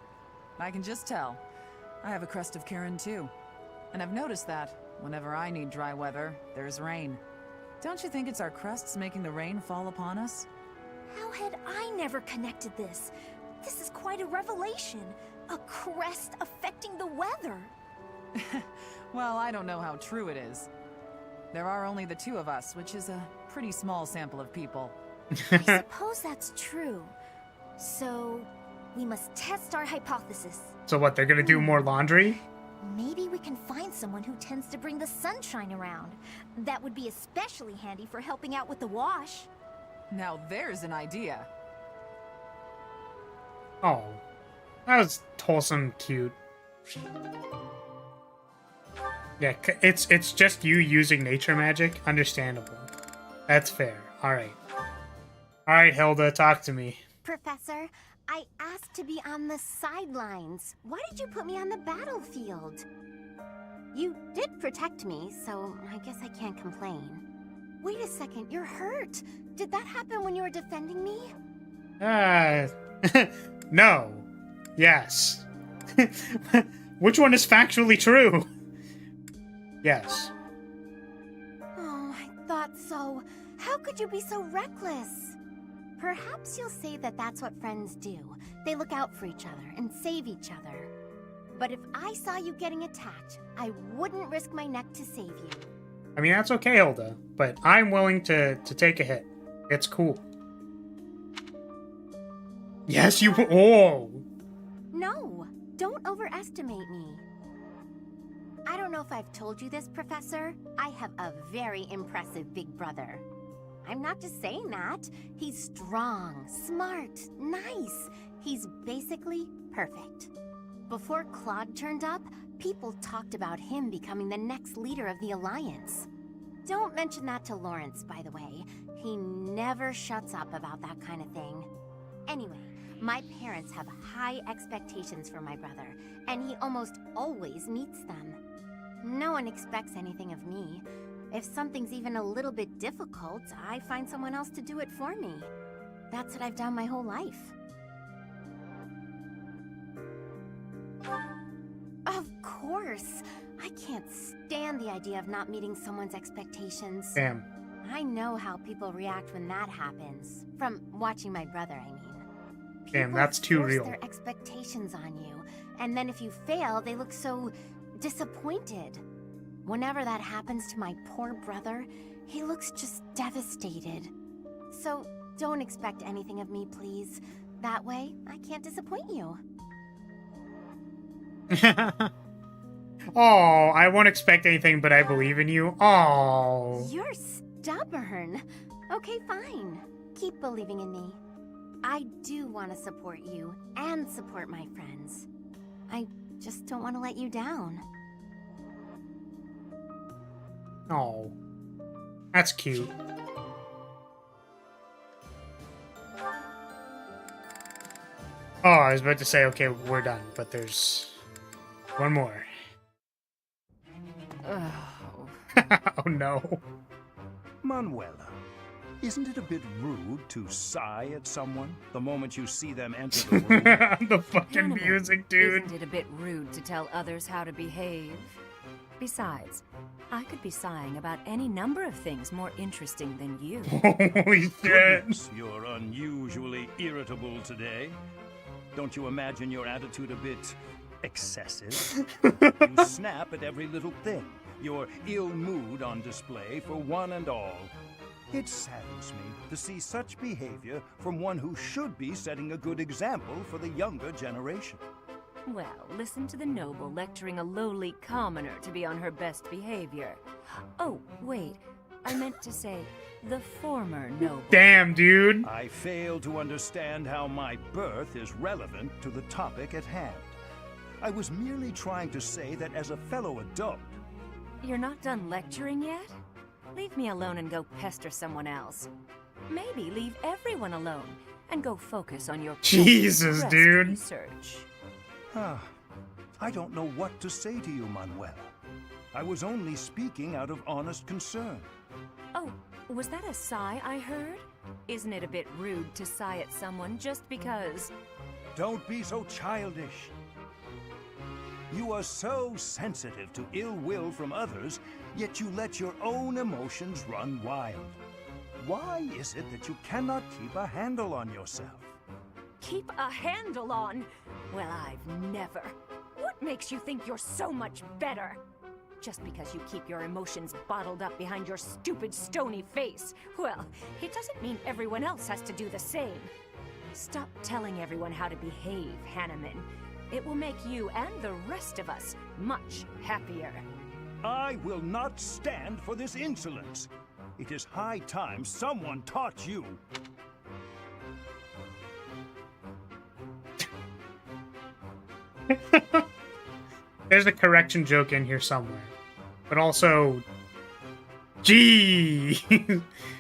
I can just tell. I have a crest of Karen too. And I've noticed that, whenever I need dry weather, there's rain. Don't you think it's our crests making the rain fall upon us? How had I never connected this? This is quite a revelation. A crest affecting the weather. Well, I don't know how true it is. There are only the two of us, which is a pretty small sample of people. I suppose that's true. So, we must test our hypothesis. So what, they're gonna do more laundry? Maybe we can find someone who tends to bring the sunshine around. That would be especially handy for helping out with the wash. Now there's an idea. Oh, that was wholesome, cute. Yeah, it's just you using nature magic. Understandable. That's fair. All right, Hilda, talk to me. Professor, I asked to be on the sidelines. Why did you put me on the battlefield? You did protect me, so I guess I can't complain. Wait a second, you're hurt. Did that happen when you were defending me? No. Yes. Which one is factually true? Yes. Oh, I thought so. How could you be so reckless? Perhaps you'll say that that's what friends do. They look out for each other and save each other. But if I saw you getting attacked, I wouldn't risk my neck to save you. I mean, that's okay, Hilda, but I'm willing to take a hit. It's cool. Yes, you... Oh! No, don't overestimate me. I don't know if I've told you this, Professor. I have a very impressive big brother. I'm not just saying that. He's strong, smart, nice. He's basically perfect. Before Claude turned up, people talked about him becoming the next leader of the Alliance. Don't mention that to Lawrence, by the way. He never shuts up about that kind of thing. Anyway, my parents have high expectations for my brother, and he almost always meets them. No one expects anything of me. If something's even a little bit difficult, I find someone else to do it for me. That's what I've done my whole life. Of course! I can't stand the idea of not meeting someone's expectations. Damn. I know how people react when that happens. From watching my brother, I mean. Damn, that's too People real. force their expectations on you, and then if you fail, they look so disappointed. Whenever that happens to my poor brother, he looks just devastated. So, don't expect anything of me, please. That way, I can't disappoint you. Oh, I won't expect anything, but I believe in you. Oh. You're stubborn. Okay, fine. Keep believing in me. I do want to support you and support my friends. I just don't want to let you down. Oh. That's cute. Oh, I was about to say, okay, we're done, but there's one more. Oh no. Manuela, isn't it a bit rude to sigh at someone the moment you see them enter the room? The fucking music, dude. Isn't it a bit rude to tell others how to behave? Besides, I could be sighing about any number of things more interesting than you. Holy shit. Goodness, you're unusually irritable today. Don't you imagine your attitude a bit excessive? You snap at every little thing. Your ill mood on display for one and all. It saddens me to see such behavior from one who should be setting a good example for the younger generation. Well, listen to the noble lecturing a lowly commoner to be on her best behavior. Oh, wait, I meant to say, The former noble. Damn, dude. I fail to understand how my birth is relevant to the topic at hand. I was merely trying to say that as a fellow adult... You're not done lecturing yet? Leave me alone and go pester someone else. Maybe leave everyone alone and go focus on your Jesus, dude. research. I don't know what to say to you, Manuela. I was only speaking out of honest concern. Oh, was that a sigh I heard? Isn't it a bit rude to sigh at someone just because... Don't be so childish. You are so sensitive to ill will from others, yet you let your own emotions run wild. Why is it that you cannot keep a handle on yourself? Keep a handle on? Well, I've never. What makes you think you're so much better? Just because you keep your emotions bottled up behind your stupid, stony face. Well, it doesn't mean everyone else has to do the same. Stop telling everyone how to behave, Hanneman. It will make you and the rest of us much happier. I will not stand for this insolence. It is high time someone taught you. There's a correction joke in here somewhere. But also... Gee!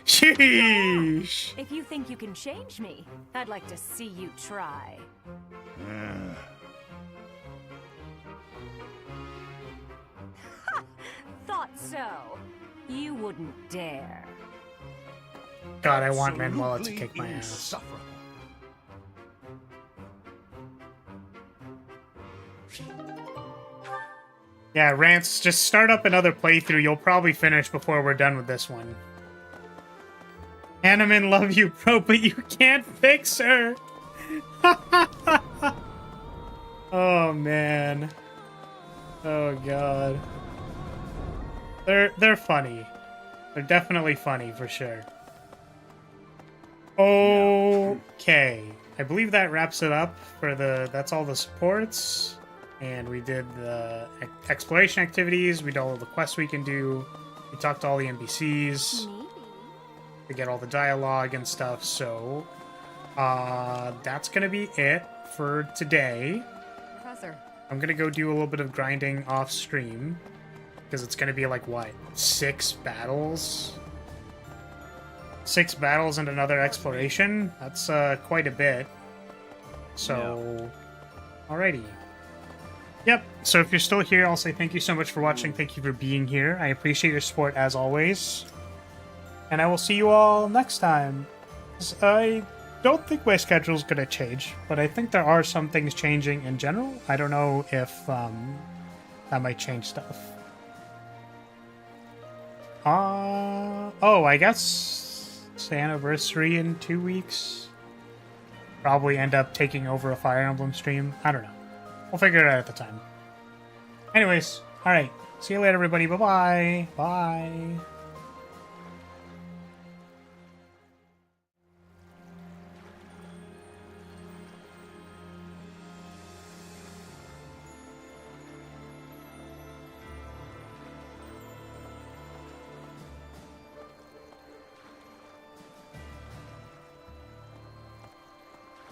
Sheesh! If you think you can change me, I'd like to see you try. Thought so. You wouldn't dare. God, I want Manuela to kick my ass. Yeah, Rance, just start up another playthrough. You'll probably finish before we're done with this one. Hanneman, love you, bro, but you can't fix her. Oh, man. Oh, God. They're funny. They're definitely funny, for sure. Okay. I believe that wraps it up for that's all the supports. And we did the exploration activities. We did all the quests we can do. We talked to all the NPCs. We get all the dialogue and stuff. So, that's gonna be it for today. Professor. I'm gonna go do a little bit of grinding off stream. Because it's gonna be like, what, 6 battles? 6 battles and another exploration? That's quite a bit. So, alrighty. Yep, so if you're still here, I'll say thank you so much for watching. Thank you for being here. I appreciate your support as always. And I will see you all next time. I don't think my schedule's going to change, but I think there are some things changing in general. I don't know if that might change stuff. Oh, I guess it's the anniversary in 2 weeks. Probably end up taking over a Fire Emblem stream. I don't know. We'll figure it out at the time. Anyways, alright. See you later, everybody. Bye-bye. Bye.